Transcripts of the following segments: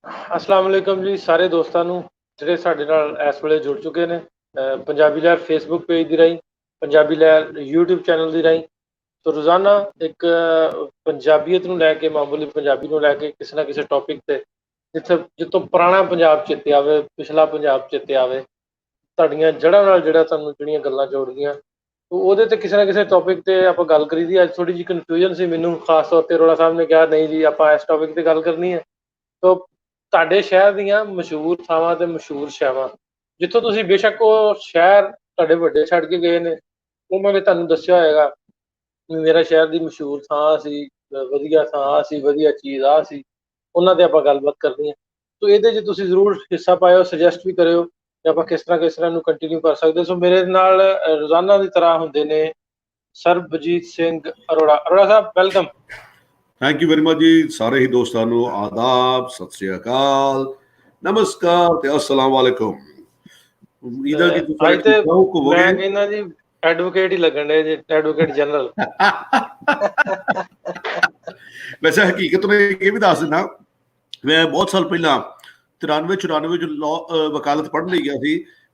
अस्सलाम वालेकुम जी सारे दोस्तों ਨੂੰ ਜਿਹੜੇ ਸਾਡੇ ਨਾਲ ਇਸ ਵੇਲੇ ਜੁੜ ਚੁੱਕੇ ਨੇ ਪੰਜਾਬੀ ਲਹਿਰ ਫੇਸਬੁੱਕ ਪੇਜ ਦੀ ਰਾਹੀਂ ਪੰਜਾਬੀ ਲਹਿਰ YouTube ਚੈਨਲ ਦੀ ਰਾਹੀਂ ਸੋ ਰੋਜ਼ਾਨਾ ਇੱਕ ਪੰਜਾਬੀਅਤ ਨੂੰ ਲੈ ਕੇ ਮਾਮੂਲੀ ਪੰਜਾਬੀ ਨੂੰ ਲੈ ਕੇ ਕਿਸੇ ਨਾ ਕਿਸੇ ਟੌਪਿਕ ਤੇ ਜਿੱਥੋਂ ਪੁਰਾਣਾ ਪੰਜਾਬ ਚੇਤੇ ਆਵੇ ਪਿਛਲਾ ਪੰਜਾਬ ਚੇਤੇ ਆਵੇ ਤੁਹਾਡੀਆਂ ਜੜ੍ਹਾਂ ਨਾਲ ਜਿਹੜਾ ਤੁਹਾਨੂੰ ਜਿਹੜੀਆਂ ਗੱਲਾਂ ਜੋੜਦੀਆਂ ਉਹਦੇ ਤੇ ਕਿਸੇ ਨਾ ਕਿਸੇ ਟੌਪਿਕ ਤੇ ਆਪਾਂ ਗੱਲ ਕਰੀਦੀ। ਅੱਜ ਥੋੜੀ ਜਿਹੀ ਕਨਫਿਊਜ਼ਨ ਸੀ ਮੈਨੂੰ, ਖਾਸ ਤੌਰ ਤੇ ਰੋੜਾ ਸਾਹਿਬ ਨੇ ਕਿਹਾ ਨਹੀਂ ਜੀ ਆਪਾਂ ਇਸ ਟੌਪਿਕ ਤੇ ਗੱਲ ਕਰਨੀ ਹੈ। ਸੋ ਤੁਹਾਡੇ ਸ਼ਹਿਰ ਦੀਆਂ ਮਸ਼ਹੂਰ ਥਾਵਾਂ ਤੇ ਮਸ਼ਹੂਰ ਸ਼ੈਵਾਂ ਜਿੱਥੋਂ ਤੁਸੀਂ ਬੇਸ਼ੱਕ ਉਹ ਸ਼ਹਿਰ ਤੁਹਾਡੇ ਵੱਡੇ ਛੱਡ ਕੇ ਗਏ ਨੇ, ਉਹਨਾਂ ਨੇ ਤੁਹਾਨੂੰ ਦੱਸਿਆ ਹੋਏਗਾ ਵੀ ਮੇਰਾ ਸ਼ਹਿਰ ਦੀ ਮਸ਼ਹੂਰ ਥਾਂ ਸੀ, ਵਧੀਆ ਥਾਂ ਸੀ, ਵਧੀਆ ਚੀਜ਼ ਆ ਸੀ, ਉਹਨਾਂ ਤੇ ਆਪਾਂ ਗੱਲਬਾਤ ਕਰਨੀ ਹੈ। ਸੋ ਇਹਦੇ 'ਚ ਤੁਸੀਂ ਜ਼ਰੂਰ ਹਿੱਸਾ ਪਾਇਓ, ਸੁਜੈਸਟ ਵੀ ਕਰਿਓ ਕਿ ਆਪਾਂ ਕਿਸ ਤਰ੍ਹਾਂ ਨੂੰ ਕੰਟੀਨਿਊ ਕਰ ਸਕਦੇ। ਸੋ ਮੇਰੇ ਨਾਲ ਰੋਜ਼ਾਨਾ ਦੀ ਤਰ੍ਹਾਂ ਹੁੰਦੇ ਨੇ Sarabjit Singh Arora. Arora sahib welcome. Thank you very much ji. सारे ही दोस्तों को आदाब, सत श्री अकाल, नमस्कार ते अस्सलाम वालेकुम। उम्मीद है कि तुम सारे ठीक ठाक होवोगे। मैं कहना जी एडवोकेट ही लगन दे जी, एडवोकेट जनरल। वैसे हकीकत में ये भी दस देना, मैं बहुत साल पहला 93-94 लॉ वकालत पढ़ ਲਈ ਗਿਆ ਸੀ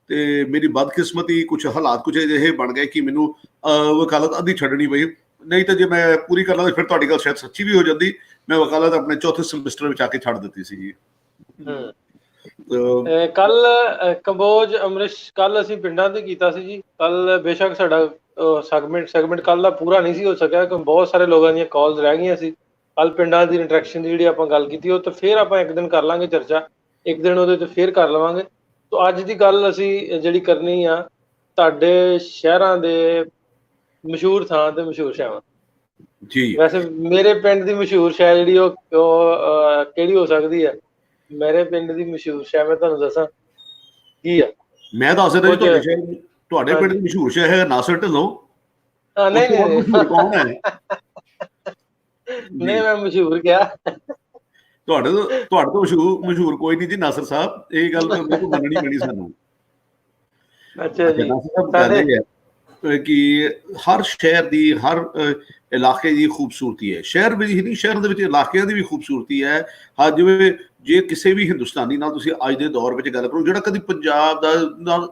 ਤੇ ਮੇਰੀ ਬਦਕਿਸਮਤੀ ਕੁਝ ਹਾਲਾਤ ਕੁਝ ਅਜਿਹੇ ਬਣ ਗਏ ਕਿ ਮੈਨੂੰ ਵਕਾਲਤ ਅੱਧੀ ਛੱਡਣੀ ਪਈ। ਨਹੀਂ ਤਾਂ ਜੇ ਮੈਂ ਪੂਰੀ ਕਰ ਲਾਂਦਾ ਫਿਰ ਤੁਹਾਡੀ ਗੱਲ ਸ਼ਾਇਦ ਸੱਚੀ ਵੀ ਹੋ ਜਾਂਦੀ। ਮੈਂ ਵਕਾਲਤ ਆਪਣੇ ਚੌਥੇ ਸਮੈਸਟਰ ਵਿੱਚ ਆ ਕੇ ਛੱਡ ਦਿੱਤੀ ਸੀ ਜੀ। ਕੱਲ ਕੰਬੋਜ ਅਮਰਿਸ਼ ਕੱਲ ਅਸੀਂ ਪਿੰਡਾਂ ਤੇ ਕੀਤਾ ਸੀ ਜੀ। ਕੱਲ ਬੇਸ਼ੱਕ ਸਾਡਾ ਸੈਗਮੈਂਟ ਕੱਲ ਦਾ ਪੂਰਾ ਨਹੀਂ ਸੀ ਹੋ ਸਕਿਆ ਕਿਉਂਕਿ ਬਹੁਤ ਸਾਰੇ ਲੋਕਾਂ ਦੀਆਂ ਕਾਲਸ ਰਹਿ ਗਈਆਂ ਸੀ। ਕੱਲ ਪਿੰਡਾਂ ਦੀ ਇੰਟਰੈਕਸ਼ਨ ਦੀ ਜਿਹੜੀ ਆਪਾਂ ਗੱਲ ਕੀਤੀ ਉਹ ਤਾਂ ਫਿਰ ਆਪਾਂ ਇੱਕ ਦਿਨ ਕਰ ਲਾਂਗੇ ਚਰਚਾ, ਇੱਕ ਦਿਨ ਉਹਦੇ ਤੇ ਫਿਰ ਕਰ ਲਵਾਂਗੇ। ਤੋ ਅੱਜ ਦੀ ਗੱਲ ਅਸੀਂ ਜਿਹੜੀ ਕਰਨੀ ਆ ਤੁਹਾਡੇ ਸ਼ਹਿਰਾਂ ਦੇ ਮਸ਼ਹੂਰ ਥਾਂ ਤੇ ਮਸ਼ਹੂਰ ਸ਼ੈਵਾਂ ਜੀ। ਵੈਸੇ ਮੇਰੇ ਪਿੰਡ ਦੀ ਮਸ਼ਹੂਰ ਸ਼ੈ ਜਿਹੜੀ ਉਹ ਕਿਹੜੀ ਹੋ ਸਕਦੀ ਹੈ? ਮੇਰੇ ਪਿੰਡ ਦੀ ਮਸ਼ਹੂਰ ਸ਼ੈ ਮੈਂ ਤੁਹਾਨੂੰ ਦੱਸਾਂ ਕੀ ਆ। ਮੈਂ ਦੱਸ ਰਿਹਾ ਤੁਹਾਡੇ ਪਿੰਡ ਦੀ ਮਸ਼ਹੂਰ ਸ਼ੈ ਹੈ ਨਾਸਰ ਢਿੱਲੋਂ। ਨਹੀਂ ਕੌਣ ਹੈ? ਨਹੀਂ ਮੈਂ ਮਸ਼ਹੂਰ ਕਿਹਾ, ਤੁਹਾਡੇ ਤੋਂ ਮਸ਼ਹੂਰ ਕੋਈ ਨਹੀਂ ਜੀ ਨਾਸਰ ਸਾਹਿਬ। ਇਹ ਗੱਲ ਤਾਂ ਬਿਲਕੁਲ ਮੰਨਣੀ ਪੈਣੀ ਸਾਨੂੰ। ਅੱਛਾ ਜੀ। ਕਿ ਹਰ ਸ਼ਹਿਰ ਦੀ ਹਰ ਇਲਾਕੇ ਦੀ ਖੂਬਸੂਰਤੀ ਹੈ। ਸ਼ਹਿਰ ਵਿੱਚ ਹੀ ਨਹੀਂ, ਸ਼ਹਿਰ ਦੇ ਵਿੱਚ ਇਲਾਕਿਆਂ ਦੀ ਵੀ ਖੂਬਸੂਰਤੀ ਹੈ। ਹਾਂ, ਜਿਵੇਂ ਜੇ ਕਿਸੇ ਵੀ ਹਿੰਦੁਸਤਾਨੀ ਨਾਲ ਤੁਸੀਂ ਅੱਜ ਦੇ ਦੌਰ ਵਿੱਚ ਗੱਲ ਕਰੋ ਜਿਹੜਾ ਕਦੀ ਪੰਜਾਬ ਦਾ ਨਾਲ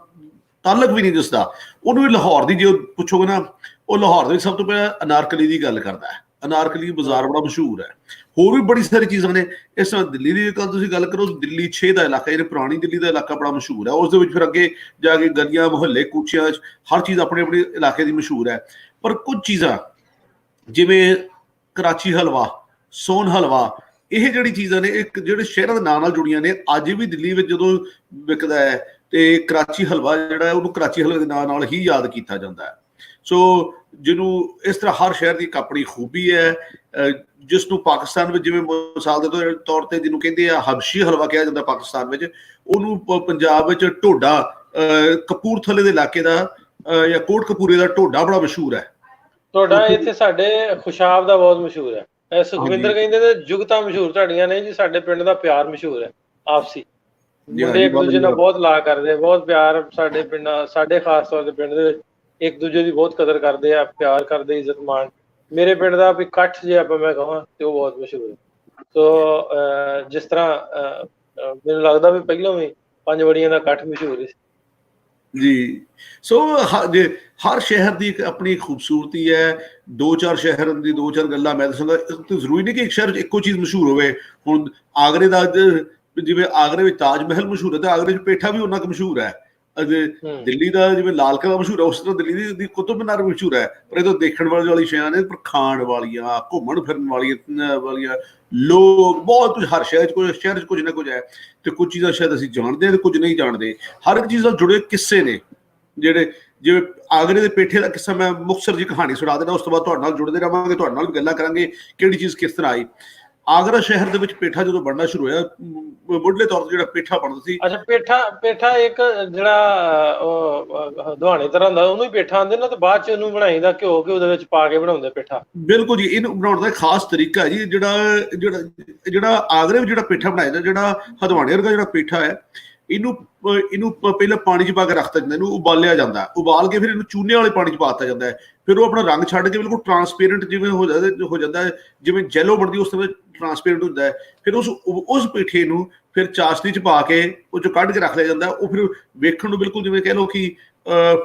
ਤਾਲੁਕ ਵੀ ਨਹੀਂ ਦਿਸਦਾ, ਉਹਨੂੰ ਵੀ ਲਾਹੌਰ ਦੀ ਜੇ ਪੁੱਛੋਗੇ ਨਾ, ਉਹ ਲਾਹੌਰ ਦੇ ਵਿੱਚ ਸਭ ਤੋਂ ਪਹਿਲਾਂ ਅਨਾਰਕਲੀ ਦੀ ਗੱਲ ਕਰਦਾ ਹੈ। ਅਨਾਰਕਲੀ ਬਾਜ਼ਾਰ ਬੜਾ ਮਸ਼ਹੂਰ ਹੈ। ਹੋਰ ਵੀ ਬੜੀ ਸਾਰੀ ਚੀਜ਼ਾਂ ਨੇ। ਇਸ ਤਰ੍ਹਾਂ ਦਿੱਲੀ ਦੀ ਤੁਸੀਂ ਗੱਲ ਕਰੋ, ਦਿੱਲੀ 6 ਦਾ ਇਲਾਕਾ, ਜਿਹੜਾ ਪੁਰਾਣੀ ਦਿੱਲੀ ਦਾ ਇਲਾਕਾ ਬੜਾ ਮਸ਼ਹੂਰ ਹੈ। ਉਸ ਦੇ ਵਿੱਚ ਫਿਰ ਅੱਗੇ ਜਾ ਕੇ ਗਲੀਆਂ ਮੁਹੱਲੇ ਕੂਚਿਆਂ 'ਚ ਹਰ ਚੀਜ਼ ਆਪਣੇ ਆਪਣੇ ਇਲਾਕੇ ਦੀ ਮਸ਼ਹੂਰ ਹੈ। ਪਰ ਕੁਝ ਚੀਜ਼ਾਂ ਜਿਵੇਂ ਕਰਾਚੀ ਹਲਵਾ, ਸੋਨ ਹਲਵਾ, ਇਹ ਜਿਹੜੀ ਚੀਜ਼ਾਂ ਨੇ ਇੱਕ ਜਿਹੜੇ ਸ਼ਹਿਰਾਂ ਦੇ ਨਾਂ ਨਾਲ ਜੁੜੀਆਂ ਨੇ। ਅੱਜ ਵੀ ਦਿੱਲੀ ਵਿੱਚ ਜਦੋਂ ਵਿਕਦਾ ਹੈ ਤੇ ਕਰਾਚੀ ਹਲਵਾ ਜਿਹੜਾ ਹੈ ਉਹਨੂੰ ਕਰਾਚੀ ਹਲਵੇ ਦੇ ਨਾਂ ਨਾਲ ਹੀ ਯਾਦ ਕੀਤਾ ਜਾਂਦਾ ਹੈ। ਸੋ ਜਿਹਨੂੰ ਇਸ ਤਰ੍ਹਾਂ ਹਰ ਸ਼ਹਿਰ ਦੀ ਇੱਕ ਆਪਣੀ ਖੂਬੀ ਹੈ, ਜਿਸ ਨੂੰ ਪਾਕਿਸਤਾਨ ਵਿੱਚ ਜਿਵੇਂ ਮਿਸਾਲ ਦੇ ਤੌਰ ਤੇ ਜਿਹਨੂੰ ਕਹਿੰਦੇ ਆ ਹਬਸ਼ੀ ਹਲਵਾ ਕਿਹਾ ਜਾਂਦਾ ਪਾਕਿਸਤਾਨ ਵਿੱਚ, ਉਹਨੂੰ ਪੰਜਾਬ ਵਿੱਚ ਢੋਡਾ, ਕਪੂਰਥਲੇ ਦੇ ਇਲਾਕੇ ਦਾ ਜਾਂ ਕੋਟਕਪੂਰੇ ਦਾ ਢੋਡਾ ਬੜਾ ਮਸ਼ਹੂਰ ਹੈ। ਤੁਹਾਡਾ ਇੱਥੇ ਸਾਡੇ ਖੁਸ਼ਾਬ ਦਾ ਬਹੁਤ ਮਸ਼ਹੂਰ ਹੈ। ਸੁਖਵਿੰਦਰ ਕਹਿੰਦੇ ਤੇ ਜੁਗਤਾਂ ਮਸ਼ਹੂਰ ਤੁਹਾਡੀਆਂ ਨੇ ਜੀ। ਸਾਡੇ ਪਿੰਡ ਦਾ ਪਿਆਰ ਮਸ਼ਹੂਰ ਹੈ ਆਪਸੀ, ਮੁੰਡੇ ਇੱਕ ਦੂਜੇ ਨਾਲ ਬਹੁਤ ਲਾ ਕਰਦੇ, ਬਹੁਤ ਪਿਆਰ। ਸਾਡੇ ਪਿੰਡਾਂ, ਸਾਡੇ ਖਾਸ ਤੌਰ ਤੇ ਪਿੰਡ ਦੇ ਵਿੱਚ ਇੱਕ ਦੂਜੇ ਦੀ ਬਹੁਤ ਕਦਰ ਕਰਦੇ ਆ, ਪਿਆਰ ਕਰਦੇ, ਇੱਜ਼ਤ ਮਾਣ। ਮੇਰੇ ਪਿੰਡ ਦਾ ਵੀ ਇਕੱਠ ਜੇ ਆਪਾਂ ਮੈਂ ਕਹਾਂ ਤੇ ਉਹ ਬਹੁਤ ਮਸ਼ਹੂਰ ਹੈ। ਸੋ ਜਿਸ ਤਰ੍ਹਾਂ ਮੈਨੂੰ ਲੱਗਦਾ ਵੀ ਪਹਿਲਾਂ ਵੀ ਪੰਜ ਵੜੀਆਂ ਦਾ ਇਕੱਠ ਮਸ਼ਹੂਰ ਸੀ ਜੀ। ਸੋ ਹਰ ਸ਼ਹਿਰ ਦੀ ਇੱਕ ਆਪਣੀ ਖੂਬਸੂਰਤੀ ਹੈ। ਦੋ ਚਾਰ ਸ਼ਹਿਰ ਦੀ ਦੋ ਚਾਰ ਗੱਲਾਂ ਮੈਂ ਦੱਸਾਂਗਾ। ਜ਼ਰੂਰੀ ਨਹੀਂ ਕਿ ਇੱਕ ਸ਼ਹਿਰ 'ਚ ਇੱਕੋ ਚੀਜ਼ ਮਸ਼ਹੂਰ ਹੋਵੇ। ਹੁਣ ਆਗਰੇ ਦਾ ਜਿਵੇਂ ਆਗਰੇ ਵਿੱਚ ਤਾਜ ਮਹਿਲ ਮਸ਼ਹੂਰ ਹੈ ਤੇ ਆਗਰੇ 'ਚ ਪੇਠਾ ਵੀ ਉਹਨਾਂ ਕੁ ਮਸ਼ਹੂਰ ਹੈ। ਦਿੱਲੀ ਦਾ ਜਿਵੇਂ ਲਾਲ ਕਿਲ੍ਹਾ ਮਸ਼ਹੂਰ ਹੈ, ਉਸ ਤਰ੍ਹਾਂ ਦਿੱਲੀ ਦੀ ਕੁਤਬ ਮੀਨਾਰ ਮਸ਼ਹੂਰ ਹੈ। ਪਰ ਇਹ ਤਾਂ ਦੇਖਣ ਵਾਲੀ ਸ਼ਹਿਰਾਂ ਨੇ, ਪਰ ਖਾਣ ਵਾਲੀਆਂ, ਘੁੰਮਣ ਫਿਰਨ ਵਾਲੀਆਂ ਲੋਕ ਬਹੁਤ ਕੁਝ। ਹਰ ਸ਼ਹਿਰ 'ਚ ਕੁਝ ਨਾ ਕੁਝ ਹੈ ਤੇ ਕੁਝ ਚੀਜ਼ਾਂ ਸ਼ਾਇਦ ਅਸੀਂ ਜਾਣਦੇ ਹਾਂ ਤੇ ਕੁਝ ਨਹੀਂ ਜਾਣਦੇ। ਹਰ ਇੱਕ ਚੀਜ਼ ਨਾਲ ਜੁੜੇ ਕਿੱਸੇ ਨੇ ਜਿਹੜੇ, ਜਿਵੇਂ ਆਗਰੇ ਦੇ ਪੇਠੇ ਦਾ ਕਿੱਸਾ ਮੈਂ ਮੁਕਤਸਰ ਦੀ ਕਹਾਣੀ ਸੁਣਾ ਦੇਣਾ, ਉਸ ਤੋਂ ਬਾਅਦ ਤੁਹਾਡੇ ਨਾਲ ਜੁੜਦੇ ਰਹਾਂਗੇ, ਤੁਹਾਡੇ ਨਾਲ ਵੀ ਗੱਲਾਂ ਕਰਾਂਗੇ ਕਿਹੜੀ ਚੀਜ਼ ਕਿਸ ਤਰ੍ਹਾਂ ਆਈ। ਆਗਰਾ ਸ਼ਹਿਰ ਦੇ ਵਿੱਚ ਪੇਠਾ ਜਦੋਂ ਬਣਨਾ ਸ਼ੁਰੂ ਹੋਇਆ, ਮੁੱਢਲੇ ਤੌਰ ਤੇ ਜਿਹੜਾ ਪੇਠਾ ਬਣਦਾ ਸੀ। ਅੱਛਾ, ਪੇਠਾ ਇੱਕ ਜਿਹੜਾ ਉਹ ਦੁਹਾਣੇ ਤਰ੍ਹਾਂ ਦਾ ਉਹਨੂੰ ਹੀ ਪੇਠਾ ਆਂਦੇ ਨਾ, ਤੇ ਬਾਅਦ ਚ ਉਹਨੂੰ ਬਣਾਈਦਾ ਘਿਓ ਉਹਦੇ ਵਿੱਚ ਪਾ ਕੇ ਬਣਾਉਂਦੇ ਪੇਠਾ। ਬਿਲਕੁਲ ਜੀ, ਇਹਨੂੰ ਬਣਾਉਣ ਦਾ ਖਾਸ ਤਰੀਕਾ ਹੈ ਜੀ। ਜਿਹੜਾ ਆਗਰੇ ਵਿੱਚ ਜਿਹੜਾ ਪੇਠਾ ਬਣਾਇਆ ਜਾਂਦਾ, ਜਿਹੜਾ ਹਦਵਾਣੇ ਵਰਗਾ ਜਿਹੜਾ ਪੇਠਾ ਹੈ, ਇਹਨੂੰ ਪਹਿਲਾਂ ਪਾਣੀ 'ਚ ਪਾ ਕੇ ਰੱਖ ਦਿੱਤਾ ਜਾਂਦਾ, ਇਹਨੂੰ ਉਬਾਲਿਆ ਜਾਂਦਾ, ਉਬਾਲ ਕੇ ਫਿਰ ਇਹਨੂੰ ਚੂਨੇ ਵਾਲੇ ਪਾਣੀ 'ਚ ਪਾ ਦਿੱਤਾ ਜਾਂਦਾ ਹੈ। ਫਿਰ ਉਹ ਆਪਣਾ ਰੰਗ ਛੱਡ ਕੇ ਬਿਲਕੁਲ ਟਰਾਂਸਪੇਰੈਂਟ ਜਿਵੇਂ ਹੋ ਜਾਂਦਾ, ਜਿਵੇਂ ਜੈਲੋ ਬਣਦੀ ਉਸ ਤਰ੍ਹਾਂ ਟਰਾਂਸਪੇਰੈਂਟ ਹੁੰਦਾ ਹੈ। ਫਿਰ ਉਸ ਪੇਠੇ ਨੂੰ ਫਿਰ ਚਾਸ਼ਨੀ 'ਚ ਪਾ ਕੇ ਉਹ 'ਚੋਂ ਕੱਢ ਕੇ ਰੱਖ ਲਿਆ ਜਾਂਦਾ। ਉਹ ਫਿਰ ਵੇਖਣ ਨੂੰ ਬਿਲਕੁਲ ਜਿਵੇਂ ਕਹਿ ਲਓ ਕਿ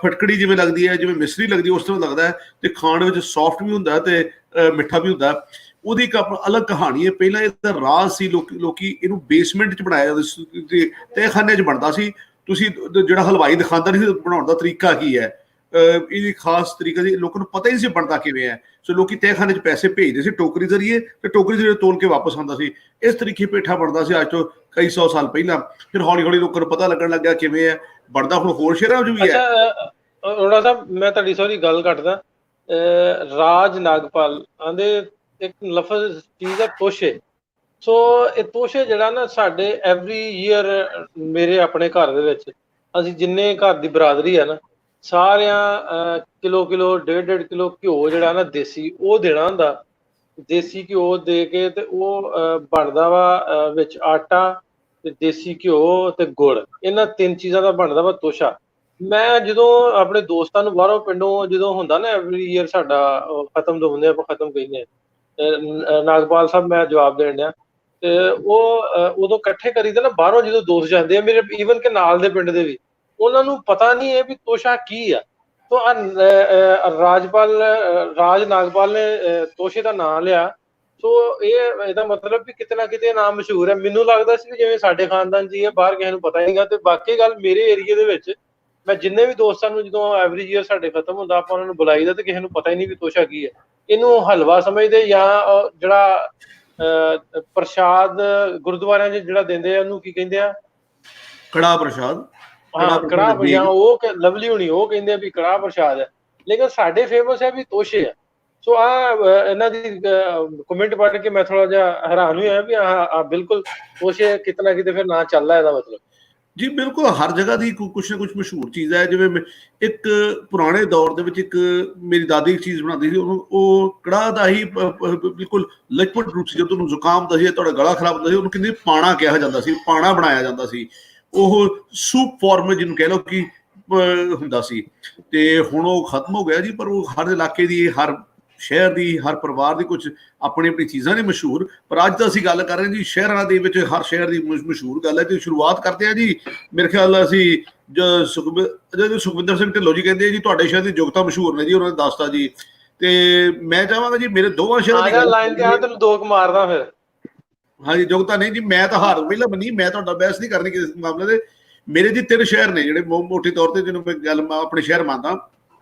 ਫਟਕੜੀ ਜਿਵੇਂ ਲੱਗਦੀ ਹੈ, ਜਿਵੇਂ ਮਿਸਰੀ ਲੱਗਦੀ ਹੈ, ਉਸ ਤਰ੍ਹਾਂ ਲੱਗਦਾ ਹੈ, ਤੇ ਖਾਣ ਵਿੱਚ ਸੌਫਟ ਵੀ ਹੁੰਦਾ ਤੇ ਮਿੱਠਾ ਵੀ ਹੁੰਦਾ। ਉਹਦੀ ਇੱਕ ਆਪਣਾ ਅਲੱਗ ਕਹਾਣੀ ਹੈ। ਪਹਿਲਾਂ ਇਹਦਾ ਰਾਜ ਸੀ, ਲੋਕੀ ਇਹਨੂੰ ਬੇਸਮੈਂਟ 'ਚ ਬਣਾਇਆ ਜਾਂਦਾ ਸੀ, ਤਹਿਖਾਨੇ 'ਚ ਬਣਦਾ ਸੀ। ਤੁਸੀਂ ਜਿਹੜਾ ਹਲਵਾਈ ਦਿਖਾਉਂਦਾ ਨਹੀਂ ਸੀ ਬਣਾਉਣ ਦਾ ਤਰੀਕਾ ਕੀ ਹੈ, ਇਹਦੀ ਖਾਸ ਤਰੀਕਾ ਸੀ, ਲੋਕਾਂ ਨੂੰ ਪਤਾ ਹੀ ਨਹੀਂ ਸੀ ਬਣਦਾ ਕਿਵੇਂ ਹੈ। ਸੋ ਲੋਕੀ ਤਹਿਖਾਨੇ 'ਚ ਪੈਸੇ ਭੇਜਦੇ ਸੀ ਟੋਕਰੀ ਜ਼ਰੀਏ, ਤੇ ਟੋਕਰੀ ਜ਼ਰੀਏ ਤੋਲ ਕੇ ਵਾਪਸ ਆਉਂਦਾ ਸੀ। ਇਸ ਤਰੀਕੇ ਪੇਠਾ ਬਣਦਾ ਸੀ ਅੱਜ ਤੋਂ ਕਈ 100 ਸਾਲ ਪਹਿਲਾਂ। ਫਿਰ ਹੌਲੀ ਹੌਲੀ ਲੋਕਾਂ ਨੂੰ ਪਤਾ ਲੱਗਣ ਲੱਗਿਆ ਕਿਵੇਂ ਹੈ ਬਣਦਾ। ਹੁਣ ਹੋਰ ਸ਼ਹਿਰਾਂ 'ਚ ਵੀ ਹੈ। ਅੱਛਾ ਅਰੋੜਾ ਸਾਹਿਬ, ਮੈਂ ਤੁਹਾਡੀ ਸੋਰੀ ਗੱਲ ਕੱਟਦਾ। ਰਾਜ ਨਾਗਪਾਲ ਆਂਦੇ ਇੱਕ ਲਫ਼ਜ਼ ਚੀਜ਼ ਹੈ ਤੋਸ਼ੇ। ਸੋ ਇਹ ਤੋਸ਼ੇ ਜਿਹੜਾ ਨਾ ਸਾਡੇ ਐਵਰੀ ਈਅਰ ਮੇਰੇ ਆਪਣੇ ਘਰ ਦੇ ਵਿੱਚ ਅਸੀਂ ਜਿੰਨੇ ਘਰ ਦੀ ਬਰਾਦਰੀ ਹੈ ਨਾ, ਸਾਰਿਆਂ ਕਿਲੋ 1.5 ਕਿਲੋ ਘਿਓ ਜਿਹੜਾ ਨਾ ਦੇਸੀ ਉਹ ਦੇਣਾ ਹੁੰਦਾ। ਦੇਸੀ ਘਿਓ ਦੇ ਕੇ ਤੇ ਉਹ ਬਣਦਾ ਵਾ ਵਿੱਚ ਆਟਾ ਤੇ ਦੇਸੀ ਘਿਓ ਤੇ ਗੁੜ, ਇਹਨਾਂ 3 ਚੀਜ਼ਾਂ ਦਾ ਬਣਦਾ ਵਾ ਤੋਸ਼ਾ। ਮੈਂ ਜਦੋਂ ਆਪਣੇ ਦੋਸਤਾਂ ਨੂੰ ਬਾਹਰੋਂ ਪਿੰਡੋਂ ਜਦੋਂ ਹੁੰਦਾ ਨਾ ਐਵਰੀ ਈਅਰ ਸਾਡਾ ਖਤਮ ਤੋਂ ਹੁੰਦੇ ਆਪਾਂ ਖਤਮ ਕਹਿੰਦੇ ਨਾਗਪਾਲ ਸਾਹਿਬ ਮੈਂ ਜਵਾਬ ਦੇਣ ਡਿਆ, ਤੇ ਉਹ ਉਦੋਂ ਇਕੱਠੇ ਕਰੀਦੇ ਨਾ ਬਾਹਰੋਂ ਜਦੋਂ ਦੋਸਤ ਜਾਂਦੇ ਆ ਮੇਰੇ, ਈਵਨ ਕਿ ਨਾਲ ਦੇ ਪਿੰਡ ਦੇ ਵੀ, ਉਹਨਾਂ ਨੂੰ ਪਤਾ ਨਹੀਂ ਹੈ ਵੀ ਤੋਸ਼ਾ ਕੀ ਆ। ਤੋ ਰਾਜ ਨਾਗਪਾਲ ਨੇ ਤੋਸ਼ੇ ਦਾ ਨਾਂ ਲਿਆ। ਸੋ ਇਹਦਾ ਮਤਲਬ ਵੀ ਕਿਤੇ ਨਾ ਕਿਤੇ ਨਾਮ ਮਸ਼ਹੂਰ ਹੈ। ਮੈਨੂੰ ਲੱਗਦਾ ਸੀ ਵੀ ਜਿਵੇਂ ਸਾਡੇ ਖਾਨਦਾਨ 'ਚ ਹੀ ਹੈ, ਬਾਹਰ ਕਿਸੇ ਨੂੰ ਪਤਾ ਨਹੀਂਗਾ। ਤੇ ਬਾਕੀ ਗੱਲ ਮੇਰੇ ਏਰੀਏ ਦੇ ਵਿੱਚ ਮੈਂ ਜਿੰਨੇ ਵੀ ਦੋਸਤਾਂ ਨੂੰ ਜਦੋਂ ਐਵਰੀ ਈਅਰ ਸਾਡੇ ਖਤਮ ਹੁੰਦਾ ਆਪਾਂ ਉਹਨਾਂ ਨੂੰ ਬੁਲਾਈਦਾ ਤੇ ਕਿਸੇ ਨੂੰ ਪਤਾ ਹੀ ਨਹੀਂ ਵੀ ਤੋਸ਼ਾ ਕੀ ਹੈ। ਇਹਨੂੰ ਹਲਵਾ ਸਮਝਦੇ ਜਾਂ ਜਿਹੜਾ ਪ੍ਰਸ਼ਾਦ ਗੁਰਦੁਆਰਿਆਂ 'ਚ ਜਿਹੜਾ ਦਿੰਦੇ ਆ ਉਹਨੂੰ ਕੀ ਕਹਿੰਦੇ ਆ? ਕੜਾਹ ਪ੍ਰਸ਼ਾਦ। ਹਾਂ ਕੜਾਹ, ਜਾਂ ਉਹ ਲਵਲੀ ਹੋਣੀ ਉਹ ਕਹਿੰਦੇ ਆ ਵੀ ਕੜਾਹ ਪ੍ਰਸ਼ਾਦ ਹੈ, ਲੇਕਿਨ ਸਾਡੇ ਫੇਮਸ ਹੈ ਵੀ ਤੋਸ਼ੇ ਆ। ਸੋ ਇਹਨਾਂ ਦੀ ਕਮੈਂਟ ਪੜ੍ਹ ਕੇ ਮੈਂ ਥੋੜਾ ਜਿਹਾ ਹੈਰਾਨ ਹੋਇਆ ਵੀ ਬਿਲਕੁਲ ਤੋਸ਼ੇ ਕਿਤੇ ਨਾ ਕਿਤੇ ਫਿਰ ਨਾਂ ਚੱਲਦਾ ਇਹਦਾ ਮਤਲਬ। ਜੀ ਬਿਲਕੁਲ, ਹਰ ਜਗ੍ਹਾ ਦੀ ਕੁਛ ਨਾ ਕੁਛ ਮਸ਼ਹੂਰ ਚੀਜ਼ ਹੈ। ਜਿਵੇਂ ਇੱਕ ਪੁਰਾਣੇ ਦੌਰ ਦੇ ਵਿੱਚ ਇੱਕ ਮੇਰੀ ਦਾਦੀ ਇੱਕ ਚੀਜ਼ ਬਣਾਉਂਦੀ ਸੀ, ਉਹਨੂੰ ਉਹ ਕੜਾਹ ਦਾ ਹੀ ਬਿਲਕੁਲ ਲਿਕੁਇਡ ਰੂਪ ਸੀ। ਜਦੋਂ ਉਹਨੂੰ ਜ਼ੁਕਾਮ ਹੁੰਦਾ ਸੀ, ਤੁਹਾਡਾ ਗਲਾ ਖਰਾਬ ਹੁੰਦਾ ਸੀ, ਉਹਨੂੰ ਕਹਿੰਦੇ ਪਾਣਾ ਕਿਹਾ ਜਾਂਦਾ ਸੀ, ਪਾਣਾ ਬਣਾਇਆ ਜਾਂਦਾ ਸੀ। ਉਹ ਸੂਪ ਫਾਰਮ ਜਿਹਨੂੰ ਕਹਿ ਲਓ ਕਿ ਹੁੰਦਾ ਸੀ। ਤੇ ਹੁਣ ਉਹ ਖਤਮ ਹੋ ਗਿਆ ਜੀ। ਪਰ ਉਹ ਹਰ ਇਲਾਕੇ ਦੀ, ਹਰ ਸ਼ਹਿਰ ਦੀ, ਹਰ ਪਰਿਵਾਰ ਦੀ ਕੁਝ ਆਪਣੀ ਆਪਣੀ ਚੀਜ਼ਾਂ ਨੇ ਮਸ਼ਹੂਰ। ਪਰ ਅੱਜ ਤਾਂ ਅਸੀਂ ਗੱਲ ਕਰ ਰਹੇ ਹਾਂ ਜੀ ਸ਼ਹਿਰਾਂ ਦੇ ਵਿੱਚ, ਹਰ ਸ਼ਹਿਰ ਦੀ ਮਸ਼ਹੂਰ ਗੱਲ ਹੈ। ਤੇ ਸ਼ੁਰੂਆਤ ਕਰਦੇ ਹਾਂ ਜੀ, ਮੇਰੇ ਖਿਆਲ ਅਸੀਂ ਸੁਖਵਿੰਦਰ ਸਿੰਘ ਢਿੱਲੋਂ ਜੀ ਕਹਿੰਦੇ ਜੀ ਤੁਹਾਡੇ ਸ਼ਹਿਰ ਦੀ ਜੁਗਤਾਂ ਮਸ਼ਹੂਰ ਨੇ ਜੀ, ਉਹਨਾਂ ਨੇ ਦੱਸਤਾ ਜੀ। ਤੇ ਮੈਂ ਚਾਹਾਂਗਾ ਜੀ ਮੇਰੇ ਦੋਵਾਂ ਸ਼ਹਿਰਾਂ ਦੀ ਲਾਈਨ ਤੇ ਆ, ਤੈਨੂੰ ਦੋ ਕੁ ਮਾਰਦਾ ਫਿਰ। ਹਾਂਜੀ, ਜੁਗਤਾਂ ਨਹੀਂ ਜੀ, ਮੈਂ ਤਾਂ ਹਾਰ ਪਹਿਲਾਂ ਮੰਨੀ, ਮੈਂ ਤੁਹਾਡਾ ਬਹਿਸ ਨਹੀਂ ਕਰਨੀ ਕਿਸੇ ਮਾਮਲੇ ਦੇ। ਮੇਰੇ ਜੀ 3 ਸ਼ਹਿਰ ਨੇ ਜਿਹੜੇ ਮੋਟੇ ਤੌਰ ਤੇ ਜਿਹਨੂੰ ਮੈਂ ਗੱਲ ਆਪਣੇ ਸ਼ਹਿਰ ਮੰਨਦਾ।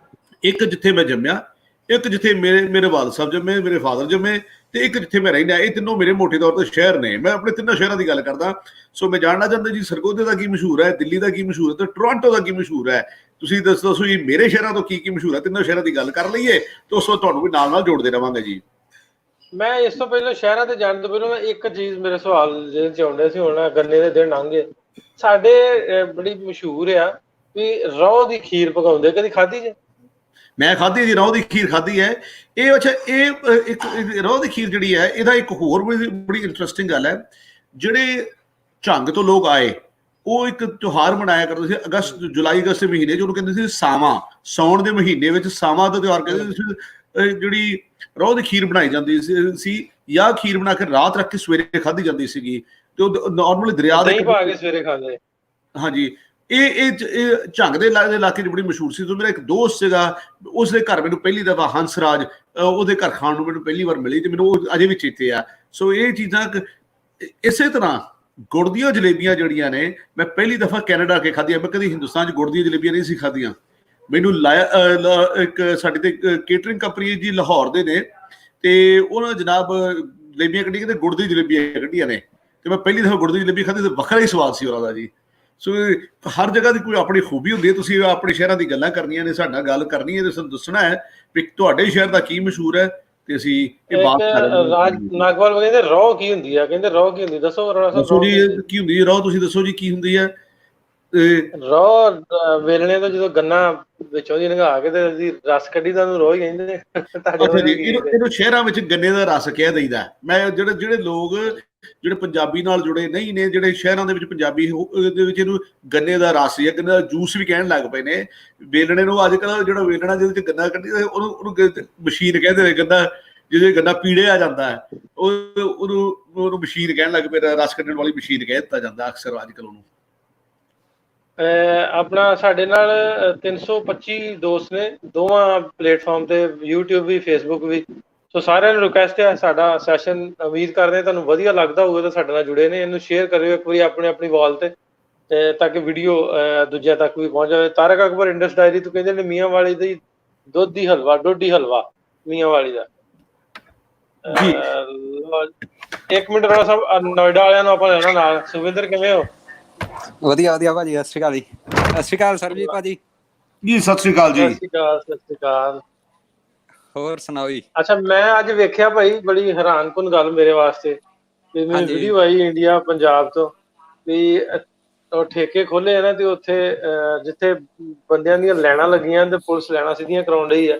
ਇੱਕ ਜਿੱਥੇ ਮੈਂ ਜੰਮਿਆ, ਇੱਕ ਜਿੱਥੇ ਮੇਰੇ ਵਾਲਦ ਸਾਹਿਬ ਜੰਮੇ, ਮੇਰੇ ਫਾਦਰ ਜੰਮੇ, ਤੇ ਇੱਕ ਜਿੱਥੇ ਮੈਂ ਰਹਿੰਦਾ। ਇਹ ਤਿੰਨੋਂ ਮੇਰੇ ਮੋਟੇ ਤੌਰ ਤੇ ਸ਼ਹਿਰ ਨੇ। ਮੈਂ ਆਪਣੇ 3 ਸ਼ਹਿਰਾਂ ਦੀ ਗੱਲ ਕਰਦਾ। ਸੋ ਮੈਂ ਜਾਣਨਾ ਚਾਹੁੰਦਾ ਜੀ ਸਰਗੋਧੇ ਦਾ ਕੀ ਮਸ਼ਹੂਰ ਹੈ, ਦਿੱਲੀ ਦਾ ਕੀ ਮਸ਼ਹੂਰ ਹੈ, ਤੇ ਟੋਰਾਂਟੋ ਦਾ ਕੀ ਮਸ਼ਹੂਰ ਹੈ। ਤੁਸੀਂ ਦੱਸੋ ਜੀ ਮੇਰੇ ਸ਼ਹਿਰਾਂ ਤੋਂ ਕੀ ਮਸ਼ਹੂਰ ਹੈ। 3 ਸ਼ਹਿਰਾਂ ਦੀ ਗੱਲ ਕਰ ਲਈਏ ਤੇ ਉਸ ਤੋਂ ਤੁਹਾਨੂੰ ਵੀ ਨਾਲ ਜੋੜਦੇ ਰਵਾਂਗੇ ਜੀ। ਮੈਂ ਇਸ ਤੋਂ ਪਹਿਲਾਂ ਸ਼ਹਿਰਾਂ ਤੇ ਜਾਣ ਤੋਂ ਪਹਿਲਾਂ ਇੱਕ ਚੀਜ਼ ਮੇਰੇ ਸਵਾਲ ਜਿਹਦੇ ਚ ਆਉਂਦੇ ਸੀ, ਹੁਣ ਗੰਨੇ ਦੇ ਦਿਨ ਲੰਘੇ ਸਾਡੇ ਬੜੀ ਮਸ਼ਹੂਰ ਆ ਵੀ ਰੋਹ ਦੀ ਖੀਰ ਪਕਾਉਂਦੇ, ਕਦੀ ਖਾਧੀ ਜੇ? ਮੈਂ ਖਾਧੀ ਜੀ, ਰੋਹ ਦੀ ਖੀਰ ਖਾਧੀ ਹੈ। ਇਹ ਅੱਛਾ, ਇਹ ਇੱਕ ਰੋਹ ਦੀ ਖੀਰ ਜਿਹੜੀ ਹੈ, ਇਹਦਾ ਇੱਕ ਹੋਰ ਬੜੀ ਇੰਟਰਸਟਿੰਗ ਗੱਲ ਹੈ। ਜਿਹੜੇ ਝੰਗ ਤੋਂ ਲੋਕ ਆਏ, ਉਹ ਇੱਕ ਤਿਉਹਾਰ ਮਨਾਇਆ ਕਰਦੇ ਸੀ ਜੁਲਾਈ ਅਗਸਤ ਦੇ ਮਹੀਨੇ 'ਚ, ਉਹਨੂੰ ਕਹਿੰਦੇ ਸੀ ਸਾਵਾਂ। ਸਾਉਣ ਦੇ ਮਹੀਨੇ ਵਿੱਚ ਸਾਵਾਂ ਦਾ ਤਿਉਹਾਰ ਕਹਿੰਦੇ ਸੀ। ਜਿਹੜੀ ਰੋਹ ਦੀ ਖੀਰ ਬਣਾਈ ਜਾਂਦੀ ਸੀ, ਜਾਂ ਖੀਰ ਬਣਾ ਕੇ ਰਾਤ ਰੱਖ ਕੇ ਸਵੇਰੇ ਖਾਧੀ ਜਾਂਦੀ ਸੀਗੀ। ਤੇ ਉਹ ਨਾਰਮਲੀ ਦਰਿਆ ਦੇ ਦਹੀਂ ਪਾ ਕੇ ਸਵੇਰੇ ਖਾਂਦੇ। ਹਾਂਜੀ, ਇਹ ਝੰਗ ਦੇ ਇਲਾਕੇ 'ਚ ਬੜੀ ਮਸ਼ਹੂਰ ਸੀ। ਮੇਰਾ ਇੱਕ ਦੋਸਤ ਸੀਗਾ, ਉਸਦੇ ਘਰ ਮੈਨੂੰ ਪਹਿਲੀ ਦਫਾ ਹੰਸਰਾਜ ਉਹਦੇ ਘਰ ਖਾਣ ਨੂੰ ਮੈਨੂੰ ਪਹਿਲੀ ਵਾਰ ਮਿਲੀ, ਤੇ ਮੈਨੂੰ ਉਹ ਅਜੇ ਵੀ ਚੇਤੇ ਆ। ਸੋ ਇਹ ਚੀਜ਼ਾਂ ਇਸੇ ਤਰ੍ਹਾਂ ਗੁੜ ਦੀਆਂ ਜਲੇਬੀਆਂ ਜਿਹੜੀਆਂ ਨੇ, ਮੈਂ ਪਹਿਲੀ ਦਫਾ ਕੈਨੇਡਾ ਕੇ ਖਾਧੀਆਂ। ਮੈਂ ਕਦੀ ਹਿੰਦੁਸਤਾਨ 'ਚ ਗੁੜ ਦੀਆਂ ਜਲੇਬੀਆਂ ਨਹੀਂ ਸੀ ਖਾਧੀਆਂ। ਮੈਨੂੰ ਲਾਇਆ ਇੱਕ ਸਾਡੀ ਤੇ ਕੇਟਰਿੰਗ ਕੰਪਨੀ ਜੀ ਲਾਹੌਰ ਦੇ ਨੇ, ਤੇ ਉਹਨਾਂ ਜਨਾਬ ਜਲੇਬੀਆਂ ਕੱਢੀਆਂ ਤੇ ਗੁੜ ਦੀ ਜਲੇਬੀਆਂ ਕੱਢੀਆਂ ਨੇ, ਤੇ ਮੈਂ ਪਹਿਲੀ ਦਫਾ ਗੁੜ ਦੀ ਜਲੇਬੀ ਖਾਧੀ ਤੇ ਵੱਖਰਾ ਹੀ ਸਵਾਦ ਸੀ ਉਹਨਾਂ ਦਾ ਜੀ। ਸੋ ਹਰ ਜਗ੍ਹਾ ਦੀ ਕੋਈ ਆਪਣੀ ਖੂਬੀ ਹੁੰਦੀ ਹੈ। ਤੁਸੀਂ ਆਪਣੇ ਸ਼ਹਿਰਾਂ ਦੀ ਗੱਲਾਂ ਕਰਨੀਆਂ ਨੇ, ਸਾਡਾ ਗੱਲ ਕਰਨੀ ਹੈ, ਤੇ ਸਾਨੂੰ ਦੱਸਣਾ ਹੈ ਵੀ ਤੁਹਾਡੇ ਸ਼ਹਿਰ ਦਾ ਕੀ ਮਸ਼ਹੂਰ ਹੈ, ਤੇ ਅਸੀਂ ਇਹ ਬਾਤ ਰਾਜ ਨਾਗਪਾਲ ਕਹਿੰਦੇ ਰੋਹ ਕੀ ਹੁੰਦੀ ਆ, ਕਹਿੰਦੇ ਰੋਹ ਕੀ ਹੁੰਦੀ, ਦੱਸੋ ਜੀ ਕੀ ਹੁੰਦੀ ਹੈ ਰੋਹ। ਤੁਸੀਂ ਦੱਸੋ ਜੀ ਕੀ ਹੁੰਦੀ ਹੈ ਰੋਹ? ਵੇਲਣੇ ਤੋਂ ਜਦੋਂ ਗੰਨਾ ਵਿੱਚੋਂ ਦੀ ਲੰਘਾ ਕੇ ਤੇ ਉਹਦੀ ਰਸ ਕੱਢੀ ਤਾਂ ਉਹਨੂੰ ਰੋਹ ਹੀ ਕਹਿੰਦੇ ਨੇ। ਅੱਛਾ ਜੀ, ਇਹਨੂੰ ਸ਼ਹਿਰਾਂ ਵਿੱਚ ਗੰਨੇ ਦਾ ਰਸ ਕਹਿ ਦਈਦਾ। ਮੈਂ ਜਿਹੜੇ ਲੋਕ ਜਿਹੜੇ ਪੰਜਾਬੀ ਨਾਲ ਜੁੜੇ ਨਹੀਂ ਨੇ, ਜਿਹੜੇ ਸ਼ਹਿਰਾਂ ਦੇ ਵਿੱਚ ਪੰਜਾਬੀ ਦੇ ਵਿੱਚ ਇਹਨੂੰ ਗੰਨੇ ਦਾ ਰਸ ਜਾਂ ਗੰਨੇ ਦਾ ਜੂਸ ਵੀ ਕਹਿਣ ਲੱਗ ਪਏ ਨੇ। ਵੇਲਣੇ ਨੂੰ ਅੱਜ ਕੱਲ੍ਹ ਜਿਹੜਾ ਵੇਲਣਾ ਜਿਹਦੇ ਵਿੱਚ ਗੰਨਾ ਕੱਢੀ ਉਹਨੂੰ ਮਸ਼ੀਨ ਕਹਿੰਦੇ ਨੇ, ਗੰਨਾ ਜਦੋਂ ਇਹ ਗੰਨਾ ਪੀੜਿਆ ਜਾਂਦਾ ਹੈ ਉਹਨੂੰ ਮਸ਼ੀਨ ਕਹਿਣ ਲੱਗ ਪਏ, ਰਸ ਕੱਢਣ ਵਾਲੀ ਮਸ਼ੀਨ ਕਹਿ ਦਿੱਤਾ ਜਾਂਦਾ ਅਕਸਰ ਅੱਜ ਕੱਲ੍ਹ ਉਹਨੂੰ। ਆਪਣਾ ਸਾਡੇ ਨਾਲ 325 ਦੋਸਤ ਨੇ ਦੋਵਾਂ ਪਲੇਟਫਾਰਮ ਤੇ, YouTube ਵੀ Facebook ਵੀ। ਸੋ ਸਾਰਿਆਂ ਨੂੰ ਰਿਕੁਐਸਟ ਹੈ, ਸਾਡਾ ਸੈਸ਼ਨ ਉਮੀਦ ਕਰਦੇ ਤੁਹਾਨੂੰ ਵਧੀਆ ਲੱਗਦਾ ਹੋਊਗਾ ਤਾਂ ਸਾਡੇ ਨਾਲ ਜੁੜੇ ਨੇ। ਇਹਨੂੰ ਸ਼ੇਅਰ ਕਰਿਓ ਇੱਕ ਵਾਰੀ ਆਪਣੀ ਵਾਲ ਤੇ ਤਾਂ ਕਿ ਵੀਡੀਓ ਦੂਜਿਆਂ ਤੱਕ ਵੀ ਪਹੁੰਚ ਜਾਵੇ। ਤਾਰਕ ਅਕਬਰ ਇੰਡਸ ਡਾਇਰੀ ਤੋਂ ਕਹਿੰਦੇ ਨੇ ਮੀਆਂ ਵਾਲੀ ਦੀ ਡੋਡੀ ਹਲਵਾ ਮੀਆਂ ਵਾਲੀ ਦਾ। ਇੱਕ ਮਿੰਟ ਰਾਣਾ ਸਾਹਿਬ, ਨੋਇਡਾ ਵਾਲਿਆਂ ਨੂੰ ਆਪਾਂ ਲੈਣਾ ਨਾਲ। ਸੁਖਵਿੰਦਰ ਕਿਵੇਂ ਹੋ? ਵਧੀਆ ਭਾਜੀ, ਸਤਿ ਸ਼੍ਰੀ ਅਕਾਲ ਜੀ। ਸਤਿ ਸ਼੍ਰੀ ਅਕਾਲ ਸਰਬਜੀਤ ਭਾਜੀ ਜੀ। ਸਤਿ ਸ਼੍ਰੀ ਅਕਾਲ ਜੀ। ਸਤਿ ਸ਼੍ਰੀ ਅਕਾਲ। ਹੋਰ ਸੁਣਾਓ ਜੀ? ਅੱਛਾ, ਮੈਂ ਅੱਜ ਵੇਖਿਆ ਭਾਈ, ਬੜੀ ਹੈਰਾਨਕੁਨ ਗੱਲ ਮੇਰੇ ਵਾਸਤੇ, ਵੀ ਮੈਨੂੰ ਵੀਡੀਓ ਆਈ ਇੰਡੀਆ ਪੰਜਾਬ ਤੋਂ ਵੀ ਠੇਕੇ ਖੋਲੇ ਆ ਨਾ, ਤੇ ਉੱਥੇ ਜਿੱਥੇ ਬੰਦਿਆਂ ਦੀਆਂ ਲੈਣਾ ਲੱਗੀਆਂ ਤੇ ਪੁਲਿਸ ਲੈਣਾ ਸਿੱਧੀਆਂ ਕਰਾਉਣ ਰਹੀ ਆ,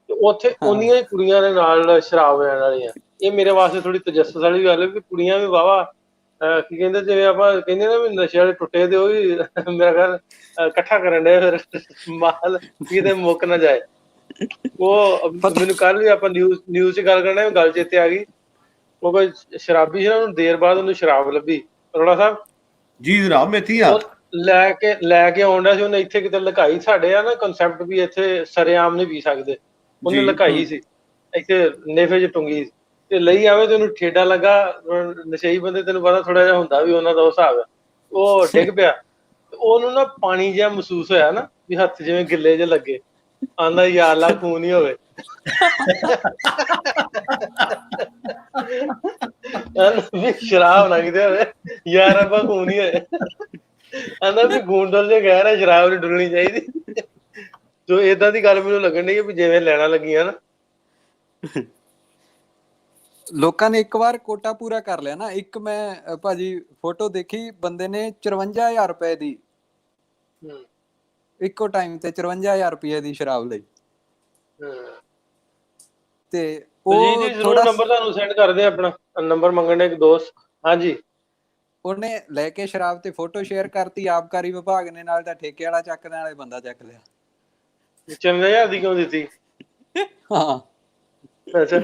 ਤੇ ਉੱਥੇ ਉਹਨੀਆਂ ਹੀ ਕੁੜੀਆਂ ਦੇ ਨਾਲ ਸ਼ਰਾਬ ਲੈਣ ਵਾਲੀਆਂ। ਇਹ ਮੇਰੇ ਵਾਸਤੇ ਥੋੜੀ ਤਜੱਸਸ ਵਾਲੀ ਗੱਲ ਹੈ ਵੀ ਕੁੜੀਆਂ ਵੀ ਵਾਹਵਾ ਕੀ ਕਹਿੰਦੇ, ਜਿਵੇਂ ਆਪਾਂ ਕਹਿੰਦੇ ਨਾ ਵੀ ਨਸ਼ੇ ਵਾਲੇ ਟੁੱਟੇ ਤੇ ਉਹ ਵੀ ਮੇਰਾ ਖਿਆਲ ਇਕੱਠਾ ਕਰਨ ਡਏ, ਫਿਰ ਮਾਲ ਕਿਤੇ ਮੁੱਕ ਨਾ ਜਾਏ। ਉਹ ਮੈਨੂੰ ਕੱਲ ਵੀ ਆਪਾਂ ਨਿਊਜ਼ 'ਚ ਗੱਲ ਕਰਨਾ, ਗੱਲ ਚੇਤੇ ਆ ਗਈ। ਉਹ ਕੋਈ ਸ਼ਰਾਬੀ ਸੀ ਨਾ, ਉਹਨੂੰ ਦੇਰ ਬਾਅਦ ਉਹਨੂੰ ਸ਼ਰਾਬ ਲੱਭੀ। ਅਰੋੜਾ ਸਾਹਿਬ ਜੀ ਜਨਾਬ, ਮੇਥੀ ਆ ਲੈ ਕੇ ਆਉਂਦਾ ਸੀ ਉਹਨੇ, ਇੱਥੇ ਕਿਤੇ ਲੁਕਾਈ। ਸਾਡੇ ਆ ਨਾ ਕਨਸੈਪਟ ਵੀ ਇੱਥੇ ਸਰੇਆਮ ਨਹੀਂ ਪੀ ਸਕਦੇ, ਉਹਨੇ ਲੁਕਾਈ ਸੀ ਇੱਥੇ ਨੇਫੇ 'ਚ ਟੁੰਗੀ ਤੇ ਲਈ ਆਵੇ ਤੇ ਉਹਨੂੰ ਠੇਡਾ ਲੱਗਾ। ਨਸ਼ਈ ਬੰਦੇ ਤੈਨੂੰ ਪਤਾ ਥੋੜਾ ਜਿਹਾ ਹੁੰਦਾ ਵੀ ਉਹਨਾਂ ਦਾ ਉਹ ਹਿਸਾਬ ਹੈ। ਉਹ ਡਿੱਗ ਪਿਆ, ਉਹਨੂੰ ਨਾ ਪਾਣੀ ਜਿਹਾ ਮਹਿਸੂਸ ਹੋਇਆ ਨਾ, ਵੀ ਹੱਥ ਜਿਵੇਂ ਗਿੱਲੇ ਜਿਹੇ ਲੱਗੇ। ਆਂਦਾ ਯਾਰ ਅੱਲਾ ਖੂਨ ਹੀ ਹੋਵੇ। ਸ਼ਰਾਬ ਨਾ ਕਿਤੇ ਹੋਵੇ, ਯਾਰ ਆਪਾਂ ਖੂਨ ਹੀ ਹੋਏ। ਆਂਦਾ ਵੀ ਖੂਨ ਡੁੱਲ ਜੇ ਕਹਿ ਰਿਹਾ, ਸ਼ਰਾਬ ਨੀ ਡੁੱਲਣੀ ਚਾਹੀਦੀ। ਜੋ ਏਦਾਂ ਦੀ ਗੱਲ ਮੈਨੂੰ ਲੱਗਣ ਡਈ ਵੀ ਜਿਵੇਂ ਲੈਣਾ ਲੱਗੀਆਂ ਨਾ। ਲੋਕਾਂ ਨੇ ਇੱਕ ਵਾਰ ਕੋਟਾ ਪੂਰਾ ਕਰ ਲਿਆ ਨਾ। ਇੱਕ ਮੈਂ ਭਾਜੀ ਫੋਟੋ ਦੇਖੀ, ਬੰਦੇ ਨੇ 54,000 ਰੁਪਏ ਦੀ ਇੱਕੋ ਟਾਈਮ ਤੇ 54,000 ਰੁਪਏ ਦੀ ਸ਼ਰਾਬ ਲਈ। ਤੇ ਉਹ ਜੀ ਜ਼ਰੂਰ ਨੰਬਰ ਤੁਹਾਨੂੰ ਸੈਂਡ ਕਰਦੇ ਆ, ਆਪਣਾ ਨੰਬਰ ਮੰਗਣ ਦੇ ਇੱਕ ਦੋਸਤ। ਹਾਂਜੀ, ਉਹਨੇ ਲੈ ਕੇ ਸ਼ਰਾਬ ਤੇ ਫੋਟੋ ਸ਼ੇਅਰ ਕਰਤੀ ਆਬਕਾਰੀ ਵਿਭਾਗ ਨੇ, ਨਾਲ ਤਾਂ ਠੇਕੇ ਵਾਲਾ ਚੱਕ ਦੇਣ ਵਾਲੇ ਬੰਦਾ ਚੱਕ ਲਿਆ। 54,000 ਦੀ ਕਿਉਂ ਦਿੱਤੀ? ਹਾਂ ਅੱਛਾ।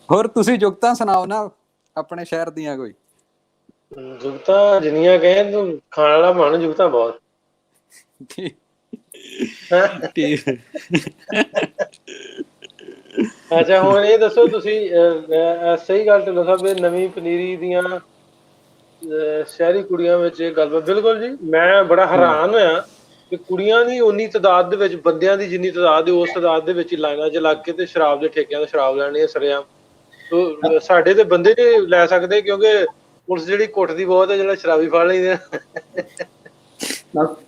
ਹੋਰ ਤੁਸੀਂ ਜੁਗਤਾਂ ਸੁਣਾਓ ਨਾ ਆਪਣੇ ਸ਼ਹਿਰ ਦੀਆਂ ਕੋਈ। ਜੁਗਤਾਂ ਜਿੰਨੀਆਂ ਕਹੇ ਤੂੰ, ਖਾਣ ਵਾਲਾ ਬਣ ਜੁਗਤਾਂ ਬਹੁਤ। ਅੱਛਾ, ਹੁਣ ਇਹ ਦੱਸੋ ਤੁਸੀਂ, ਸਹੀ ਗੱਲ ਢਿੱਲੋਂ ਸਾਹਿਬ, ਨਵੀਂ ਪਨੀਰੀ ਦੀਆਂ ਸ਼ਹਿਰੀ ਕੁੜੀਆਂ ਵਿੱਚ ਇਹ ਗੱਲ ਬਿਲਕੁਲ ਜੀ, ਮੈਂ ਬੜਾ ਹੈਰਾਨ ਹੋਇਆ ਕਿ ਕੁੜੀਆਂ ਦੀ ਉਨੀ ਤਾਦਾਦ ਦੇ ਵਿੱਚ, ਬੰਦਿਆਂ ਦੀ ਜਿੰਨੀ ਤਾਦਾਦ, ਉਸ ਤਾਦਾਦ ਦੇ ਵਿੱਚ ਲਾਈਨਾਂ 'ਚ ਲੱਗ ਕੇ ਤੇ ਸ਼ਰਾਬ ਦੇ ਠੇਕਿਆਂ ਤੋਂ ਸ਼ਰਾਬ ਲੈਣੀ ਹੈ ਸਰੇਆਮ। ਸਾਡੇ ਤੇ ਬੰਦੇ ਨੀ ਲੈ ਸਕਦੇ, ਕਿਉਂਕਿ ਪੁਲਿਸ ਜਿਹੜੀ ਕੁੱਟਦੀ ਬਹੁਤ ਹੈ, ਜਿਹੜਾ ਸ਼ਰਾਬੀ ਫੜ ਲੈਂਦੇ।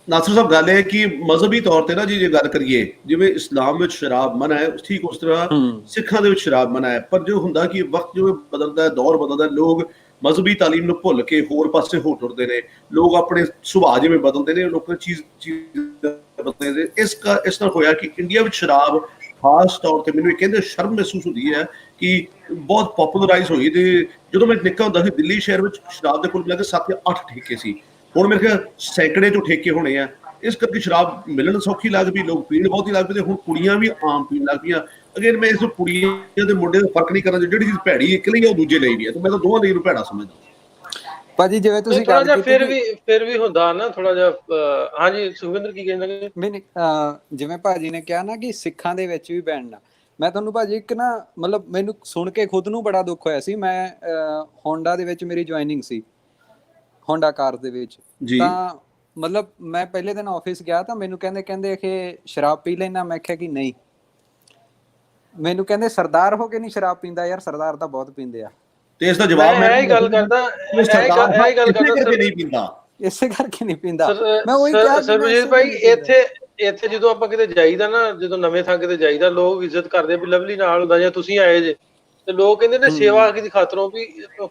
ਨਾਸਰ ਸਾਹਿਬ, ਗੱਲ ਹੈ ਕਿ ਮਜ਼ਹਬੀ ਤੌਰ ਤੇ ਨਾ ਜੀ ਜੇ ਗੱਲ ਕਰੀਏ, ਜਿਵੇਂ ਇਸਲਾਮ ਵਿੱਚ ਸ਼ਰਾਬ ਮਨਾ ਹੈ, ਠੀਕ ਉਸ ਤਰ੍ਹਾਂ ਸਿੱਖਾਂ ਦੇ ਵਿੱਚ ਸ਼ਰਾਬ ਮਨਾ ਹੈ। ਪਰ ਜੋ ਹੁੰਦਾ ਕਿ ਵਕਤ ਜੋ ਬਦਲਦਾ ਹੈ, ਦੌਰ ਬਦਲਦਾ, ਲੋਕ ਮਜ਼ਹਬੀ ਤਾਲੀਮ ਨੂੰ ਭੁੱਲ ਕੇ ਹੋਰ ਪਾਸੇ ਹੋ ਟੁਰਦੇ ਨੇ। ਲੋਕ ਆਪਣੇ ਸੁਭਾਅ ਜਿਵੇਂ ਬਦਲਦੇ ਨੇ, ਲੋਕਾਂ ਚੀਜ਼ ਬਦਲਦੇ ਨੇ। ਇਸ ਨਾਲ ਹੋਇਆ ਕਿ ਇੰਡੀਆ ਵਿੱਚ ਸ਼ਰਾਬ ਖਾਸ ਤੌਰ ਤੇ, ਮੈਨੂੰ ਇਹ ਕਹਿੰਦੇ ਸ਼ਰਮ ਮਹਿਸੂਸ ਹੁੰਦੀ ਹੈ ਕਿ ਬਹੁਤ ਪੋਪੂਲਰਾਈਜ਼ ਹੋਈ। ਤੇ ਜਦੋਂ ਮੈਂ ਨਿੱਕਾ ਹੁੰਦਾ ਸੀ, ਦਿੱਲੀ ਸ਼ਹਿਰ ਵਿੱਚ ਸ਼ਰਾਬ ਦੇ ਕੁੱਲ ਮਿਲਾ ਕੇ 7 ਜਾਂ 8 ਠੇਕੇ ਸੀ। ਹੁਣ ਮੇਰੇ ਖਿਆਲ ਸੈਂਕੜੇ ਚੋਂ ਠੇਕੇ ਹੋਣੇ ਆ। ਇਸ ਕਰਕੇ ਸ਼ਰਾਬ ਮਿਲਣ ਸੌਖੀ ਲੱਗ ਪਈ, ਲੋਕ ਪੀਣ ਬਹੁਤ ਹੀ ਲੱਗ ਪਏ, ਤੇ ਹੁਣ ਕੁੜੀਆਂ ਵੀ ਆਮ ਪੀਣ ਲੱਗ ਪਈਆਂ। ਅਗੇਨ ਮੈਂ ਇਸ ਕੁੜੀਆਂ ਤੇ ਮੁੰਡੇ ਦਾ ਫਰਕ ਨਹੀਂ ਕਰਨਾ, ਜਿਹੜੀ ਚੀਜ਼ ਭੈੜੀ ਇੱਕ ਲਈ ਆ ਉਹ ਦੂਜੇ ਲਈ ਵੀ ਹੈ, ਤੇ ਮੈਂ ਤਾਂ ਦੋਵਾਂ ਲਈ ਨੂੰ ਭੈੜਾ ਸਮਝਦਾ। ਭਾਜੀ ਜਿਵੇਂ ਤੁਸੀਂ ਥੋੜਾ ਜਿਹਾ ਫਿਰ ਵੀ ਹੁੰਦਾ ਨਾ ਥੋੜਾ ਜਿਹਾ। ਹਾਂਜੀ ਸੁਖਵਿੰਦਰ, ਕੀ ਕਹਿੰਦੇ? ਨਹੀਂ, ਜਿਵੇਂ ਭਾਜੀ ਨੇ ਕਿਹਾ ਨਾ ਕਿ ਸਿੱਖਾਂ ਦੇ ਵਿੱਚ ਵੀ ਬੈਨ ਨਾ, ਮੈਂ ਤੁਹਾਨੂੰ ਭਾਜੀ ਇੱਕ ਨਾ, ਮਤਲਬ ਮੈਨੂੰ ਸੁਣ ਕੇ ਖੁਦ ਨੂੰ ਬੜਾ ਦੁੱਖ ਹੋਇਆ ਸੀ। ਮੈਂ ਹੋਂਡਾ ਦੇ ਵਿੱਚ ਮੇਰੀ ਜੁਆਇਨਿੰਗ ਸੀ, ਹੋਂਡਾ ਕਾਰ ਦੇ ਵਿੱਚ। ਤਾਂ ਮਤਲਬ ਮੈਂ ਪਹਿਲੇ ਦਿਨ ਆਫਿਸ ਗਿਆ ਤਾਂ ਮੈਨੂੰ ਕਹਿੰਦੇ ਕਿ ਸ਼ਰਾਬ ਪੀ ਲੈਣਾ। ਮੈਂ ਕਿਹਾ ਕਿ ਨਹੀਂ। ਮੈਨੂੰ ਕਹਿੰਦੇ ਸਰਦਾਰ ਹੋ ਕੇ ਨਹੀਂ ਸ਼ਰਾਬ ਪੀਂਦਾ। ਯਾਰ ਸਰਦਾਰ ਤਾਂ ਬਹੁਤ ਪੀਂਦੇ ਆ। ਤੇ ਇਸ ਦਾ ਜਵਾਬ ਮੈਂ ਇਹ ਗੱਲ ਕਰਦਾ, ਨਹੀਂ ਪੀਂਦਾ, ਇਸੇ ਕਰਕੇ ਨਹੀਂ ਪੀਂਦਾ। ਮੈਂ ਉਹੀ ਕਿਹਾ ਸਰਬਜੀਤ ਭਾਈ, ਇੱਥੇ ਜਦੋਂ ਆਪਾਂ ਕਿਤੇ ਜਾਈਦਾ ਨਾ, ਜਦੋਂ ਨਵੇਂ ਥਾਂ ਕਿਤੇ ਜਾਈਦਾ, ਲੋਕ ਇੱਜ਼ਤ ਕਰਦੇ ਵੀ ਲਵਲੀ ਨਾਲ ਹੁੰਦਾ, ਜਾਂ ਤੁਸੀਂ ਆਏ ਜੇ, ਤੇ ਲੋਕ ਕਹਿੰਦੇ ਨੇ ਸੇਵਾ ਦੀ ਖਾਤਰੋਂ। ਵੀ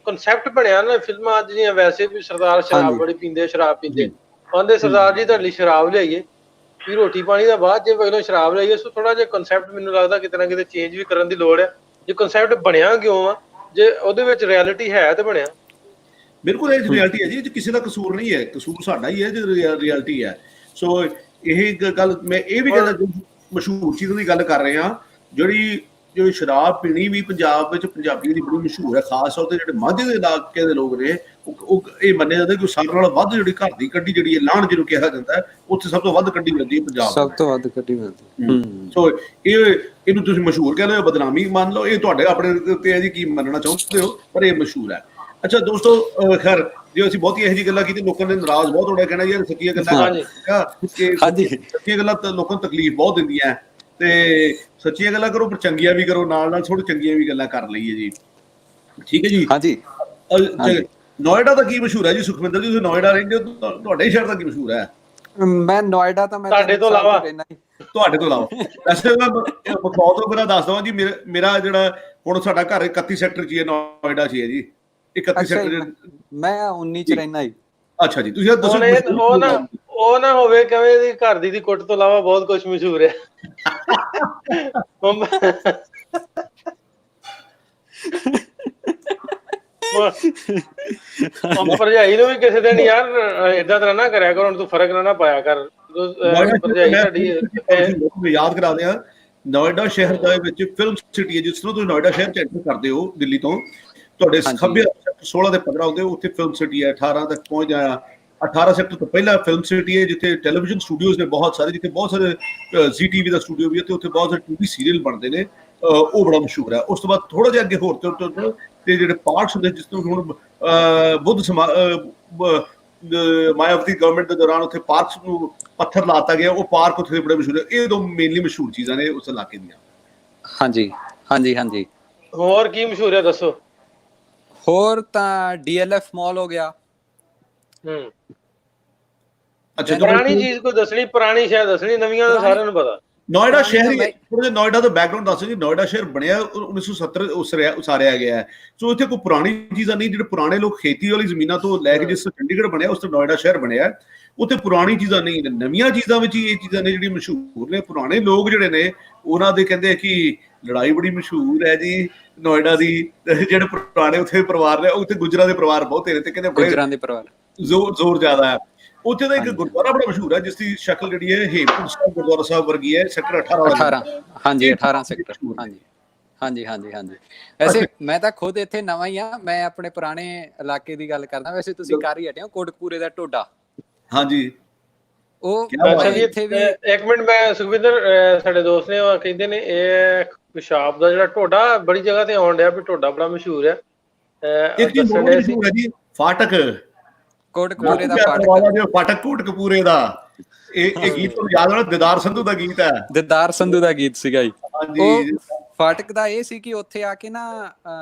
ਕਨਸੈਪਟ ਬਣਿਆ ਨਾ ਫਿਲਮਾਂ ਅੱਜ ਦੀਆਂ ਵੈਸੇ ਵੀ, ਸਰਦਾਰ ਸ਼ਰਾਬ ਬੜੀ ਪੀਂਦੇ, ਸ਼ਰਾਬ ਪੀਂਦੇ। ਕਹਿੰਦੇ ਸਰਦਾਰ ਜੀ ਤੁਹਾਡੇ ਲਈ ਸ਼ਰਾਬ ਲਿਆਈਏ, ਵੀ ਰੋਟੀ ਪਾਣੀ ਦਾ ਬਾਅਦ, ਜੇ ਪਹਿਲਾਂ ਸ਼ਰਾਬ ਲਿਆਈਏ। ਸੋ ਥੋੜਾ ਜਿਹਾ ਕਨਸੈਪਟ ਮੈਨੂੰ ਲੱਗਦਾ ਕਿਤੇ ਨਾ ਕਿਤੇ ਚੇਂਜ ਵੀ ਕਰਨ ਦੀ ਲੋੜ ਹੈ। ਜੇ ਕਨਸੈਪਟ ਬਣਿਆ ਕਿਉਂ ਆ, ਜੇ ਉਹਦੇ ਵਿੱਚ ਰਿਐਲਿਟੀ ਹੈ ਤੇ ਬਣਿਆ। ਬਿਲਕੁਲ ਇਹ ਰਿਐਲਿਟੀ ਹੈ ਜੀ, ਕਿਸੇ ਦਾ ਕਸੂਰ ਨਹੀਂ ਹੈ, ਕਸੂਰ ਸਾਡਾ ਹੀ ਹੈ ਜੇ ਰਿਐਲਿਟੀ ਹੈ। ਸੋ ਇਹ ਗੱਲ ਮੈਂ ਇਹ ਵੀ ਕਹਿੰਦਾ, ਮਸ਼ਹੂਰ ਚੀਜ਼ਾਂ ਦੀ ਗੱਲ ਕਰ ਰਹੇ ਹਾਂ ਜਿਹੜੀ ਸ਼ਰਾਬ ਪੀਣੀ ਵੀ ਪੰਜਾਬ ਵਿੱਚ ਪੰਜਾਬੀਆਂ ਦੀ ਬੜੀ ਮਸ਼ਹੂਰ ਹੈ, ਖਾਸ ਤੌਰ ਤੇ ਜਿਹੜੇ ਮਾਝੇ ਦੇ ਇਲਾਕੇ ਦੇ ਲੋਕ ਨੇ ਉਹ ਇਹ ਮੰਨਿਆ ਜਾਂਦਾ ਕਿ ਸਾਰਿਆਂ ਨਾਲੋਂ ਵੱਧ ਜਿਹੜੀ ਘਰ ਦੀ ਕੱਢੀ ਜਿਹੜੀ ਹੈ ਲਾਹਣ ਜਿਹਨੂੰ ਕਿਹਾ ਜਾਂਦਾ ਹੈ, ਉੱਥੇ ਸਭ ਤੋਂ ਵੱਧ ਕੱਢੀ ਮਿਲਦੀ ਹੈ ਪੰਜਾਬ ਸਭ ਤੋਂ ਵੱਧ ਕੱਢੀ ਮਿਲਦੀ। ਸੋ ਇਹਨੂੰ ਤੁਸੀਂ ਮਸ਼ਹੂਰ ਕਹਿੰਦੇ ਹੋ, ਬਦਨਾਮੀ ਮੰਨ ਲਓ, ਇਹ ਤੁਹਾਡੇ ਆਪਣੇ ਉੱਤੇ ਹੈ ਜੀ, ਕੀ ਮੰਨਣਾ ਚਾਹੁੰਦੇ ਹੋ, ਪਰ ਇਹ ਮਸ਼ਹੂਰ ਹੈ। ਅੱਛਾ ਦੋਸਤੋ, ਖੈਰ ਜੇ ਅਸੀਂ ਬਹੁਤੀ ਇਹੋ ਜਿਹੀ ਗੱਲਾਂ ਕੀਤੀ ਲੋਕਾਂ ਨੇ ਨਾਰਾਜ਼ ਬਹੁਤ ਹੋਣਾ, ਕਹਿਣਾ ਯਾਰ ਸੱਚੀਆਂ ਗੱਲਾਂ ਸੱਚੀਆਂ ਗੱਲਾਂ ਤਾਂ ਲੋਕਾਂ ਨੂੰ ਤਕਲੀਫ ਬਹੁਤ ਦਿੰਦੀਆਂ, ਤੇ ਸੱਚੀਆਂ ਗੱਲਾਂ ਕਰੋ ਪਰ ਚੰਗੀਆਂ ਵੀ ਕਰੋ, ਨਾਲ ਨਾਲ ਥੋੜੀ ਚੰਗੀਆਂ ਵੀ ਗੱਲਾਂ ਕਰ ਲਈਏ ਜੀ, ਠੀਕ ਹੈ ਜੀ। ਹਾਂਜੀ। ਨੋਇਡਾ ਦਾ ਕੀ ਮਸ਼ਹੂਰ ਹੈ ਜੀ ਸੁਖਵਿੰਦਰ ਜੀ, ਤੁਸੀਂ ਨੋਇਡਾ ਰਹਿੰਦੇ ਹੋ, ਤੁਹਾਡੇ ਸ਼ਹਿਰ ਦਾ ਕੀ ਮਸ਼ਹੂਰ ਹੈ? ਮੈਂ ਨੋਇਡਾ ਤਾਂ ਮੈਂ ਤੁਹਾਡੇ ਤੋਂ ਇਲਾਵਾ ਵੈਸੇ ਮੈਂ ਬਖੌਲ ਤੋਂ ਬਿਨਾਂ ਦੱਸ ਦਵਾਂ ਜੀ, ਮੇਰਾ ਜਿਹੜਾ ਹੁਣ ਸਾਡਾ ਘਰ 31 ਸੈਕਟਰ 'ਚ ਹੈ, ਨੋਇਡਾ 'ਚ ਹੈ ਜੀ, 31 ਸੈਕਟਰ। ਮੈਂ 19 ਚ ਰਹਿਣਾ ਜੀ। ਅੱਛਾ ਜੀ, ਤੁਸੀਂ ਦੱਸੋ। ਉਹ ਨਾ ਹੋਵੇ ਕਵੇਂ ਦੀ ਘਰ ਦੀ ਕੁੱਟ ਤੋਂ ਇਲਾਵਾ ਬਹੁਤ ਕੁਝ ਮਸ਼ਹੂਰ ਹੈ। ਭਰਜਾਈ ਨੂੰ ਵੀ ਕਿਸੇ ਦਿਨ ਯਾਰ ਏਦਾਂ ਤਰ੍ਹਾਂ ਨਾ ਕਰਿਆ ਕਰ, ਹੁਣ ਤੂੰ ਫਰਕ ਨਾ ਪਾਇਆ ਕਰ। ਯਾਦ ਕਰਾ ਦਿਆਂ, ਨੋਇਡਾ ਸ਼ਹਿਰ ਦੇ ਵਿੱਚ ਫਿਲਮ ਸਿਟੀ ਹੈ, ਜਿਸ ਤਰ੍ਹਾਂ ਤੁਸੀਂ ਨੋਇਡਾ ਸ਼ਹਿਰ 'ਚ ਐਂਟਰ ਕਰਦੇ ਹੋ ਦਿੱਲੀ ਤੋਂ, ਤੁਹਾਡੇ ਖੱਬੇ 16 ਦੇ 15 ਹੁੰਦੇ, ਉੱਥੇ ਫਿਲਮ ਸਿਟੀ ਹੈ। 18 ਤੱਕ ਪਹੁੰਚ ਜਾਇਆ, 18 ਸੈਕਟਰ ਤੋਂ ਪਹਿਲਾਂ ਫਿਲਮ ਸਿਟੀ ਹੈ, ਜਿੱਥੇ ਟੈਲੀਵਿਜ਼ਨ ਸਟੂਡੀਓਜ਼ ਨੇ ਬਹੁਤ ਸਾਰੇ, ਜਿੱਥੇ ਬਹੁਤ ਸਾਰੇ ZTV ਦਾ ਸਟੂਡੀਓ ਵੀ ਹੈ, ਤੇ ਉੱਥੇ ਬਹੁਤ ਸਾਰੇ TV ਸੀਰੀਅਲ ਬਣਦੇ ਨੇ, ਉਹ ਬੜਾ ਮਸ਼ਹੂਰ ਹੈ। ਉਸ ਤੋਂ ਬਾਅਦ ਥੋੜਾ ਜਿਹਾ ਅੱਗੇ ਹੋਰ ਤੇ ਜਿਹੜੇ ਪਾਰਕਸ ਹੁੰਦੇ, ਜਿਸ ਤੋਂ ਹੁਣ ਮਾਇਆਵਤੀ ਗਵਰਨਮੈਂਟ ਦੇ ਦੌਰਾਨ ਉੱਥੇ ਪਾਰਕਸ ਨੂੰ ਪੱਥਰ ਲਾਤਾ ਗਿਆ, ਉਹ ਪਾਰਕ ਉੱਥੇ ਬੜੇ ਮਸ਼ਹੂਰ ਹੈ। ਇਹ ਦੋ ਮੇਨਲੀ ਮਸ਼ਹੂਰ ਚੀਜ਼ਾਂ ਨੇ ਉਸ ਇਲਾਕੇ ਦੀਆਂ। ਹਾਂਜੀ ਹਾਂਜੀ ਹਾਂਜੀ। ਹੋਰ ਕੀ ਮਸ਼ਹੂਰ ਹੈ ਦੱਸੋ? ਹੋਰ ਤਾਂ DLF ਮਾਲ ਹੋ ਗਿਆ। ਅੱਛਾ, ਪੁਰਾਣੀ ਚੀਜ਼ ਕੋਈ ਦੱਸਣੀ, ਪੁਰਾਣੀ ਸ਼ਾਇਦ ਦੱਸਣੀ, ਨਵੀਆਂ ਤਾਂ ਸਾਰਿਆਂ ਨੂੰ ਪਤਾ। ਨੋਇਡਾ ਸ਼ਹਿਰ ਨੋਇਡਾ ਦਾ ਬੈਕਗ੍ਰਾਉਂਡ ਦੱਸੋ ਜੀ। ਨੋਇਡਾ ਸ਼ਹਿਰ ਬਣਿਆ 1970 ਉਸਾਰਿਆ ਗਿਆ ਹੈ, ਸੋ ਇੱਥੇ ਕੋਈ ਪੁਰਾਣੀ ਚੀਜ਼ਾਂ ਨਹੀਂ। ਜਿਹੜੇ ਪੁਰਾਣੇ ਲੋਕ ਖੇਤੀ ਵਾਲੀ ਜ਼ਮੀਨਾਂ ਤੋਂ ਲੈ ਕੇ ਜਿਸ ਚੰਡੀਗੜ੍ਹ ਬਣਿਆ, ਉਸ ਤੋਂ ਨੋਇਡਾ ਸ਼ਹਿਰ ਬਣਿਆ, ਉੱਥੇ ਪੁਰਾਣੀ ਚੀਜ਼ਾਂ ਨਹੀਂ, ਨਵੀਆਂ ਚੀਜ਼ਾਂ ਵਿੱਚ ਹੀ ਇਹ ਚੀਜ਼ਾਂ ਨੇ ਜਿਹੜੀਆਂ ਮਸ਼ਹੂਰ ਨੇ। ਪੁਰਾਣੇ ਲੋਕ ਜਿਹੜੇ ਨੇ ਉਹਨਾਂ ਦੇ ਕਹਿੰਦੇ ਕਿ ਲੜਾਈ ਬੜੀ ਮਸ਼ਹੂਰ ਹੈ ਜੀ ਨੋਇਡਾ ਦੀ। ਜਿਹੜੇ ਪੁਰਾਣੇ ਉੱਥੇ ਪਰਿਵਾਰ ਨੇ, ਉੱਥੇ ਗੁੱਜਰਾਂ ਦੇ ਪਰਿਵਾਰ ਬਹੁਤੇ ਨੇ, ਤੇ ਕਹਿੰਦੇ ਗੁੱਜਰਾਂ ਦੇ ਪਰਿਵਾਰ ਜ਼ੋਰ ਜ਼ਿਆਦਾ ਹੈ। ਉੱਥੇ ਦਾ ਇੱਕ ਗੁਰਦੁਆਰਾ ਬੜਾ ਮਸ਼ਹੂਰ ਹੈ, ਜਿਸ ਦੀ ਸ਼ਕਲ ਜਿਹੜੀ ਹੈ ਹੇਮਕੁੰਟ ਸਾਹਿਬ ਗੁਰਦੁਆਰਾ ਸਾਹਿਬ ਵਰਗੀ ਹੈ, ਸੈਕਟਰ 18। ਹਾਂਜੀ 18 ਸੈਕਟਰ। ਹਾਂਜੀ ਹਾਂਜੀ ਹਾਂਜੀ ਹਾਂਜੀ। ਵੈਸੇ ਮੈਂ ਤਾਂ ਖੁਦ ਇੱਥੇ ਨਵਾਂ ਹੀ ਆ, ਮੈਂ ਆਪਣੇ ਪੁਰਾਣੇ ਇਲਾਕੇ ਦੀ ਗੱਲ ਕਰਦਾ। ਵੈਸੇ ਤੁਸੀਂ ਕਰ ਹੀ ਹਟੇ ਹੋ, ਕੋਟਕਪੂਰੇ ਦਾ ਢੋਡਾ। ਹਾਂਜੀ, ਉਹ ਇੱਥੇ ਵੀ ਇੱਕ ਮਿੰਟ, ਮੈਂ ਸੁਖਵਿੰਦਰ ਸਾਡੇ ਦੋਸਤ ਨੇ ਉਹ ਕਹਿੰਦੇ ਨੇ ਇਹ ਪਿਸ਼ਾਬ ਦਾ ਜਿਹੜਾ ਢੋਡਾ ਬੜੀ ਜਗ੍ਹਾ ਤੇ ਆਉਣ ਡਿਆ ਵੀ ਢੋਡਾ ਬੜਾ ਮਸ਼ਹੂਰ ਹੈ। ਫਾਟਕ ਕੋਟਕਪੂਰੇ ਦਾ ਫਾਟਕ ਕੋਟਕਪੂਰੇ ਦਾ, ਇਹ ਗੀਤ ਤੁਹਾਨੂੰ ਯਾਦ ਹੋਣਾ, ਦਿਦਾਰ ਸੰਧੂ ਦਾ ਗੀਤ ਹੈ। ਦਿਦਾਰ ਸੰਧੂ ਦਾ ਗੀਤ ਸੀਗਾ ਜੀ। ਉਹ ਫਾਟਕ ਦਾ ਇਹ ਸੀ ਕਿ ਉੱਥੇ ਆ ਕੇ ਨਾ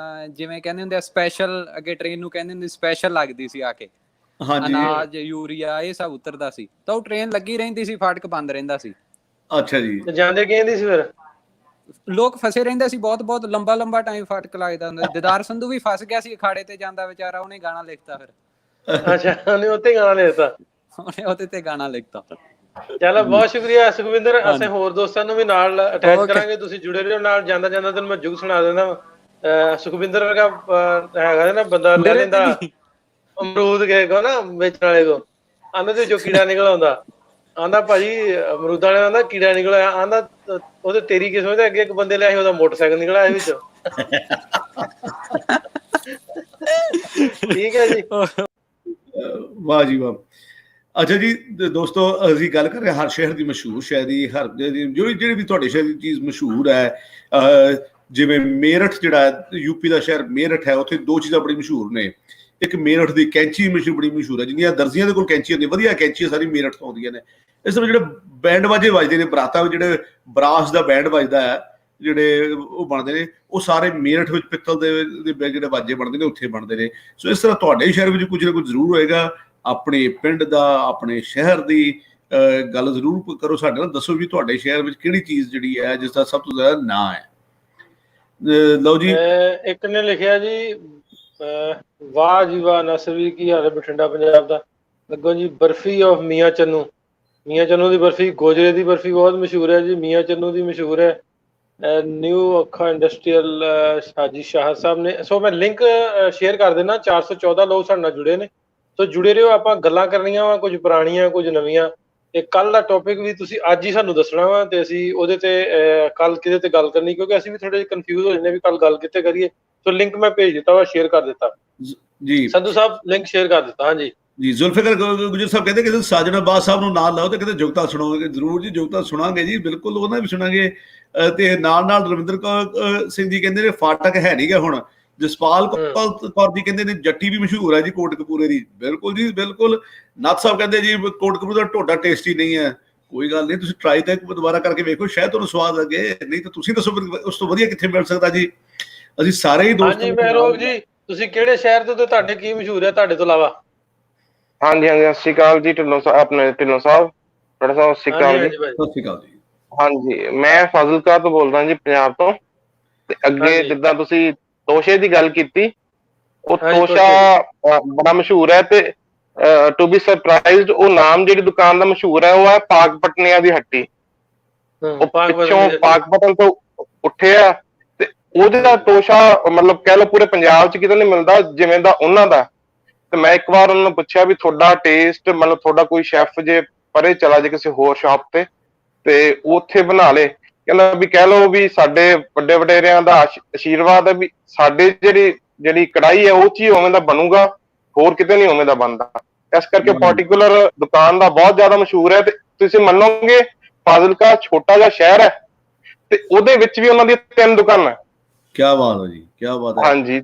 ਜਿਵੇਂ ਕਹਿੰਦੇ ਹੁੰਦੇ ਆ ਸਪੈਸ਼ਲ, ਅੱਗੇ ਟ੍ਰੇਨ ਨੂੰ ਕਹਿੰਦੇ ਹੁੰਦੇ ਸਪੈਸ਼ਲ ਲੱਗਦੀ ਸੀ, ਆ ਕੇ ਅਨਾਜ ਯੂਰੀਆ ਇਹ ਸਭ ਉਤਰਦਾ ਸੀ, ਤਾਂ ਉਹ ਟ੍ਰੇਨ ਲੱਗੀ ਰਹਿੰਦੀ ਸੀ, ਫਾਟਕ ਬੰਦ ਰਹਿੰਦਾ ਸੀ। ਅੱਛਾ ਜੀ। ਜਾਂਦੇ ਕਹਿੰਦੀ ਸੀ ਫਿਰ ਲੋਕ ਫਸੇ ਰਹਿੰਦੇ ਸੀ, ਬਹੁਤ ਬਹੁਤ ਲੰਬਾ ਟਾਈਮ ਫਾਟਕ ਲੱਗਦਾ ਹੁੰਦਾ। ਦਿਦਾਰ ਸੰਧੂ ਵੀ ਫਸ ਗਿਆ ਸੀ ਅਖਾੜੇ ਤੇ ਜਾਂਦਾ ਵਿਚਾਰਾ, ਉਹਨੇ ਗਾਣਾ ਲਿਖਤਾ ਫਿਰ। ਅੱਛਾ, ਉਹਨੇ ਉੱਤੇ ਗਾਣਾ ਲਿਖਤਾ। ਉਹਨੇ ਉਹਦੇ ਤੇ ਗਾਣਾ ਲਿਖਤਾ। ਚਲੋ ਬਹੁਤ ਸ਼ੁਕਰੀਆ ਸੁਖਵਿੰਦਰ। ਅਸੀਂ ਹੋਰ ਦੋਸਤਾਂ ਨੂੰ ਵੀ ਨਾਲ ਅਟੈਚ ਕਰਾਂਗੇ, ਤੁਸੀਂ ਜੁੜੇ ਰਹੋ ਨਾਲ। ਜਾਂਦਾ ਜਾਂਦਾ ਤੈਨੂੰ ਮੈਂ ਜੁਗ ਸੁਣਾ ਦਿੰਦਾ। ਸੁਖਵਿੰਦਰ ਵਰਗਾ ਹੈਗਾ ਨਾ ਬੰਦਾ, ਲੈ ਲੈਂਦਾ ਅਮਰੂਦ ਕਿਸੇ ਕੋ ਨਾ ਵੇਚਣ ਵਾਲੇ ਕੋ, ਆਂਦਾ ਤੇ ਜੋ ਕੀੜਾ ਨਿਕਲ ਆਉਂਦਾ, ਆਂਦਾ ਭਾਜੀ ਅਮਰੂਦ ਵਾਲੇ ਆਂਦਾ ਕੀੜਾ ਨਿਕਲ ਆਇਆ, ਆਂਦਾ ਉਹਦੇ ਤੇਰੀ ਕਿਸਮ ਦੇ ਅੱਗੇ ਇੱਕ ਬੰਦੇ ਲਿਆ ਸੀ, ਉਹਦਾ ਮੋਟਰਸਾਈਕਲ ਨਿਕਲ ਆਇਆ ਵਿੱਚੋਂ। ਠੀਕ ਹੈ ਜੀ, ਵਾਹ ਜੀ ਵਾਹ। ਅੱਛਾ ਜੀ ਦੋਸਤੋ, ਅਸੀਂ ਗੱਲ ਕਰ ਰਹੇ ਹਰ ਸ਼ਹਿਰ ਦੀ ਮਸ਼ਹੂਰ ਸ਼ਹਿਰ ਦੀ, ਹਰ ਜਿਹੜੀ ਵੀ ਤੁਹਾਡੇ ਸ਼ਹਿਰ ਦੀ ਚੀਜ਼ ਮਸ਼ਹੂਰ ਹੈ। ਜਿਵੇਂ ਮੇਰਠ ਜਿਹੜਾ ਯੂਪੀ ਦਾ ਸ਼ਹਿਰ ਮੇਰਠ ਹੈ, ਉੱਥੇ ਦੋ ਚੀਜ਼ਾਂ ਬੜੀ ਮਸ਼ਹੂਰ ਨੇ। ਇੱਕ ਮੇਰਠ ਦੀ ਕੈਂਚੀ ਬੜੀ ਮਸ਼ਹੂਰ ਹੈ, ਜਿੰਨੀਆਂ ਦਰਜ਼ੀਆਂ ਦੇ ਕੋਲ ਕੈਂਚੀਆਂ ਹੁੰਦੀਆਂ, ਵਧੀਆ ਕੈਂਚੀਆਂ ਸਾਰੀ ਮੇਰਠ ਤੋਂ ਆਉਂਦੀਆਂ ਨੇ। ਇਸ ਤਰ੍ਹਾਂ ਜਿਹੜੇ ਬੈਂਡ ਬਾਜੇ ਵੱਜਦੇ ਨੇ ਬਰਾਤਾਂ ਵਿੱਚ, ਜਿਹੜੇ ਬਰਾਸ ਦਾ ਬੈਂਡ ਵੱਜਦਾ ਹੈ, ਜਿਹੜੇ ਉਹ ਬਣਦੇ ਨੇ, ਉਹ ਸਾਰੇ ਮੇਰਠ ਵਿੱਚ ਪਿੱਤਲ ਦੇ ਜਿਹੜੇ ਵਾਜੇ ਬਣਦੇ ਨੇ ਉੱਥੇ ਬਣਦੇ ਨੇ। ਸੋ ਇਸ ਤਰ੍ਹਾਂ ਤੁਹਾਡੇ ਸ਼ਹਿਰ ਵਿੱਚ ਕੁਝ ਨਾ ਕੁਝ ਜ਼ਰੂਰ ਹੋਏਗਾ। ਆਪਣੇ ਪਿੰਡ ਦਾ, ਆਪਣੇ ਸ਼ਹਿਰ ਦੀ ਗੱਲ ਜ਼ਰੂਰ ਕਰੋ ਸਾਡੇ ਨਾਲ, ਦੱਸੋ ਵੀ ਤੁਹਾਡੇ ਸ਼ਹਿਰ ਵਿੱਚ ਕਿਹੜੀ ਚੀਜ਼ ਜਿਹੜੀ ਹੈ ਜਿਸ ਦਾ ਸਭ ਤੋਂ ਜ਼ਿਆਦਾ ਨਾਂ ਹੈ। ਲਓ ਜੀ, ਇੱਕ ਨੇ ਲਿਖਿਆ ਜੀ, ਵਾਹ ਜੀ ਵਾਹ ਨਸਰ ਵੀ, ਕੀ ਹਾਲ ਹੈ ਬਠਿੰਡਾ ਪੰਜਾਬ ਦਾ। ਅੱਗੋਂ ਜੀ ਬਰਫੀ ਆਫ ਮੀਆਂ ਚੰਨੂ, ਮੀਆਂ ਚੰਨੂ ਦੀ ਬਰਫੀ, ਗੋਜਰੇ ਦੀ ਬਰਫੀ ਬਹੁਤ ਮਸ਼ਹੂਰ ਹੈ ਜੀ, ਮੀਆਂ ਚੰਨੂ ਦੀ ਮਸ਼ਹੂਰ ਹੈ। ਨਿਊ ਅੱਖਾਂ ਇੰਡਸਟਰੀਅਲ ਹਾਜੀ ਸ਼ਾਹ ਸਾਹਿਬ ਨੇ। ਸੋ ਮੈਂ ਲਿੰਕ ਸ਼ੇਅਰ ਕਰ ਦੇਣਾ। 414 ਲੋਕ ਸਾਡੇ ਨਾਲ ਜੁੜੇ ਨੇ, ਸੋ ਜੁੜੇ ਰਹੋ। ਆਪਾਂ ਗੱਲਾਂ ਕਰਨੀਆਂ ਵਾ, ਕੁਝ ਪੁਰਾਣੀਆਂ ਕੁਝ ਨਵੀਆਂ, ਤੇ ਕੱਲ ਦਾ ਟੌਪਿਕ ਵੀ ਤੁਸੀਂ ਅੱਜ ਹੀ ਸਾਨੂੰ ਦੱਸਣਾ ਵਾ ਤੇ ਅਸੀਂ ਉਹਦੇ ਤੇ ਕੱਲ ਕਿਹਦੇ ਤੇ ਗੱਲ ਕਰਨੀ, ਕਿਉਂਕਿ ਅਸੀਂ ਵੀ ਥੋੜੇ ਜਿਹੇ ਕਨਫਿਊਜ਼ ਹੋ ਜਾਂਦੇ ਵੀ ਕੱਲ ਗੱਲ ਕਿੱਥੇ ਕਰੀਏ। ਸੋ ਲਿੰਕ ਮੈਂ ਭੇਜ ਦਿੱਤਾ ਵਾ, ਸ਼ੇਅਰ ਕਰ ਦਿੱਤਾ ਜੀ ਸੰਧੂ ਸਾਹਿਬ, ਲਿੰਕ ਸ਼ੇਅਰ ਕਰ ਦਿੱਤਾ। ਹਾਂਜੀ ਜੀ, ਜ਼ੁਲਫਿਕਰ ਗੁੱਜਰ ਸਾਹਿਬ ਕਹਿੰਦੇ ਕਿ ਸਾਜਨਾਬਾਦ ਸਾਹਿਬ ਨੂੰ ਨਾਲ ਲਾਓ ਤੇ ਕਹਿੰਦੇ ਜੁਗਤਾ ਸੁਣਾਓਗੇ। ਜ਼ਰੂਰ ਜੀ, ਜੁਗਤਾ ਸੁਣਾਂਗੇ ਜੀ, ਬਿਲਕੁਲ ਉਹਨਾਂ ਵੀ ਸੁਣਾਂਗੇ। ਤੇ ਨਾਲ ਰਵਿੰਦਰ ਸਿੰਘ ਜੀ ਕਹਿੰਦੇ ਨੇ ਫਾਟਕ ਹੈ ਨਹੀਂ ਗਾ ਹੁਣ। ਜਸਪਾਲ ਕੌਰ ਜੀ ਕਹਿੰਦੇ ਨੇ ਜੱਟੀ ਵੀ ਮਸ਼ਹੂਰ ਹੈ ਜੀ ਕੋਟਕਪੂਰੇ ਦੀ। ਬਿਲਕੁਲ ਜੀ ਬਿਲਕੁਲ। ਨਾਥ ਸਾਹਿਬ ਕਹਿੰਦੇ ਜੀ ਕੋਟਕਪੂਰੇ ਦਾ ਢੋਡਾ ਟੇਸਟੀ ਨਹੀਂ ਹੈ। ਕੋਈ ਗੱਲ ਨਹੀਂ, ਤੁਸੀਂ ਟਰਾਈ ਤਾਂ ਦੁਬਾਰਾ ਕਰਕੇ ਵੇਖੋ, ਸ਼ਾਇਦ ਤੁਹਾਨੂੰ ਸਵਾਦ ਲੱਗੇ। ਨਹੀਂ ਤਾਂ ਤੁਸੀਂ ਦੱਸੋ ਉਸ ਤੋਂ ਵਧੀਆ ਕਿੱਥੇ ਮਿਲ ਸਕਦਾ ਜੀ। ਅਸੀਂ ਸਾਰੇ ਹੀ ਦੋਸਤ। ਹਾਂਜੀ ਮਹਿਰੋਗ ਜੀ, ਤੁਸੀਂ ਕਿਹੜੇ ਸ਼ਹਿਰ ਤੋਂ ਤੇ ਤੁਹਾਡੇ ਕੀ ਮਸ਼ਹੂਰ ਹੈ ਤੁਹਾਡੇ ਤੋਂ ਇਲਾਵਾ? ਹਾਂਜੀ ਹਾਂਜੀ, ਸਤਿ ਸ਼੍ਰੀ ਅਕਾਲ ਜੀ ਢਿੱਲੋਂ ਸਾਹਿਬ, ਆਪਣੇ ਢਿੱਲੋਂ ਸਾਹਿਬ, ਤੁਹਾਡਾ ਸਾਹਿਬ ਸਤਿ ਸ਼੍ਰੀ ਅਕਾਲ ਜੀ। ਸਤਿ ਸ਼੍ਰੀ ਅਕਾਲ ਜੀ। ਹਾਂਜੀ, ਮੈਂ ਫਾਜ਼ਿਲਕਾ ਤੋਂ ਬੋਲਦਾ ਜੀ, ਪੰਜਾਬ ਤੋਂ। ਤੇ ਅੱਗੇ ਜਿੱਦਾਂ ਤੁਸੀਂ ਤੋਸ਼ੇ ਦੀ ਗੱਲ ਕੀਤੀ, ਉਹ ਤੋਸ਼ਾ ਬੜਾ ਮਸ਼ਹੂਰ ਹੈ। ਤੇ ਟੂ ਬੀ ਸਰਪ੍ਰਾਈਜ਼ਡ, ਉਹ ਨਾਮ ਜਿਹੜੀ ਦੁਕਾਨ ਦਾ ਮਸ਼ਹੂਰ ਹੈ ਉਹ ਹੈ ਪਾਕ ਪਟਨੀਆਂ ਦੀ ਹੱਟੀ। ਉਹ ਪਿੱਛੋਂ ਪਾਕਪਟਨ ਤੋਂ ਉੱਠਿਆ ਤੇ ਉਹਦੇ ਦਾ ਤੋਸ਼ਾ ਮਤਲਬ ਕਹਿ ਲਓ ਪੂਰੇ ਪੰਜਾਬ 'ਚ ਕਿਤੇ ਨਹੀਂ ਮਿਲਦਾ ਜਿਵੇਂ ਦਾ ਉਹਨਾਂ ਦਾ। ਤੇ ਮੈਂ ਇੱਕ ਵਾਰ ਉਹਨਾਂ ਨੂੰ ਪੁੱਛਿਆ ਵੀ ਤੁਹਾਡਾ ਟੇਸਟ, ਮਤਲਬ ਤੁਹਾਡਾ ਕੋਈ ਸ਼ੈਫ ਜੇ ਪਰੇ ਚਲਾ ਜੇ ਕਿਸੇ ਹੋਰ ਸ਼ਾਪ ਤੇ ਉੱਥੇ ਬਣਾ ਲੇ। ਕਹਿੰਦਾ ਵੀ ਕਹਿ ਲਓ ਵੀ ਸਾਡੇ ਵੱਡੇ ਵਡੇਰਿਆਂ ਦਾ ਆਸ਼ੀਰਵਾਦ ਹੈ ਵੀ ਸਾਡੇ ਜਿਹੜੀ ਕੜਾਈ ਹੈ ਉਹ 'ਚ ਹੀ ਉਵੇਂ ਦਾ ਬਣੂਗਾ, ਹੋਰ ਕਿਤੇ ਨਹੀਂ ਉਵੇਂ ਦਾ ਬਣਦਾ। ਇਸ ਕਰਕੇ ਪਾਰਟੀਕੂਲਰ ਦੁਕਾਨ ਦਾ ਬਹੁਤ ਜ਼ਿਆਦਾ ਮਸ਼ਹੂਰ ਹੈ। ਤੇ ਤੁਸੀਂ ਮੰਨੋਗੇ ਫਾਜ਼ਿਲਕਾ ਛੋਟਾ ਜਿਹਾ ਸ਼ਹਿਰ ਹੈ ਤੇ ਉਹਦੇ ਵਿੱਚ ਵੀ ਉਹਨਾਂ ਦੀਆਂ 3 ਦੁਕਾਨਾਂ। ਕੀ ਬਾਤ ਹੈ ਜੀ, ਕੀ ਬਾਤ ਹੈ। ਹਾਂਜੀ,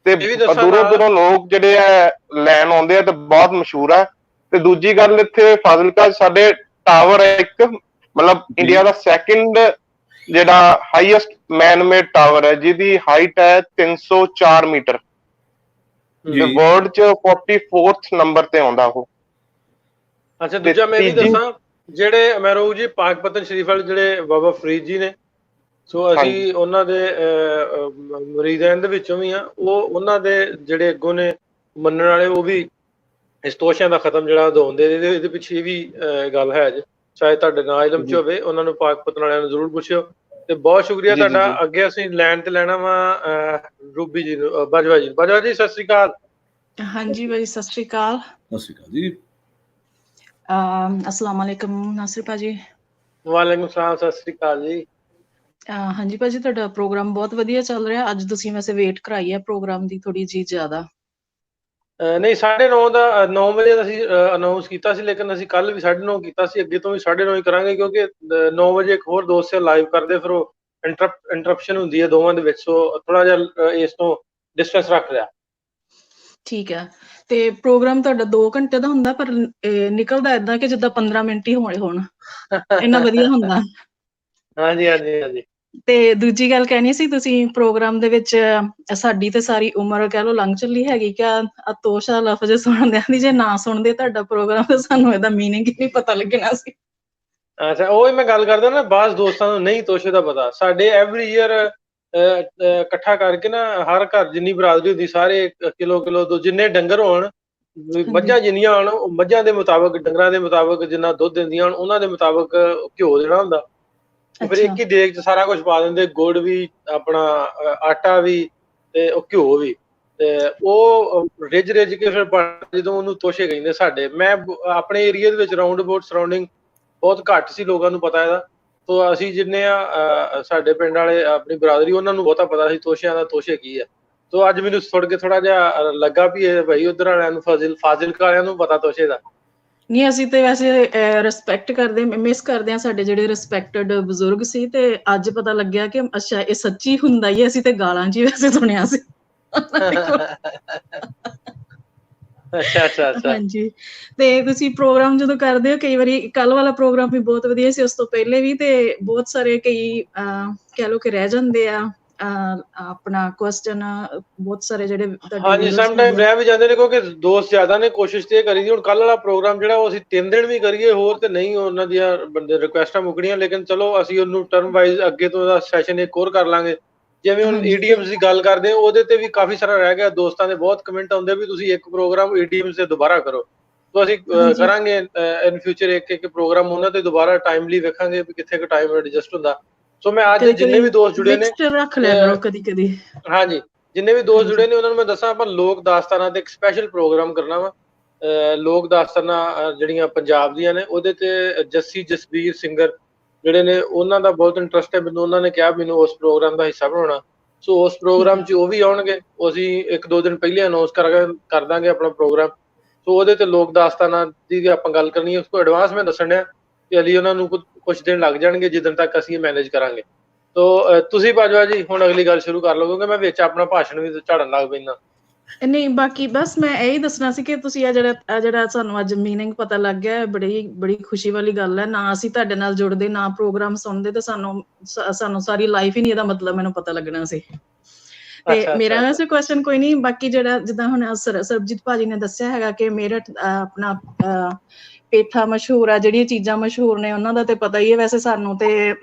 ਤੇ ਦੂਰੋਂ ਲੋਕ ਜਿਹੜੇ ਆ ਲੈਣ ਆਉਂਦੇ ਆ ਤੇ ਬਹੁਤ ਮਸ਼ਹੂਰ ਹੈ। ਤੇ ਦੂਜੀ ਗੱਲ, ਇੱਥੇ ਫਾਜ਼ਿਲਕਾ ਸਾਡੇ ਟਾਵਰ ਹੈ ਇੱਕ, ਮਤਲਬ ਇੰਡੀਆ ਦਾ 2nd ਜਿਹੜਾ ਹਾਈਐਸਟ ਮੈਨ-ਮੇਡ ਟਾਵਰ ਹੈ, ਜਿਹਦੀ ਹਾਈਟ ਹੈ 304 ਮੀਟਰ। ਵਰਲਡ 'ਚ 44th ਨੰਬਰ ਤੇ ਆਉਂਦਾ ਉਹ। ਅੱਛਾ, ਦੂਜਾ ਮੈਂ ਵੀ ਦੱਸਾਂ, ਜਿਹੜੇ ਮਹਿਰੋਗ ਜੀ ਪਾਕਪਤਨ ਸ਼ਰੀਫ ਵਾਲੇ ਜਿਹੜੇ ਬਾਬਾ ਫਰੀਦ ਜੀ ਨੇ, ਸੋ ਅਸੀਂ ਉਹਨਾਂ ਦੇ ਮੁਰੀਦਾਂ ਦੇ ਵਿੱਚੋਂ ਵੀ ਆ। ਉਹ ਉਹਨਾਂ ਦੇ ਜਿਹੜੇ ਅੱਗੋਂ ਨੇ ਮੰਨਣ ਵਾਲੇ, ਉਹ ਵੀ ਇਸ ਤੋਸ਼ਿਆਂ ਦਾ ਖਤਮ ਜਿਹੜਾ ਉਦੋਂਦੇ। ਇਹਦੇ ਪਿੱਛੇ ਵੀ ਗੱਲ ਹੈ ਜੀ, ਸ਼ਾਇਦ ਤੁਹਾਡੇ ਨਾਲ ਇਲਮ 'ਚ ਹੋਵੇ। ਉਹਨਾਂ ਨੂੰ ਪਾਕਪਤਨ ਵਾਲਿਆਂ ਨੂੰ ਜ਼ਰੂਰ ਪੁੱਛਿਓ। ਤੇ ਬਹੁਤ ਸ਼ੁਕਰੀਆ ਤੁਹਾਡਾ। ਅੱਗੇ ਅਸੀਂ ਲੈਣ ਤੇ ਲੈਣਾ ਵਾ ਰੂਬੀ ਜੀ ਨੂੰ, ਬਾਜਵਾ ਜੀ। ਬਾਜਵਾ ਜੀ ਸਤਿ ਸ੍ਰੀ ਅਕਾਲ। ਹਾਂਜੀ ਭਾਜੀ, ਸਤਿ ਸ੍ਰੀ ਅਕਾਲ। ਸਤਿ ਸ੍ਰੀ ਅਕਾਲ ਜੀ। अस्सलाम वालेकुम नासिर भाजी। ਵਾਲੇਕੁਮ ਸਲਾਮ, ਸਤਿ ਸ੍ਰੀ ਅਕਾਲ ਜੀ। ਹਾਂਜੀ ਭਾਜੀ, ਤੁਹਾਡਾ ਪ੍ਰੋਗਰਾਮ ਬਹੁਤ ਵਧੀਆ ਚੱਲ ਰਿਹਾ। ਅੱਜ ਤੁਸੀਂ ਵੈਸੇ ਵੇਟ ਕਰਾਈ ਹੈ ਪ੍ਰੋਗਰਾਮ ਦੀ ਥੋੜੀ ਜੀ ਜ਼ਿਆਦਾ। ਨਹੀਂ, 9:30 ਦਾ 9 ਵਜੇ ਅਸੀਂ ਅਨਾਉਂਸ ਕੀਤਾ ਸੀ, ਲੇਕਿਨ ਅਸੀਂ ਕੱਲ ਵੀ 9:30 ਕੀਤਾ ਸੀ। ਅੱਗੇ ਤੋਂ ਵੀ 9:30 ਹੀ ਕਰਾਂਗੇ, ਕਿਉਂਕਿ 9 ਵਜੇ ਇੱਕ ਹੋਰ ਦੋਸਤ ਲਾਈਵ ਕਰਦੇ, ਫਿਰ ਉਹ ਇੰਟਰਪਸ਼ਨ ਹੁੰਦੀ ਹੈ ਦੋਵਾਂ ਦੇ ਵਿੱਚ। ਸੋ ਥੋੜਾ ਜਿਹਾ ਇਸ ਤੋਂ ਡਿਸਟੈਂਸ ਰੱਖ ਲਿਆ। ਠੀਕ ਹੈ। ਤੇ ਪ੍ਰੋਗਰਾਮ ਤੁਹਾਡਾ 2 ਘੰਟੇ ਦਾ ਹੁੰਦਾ, ਪਰ ਨਿਕਲਦਾ ਏਦਾਂ ਕਿ ਜਿੱਦਾਂ 15 ਮਿੰਟ ਹੀ ਹੋਣੇ ਹੋਣ, ਇੰਨਾ ਵਧੀਆ ਹੁੰਦਾ। ਹਾਂਜੀ ਹਾਂਜੀ ਹਾਂਜੀ। ਤੇ ਦੂਜੀ ਗੱਲ ਕਹਿਣੀ ਸੀ, ਤੁਸੀਂ ਪ੍ਰੋਗਰਾਮ ਦੇ ਵਿੱਚ ਸਾਡੀ ਤੇ ਸਾਰੀ ਉਮਰ ਕਹਿ ਲਓ ਲੰਘ ਚੱਲੀ ਹੈਗੀ ਕਿਆ ਤੋਸ਼ਾ ਲਫ਼ਜ਼ ਸੁਣਦਿਆਂ ਦੀ। ਜੇ ਨਾ ਸੁਣਦੇ ਤੁਹਾਡਾ ਪ੍ਰੋਗਰਾਮ ਤਾਂ ਸਾਨੂੰ ਇਹਦਾ ਮੀਨਿੰਗ ਹੀ ਨਹੀਂ ਪਤਾ ਲੱਗਣਾ ਸੀ। ਅੱਛਾ, ਉਹੀ ਮੈਂ ਗੱਲ ਕਰਦਾ ਨਾ, ਬਾਅਦ ਦੋਸਤਾਂ ਨੂੰ ਨਹੀਂ ਤੋਸ਼ੇ ਦਾ ਪਤਾ। ਸਾਡੇ ਐਵਰੀ ਈਅਰ ਇਕੱਠਾ ਕਰਕੇ ਨਾ, ਹਰ ਘਰ ਜਿੰਨੀ ਬਰਾਦਰੀ ਹੁੰਦੀ, ਸਾਰੇ ਕਿਲੋ ਤੋਂ ਜਿੰਨੇ ਡੰਗਰ ਹੋਣ, ਮੱਝਾਂ ਜਿੰਨੀਆਂ ਹੋਣ, ਮੱਝਾਂ ਦੇ ਮੁਤਾਬਕ, ਡੰਗਰਾਂ ਦੇ ਮੁਤਾਬਕ ਜਿੰਨਾ ਦੁੱਧ ਦਿੰਦੀਆਂ ਹੋਣ, ਉਹਨਾਂ ਦੇ ਮੁਤਾਬਕ ਘਿਓ ਦੇਣਾ ਹੁੰਦਾ। ਫਿਰ ਇੱਕ ਹੀ ਦੇਗ 'ਚ ਸਾਰਾ ਕੁਝ ਪਾ ਦਿੰਦੇ, ਗੁੜ ਵੀ, ਆਪਣਾ ਆਟਾ ਵੀ ਤੇ ਉਹ ਘਿਓ ਵੀ। ਤੇ ਉਹ ਰਿੱਝ ਕੇ ਫਿਰ ਜਦੋਂ ਉਹਨੂੰ ਤੋਸ਼ੇ ਕਹਿੰਦੇ ਸਾਡੇ। ਮੈਂ ਆਪਣੇ ਏਰੀਆ ਦੇ ਵਿੱਚ ਰਾਉਂਡ ਅਬਾਊਟ ਸਰਾਊਂਡਿੰਗ ਬਹੁਤ ਘੱਟ ਸੀ ਲੋਕਾਂ ਨੂੰ ਪਤਾ ਇਹਦਾ। ਸੋ ਅਸੀਂ ਜਿੰਨੇ ਆ ਸਾਡੇ ਪਿੰਡ ਵਾਲੇ, ਆਪਣੀ ਬਰਾਦਰੀ, ਉਹਨਾਂ ਨੂੰ ਬਹੁਤਾ ਪਤਾ ਸੀ ਤੋਸ਼ਿਆਂ ਦਾ, ਤੋਸ਼ੇ ਕੀ ਹੈ। ਸੋ ਅੱਜ ਮੈਨੂੰ ਥੋੜਾ ਜਿਹਾ ਲੱਗਾ ਵੀ ਇਹ ਭਾਈ ਉਧਰ ਵਾਲਿਆਂ ਨੂੰ, ਫਾਜ਼ਿਲਕਾ ਵਾਲਿਆਂ ਨੂੰ ਪਤਾ ਤੋਸ਼ੇ ਦਾ। ਨਹੀਂ, ਅਸੀਂ ਤੇ ਵੈਸੇ ਰਿਸਪੈਕਟ ਕਰਦੇ, ਮਿਸ ਕਰਦੇ ਹਾਂ ਸਾਡੇ ਜਿਹੜੇ ਰਿਸਪੈਕਟਡ ਬਜ਼ੁਰਗ ਸੀ। ਤੇ ਅੱਜ ਪਤਾ ਲੱਗਿਆ ਕਿ ਅੱਛਾ ਇਹ ਸੱਚੀ ਹੁੰਦਾ ਹੀ। ਅਸੀਂ ਤੇ ਗਾਲਾਂ ਜੀ ਵੈਸੇ ਸੁਣਿਆ ਸੀ। ਅੱਛਾ। ਹਾਂਜੀ, ਤੇ ਤੁਸੀਂ ਪ੍ਰੋਗਰਾਮ ਜਦੋਂ ਕਰਦੇ ਹੋ, ਕਈ ਵਾਰੀ ਕੱਲ ਵਾਲਾ ਪ੍ਰੋਗਰਾਮ ਵੀ ਬਹੁਤ ਵਧੀਆ ਸੀ, ਉਸ ਤੋਂ ਪਹਿਲੇ ਵੀ। ਤੇ ਬਹੁਤ ਸਾਰੇ ਕਈ ਕਹਿ ਲਓ ਕਿ ਰਹਿ ਜਾਂਦੇ ਆ ਆਪਣਾ ਕੁਐਸਚਨ, ਬਹੁਤ ਸਾਰੇ ਜਿਹੜੇ ਹਾਂਜੀ, ਸਮ ਟਾਈਮ ਰਹਿ ਵੀ ਜਾਂਦੇ ਨੇ, ਕਿਉਂਕਿ ਦੋਸਤ ਜ਼ਿਆਦਾ ਨੇ। ਕੋਸ਼ਿਸ਼ ਤੇ ਕਰੀ ਦੀ ਹੁਣ ਕੱਲ ਵਾਲਾ ਪ੍ਰੋਗਰਾਮ ਜਿਹੜਾ ਉਹ ਅਸੀਂ 3 ਦਿਨ ਵੀ ਕਰੀਏ ਹੋਰ, ਤੇ ਨਹੀਂ ਉਹਨਾਂ ਦੀਆਂ ਬੰਦੇ ਰਿਕੁਐਸਟਾਂ ਮੁੱਕਣੀਆਂ। ਲੇਕਿਨ ਚਲੋ ਅਸੀਂ ਉਹਨੂੰ ਟਰਮ ਵਾਈਜ਼ ਅੱਗੇ ਤੋਂ ਉਹਦਾ ਸੈਸ਼ਨ ਇੱਕ ਹੋਰ ਕਰ ਲਾਂਗੇ। ਜਿਵੇਂ ਹੁਣ ਈਡੀਐਮਸ ਦੀ ਗੱਲ ਕਰਦੇ ਹਾਂ, ਉਹਦੇ ਤੇ ਵੀ ਕਾਫੀ ਸਾਰਾ ਰਹਿ ਗਿਆ। ਦੋਸਤਾਂ ਦੇ ਬਹੁਤ ਕਮੈਂਟ ਆਉਂਦੇ ਵੀ ਤੁਸੀਂ ਇੱਕ ਪ੍ਰੋਗਰਾਮ ਈਡੀਐਮਸ ਤੇ ਦੁਬਾਰਾ ਕਰੋ। ਸੋ ਅਸੀਂ ਕਰਾਂਗੇ ਇਨ ਫਿਊਚਰ ਇੱਕ ਪ੍ਰੋਗਰਾਮ ਉਹਨਾਂ ਤੇ ਦੁਬਾਰਾ ਟਾਈਮਲੀ ਵੇਖਾਂਗੇ ਵੀ ਕਿੱਥੇ ਕੁ ਟਾਈਮ ਐਡਜਸਟ ਹੁੰਦਾ। ਸੋ ਮੈਂ ਅੱਜ ਜਿੰਨੇ ਵੀ ਦੋਸਤ ਜੁੜੇ ਨੇ, ਰੱਖ ਲਿਆ ਕਰੋ ਕਦੀ। ਹਾਂਜੀ, ਜਿੰਨੇ ਵੀ ਦੋਸਤ ਜੁੜੇ ਨੇ ਉਹਨਾਂ ਨੂੰ ਮੈਂ ਦੱਸਾਂ, ਆਪਾਂ ਲੋਕ ਦਾਸਤਾਨਾਂ ਤੇ ਇੱਕ ਸਪੈਸ਼ਲ ਪ੍ਰੋਗਰਾਮ ਕਰਨਾ ਵਾ। ਲੋਕ ਦਾਸਤਾਨਾਂ ਜਿਹੜੀਆਂ ਪੰਜਾਬ ਦੀਆਂ ਨੇ ਉਹਦੇ ਤੇ ਜੱਸੀ ਜਸਬੀਰ ਸਿੰਗਰ ਜਿਹੜੇ ਨੇ ਉਹਨਾਂ ਦਾ ਬਹੁਤ ਇੰਟਰਸਟ ਹੈ ਮੈਨੂੰ। ਉਹਨਾਂ ਨੇ ਕਿਹਾ ਮੈਨੂੰ ਉਸ ਪ੍ਰੋਗਰਾਮ ਦਾ ਹਿੱਸਾ ਬਣਾਉਣਾ। ਸੋ ਉਸ ਪ੍ਰੋਗਰਾਮ 'ਚ ਉਹ ਵੀ ਆਉਣਗੇ। ਉਹ ਅਸੀਂ 1-2 ਦਿਨ ਪਹਿਲੇ ਅਨਾਉਂਸ ਕਰ ਦਾਂਗੇ ਆਪਣਾ ਪ੍ਰੋਗਰਾਮ। ਸੋ ਉਹਦੇ ਤੇ ਲੋਕ ਦਾਸਤਾਨਾਂ ਦੀ ਆਪਾਂ ਗੱਲ ਕਰਨੀ ਹੈ। ਉਸ ਤੋਂ ਐਡਵਾਂਸ ਮੈਂ ਦੱਸਣ ਡਿਆ ਕਿ ਅਲੀ ਉਹਨਾਂ ਨੂੰ ਕੁਝ ਦਿਨ ਲੱਗ ਜਾਣਗੇ ਜਿੱਦਣ ਤੱਕ ਅਸੀਂ ਮੈਨੇਜ ਕਰਾਂਗੇ। ਸੋ ਤੁਸੀਂ ਬਾਜਵਾ ਜੀ ਹੁਣ ਅਗਲੀ ਗੱਲ ਸ਼ੁਰੂ ਕਰ ਲਓ ਕਿਉਂਕਿ ਮੈਂ ਵਿੱਚ ਆਪਣਾ ਭਾਸ਼ਣ ਵੀ ਝਾੜਨ ਲੱਗ ਪੈਂਦਾ। ਨਹੀਂ, ਬਾਕੀ ਬਸ ਮੈਂ ਇਹੀ ਦੱਸਣਾ ਸੀ ਕਿ ਤੁਸੀਂ ਜਿਹੜਾ ਸਾਨੂੰ ਅੱਜ ਮੀਨਿੰਗ ਪਤਾ ਲੱਗ ਗਿਆ, ਬੜੀ ਖੁਸ਼ੀ ਵਾਲੀ ਗੱਲ ਹੈ। ਨਾ ਅਸੀਂ ਤੁਹਾਡੇ ਨਾਲ ਜੁੜਦੇ, ਨਾ ਪ੍ਰੋਗਰਾਮ ਸੁਣਦੇ, ਤੇ ਸਾਨੂੰ ਸਾਰੀ ਲਾਈਫ ਹੀ ਨਹੀਂ ਇਹਦਾ ਮਤਲਬ ਮੈਨੂੰ ਪਤਾ ਲੱਗਣਾ ਸੀ। ਤੇ ਮੇਰਾ ਵੈਸੇ ਕੁਐਸਚਨ ਕੋਈ ਨਹੀਂ, ਬਾਕੀ ਜਿਹੜਾ ਜਿੱਦਾਂ ਹੁਣ ਸਰਬਜੀਤ ਭਾਜੀ ਨੇ ਦੱਸਿਆ ਹੈਗਾ ਕਿ ਮੇਰਠ ਆਪਣਾ ਪੇਠਾ ਮਸ਼ਹੂਰ ਆ, ਜਿਹੜੀਆਂ ਚੀਜ਼ਾਂ ਮਸ਼ਹੂਰ ਨੇ ਉਹਨਾਂ ਦਾ ਤੇ ਪਤਾ ਹੀ ਹੈ। ਵੈਸੇ ਸਾਨੂੰ ਤੇ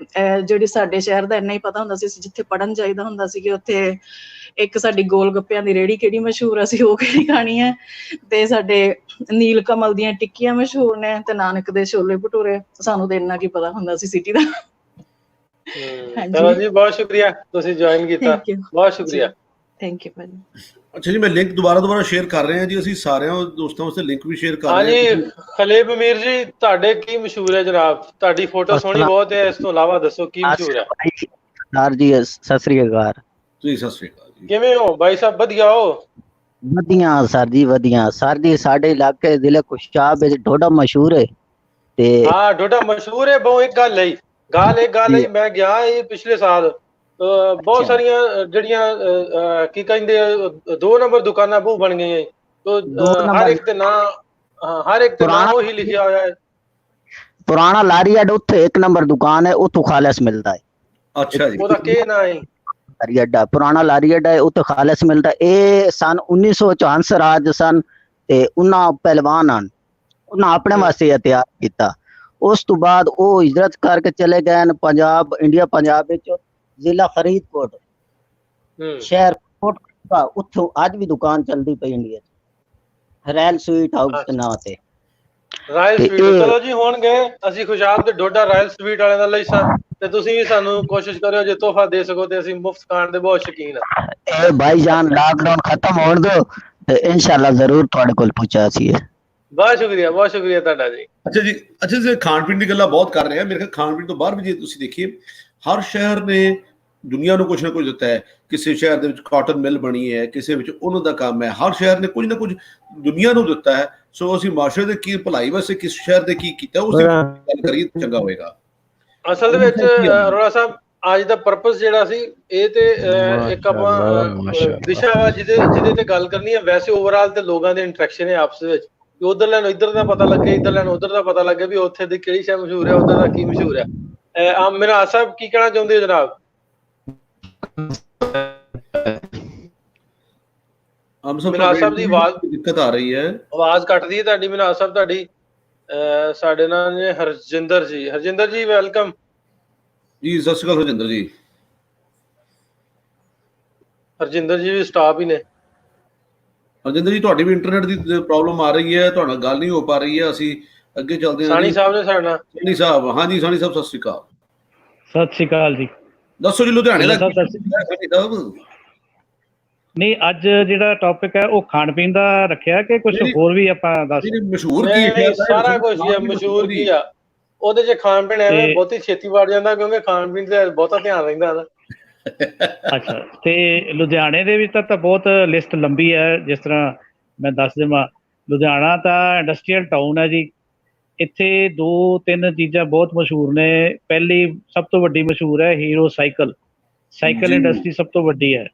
ਜਿਹੜੀ ਸਾਡੇ ਸ਼ਹਿਰ ਦਾ ਇੰਨਾ ਹੀ ਪਤਾ ਹੁੰਦਾ ਸੀ। ਅਸੀਂ ਜਿੱਥੇ ਪੜ੍ਹਨ ਜਾਈਦਾ ਹੁੰਦਾ ਸੀ ਕਿ ਉੱਥੇ ਇੱਕ ਸਾਡੀ ਗੋਲ ਗੱਪਿਆਂ ਦੀ ਰੇਹੜੀ ਕਿਹੜੀ ਮਸ਼ਹੂਰ ਆ, ਅਸੀਂ ਉਹ ਕਿਹੜੀ ਖਾਣੀ ਹੈ। ਤੇ ਸਾਡੇ ਨੀਲ ਕਮਲ ਦੀਆਂ ਟਿੱਕੀਆਂ ਮਸ਼ਹੂਰ ਨੇ ਤੇ ਨਾਨਕ ਦੇ ਛੋਲੇ ਭਟੂਰੇ। ਸਾਨੂੰ ਤੇ ਇੰਨਾ ਕੀ ਪਤਾ ਹੁੰਦਾ ਸੀ ਸਿਟੀ ਦਾ। ਚਲੋ ਜੀ, ਬਹੁਤ ਸ਼ੁਕਰੀਆ ਤੁਸੀਂ ਜੁਆਇਨ ਕੀਤਾ, ਬਹੁਤ ਸ਼ੁਕਰੀਆ। ਥੈਂਕ ਯੂ ਭਾਜੀ। ਅੱਛਾ ਜੀ, ਮੈਂ ਲਿੰਕ ਦੁਬਾਰਾ ਸ਼ੇਅਰ ਕਰ ਰਹੇ ਹਾਂ ਜੀ। ਅਸੀਂ ਸਾਰਿਆਂ ਦੋਸਤਾਂ ਵਾਸਤੇ ਲਿੰਕ ਵੀ ਸ਼ੇਅਰ ਕਰ ਰਹੇ ਹਾਂ। ਹਾਂਜੀ ਖਲੇਬ ਅਮੀਰ ਜੀ, ਤੁਹਾਡੇ ਕੀ ਮਸ਼ਹੂਰ ਹੈ ਜਨਾਬ? ਤੁਹਾਡੀ ਫੋਟੋ ਸੋਹਣੀ ਬਹੁਤ ਹੈ, ਇਸ ਤੋਂ ਇਲਾਵਾ ਦੱਸੋ ਕੀ ਮਸ਼ਹੂਰ ਹੈ? ਸਰ ਜੀ ਸਤਿ ਸ੍ਰੀ ਅਕਾਲ ਜੀ। ਸਤਿ ਸ੍ਰੀ ਅਕਾਲ ਜੀ, ਕਿਵੇਂ ਹੋ ਬਾਈ ਸਾਹਿਬ? ਵਧੀਆ ਹੋ? ਵਧੀਆ ਸਰ ਜੀ, ਵਧੀਆ ਸਰ ਜੀ। ਸਾਡੇ ਇਲਾਕੇ ਜ਼ਿਲ੍ਹੇ ਕੁਸ਼ਾਬ ਵਿੱਚ ਡੋਡਾ ਮਸ਼ਹੂਰ ਹੈ। ਤੇ ਹਾਂ, ਡੋਡਾ ਮਸ਼ਹੂਰ ਹੈ। ਬਹੁਤ ਇੱਕ ਗੱਲ ਹੈ ਮੈਂ ਗਿਆ ਇਹ ਪਿਛਲੇ ਸਾਲ, ਬਹੁਤ ਸਾਰੀਆਂ ਜਿਹੜੀਆਂ ਕੀ ਕਹਿੰਦੇ 2 ਨੰਬਰ ਦੁਕਾਨਾਂ ਬਹੁਤ ਬਣ ਗਈਆਂ। ਹਰ ਇੱਕ ਦੇ ਨਾਂ, ਹਰ ਇੱਕ ਦੇ ਨਾਂ ਉਹੀ ਲਿਖਿਆ ਹੋਇਆ ਹੈ। ਪੁਰਾਣਾ ਲਾਰੀ ਅੱਡਾ, ਉੱਥੇ 1 ਨੰਬਰ ਦੁਕਾਨ ਹੈ, ਉੱਥੋਂ ਖਾਲਸ ਮਿਲਦਾ ਹੈ। ਅੱਛਾ ਜੀ, ਉਹਦਾ ਕੀ ਨਾਂ ਹੈ? ਲਾਰੀ ਅੱਡਾ, ਪੁਰਾਣਾ ਲਾਰੀ ਅੱਡਾ ਹੈ, ਉੱਥੇ ਖਾਲਸ ਮਿਲਦਾ। ਇਹ ਸਨ 1954 ਰਾਜ ਸਨ ਤੇ ਉਹਨਾਂ ਪਹਿਲਵਾਨ ਹਨ, ਉਹਨਾਂ ਆਪਣੇ ਵਾਸਤੇ ਤਿਆਰ ਕੀਤਾ। ਉਸ ਤੋਂ ਬਾਅਦ ਉਹ ਹਿਜਰਤ ਕਰਕੇ ਚਲੇ ਗਏ ਪੰਜਾਬ, ਇੰਡੀਆ ਪੰਜਾਬ ਵਿੱਚ ਜ਼ਿਲ੍ਹਾ ਫਰੀਦਕੋਟ ਸ਼ਹਿਰ ਕੋਟਕਪੂਰਾ। ਉੱਥੋਂ ਅੱਜ ਵੀ ਦੁਕਾਨ ਚੱਲਦੀ ਪਈ ਇੰਡੀਆ ਚ, ਰਾਇਲ ਸਵੀਟ ਹਾਊਸ ਦੇ ਨਾਂ ਤੇ। ਰਾਇਲ ਸਵੀਟ, ਚਲੋ ਜੀ ਹੋਣਗੇ। ਅਸੀਂ ਖੁਸ਼ਹਾਲ ਤੇ ਡੋਡਾ ਰਾਇਲ ਸਵੀਟ ਵਾਲਿਆਂ ਦਾ ਲਈ ਸਾਂ, ਤੇ ਤੁਸੀਂ ਵੀ ਸਾਨੂੰ ਕੋਸ਼ਿਸ਼ ਕਰਿਓ ਜੇ ਤੋਹਫਾ ਦੇ ਸਕੋ ਤੇ ਅਸੀਂ ਮੁਫਤ ਖਾਣ ਦੇ ਬਹੁਤ ਸ਼ੌਕੀਨ ਹਾਂ। ਇਹ ਭਾਈ ਜਾਨ ਲਾਕਡਾਊਨ ਖਤਮ ਹੋਣ ਦਿਓ ਤੇ ਇਨਸ਼ਾਅੱਲਾ ਜ਼ਰੂਰ ਤੁਹਾਡੇ ਕੋਲ ਪਹੁੰਚਾ ਸੀਏ। ਬਹੁਤ ਸ਼ੁਕਰੀਆ ਤੁਹਾਡਾ ਜੀ। ਅੱਛਾ ਜੀ, ਖਾਣ ਪੀਣ ਦੀ ਗੱਲਾਂ ਬਹੁਤ ਕਰ ਰਹੇ ਆ। ਮੇਰੇ ਖਿਆਲ ਖਾਣ ਪੀਣ ਤੋਂ ਬਾਹਰ ਵੀ ਜੇ ਤੁਸੀਂ ਦੇਖੀਏ, ਹਰ ਸ਼ਹਿਰ ਨੇ ਦੁਨੀਆ ਨੂੰ ਕੁਝ ਨਾ ਕੁਝ ਦਿੱਤਾ ਹੈ। ਕਿਸੇ ਸ਼ਹਿਰ ਦੇ ਵਿੱਚ ਕਾਟਨ ਮਿਲ ਬਣੀ ਹੈ, ਕਿਸੇ ਵਿੱਚ ਉਹਨਾਂ ਦਾ ਕੰਮ ਹੈ। ਹਰ ਸ਼ਹਿਰ ਨੇ ਕੁਝ ਨਾ ਕੁਝ ਦੁਨੀਆ ਨੂੰ ਦਿੱਤਾ ਹੈ। ਸੋ ਅਸੀਂ ਮਾਸ਼ਰੇ ਦੇ ਕੀ ਭਲਾਈ ਵਾਸਤੇ ਕਿਸ ਸ਼ਹਿਰ ਦੇ ਕੀ ਕੀਤਾ ਉਸ ਦੀ ਗੱਲ ਕਰੀਏ ਚੰਗਾ ਹੋਏਗਾ। ਅਸਲ ਦੇ ਵਿੱਚ ਅਰੋੜਾ ਸਾਹਿਬ, ਅੱਜ ਦਾ ਪਰਪਸ ਜਿਹੜਾ ਸੀ ਇਹ ਤੇ ਇੱਕ ਆਪਾਂ ਵਿਸ਼ਾ ਵਾ ਜਿਹਦੇ ਤੇ ਗੱਲ ਕਰਨੀ ਹੈ। ਵੈਸੇ ਓਵਰਆਲ ਤੇ ਲੋਕਾਂ ਦੇ ਇੰਟਰੈਕਸ਼ਨ ਹੈ ਆਪਸ ਵਿੱਚ, ਉਧਰਲੇ ਨੂੰ ਇੱਧਰ ਦਾ ਪਤਾ ਲੱਗੇ, ਇੱਧਰਲੇ ਨੂੰ ਉੱਧਰ ਦਾ ਪਤਾ ਲੱਗੇ ਵੀ ਉੱਥੇ ਦੀ ਕਿਹੜੀ ਸ਼ੈ ਮਸ਼ਹੂਰ ਹੈ, ਉੱਧਰ ਦਾ ਕੀ ਮਸ਼ਹੂਰ ਹੈ। ਮਿਨਾਜ਼ ਸਾਹਿਬ ਕੀ ਕਹਿਣਾ ਚਾਹੁੰਦੇ ਹੋ ਜਨਾਬ? ਮਿਨਾਜ਼ ਸਾਹਿਬ ਦੀ ਆਵਾਜ਼ ਦਿੱਕਤ ਆ ਰਹੀ ਹੈ, ਆਵਾਜ਼ ਕੱਟਦੀ ਹੈ ਤੁਹਾਡੀ। ਮਿਨਾਜ਼ ਸਾਹਿਬ ਤੁਹਾਡੀ ਸਾਡੇ ਨਾਲ ਨੇ ਹਰਜਿੰਦਰ ਜੀ ਵੈਲਕਮ ਜੀ। ਸਤਿ ਸ਼੍ਰੀ ਅਕਾਲ ਹਰਜਿੰਦਰ ਜੀ। ਹਰਜਿੰਦਰ ਜੀ ਵੀ ਸਟਾਫ ਹੀ ਨੇ। ਹਰਜਿੰਦਰ ਜੀ, ਤੁਹਾਡੀ ਵੀ ਇੰਟਰਨੈਟ ਦੀ ਪ੍ਰੋਬਲਮ ਆ ਰਹੀ ਹੈ, ਤੁਹਾਡਾ ਗੱਲ ਨਹੀਂ ਹੋ ਪਾ ਰਹੀ ਹੈ। ਅਸੀਂ ਅੱਗੇ ਚੱਲਦੇ ਹਾਂ। ਸਾਨੀ ਸਾਹਿਬ ਨੇ ਸਾਡੇ ਨਾਲ। ਸਾਨੀ ਸਾਹਿਬ, ਹਾਂਜੀ ਸਾਨੀ ਸਾਹਿਬ ਸਤਿ ਸ਼੍ਰੀ ਅਕਾਲ। ਸਤਿ ਸ਼੍ਰੀ ਅਕਾਲ ਜੀ। ਦੱਸੋ ਜੀ, ਲੁਧਿਆਣੇ ਦਾ ਨਹੀਂ, ਅੱਜ ਜਿਹੜਾ ਟੌਪਿਕ ਹੈ ਉਹ ਖਾਣ ਪੀਣ ਦਾ ਰੱਖਿਆ ਕਿ ਕੁਝ ਹੋਰ ਵੀ ਆਪਾਂ ਦੱਸ? ਮਸ਼ਹੂਰ ਕੀ ਹੈ? ਸਾਰਾ ਕੁਝ ਹੀ ਹੈ। ਮਸ਼ਹੂਰ ਕੀ ਆ ਉਹਦੇ ਚ? ਖਾਣ ਪੀਣ ਐਵੇਂ ਬਹੁਤੀ ਛੇਤੀ ਵੜ ਜਾਂਦਾ ਕਿਉਂਕਿ ਖਾਣ ਪੀਣ ਤੇ ਬਹੁਤਾ ਧਿਆਨ ਰਹਿੰਦਾ ਨਾ। ਅੱਛਾ, ਤੇ ਲੁਧਿਆਣੇ ਦੇ ਵਿੱਚ ਤਾਂ ਬਹੁਤ ਲਿਸਟ ਲੰਬੀ ਹੈ। ਜਿਸ ਤਰ੍ਹਾਂ ਮੈਂ ਦੱਸ ਦੇਵਾਂ, ਲੁਧਿਆਣਾ ਤਾਂ ਇੰਡਸਟਰੀਅਲ ਟਾਊਨ ਹੈ ਜੀ। ਇੱਥੇ 2-3 ਚੀਜ਼ਾਂ ਬਹੁਤ ਮਸ਼ਹੂਰ ਨੇ। ਪਹਿਲੀ ਸਭ ਤੋਂ ਵੱਡੀ ਮਸ਼ਹੂਰ ਹੈ ਹੀਰੋ ਸਾਈਕਲ ਇੰਡਸਟਰੀ ਸਭ ਤੋਂ ਵੱਡੀ ਹੈ।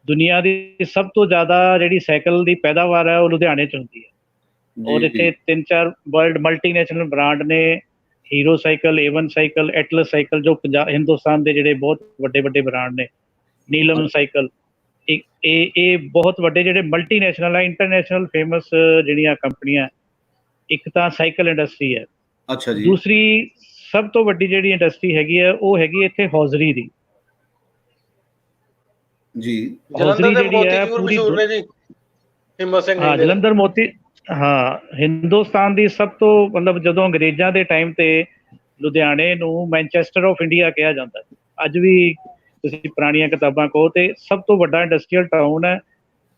ਦੁਨੀਆ ਦੀ ਸਭ ਤੋਂ ਜ਼ਿਆਦਾ ਜਿਹੜੀ ਸਾਈਕਲ ਦੀ ਪੈਦਾਵਾਰ ਹੈ ਉਹ ਲੁਧਿਆਣੇ 'ਚ ਹੁੰਦੀ ਹੈ। ਔਰ ਇੱਥੇ 3-4 ਵਰਲਡ ਮਲਟੀਨੈਸ਼ਨਲ ਬ੍ਰਾਂਡ ਨੇ। Hero cycle, A1 cycle, atlas cycle, ਜੋ ਹਿੰਦੁਸਤਾਨ ਦੇ ਜਿਹੜੇ ਬਹੁਤ ਵੱਡੇ ਬ੍ਰਾਂਡ ਨੇ। ਨੀਲਮ ਸਾਈਕਲ, ਇਹ ਬਹੁਤ ਵੱਡੇ ਜਿਹੜੇ ਮਲਟੀਨੈਸ਼ਨਲ ਹੈ, ਇੰਟਰਨੈਸ਼ਨਲ ਫੇਮਸ ਜਿਹੜੀਆਂ ਕੰਪਨੀਆਂ। ਇੱਕ ਤਾਂ ਸਾਈਕਲ ਇੰਡਸਟਰੀ ਹੈ। ਅੱਛਾ ਜੀ। ਦੂਸਰੀ ਸਭ ਤੋਂ ਵੱਡੀ ਜਿਹੜੀ ਇੰਡਸਟਰੀ ਹੈਗੀ ਹੈ ਉਹ ਹੈਗੀ ਇੱਥੇ ਹੌਜ਼ਰੀ ਦੀ ਜੀ। ਹੌਜ਼ਰੀ ਜਿਹੜੀ ਹੈ ਪੂਰੀ ਜਲੰਧਰ ਮੋਤੀ। ਹਾਂ, ਹਿੰਦੁਸਤਾਨ ਦੀ ਸਭ ਤੋਂ ਮਤਲਬ ਜਦੋਂ ਅੰਗਰੇਜ਼ਾਂ ਦੇ ਟਾਈਮ ਤੇ ਲੁਧਿਆਣੇ ਨੂੰ ਮੈਨਚੈਸਟਰ ਆਫ ਇੰਡੀਆ ਕਿਹਾ ਜਾਂਦਾ ਹੈ। ਅੱਜ ਵੀ ਤੁਸੀਂ ਪੁਰਾਣੀਆਂ ਕਿਤਾਬਾਂ ਕਹੋ ਤੇ ਸਭ ਤੋਂ ਵੱਡਾ ਇੰਡਸਟਰੀਅਲ ਟਾਊਨ ਹੈ।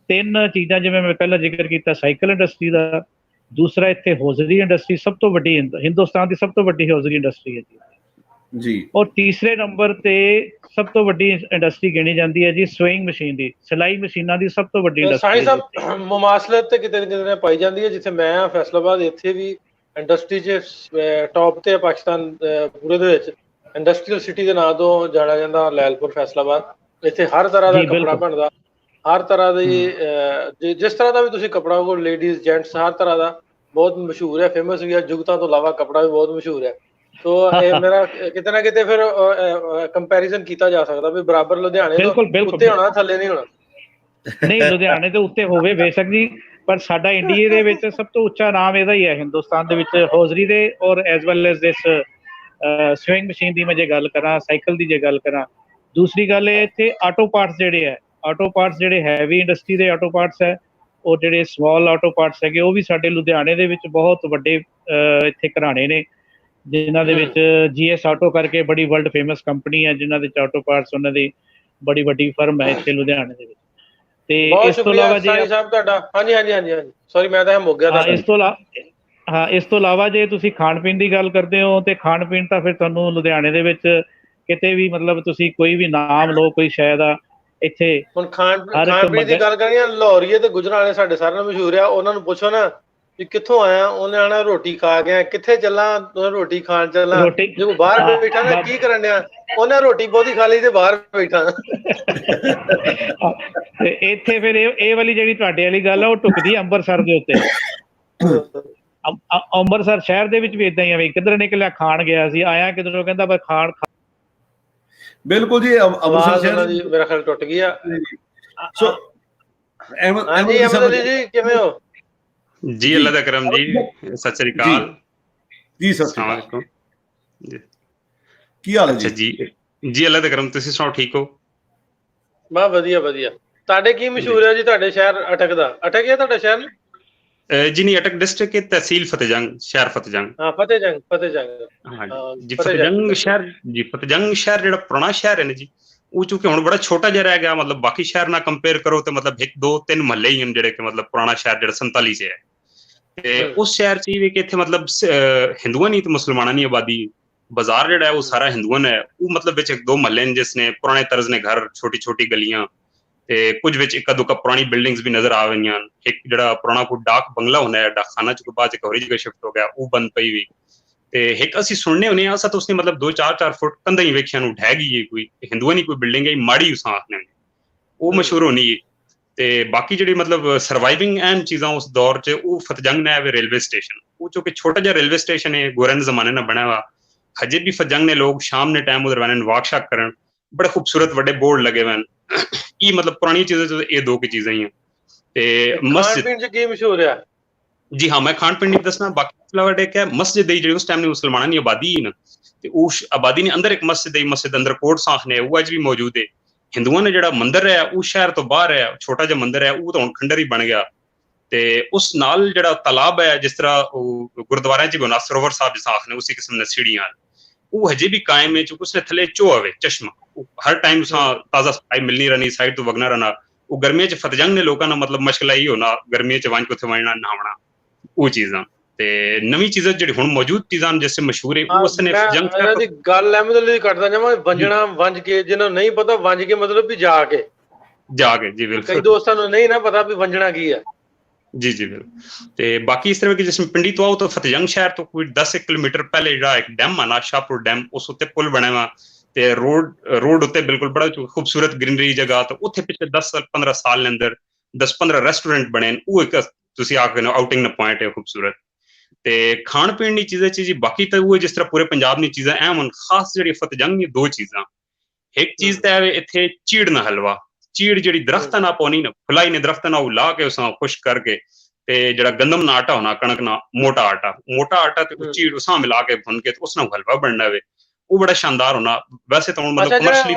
ਤਿੰਨ ਚੀਜ਼ਾਂ ਜਿਵੇਂ ਮੈਂ ਪਹਿਲਾਂ ਜ਼ਿਕਰ ਕੀਤਾ, ਸਾਈਕਲ ਇੰਡਸਟਰੀ ਦਾ, ਦੂਸਰਾ ਇੱਥੇ ਹੌਜ਼ਰੀ ਇੰਡਸਟਰੀ, ਸਭ ਤੋਂ ਵੱਡੀ ਹਿੰਦੁਸਤਾਨ ਦੀ ਸਭ ਤੋਂ ਵੱਡੀ ਹੌਜ਼ਰੀ ਇੰਡਸਟਰੀ ਹੈ ਜੀ, ਔਰ ਤੀਸਰੇ ਨੰਬਰ ਤੇ ਸਭ ਤੋਂ ਵੱਡੀ ਇੰਡਸਟਰੀ ਗਿਣੀ ਜਾਂਦੀ ਹੈ ਜੀ ਸਵੇਇੰਗ ਮਸ਼ੀਨ ਦੀ, ਸਿਲਾਈ ਮਸ਼ੀਨਾਂ ਦੀ ਸਭ ਤੋਂ ਵੱਡੀ ਸਾਈਂ ਇੰਡਸਟਰੀ। ਸਾਹਿਬ ਮੁਮਾਸਲਤ ਤੇ ਕਿਤੇ ਨਾ ਕਿਤੇ ਪਾਈ ਜਾਂਦੀ ਹੈ, ਜਿੱਥੇ ਮੈਂ ਫੈਸਲਾਬਾਦ ਇੱਥੇ ਵੀ ਇੰਡਸਟਰੀ 'ਚ ਟੌਪ ਤੇ ਪਾਕਿਸਤਾਨ ਪੂਰੇ ਦੇ ਵਿੱਚ, ਇੰਡਸਟਰੀਅਲ ਸਿਟੀ ਦੇ ਨਾਂ ਤੋਂ ਜਾਣਿਆ ਜਾਂਦਾ ਲੈਲਪੁਰ ਫੈਸਲਾਬਾਦ। ਇੱਥੇ ਹਰ ਤਰ੍ਹਾਂ ਦਾ ਕੱਪੜਾ ਬਣਦਾ, ਹਰ ਤਰ੍ਹਾਂ ਦੀ ਜਿਸ ਤਰ੍ਹਾਂ ਦਾ ਵੀ ਤੁਸੀਂ ਕੱਪੜਾ ਕੋ, ਲੇਡੀਜ਼ ਜੈਂਟਸ ਹਰ ਤਰ੍ਹਾਂ ਦਾ ਬਹੁਤ ਮਸ਼ਹੂਰ ਹੈ, ਫੇਮਸ ਵੀ ਹੈ। ਜੁਗਤਾਂ ਤੋਂ ਇਲਾਵਾ ਕੱਪੜਾ ਵੀ ਬਹੁਤ ਮਸ਼ਹੂਰ ਹੈ। ਸੋ ਇਹ ਮੇਰਾ ਕਿਤੇ ਨਾ ਕਿਤੇ ਫਿਰ ਕੰਪੈਰੀਜ਼ਨ ਕੀਤਾ ਜਾ ਸਕਦਾ ਵੀ ਬਰਾਬਰ ਲੁਧਿਆਣੇ ਤੋਂ ਉੱਤੇ ਹੋਣਾ, ਥੱਲੇ ਨਹੀਂ ਹੋਣਾ। ਨਹੀਂ, ਲੁਧਿਆਣੇ ਤੋਂ ਉੱਤੇ ਹੋਵੇ ਬੇਸ਼ੱਕ ਜੀ, ਪਰ ਸਾਡਾ ਇੰਡੀਆ ਦੇ ਵਿੱਚ ਸਭ ਤੋਂ ਉੱਚਾ ਨਾਮ ਇਹਦਾ ਹੀ ਹੈ ਹਿੰਦੁਸਤਾਨ ਦੇ ਵਿੱਚ ਹੌਜ਼ਰੀ ਦੇ, ਔਰ ਐਜ਼ ਵੈਲ ਐਜ਼ ਦਿਸ ਸਵਿੰਗ ਮਸ਼ੀਨ ਦੀ ਮੈਂ ਜੇ ਗੱਲ ਕਰਾਂ, ਸਾਈਕਲ ਦੀ ਜੇ ਗੱਲ ਕਰਾਂ। ਦੂਸਰੀ ਗੱਲ ਇਹ, ਇੱਥੇ ਆਟੋ ਪਾਰਟਸ ਜਿਹੜੇ ਹੈ, ਆਟੋ ਪਾਰਟਸ ਜਿਹੜੇ ਹੈਵੀ ਇੰਡਸਟਰੀ ਦੇ ਆਟੋ ਪਾਰਟਸ ਹੈ, ਔਰ ਜਿਹੜੇ ਸਮਾਲ ਆਟੋ ਪਾਰਟਸ ਹੈਗੇ, ਉਹ ਵੀ ਸਾਡੇ ਲੁਧਿਆਣੇ ਦੇ ਵਿੱਚ ਬਹੁਤ ਵੱਡੇ ਇੱਥੇ ਘਰਾਣੇ ਨੇ, ਜਿਨ੍ਹਾਂ ਦੇ ਵਿੱਚ GS ਆਟੋ ਕਰਕੇ ਬੜੀ ਵਰਲਡ ਫੇਮਸ ਕੰਪਨੀ ਹੈ, ਜਿਨ੍ਹਾਂ ਦੇ ਆਟੋ ਪਾਰਟਸ, ਉਹਨਾਂ ਦੀ ਬੜੀ ਵੱਡੀ ਫਰਮ ਹੈ ਇੱਥੇ ਲੁਧਿਆਣੇ ਦੇ ਵਿੱਚ। ਤੇ ਇਸ ਤੋਂ ਇਲਾਵਾ ਜੀ ਸਾਹਿਬ ਤੁਹਾਡਾ, ਹਾਂਜੀ ਹਾਂਜੀ ਹਾਂਜੀ ਹਾਂਜੀ, ਸੌਰੀ ਮੈਂ ਤਾਂ ਮੁੱਕ ਗਿਆ। ਇਸ ਤੋਂ ਇਲਾਵਾ ਜੇ ਤੁਸੀਂ ਖਾਣ ਪੀਣ ਦੀ ਗੱਲ ਕਰਦੇ ਹੋ, ਤੇ ਖਾਣ ਪੀਣ ਤਾਂ ਫਿਰ ਤੁਹਾਨੂੰ ਲੁਧਿਆਣੇ ਦੇ ਵਿੱਚ ਕਿਤੇ ਵੀ, ਮਤਲਬ ਤੁਸੀਂ ਕੋਈ ਵੀ ਨਾਮ ਲਓ ਕੋਈ ਸ਼ੈ ਦਾ, ਇੱਥੇ ਹੁਣ ਖਾਣ ਪੀਣ ਦੀ ਗੱਲ ਕਰੀਏ, ਲਾਹੌਰੀਏ ਤੇ ਗੁਜਰਾਂਵਾਲੇ ਸਾਡੇ ਸਾਰਿਆਂ ਨੂੰ ਮਸ਼ਹੂਰ ਆ। ਉਹਨਾਂ ਨੂੰ ਪੁੱਛੋ ਨਾ ਵੀ ਕਿੱਥੋਂ ਆਇਆ, ਉਹਨੇ ਆਣਾ ਰੋਟੀ ਖਾ ਗਿਆ। ਕਿੱਥੇ ਚੱਲਾਂ, ਰੋਟੀ ਖਾਣ ਚੱਲਾਂ। ਜੇ ਕੋਈ ਬਾਹਰ ਬੈਠਾ ਨਾ, ਕੀ ਕਰਨ ਡਿਆ, ਉਹਨੇ ਰੋਟੀ ਬਹੁਤੀ ਖਾ ਲਈ ਤੇ ਬਾਹਰ ਬੈਠਾ। ਤੇ ਇੱਥੇ ਫਿਰ ਇਹ ਵਾਲੀ ਜਿਹੜੀ ਤੁਹਾਡੇ ਵਾਲੀ ਗੱਲ ਆ, ਉਹ ਢੁਕਦੀ ਅੰਮ੍ਰਿਤਸਰ ਦੇ ਉੱਤੇ। ਅੰਮ੍ਰਿਤਸਰ ਸ਼ਹਿਰ ਦੇ ਵਿੱਚ ਵੀ ਇਦਾਂ ਹੀ ਆ, ਵੀ ਕਿੱਧਰ ਨਿਕਲਿਆ, ਖਾਣ ਗਿਆ ਸੀ, ਆਇਆ ਕਿੱਧਰੋਂ, ਕਹਿੰਦਾ ਬਸ ਖਾਣ। ਬਿਲਕੁਲ ਜੀ, ਅੰਮ੍ਰਿਤਸਰ ਸ਼ਹਿਰ ਦੀ ਮੇਰਾ ਖਿਆਲ ਟੁੱਟ ਗਈ ਆ। ਸੋ ਹਾਂਜੀ ਅਹਿਮਦ ਅਲੀ ਜੀ, ਕਿਵੇਂ ਹੋ ਜੀ? ਅੱਲਾ ਦਾ ਕਰਮ ਜੀ, ਸਤਿ ਸ੍ਰੀ ਅਕਾਲ ਜੀ। ਸਤਿ ਸ੍ਰੀ ਅਕਾਲ ਜੀ, ਕੀ ਹਾਲ ਹੈ ਜੀ? ਜੀ ਅੱਲਾ ਦਾ ਕਰਮ, ਤੁਸੀਂ ਸੁਣਾਓ, ਠੀਕ ਹੋ? ਬਸ ਵਧੀਆ ਵਧੀਆ। ਤੁਹਾਡੇ ਕੀ ਮਸ਼ਹੂਰ ਹੈ ਜੀ ਤੁਹਾਡੇ ਸ਼ਹਿਰ ਅਟਕ ਦਾ? ਅਟਕ ਹੈ ਤੁਹਾਡਾ ਸ਼ਹਿਰ? जी नहीं, अटक डिस्ट्रिक्ट के तहसील फतेहजंग, शहर फतेहजंग। हाँ, फतेहजंग हाँ जी, फतेहजंग शहर जी, फतेहजंग शहर ਜਿਹੜਾ ਪੁਰਾਣਾ ਸ਼ਹਿਰ ਹੈ ਨਾ ਜੀ, ਉਹ ਚੂੰਕਿ ਹੁਣ ਬੜਾ ਛੋਟਾ ਜਿਹਾ ਰਹਿ ਗਿਆ, ਮਤਲਬ ਬਾਕੀ ਸ਼ਹਿਰ ਨਾਲ ਕੰਪੇਅਰ ਕਰੋ ਤੇ ਮਤਲਬ 1 2 3 ਮਹੱਲੇ ਹੀ ਹਨ ਜਿਹੜੇ ਕਿ ਮਤਲਬ ਪੁਰਾਣਾ ਸ਼ਹਿਰ ਜਿਹੜਾ 47 ਸੇ ਹੈ। ਤੇ ਉਸ ਸ਼ਹਿਰ ਚ ਵੀ ਕਿ ਇੱਥੇ ਮਤਲਬ ਹਿੰਦੂਆਂ ਨਹੀਂ ਤੇ ਮੁਸਲਮਾਨਾਂ ਦੀ ਆਬਾਦੀ, ਬਾਜ਼ਾਰ ਜਿਹੜਾ ਹੈ ਉਹ ਸਾਰਾ ਹਿੰਦੂਆਂ ਹੈ। ਉਹ ਮਤਲਬ ਵਿੱਚ 1 2 ਮਹੱਲੇ ਨੇ ਜਿਸ ਨੇ ਪੁਰਾਣੇ ਤਰਜ਼ ਨੇ ਘਰ, ਛੋਟੀ ਛੋਟੀ ਗਲੀਆਂ, ਤੇ ਕੁਝ ਵਿੱਚ ਇੱਕ ਦੁੱਕਾ ਪੁਰਾਣੀ ਬਿਲਡਿੰਗਸ ਵੀ ਨਜ਼ਰ ਆ ਰਹੀਆਂ। ਇੱਕ ਜਿਹੜਾ ਪੁਰਾਣਾ ਕੋਈ ਡਾਕ ਬੰਗਲਾ ਹੁੰਦਾ ਹੈ, ਡਾਕਖਾਨਾ ਚ ਬਾਅਦ ਚ ਹੋਰੀ ਜਗ੍ਹਾ ਸ਼ਿਫਟ ਹੋ ਗਿਆ, ਉਹ ਬੰਦ ਪਈ ਵੀ। ਤੇ ਇੱਕ ਅਸੀਂ ਸੁਣਨੇ ਹੁੰਦੇ ਹਾਂ ਅਸਾਂ, ਉਸਨੇ ਮਤਲਬ 2 4 4 ਫੁੱਟ ਕੰਧਾਂ ਹੀ ਵੇਖਿਆ ਨੂੰ ਢਹਿ ਗਈ ਹੈ, ਕੋਈ ਹਿੰਦੂਆਂ ਦੀ ਕੋਈ ਬਿਲਡਿੰਗ ਹੈ ਮਾੜੀ ਉਸਾਂ ਆਖਨੇ, ਉਹ ਮਸ਼ਹੂਰ ਹੋਣੀ ਹੈ। ਤੇ ਬਾਕੀ ਜਿਹੜੀ ਮਤਲਬ ਸਰਵਾਈਵਿੰਗ ਐਨ ਚੀਜ਼ਾਂ ਉਸ ਦੌਰ ਚ, ਉਹ ਫਤਿਹਜੰਗ ਨੇ ਹੈ ਰੇਲਵੇ ਸਟੇਸ਼ਨ, ਉਹ ਚੂੰਕਿ ਛੋਟਾ ਜਿਹਾ ਰੇਲਵੇ ਸਟੇਸ਼ਨ ਹੈ, ਗੋਰਿਆਂ ਦੇ ਜ਼ਮਾਨੇ ਨਾਲ ਬਣਿਆ ਵਾ। ਹਜੇ ਵੀ ਫਤਿਹਜੰਗ ਨੇ ਲੋਕ ਸ਼ਾਮ ਦੇ ਟਾਈਮ ਉਧਰ ਵੈਨ ਵਾਕ ਸ਼ਾਕ ਕਰਨ, ਬੜੇ ਖੂਬਸੂਰਤ ਵੱਡੇ ਬੋਰਡ ਲੱਗੇ ਹੋਏ ਹਨ। ਇਹ ਮਤਲਬ ਪੁਰਾਣੀ ਚੀਜ਼ਾਂ ਚ ਇਹ 2 ਕੀ ਚੀਜ਼ਾਂ ਹੀ ਆ। ਤੇ ਮਸਜਿਦ ਖਾਣ ਪੀਣ ਚ ਕੀ ਮਸ਼ਹੂਰ ਆ? ਜੀ ਹਾਂ, ਮੈਂ ਖਾਣ ਪੀਣ ਨਹੀਂ ਦੱਸਣਾ। ਬਾਕੀ ਇੱਕ ਹੈ ਮਸਜਿਦ ਦੀ, ਜਿਹੜੀ ਉਸ ਟਾਈਮ ਨੇ ਮੁਸਲਮਾਨਾਂ ਦੀ ਆਬਾਦੀ ਹੈ ਨਾ, ਤੇ ਉਸ ਆਬਾਦੀ ਨੇ ਅੰਦਰ ਇੱਕ ਮਸਜਿਦ ਹੈ, ਮਸਜਿਦ ਅੰਦਰ ਕੋਟ ਸਾਖ ਨੇ, ਉਹ ਅੱਜ ਵੀ ਮੌਜੂਦ ਹੈ। ਹਿੰਦੂਆਂ ਨੇ ਜਿਹੜਾ ਮੰਦਿਰ ਹੈ ਉਹ ਸ਼ਹਿਰ ਤੋਂ ਬਾਹਰ ਹੈ, ਛੋਟਾ ਜਿਹਾ ਮੰਦਿਰ ਹੈ, ਉਹ ਤਾਂ ਹੁਣ ਖੰਡਰ ਹੀ ਬਣ ਗਿਆ। ਤੇ ਉਸ ਨਾਲ ਜਿਹੜਾ ਤਾਲਾਬ ਹੈ, ਜਿਸ ਤਰ੍ਹਾਂ ਉਹ ਗੁਰਦੁਆਰਿਆਂ ਚ ਗੁਨਾ ਸਰੋਵਰ ਸਾਹਿਬ ਜਿਸ ਆਖ ਨੇ, ਉਸੇ ਕਿਸਮ ਦੀਆਂ ਸੀੜੀਆਂ, ਉਹ ਹਜੇ ਵੀ ਕਾਇਮ ਹੈ। ਚੂंकि ਉਸਨੇ ਥੱਲੇ ਚੋਆ ਵੇ ਚਸ਼ਮਾ, ਹਰ ਟਾਈਮ ਤਾਜ਼ਾ ਸਫਾਈ ਮਿਲਣੀ ਰਹਿਣੀ, ਸਾਈਡ ਤੋਂ ਵਗਣਾ ਰਹਿਣਾ। ਉਹ ਗਰਮੀਆਂ ਚ ਫਤਿਹਜੰਗ ਨੇ ਲੋਕਾਂ ਨਾਲ ਮਤਲਬ ਮਸ਼ਗਲਾ ਹੀ ਹੋਣਾ, ਗਰਮੀਆਂ ਚ ਵੰਜ ਕਿੱਥੇ ਵੰਜਣਾ, ਨਹਾਉਣਾ, ਉਹ ਚੀਜ਼ਾਂ। ਤੇ ਨਵੀਂ ਚੀਜ਼ਾਂ ਜਿਹੜੀ ਹੁਣ ਮੌਜੂਦ ਚੀਜ਼ਾਂ ਜਿਸ ਮਸ਼ਹੂਰ ਹੈ, ਉਹ ਉਸਨੇ ਇਹਨਾਂ ਦੀ ਗੱਲ ਅਹਿਮਦ ਅਲੀ ਦੀ ਕੱਟਦਾ ਜਾਵਾਂ, ਵੰਜਣਾ ਵੰਜ ਕੇ, ਜਿਹਨੂੰ ਨਹੀਂ ਪਤਾ ਵੰਜ ਕੇ ਮਤਲਬ ਵੀ ਜਾ ਕੇ ਜੀ, ਬਿਲਕੁਲ। ਕਈ ਦੋਸਤਾਂ ਨੂੰ ਨਹੀਂ ਨਾ ਪਤਾ ਵੀ ਵੰਜਣਾ ਕੀ ਹੈ। ਜੀ ਜੀ ਬਿਲਕੁਲ। ਤੇ ਬਾਕੀ ਇਸ ਤਰ੍ਹਾਂ ਕਿ ਜਿਸ ਪਿੰਡੀ ਤੋਂ ਆਓ ਤਾਂ ਫਤਿਹਜੰਗ ਸ਼ਹਿਰ ਤੋਂ ਕੋਈ 10 ਕਿਲੋਮੀਟਰ ਪਹਿਲੇ ਜਿਹੜਾ ਇੱਕ ਡੈਮ ਆ ਸ਼ਾਹਪੁਰ ਡੈਮ, ਉਸ ਉੱਤੇ ਪੁਲ ਬਣਿਆ ਵਾ, ਤੇ ਰੋਡ ਉੱਤੇ ਬਿਲਕੁਲ ਬੜਾ ਖੂਬਸੂਰਤ ਗ੍ਰੀਨਰੀ ਜਗ੍ਹਾ। ਤੇ ਉੱਥੇ ਪਿਛਲੇ 10 15 ਸਾਲ ਦੇ ਅੰਦਰ 10 15 ਰੈਸਟੋਰੈਂਟ ਬਣੇ, ਉਹ ਇੱਕ ਤੁਸੀਂ ਆ ਕੇ ਆਊਟਿੰਗ ਦਾ ਪੁਆਇੰਟ ਹੈ ਖੂਬਸੂਰਤ। ਤੇ ਖਾਣ ਪੀਣ ਦੀ ਚੀਜ਼ਾਂ ਜੀ ਬਾਕੀ ਤਾਂ ਉਹ ਜਿਸ ਤਰ੍ਹਾਂ ਪੂਰੇ ਪੰਜਾਬ ਦੀ ਚੀਜ਼ਾਂ ਐ ਹਨ, ਖਾਸ ਜਿਹੜੀ ਫਤਿਹਜੰਗ ਦੀ 2 ਚੀਜ਼ਾਂ। ਇੱਕ ਚੀਜ਼ ਤਾਂ ਹੈ ਇੱਥੇ ਚੀੜ ਨਾ ਹਲਵਾ, ਚੀੜ ਜਿਹੜੀ ਦਰਖਤਾਂ ਨਾਲ ਪਾਉਣੀ ਨਾ, ਫੁਲਾਈ ਨੇ ਦਰਖਤਾਂ ਨਾਲ ਉਹ ਲਾ ਕੇ ਉਸਾਂ ਖੁਸ਼ਕ ਕਰਕੇ, ਤੇ ਜਿਹੜਾ ਗੰਦਮ ਨਾ ਆਟਾ ਹੋਣਾ, ਕਣਕ ਨਾ ਮੋਟਾ ਆਟਾ ਤੇ ਉਹ ਚੀੜ ਉਸਾਂ ਮਿਲਾ ਕੇ ਭੁੰਨ ਕੇ ਤੇ ਉਸ ਨਾਲ ਹਲਵਾ ਬਣਨਾ ਵੇ, ਉਹ ਬੜਾ ਸ਼ਾਨਦਾਰ ਹੋਣਾ। ਵੈਸੇ ਤਾਂ ਮਤਲਬ ਕਮਰਸ਼ਲੀ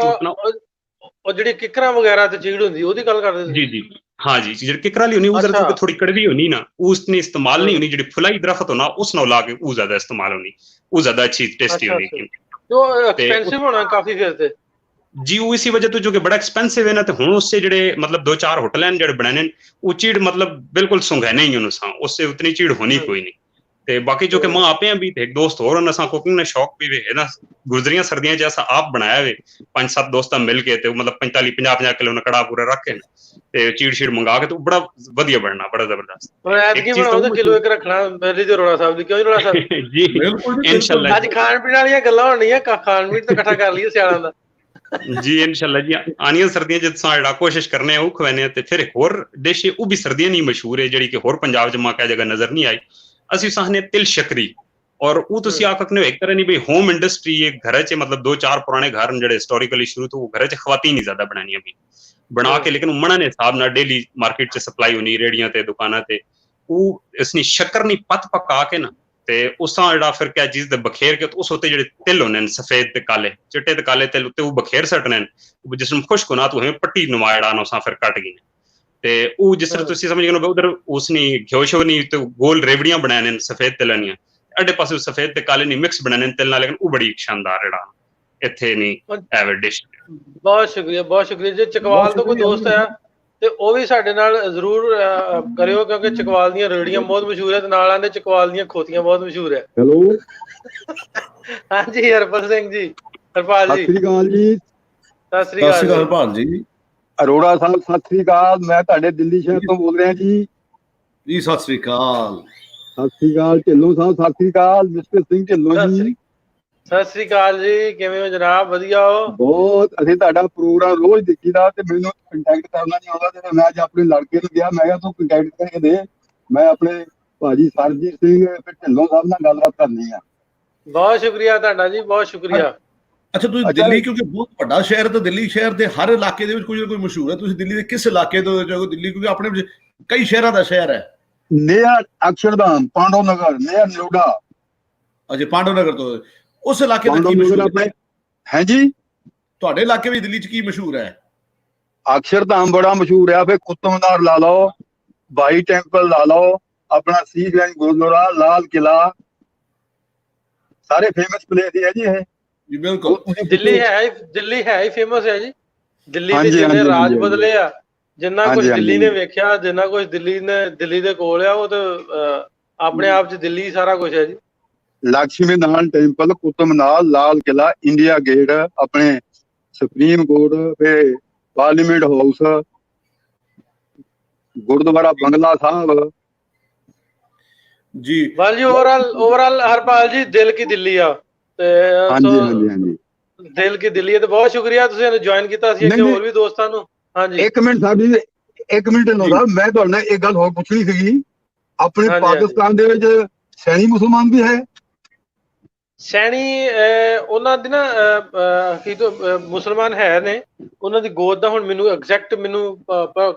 ਉਹ ਜਿਹੜੀ ਕਿਕਰਾਂ ਵਗੈਰਾ ਤੇ ਚੀੜ ਹੁੰਦੀ, ਉਹਦੀ ਗੱਲ ਕਰਦੇ ਸੀ? ਜੀ हाँ जी, ਜਿਹੜੀ ਕਿਕਰਾਂ ਲਈ ਹੋਣੀ ਉਹ ਜ਼ਰਾ ਥੋੜੀ ਕੜਵੀ ਹੋਣੀ ਨਾ, ਉਸ ਨੇ ਇਸਤੇਮਾਲ ਨਹੀਂ ਹੋਣੀ। ਜਿਹੜੀ ਫੁਲਾਈ ਦਰਖਤ ਹੋਣਾ ਉਸ ਨਾਲ ਲਾ ਕੇ ਉਹ ਜ਼ਿਆਦਾ ਇਸਤੇਮਾਲ ਹੋਣੀ, ਉਹ ਜ਼ਿਆਦਾ ਅੱਛੀ ਟੇਸਟੀ ਹੋਣੀ। तो एक्सपेंसिव होना काफी फिर ते? ਜੀ ਉਹ ਇਸੀ ਵਜ੍ਹਾ ਤੋਂ ਜੋ ਕਿ ਬੜਾ ਐਕਸਪੈਂਸਿਵ ਹੈ ਨਾ, ਤੇ ਹੁਣ ਉਸੇ ਜਿਹੜੇ ਮਤਲਬ 2-4 ਹੋਟਲ ਹਨ ਜਿਹੜੇ ਬਣਾਏ ਨੇ, ਉਹ ਚੀੜ मतलब बिल्कुल सुंघने ही उनसां उससे उतनी चीड़ होनी कोई नहीं। ਤੇ ਬਾਕੀ ਜੋ ਕਿ ਮਾਂ ਆਪੇ ਆ ਵੀ ਤੇ ਇੱਕ ਦੋਸਤ ਹੋਰ ਉਹਨਾਂ ਸਾਂ ਕੁਕਿੰਗ ਦਾ ਸ਼ੌਕ ਵੀ ਵੇ ਹੈ ਨਾ, ਗੁਜ਼ਰੀਆਂ ਸਰਦੀਆਂ ਚ ਅਸਾਂ ਆਪ ਬਣਾਇਆ ਵੇ 5-7 ਦੋਸਤਾਂ ਮਿਲ ਕੇ, ਤੇ ਮਤਲਬ 45-50 ਕਿਲੋ ਨਾ ਕੜਾ ਪੂਰਾ ਰੱਖ ਕੇ ਤੇ ਚੀੜ ਮੰਗਾ ਕੇ, ਤੇ ਬੜਾ ਵਧੀਆ ਬਣਨਾ, ਬੜਾ ਜ਼ਬਰਦਸਤ। ਹੁਣ ਐਤਕੀ ਬਣਾਓ ਤਾਂ ਕਿਲੋ ਇੱਕ ਰੱਖਣਾ ਮੇਰੀ ਤੇ ਰੋੜਾ ਸਾਹਿਬ ਦੀ, ਕਿਉਂ ਰੋੜਾ ਸਾਹਿਬ? ਜੀ ਇਨਸ਼ਾਅੱਲਾ ਅੱਜ ਖਾਣ ਪੀਣ ਵਾਲੀਆਂ ਗੱਲਾਂ ਹੋਣੀਆਂ, ਖਾਣ ਪੀਣ ਤਾਂ ਇਕੱਠਾ ਕਰ ਲਈਏ ਸਿਆਲਾਂ ਦਾ। ਜੀ ਇਨਸ਼ਾਅੱਲਾ ਜੀ, ਆਣੀਆਂ ਸਰਦੀਆਂ ਚ ਤੁਸਾਂ ਜਿਹੜਾ ਕੋਸ਼ਿਸ਼ ਕਰਨੇ ਆ ਉਹ ਖਵਾਨੇ ਆ। ਤੇ ਫਿਰ ਇੱਕ ਹੋਰ ਡਿਸ਼ ਉਹ ਵੀ ਸਰਦੀਆਂ ਨਹੀਂ ਮਸ਼ਹੂਰ ਹੈ, ਜਿਹੜੀ ਕਿ ਹੋਰ ਪੰਜਾਬ ਚ ਮਾਂ ਕਾ ਜਗ੍ਹਾ ਨਜ਼ਰ ਨਹੀਂ ਆਈ। ਅਸੀਂ ਸਾਹਨੇ ਤਿਲ ਸ਼ਕਰੀ, ਔਰ ਉਹ ਤੁਸੀਂ ਆਖ ਸਕਦੇ ਹੋ ਇੱਕ ਤਰ੍ਹਾਂ ਨਹੀਂ ਬਈ ਹੋਮ ਇੰਡਸਟਰੀ ਹੈ ਘਰ ਚ, मतलब 2-4 ਪੁਰਾਣੇ ਘਰ ਜਿਹੜੇ ਹਿਸਟੋਰੀਕਲੀ ਸ਼ੁਰੂ ਤੋਂ ਘਰ ਚ ਖਵਾਤੀ ਨਹੀਂ ਜ਼ਿਆਦਾ ਬਣਾਉਣੀਆਂ ਵੀ ਬਣਾ ਕੇ, ਲੇਕਿਨ ਮਣਾ ਨੇ ਹਿਸਾਬ ਨਾਲ ਡੇਲੀ ਮਾਰਕੀਟ ਚ ਸਪਲਾਈ ਹੋਣੀ ਰੇੜੀਆਂ ਤੇ ਦੁਕਾਨਾਂ ਤੇ, ਉਹ ਇਸਨੀ ਸ਼ੱਕਰ ਨਹੀਂ ਪੱਤ ਪਕਾ ਕੇ ਨਾ, ਤੇ ਉਸਾਂ ਜਿਹੜਾ ਫਿਰ ਕਿਆ ਚੀਜ਼ ਦੇ ਬਖੇਰ ਕੇ ਉਸ ਉੱਤੇ ਜਿਹੜੇ ਤਿਲ ਹੁੰਦੇ ਨੇ ਸਫੇਦ ਤੇ ਕਾਲੇ, ਚਿੱਟੇ ਤੇ ਕਾਲੇ ਤਿਲ ਉੱਤੇ ਉਹ ਬਖੇਰ ਸੱਟਣੇ ਨੇ, ਜਿਸ ਨੂੰ ਖੁਸ਼ਕ ਹੋਣਾ ਤੂੰ ਪੱਟੀ ਨੁਮਾ ਜਿਹੜਾ ਨਾ ਉਸਾਂ ਫਿਰ ਕੱਟ ਗਈ ਤੇ ਉਹ ਜਿਸ ਤਰ੍ਹਾਂ ਤੁਸੀਂ ਸਮਝ ਗਏ ਨਾ ਉਧਰ ਉਸਨੀ ਘਿਓ ਸ਼ੋ ਨਹੀਂ ਤੇ ਗੋਲ ਰੇਵੜੀਆਂ ਬਣਾਏ ਨੇ ਸਫੇਦ ਤਿਲਾਂ ਦੀਆਂ, ਅੱਡੇ ਪਾਸੇ ਸਫੇਦ ਤੇ ਕਾਲੇ ਨਹੀਂ ਮਿਕਸ ਬਣਾਏ ਨੇ ਤਿਲ ਨਾਲ, ਲੇਕਿਨ ਉਹ ਬੜੀ ਸ਼ਾਨਦਾਰ ਜਿਹੜਾ ਇੱਥੇ ਨਹੀਂ ਐਵਰ ਡਿਸ਼। ਬਹੁਤ ਸ਼ੁਕਰੀਆ, ਬਹੁਤ ਸ਼ੁਕਰੀਆ। ਜੇ ਚਕਵਾਲ ਤੋਂ ਕੋਈ ਦੋਸਤ ਹੈ ਤੇ ਉਹ ਵੀ ਸਾਡੇ ਨਾਲ ਜ਼ਰੂਰ ਕਰਿਓ, ਕਿਉਂਕਿ ਚਕਵਾਲ ਦੀਆਂ ਰੇੜੀਆਂ ਬਹੁਤ ਮਸ਼ਹੂਰ ਹੈ ਤੇ ਨਾਲ ਆਂਦੇ ਚਕਵਾਲ ਦੀਆਂ ਖੋਤੀਆਂ ਬਹੁਤ ਮਸ਼ਹੂਰ ਹੈ। ਹੈਲੋ ਹਾਂਜੀ ਹਰਪਾਲ ਸਿੰਘ ਜੀ, ਹਰਪਾਲ ਜੀ ਸਤਿ ਸ੍ਰੀ ਅਕਾਲ ਜੀ। ਸਤਿ ਸ੍ਰੀ ਅਕਾਲ ਹਰਪਾਲ ਜੀ। ਅਰੋੜਾ ਸਾਹਿਬ ਸਤਿ ਸ੍ਰੀ ਅਕਾਲ, ਮੈਂ ਤੁਹਾਡੇ ਦਿੱਲੀ ਸ਼ਹਿਰ ਤੋਂ ਬੋਲ ਰਿਹਾ ਜੀ। ਜੀ ਸਤਿ ਸ੍ਰੀ ਅਕਾਲ। ਸਤਿ ਸ੍ਰੀ ਅਕਾਲ ਢਿੱਲੋਂ ਸਾਹਿਬ, ਸਤਿ ਸ੍ਰੀ ਅਕਾਲ ਮਿਸਟਰ ਸਿੰਘ ਢਿੱਲੋਂ ਜੀ। ਸਤਿ ਸ੍ਰੀ ਅਕਾਲ ਜੀ, ਕਿਵੇਂ ਹੋ ਜਨਾਬ? ਵਧੀਆ ਹੋ? ਬਹੁਤ, ਅਸੀਂ ਤੁਹਾਡਾ ਪ੍ਰੋਗਰਾਮ ਰੋਜ਼ ਦੇਖੀਦਾ ਤੇ ਮੈਨੂੰ ਕੰਟੈਕਟ ਕਰਨਾ ਨਹੀਂ ਆਉਂਦਾ, ਤੇ ਮੈਂ ਅੱਜ ਆਪਣੇ ਲੜਕੇ ਨੂੰ ਕਿਹਾ, ਮੈਂ ਕਿਹਾ ਤੂੰ ਕੰਟੈਕਟ ਕਰਕੇ ਦੇ, ਮੈਂ ਆਪਣੇ ਭਾਜੀ ਸਰਜੀਤ ਸਿੰਘ ਤੇ ਢਿੱਲੋਂ ਸਾਹਿਬ ਨਾਲ ਗੱਲਬਾਤ ਕਰਨੀ ਆ। ਬਹੁਤ ਸ਼ੁਕਰੀਆ ਤੁਹਾਡਾ ਜੀ, ਬਹੁਤ ਸ਼ੁਕਰੀਆ। ਅੱਛਾ ਤੁਸੀਂ ਦਿੱਲੀ, ਕਿਉਂਕਿ ਬਹੁਤ ਵੱਡਾ ਸ਼ਹਿਰ ਤੇ ਦਿੱਲੀ ਸ਼ਹਿਰ ਦੇ ਹਰ ਇਲਾਕੇ ਦੇ ਵਿੱਚ ਕੋਈ ਨਾ ਕੋਈ ਮਸ਼ਹੂਰ ਹੈ, ਤੁਸੀਂ ਦਿੱਲੀ ਦੇ ਕਿਸ ਇਲਾਕੇ ਤੋਂ ਜੋ? ਦਿੱਲੀ ਕਿਉਂਕਿ ਆਪਣੇ ਵਿੱਚ ਕਈ ਸ਼ਹਿਰਾਂ ਦਾ ਸ਼ਹਿਰ ਹੈ। ਨੇਹਾ ਅਕਸ਼ਰਧਾਮ, ਪਾਂਡਵ ਨਗਰ, ਨੇਹਾ ਨੋਇਡਾ। ਅਜੇ ਪਾਂਡਵ ਨਗਰ ਤੋਂ ਉਸ ਇਲਾਕੇ ਦਾ ਕੀ ਮਸ਼ਹੂਰ ਹੈ? ਹੈ ਜੀ ਤੁਹਾਡੇ ਇਲਾਕੇ ਵਿੱਚ ਦਿੱਲੀ ਚ ਕੀ ਮਸ਼ਹੂਰ ਹੈ? ਅਕਸ਼ਰਧਾਮ ਬੜਾ ਮਸ਼ਹੂਰ ਹੈ, ਫਿਰ ਕੁਤਬ ਮੀਨਾਰ ਲਾ ਲਓ, ਬਾਈ ਟੈਂਪਲ ਲਾ ਲਓ, ਆਪਣਾ ਸੀਖ ਗੰਜ ਗੁਰਦੁਆਰਾ, ਲਾਲ ਕਿਲਾ, ਸਾਰੇ ਫੇਮਸ ਪਲੇਸ ਹੈ ਜੀ ਇਹ। ਜੀ ਬਿਲਕੁਲ, ਦਿੱਲੀ ਹੈ ਹੀ ਫੇਮਸ ਹੈ ਜੀ। ਦਿੱਲੀ ਦੇ ਜਿੰਨੇ ਰਾਜ ਬਦਲੇ ਆ, ਜਿੰਨਾ ਕੁਝ ਦਿੱਲੀ ਨੇ ਵੇਖਿਆ, ਜਿੰਨਾ ਕੁਝ ਦਿੱਲੀ ਦੇ ਕੋਲ ਆ, ਉਹ ਤਾਂ ਆਪਣੇ ਆਪ ਚ ਦਿੱਲੀ ਸਾਰਾ ਕੁਝ ਹੈ ਜੀ। Lakshmi Narayan temple, Qutub Minar, Lal Qila, India gate, ਆਪਣੇ ਸੁਪਰੀਮ ਕੋਰਟ, ਫਿਰ ਪਾਰਲੀਮੈਂਟ ਹਾਊਸ, ਗੁਰਦੁਆਰਾ ਬੰਗਲਾ ਸਾਹਿਬ ਜੀ। ਵਾਲ ਜੀ ਓਵਰਆਲ ਹਰਪਾਲ ਜੀ ਦਿਲ ਕੀ ਦਿੱਲੀ ਆ ਤੇ ਹਾਂਜੀ ਦਿਲ ਕੀ ਦਿੱਲੀ ਹੈ। ਤੇ ਬਹੁਤ ਸ਼ੁਕਰੀਆ ਤੁਸੀਂ ਇਹਨੂੰ ਜੁਆਇਨ ਕੀਤਾ ਸੀ, ਹੋਰ ਵੀ ਦੋਸਤਾਂ ਨੂੰ। ਹਾਂਜੀ ਇੱਕ ਮਿੰਟ ਸਾਹਿਬ, ਮੈਂ ਤੁਹਾਡੇ ਨਾਲ ਇੱਕ ਗੱਲ ਹੋਰ ਪੁੱਛਣੀ ਸੀਗੀ। ਆਪਣੇ ਪਾਕਿਸਤਾਨ ਦੇ ਵਿੱਚ ਸੈਣੀ ਮੁਸਲਮਾਨ ਵੀ ਹੈ? ਸੈਣੀ ਉਹਨਾਂ ਦੀ ਨਾ ਮੁਸਲਮਾਨ ਹੈ ਨੇ, ਉਹਨਾਂ ਦੀ ਗੋਦ ਦਾ ਹੁਣ ਮੈਨੂੰ ਐਗਜ਼ੈਕਟ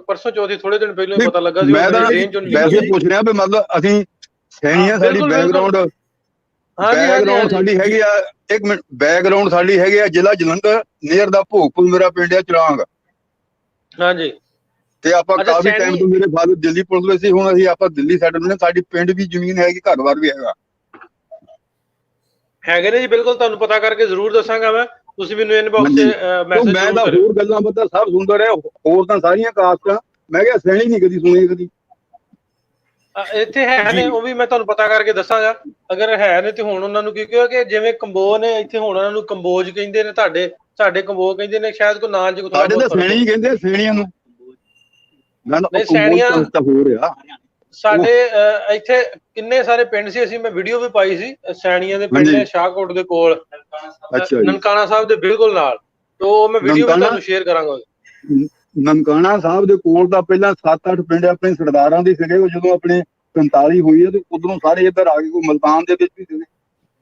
ਪਰਸੋਂ ਚੌਥੀ ਥੋੜੇ ਦਿਨ ਪਹਿਲਾਂ ਪਤਾ ਲੱਗਾ ਸੀ। ਮੈਂ ਤਾਂ ਵੈਸੇ ਪੁੱਛ ਰਿਹਾ ਵੀ ਮਤਲਬ ਅਸੀਂ ਸੈਣੀਆਂ, ਸਾਡੀ ਬੈਕਗ੍ਰਾਉਂਡ ਸਾਡੀ ਹੈਗੀ ਆ, ਇੱਕ ਮਿੰਟ, ਬੈਕਗ੍ਰਾਉਂਡ ਸਾਡੀ ਹੈਗੀ ਆ ਜ਼ਿਲ੍ਹਾ ਜਲੰਧਰ, ਨੀਅਰ ਦਾ ਭੋਗਪੁਰ ਮੇਰਾ ਪਿੰਡ ਆ ਚਰਾਂਗ। ਹਾਂਜੀ, ਤੇ ਆਪਾਂ ਕਾਫੀ ਟਾਈਮ ਤੋਂ, ਮੇਰੇ ਫਾਦਰ ਦਿੱਲੀ ਪੁਲਿਸ ਵਿੱਚ ਸੀ, ਹੁਣ ਅਸੀਂ ਆਪਾਂ ਦਿੱਲੀ ਸੈਟਲਮੈਂਟ, ਸਾਡੀ ਪਿੰਡ ਵੀ ਜ਼ਮੀਨ ਹੈਗੀ, ਘਰ-ਬਾਰ ਵੀ ਹੈਗੇ ਨੇ ਜੀ। ਬਿਲਕੁਲ ਤੁਹਾਨੂੰ ਪਤਾ ਕਰਕੇ ਜ਼ਰੂਰ ਦੱਸਾਂਗਾ ਮੈਂ, ਤੁਸੀਂ ਮੈਨੂੰ ਇਨਬਾਕਸ 'ਚ ਮੈਸੇਜ। ਮੈਂ ਤਾਂ ਹੋਰ ਗੱਲਾਂ ਬਾਤਾਂ ਸਭ ਸੁਣਦਾ ਰਿਹਾ, ਹੋਰ ਤਾਂ ਸਾਰੀਆਂ ਕਾਸਟਾਂ, ਮੈਂ ਕਿਹਾ ਸੈਣੀ ਨਹੀਂ ਕਦੀ ਸੁਣੀ ਕਦੀ। ਇੱਥੇ ਹੈ ਨੇ, ਉਹ ਵੀ ਮੈਂ ਤੁਹਾਨੂੰ ਪਤਾ ਕਰਕੇ ਦੱਸਾਂਗਾ ਅਗਰ ਹੈ ਨੇ ਤੇ। ਹੁਣ ਉਹਨਾਂ ਨੂੰ ਕਿਉਂਕਿ ਜਿਵੇਂ ਕੰਬੋ ਨੇ ਇੱਥੇ, ਹੁਣ ਉਹਨਾਂ ਨੂੰ ਕੰਬੋਜ ਕਹਿੰਦੇ ਨੇ, ਸਾਡੇ ਕੰਬੋ ਕਹਿੰਦੇ ਨੇ, ਸ਼ਾਇਦ ਕੋਈ ਨਾਂ ਚ ਸਾਡੇ ਤਾਂ ਸੈਣੀ ਕਹਿੰਦੇ ਆ, ਸੈਣੀਆਂ ਨੂੰ। ਸੈਣੀਆਂ ਹੋ ਰਿਹਾ ਸਾਡੇ ਇੱਥੇ ਕਿੰਨੇ ਸਾਰੇ ਪਿੰਡ ਸੀ, ਅਸੀਂ ਮੈਂ ਵੀਡੀਓ ਵੀ ਪਾਈ ਸੀ ਸੈਣੀਆਂ ਦੇ ਪਿੰਡ ਨੇ, ਸ਼ਾਹਕੋਟ ਦੇ ਕੋਲ, ਨਨਕਾਣਾ ਸਾਹਿਬ ਦੇ ਬਿਲਕੁਲ ਨਾਲ। ਤੋਂ ਮੈਂ ਵੀਡੀਓ ਵੀ ਤੁਹਾਨੂੰ ਸ਼ੇਅਰ ਕਰਾਂਗਾ। ਨਨਕਾਣਾ ਸਾਹਿਬ ਦੇ ਕੋਲ ਤਾਂ ਪਹਿਲਾਂ 7-8 ਪਿੰਡ ਆਪਣੇ ਸਰਦਾਰਾਂ ਦੇ ਸੀਗੇ, ਜਦੋਂ ਆਪਣੇ 45 ਹੋਈ ਹੈ ਤੇ ਉਧਰੋਂ ਸਾਰੇ ਇੱਧਰ ਆ ਗਏ, ਕੋਈ ਮਲਤਾਨ ਦੇ ਵਿੱਚ ਵੀ ਸੀਗੇ।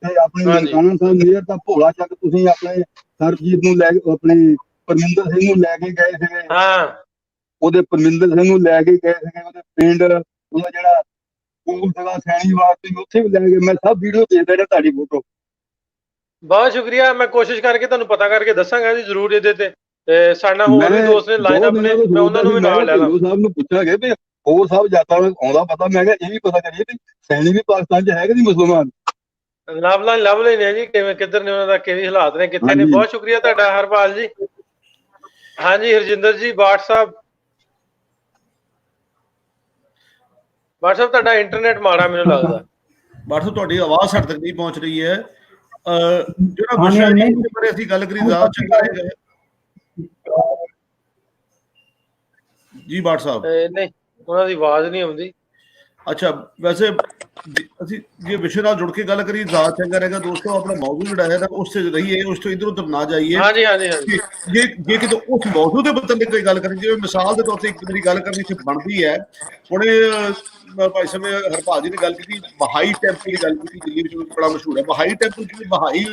ਤੇ ਆਪਣੀ ਨਨਕਾਣਾ ਸਾਹਿਬ ਨੀਅਰ ਤਾਂ ਭੋਲਾ ਚੱਕ, ਤੁਸੀਂ ਆਪਣੇ ਸਰਜੀਤ ਨੂੰ ਲੈ ਕੇ, ਆਪਣੇ ਪਰਮਿੰਦਰ ਸਿੰਘ ਨੂੰ ਲੈ ਕੇ ਗਏ ਸੀਗੇ। ਉਹਦੇ ਪਰਮਿੰਦਰ ਸਿੰਘ ਨੂੰ ਲੈ ਕੇ ਗਏ ਸੀਗੇ, ਉਹਦੇ ਪਿੰਡ, ਉਹਦਾ ਜਿਹੜਾ ਸਕੂਲ ਸੀਗਾ ਸੈਣੀ ਵਾਸਤੇ, ਉੱਥੇ ਵੀ ਲੈ ਗਏ। ਮੈਂ ਸਭ ਵੀਡੀਓ ਦੇਖਦਾ ਰਿਹਾ, ਤੁਹਾਡੀ ਫੋਟੋ। ਬਹੁਤ ਸ਼ੁਕਰੀਆ, ਮੈਂ ਕੋਸ਼ਿਸ਼ ਕਰਕੇ ਤੁਹਾਨੂੰ ਪਤਾ ਕਰਕੇ ਦੱਸਾਂਗਾ ਜੀ ਜ਼ਰੂਰ ਇਹਦੇ ਤੇ। ਸਾਡਾ ਹੋਰ ਵੀ ਦੋਸਤ ਨੇ ਲਾਈਨ ਅਪ ਨੇ, ਮੈਂ ਉਹਨਾਂ ਨੂੰ ਵੀ ਨਾਲ ਲੈ ਲਾਂ। ਸਾਹਿਬ ਨੂੰ ਪੁੱਛਾਂਗੇ ਵੀ ਹੋਰ ਸਾਹਿਬ ਜਾਤਾ ਆਉਂਦਾ ਪਤਾ, ਮੈਂ ਕਿਹਾ ਇਹ ਵੀ ਪਤਾ ਕਰੀਏ ਵੀ ਸੈਣੀ ਵੀ ਪਾਕਿਸਤਾਨ 'ਚ ਹੈ ਕਿ ਨਹੀਂ ਮੁਸਲਮਾਨ। ਲੱਭ ਲੈ ਨੇ ਜੀ, ਕਿਵੇਂ ਕਿੱਧਰ ਨੇ ਉਹਨਾਂ ਦਾ, ਕਿਵੇਂ ਹਾਲਾਤ ਨੇ, ਕਿੱਥੇ ਨੇ। ਬਹੁਤ ਸ਼ੁਕਰੀਆ ਤੁਹਾਡਾ ਹਰਪਾਲ ਜੀ, ਹਾਂਜੀ ਹਰਜਿੰਦਰ ਜੀ, ਬਾਠ ਸਾਹਿਬ ਤੁਹਾਡਾ ਇੰਟਰਨੈਟ ਮਾੜਾ ਮੈਨੂੰ ਲੱਗਦਾ। ਬਾਠ ਸਾਹਿਬ ਤੁਹਾਡੀ ਆਵਾਜ਼ ਸਾਡੇ ਤੱਕ ਨਹੀਂ ਪਹੁੰਚ ਰਹੀ ਹੈ। ਜਿਹੜਾ ਵਿਸ਼ਾ ਹੈ ਉਹਦੇ ਬਾਰੇ ਅਸੀਂ ਗੱਲ ਕਰੀ ਜ਼ਿਆਦਾ ਚੰਗਾ ਰਹੇਗਾ ਜੀ। ਬਾਠ ਸਾਹਿਬ ਨਹੀਂ, ਉਹਨਾਂ ਦੀ ਆਵਾਜ਼ ਨਹੀਂ ਆਉਂਦੀ। ਅੱਛਾ, ਵੈਸੇ ਅਸੀਂ ਜੇ ਵਿਸ਼ੇ ਨਾਲ ਜੁੜ ਕੇ ਗੱਲ ਕਰੀਏ ਜ਼ਿਆਦਾ ਚੰਗਾ ਰਹੇਗਾ। ਦੋਸਤੋ, ਆਪਣਾ ਮੌਜੂ ਜਿਹੜਾ ਹੈ ਉਸ ਤੇ ਰਹੀਏ, ਉਸ ਤੋਂ ਇੱਧਰ ਉੱਧਰ ਨਾ ਜਾਈਏ। ਹਾਂਜੀ ਹਾਂਜੀ ਹਾਂਜੀ। ਜੇ ਕਿਤੇ ਉਸ ਮੌਜੂ ਦੇ ਮੁਤਲਕ ਕੋਈ ਗੱਲ ਕਰੀ, ਜਿਵੇਂ ਮਿਸਾਲ ਦੇ ਤੌਰ ਤੇ ਇੱਕ ਮੇਰੀ ਗੱਲ ਕਰਨੀ ਸੀ ਬਣਦੀ ਹੈ। ਹੁਣੇ ਭਾਈ ਸਾਹਿਬ ਹਰਪਾਲ ਜੀ ਨੇ ਗੱਲ ਕੀਤੀ, ਬਹਾਈ ਟੈਂਪਲ ਦੀ ਗੱਲ ਕੀਤੀ, ਦਿੱਲੀ ਵਿੱਚ ਬੜਾ ਮਸ਼ਹੂਰ ਹੈ ਬਹਾਈ ਟੈਂਪਲ। ਜਿਵੇਂ ਬਹਾਈ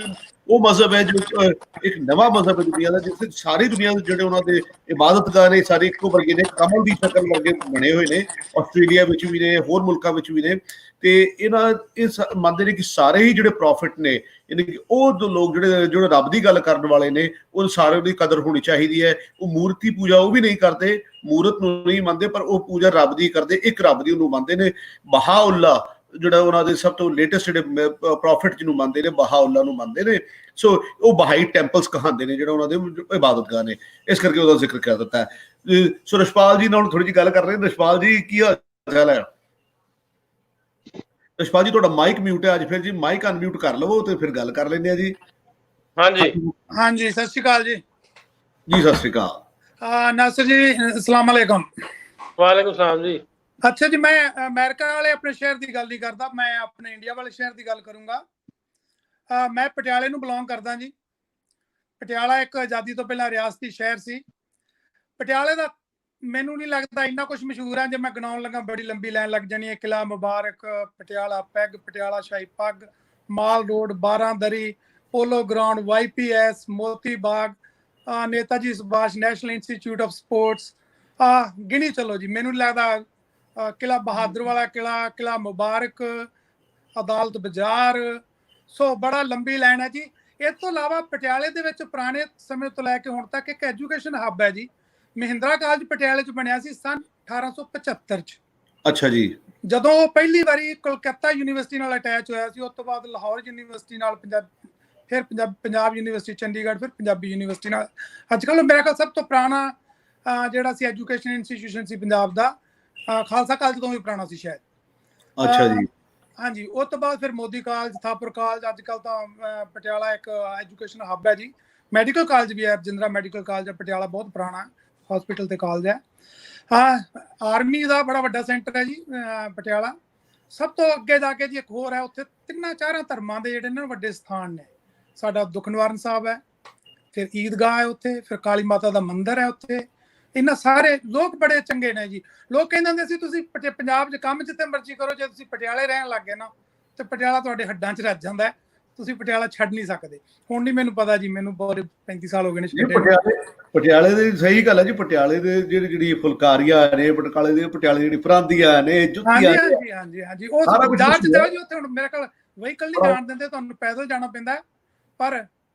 ਉਹ ਮਜ਼ਹਬ ਹੈ ਜੋ ਇੱਕ ਨਵਾਂ ਮਜ਼ਹਬ ਹੈ ਦੁਨੀਆ ਦਾ, ਜਿਸ ਵਿੱਚ ਸਾਰੀ ਦੁਨੀਆ ਦੇ ਜਿਹੜੇ ਉਹਨਾਂ ਦੇ ਇਬਾਦਤਗਾਹ ਨੇ ਸਾਰੇ ਇੱਕੋ ਵਰਗੇ ਨੇ, ਕਮਲ ਦੀ ਸ਼ਕਲ ਵਰਗੇ ਬਣੇ ਹੋਏ ਨੇ। ਆਸਟ੍ਰੇਲੀਆ ਵਿੱਚ ਵੀ ਨੇ, ਹੋਰ ਮੁਲਕਾਂ ਵਿੱਚ ਵੀ ਨੇ। ਤੇ ਇਹ ਮੰਨਦੇ ਨੇ ਕਿ ਸਾਰੇ ਹੀ ਜਿਹੜੇ ਪ੍ਰੋਫਿਟ ਨੇ, ਯਾਨੀ ਕਿ ਉਹ ਲੋਕ ਜਿਹੜੇ ਰੱਬ ਦੀ ਗੱਲ ਕਰਨ ਵਾਲੇ ਨੇ, ਉਹ ਸਾਰਿਆਂ ਦੀ ਕਦਰ ਹੋਣੀ ਚਾਹੀਦੀ ਹੈ। ਉਹ ਮੂਰਤੀ ਪੂਜਾ ਉਹ ਵੀ ਨਹੀਂ ਕਰਦੇ, ਮੂਰਤ ਨੂੰ ਨਹੀਂ ਮੰਨਦੇ, ਪਰ ਉਹ ਪੂਜਾ ਰੱਬ ਦੀ ਕਰਦੇ, ਇੱਕ ਰੱਬ ਦੀ ਉਹਨੂੰ ਮੰਨਦੇ ਨੇ। ਬਹਾਉੱਲਾ ਜਿਹੜਾ ਉਹਨਾਂ ਦੇ ਸਭ ਤੋਂ ਲੇਟੈਸਟ ਜਿਹੜੇ ਪ੍ਰੋਫਿਟ ਜਿਹਨੂੰ ਮੰਨਦੇ ਨੇ, ਬਹਾਉੱਲਾ ਨੂੰ ਮੰਨਦੇ ਨੇ। ਸੋ ਉਹ ਬਹਾਈ ਟੈਂਪਲਸ ਕਹਾਉਂਦੇ ਨੇ, ਜਿਹੜਾ ਉਹਨਾਂ ਦੇ ਇਬਾਦਤਗਾਹ ਨੇ, ਇਸ ਕਰਕੇ ਉਹਦਾ ਜ਼ਿਕਰ ਕਰ ਦਿੱਤਾ ਹੈ। ਸੋ ਰਸ਼ਪਾਲ ਜੀ ਨਾਲ ਥੋੜੀ ਜਿਹੀ ਗੱਲ ਕਰ ਰਹੇ ਨੇ। ਰਸ਼ਪਾਲ ਜੀ ਕੀ ਹਾਲ ਹੈ? ਰਸ਼ਪਾਲ ਜੀ ਤੁਹਾਡਾ ਮਾਈਕ ਮਿਊਟ ਹੈ ਅੱਜ। ਫਿਰ ਜੀ ਮਾਈਕ ਅਨਮਿਊਟ ਕਰ ਲਵੋ ਤੇ ਫਿਰ ਗੱਲ ਕਰ ਲੈਂਦੇ ਆ ਜੀ। ਹਾਂਜੀ ਹਾਂਜੀ, ਸਤਿ ਸ਼੍ਰੀ ਅਕਾਲ ਜੀ। ਜੀ ਸਤਿ ਸ਼੍ਰੀ ਅਕਾਲ। ਨਾਸਰ ਜੀ, ਅਸਲਾਮ ਅਲੈਕਮ। ਵਾਲੇਕੁਮ ਸਲਾਮ ਜੀ। ਅੱਛਾ ਜੀ, ਮੈਂ ਅਮਰੀਕਾ ਵਾਲੇ ਆਪਣੇ ਸ਼ਹਿਰ ਦੀ ਗੱਲ ਨਹੀਂ ਕਰਦਾ, ਮੈਂ ਆਪਣੇ ਇੰਡੀਆ ਵਾਲੇ ਸ਼ਹਿਰ ਦੀ ਗੱਲ ਕਰੂੰਗਾ। ਮੈਂ ਪਟਿਆਲੇ ਨੂੰ ਬਿਲੋਂਗ ਕਰਦਾ ਜੀ। ਪਟਿਆਲਾ ਇੱਕ ਆਜ਼ਾਦੀ ਤੋਂ ਪਹਿਲਾਂ ਰਿਆਸਤੀ ਸ਼ਹਿਰ ਸੀ। ਪਟਿਆਲੇ ਦਾ ਮੈਨੂੰ ਨਹੀਂ ਲੱਗਦਾ ਇੰਨਾ ਕੁਝ ਮਸ਼ਹੂਰ ਹੈ, ਜੇ ਮੈਂ ਗਿਣਾਉਣ ਲੱਗਾ ਬੜੀ ਲੰਬੀ ਲਾਈਨ ਲੱਗ ਜਾਣੀ ਹੈ। ਕਿਲ੍ਹਾ ਮੁਬਾਰਕ, ਪਟਿਆਲਾ ਪੈਗ, ਪਟਿਆਲਾ ਸ਼ਾਹੀ ਪੱਗ, ਮਾਲ road, Baradari, polo ground, YPS, Moti Bagh, Neta ji Subhash national institute of sports, ਗਿਣੀ ਚਲੋ ਜੀ। ਮੈਨੂੰ ਲੱਗਦਾ ਕਿਲ੍ਹਾ ਬਹਾਦਰ ਵਾਲਾ ਕਿਲ੍ਹਾ, ਕਿਲ੍ਹਾ ਮੁਬਾਰਕ, ਅਦਾਲਤ ਬਾਜ਼ਾਰ। ਸੋ ਬੜਾ ਲੰਬੀ ਲਾਈਨ ਹੈ ਜੀ। ਇਸ ਤੋਂ ਇਲਾਵਾ ਪਟਿਆਲੇ ਦੇ ਵਿੱਚ ਪੁਰਾਣੇ ਸਮੇਂ ਤੋਂ ਲੈ ਕੇ ਹੁਣ ਤੱਕ ਇੱਕ ਐਜੂਕੇਸ਼ਨ ਹੱਬ ਹੈ ਜੀ। ਮਹਿੰਦਰਾ ਕਾਲਜ ਪਟਿਆਲੇ 'ਚ ਬਣਿਆ ਸੀ ਸਨ 1875 'ਚ। ਅੱਛਾ ਜੀ। ਜਦੋਂ ਉਹ ਪਹਿਲੀ ਵਾਰੀ ਕੋਲਕਾਤਾ ਯੂਨੀਵਰਸਿਟੀ ਨਾਲ ਅਟੈਚ ਹੋਇਆ ਸੀ, ਉਸ ਤੋਂ ਬਾਅਦ ਲਾਹੌਰ ਯੂਨੀਵਰਸਿਟੀ ਨਾਲ, ਫਿਰ ਪੰਜਾਬ ਯੂਨੀਵਰਸਿਟੀ ਚੰਡੀਗੜ੍ਹ, ਫਿਰ ਪੰਜਾਬੀ ਯੂਨੀਵਰਸਿਟੀ ਨਾਲ। ਅੱਜ ਕੱਲ੍ਹ ਮੇਰੇ ਕੋਲ ਸਭ ਤੋਂ ਪੁਰਾਣਾ ਜਿਹੜਾ ਸੀ ਐਜੂਕੇਸ਼ਨ ਇੰਸਟੀਟਿਊਸ਼ਨ ਸੀ ਪੰਜਾਬ ਦਾ, ਖਾਲਸਾ ਕਾਲਜ ਤੋਂ ਵੀ ਪੁਰਾਣਾ ਸੀ ਸ਼ਾਇਦ। ਅੱਛਾ ਜੀ। ਹਾਂਜੀ, ਉਸ ਤੋਂ ਬਾਅਦ ਫਿਰ ਮੋਦੀ ਕਾਲਜ, ਥਾਪਰ ਕਾਲਜ। ਅੱਜ ਕੱਲ੍ਹ ਤਾਂ ਪਟਿਆਲਾ ਇੱਕ ਐਜੂਕੇਸ਼ਨ ਹੱਬ ਹੈ ਜੀ। ਮੈਡੀਕਲ ਕਾਲਜ ਵੀ ਹੈ, ਰਜਿੰਦਰਾ ਮੈਡੀਕਲ ਕਾਲਜ ਹੈ ਪਟਿਆਲਾ, ਬਹੁਤ ਪੁਰਾਣਾ ਹਸਪੀਟਲ ਤੇ ਕਾਲਜ ਹੈ। ਆਰਮੀ ਦਾ ਬੜਾ ਵੱਡਾ ਸੈਂਟਰ ਹੈ ਜੀ ਪਟਿਆਲਾ। ਸਭ ਤੋਂ ਅੱਗੇ ਜਾ ਕੇ ਜੀ ਇੱਕ ਹੋਰ ਹੈ, ਉੱਥੇ 3-4 ਧਰਮਾਂ ਦੇ ਜਿਹੜੇ ਨੇ ਵੱਡੇ ਸਥਾਨ ਨੇ। ਸਾਡਾ ਦੁੱਖ ਨਿਵਾਰਨ ਸਾਹਿਬ ਹੈ, ਫਿਰ ਈਦਗਾਹ ਹੈ ਉੱਥੇ, ਫਿਰ ਕਾਲੀ ਮਾਤਾ ਦਾ ਮੰਦਿਰ ਹੈ ਉੱਥੇ। ਇਹਨਾਂ ਸਾਰੇ ਲੋਕ ਬੜੇ ਚੰਗੇ ਨੇ ਜੀ। ਲੋਕ ਕਹਿੰਦੇ ਹੁੰਦੇ ਸੀ ਤੁਸੀਂ ਪੰਜਾਬ 'ਚ ਕੰਮ ਜਿੱਥੇ ਮਰਜ਼ੀ ਕਰੋ, ਜੇ ਤੁਸੀਂ ਪਟਿਆਲੇ ਰਹਿਣ ਲੱਗ ਗਏ ਨਾ ਤੇ ਪਟਿਆਲਾ ਤੁਹਾਡੇ ਹੱਡਾਂ 'ਚ ਰੱਜ ਜਾਂਦਾ ਹੈ, ਤੁਸੀਂ ਪਟਿਆਲਾ ਛੱਡ ਨਹੀਂ ਸਕਦੇ। ਹੁਣ ਨਹੀਂ ਮੈਨੂੰ ਪਤਾ ਜੀ, ਮੈਨੂੰ ਬਹੁਤ 35 ਸਾਲ ਹੋ ਗਏ ਨੇ। ਪਟਿਆਲੇ ਦੀ ਸਹੀ ਗੱਲ ਹੈ ਜੀ। ਪਟਿਆਲੇ ਦੇ ਜਿਹੜੀ ਫੁਲਕਾਰੀਆਂ ਨੇ, ਪਟਿਆਲੇ ਜਿਹੜੀ ਪਰਾਂਦੀਆਂ ਨੇ, ਜੁੱਤੀਆਂ। ਹਾਂਜੀ ਹਾਂਜੀ ਹਾਂਜੀ। ਉਹ ਬਾਜ਼ਾਰ 'ਚ ਜਾਓ ਜੀ, ਉੱਥੇ ਹੁਣ ਮੇਰੇ ਕੋਲ ਵਹੀਕਲ ਨਹੀਂ ਜਾਣ ਦਿੰਦੇ, ਤੁਹਾਨੂੰ ਪੈਦਲ ਜਾਣਾ ਪੈਂਦਾ। ਪਰ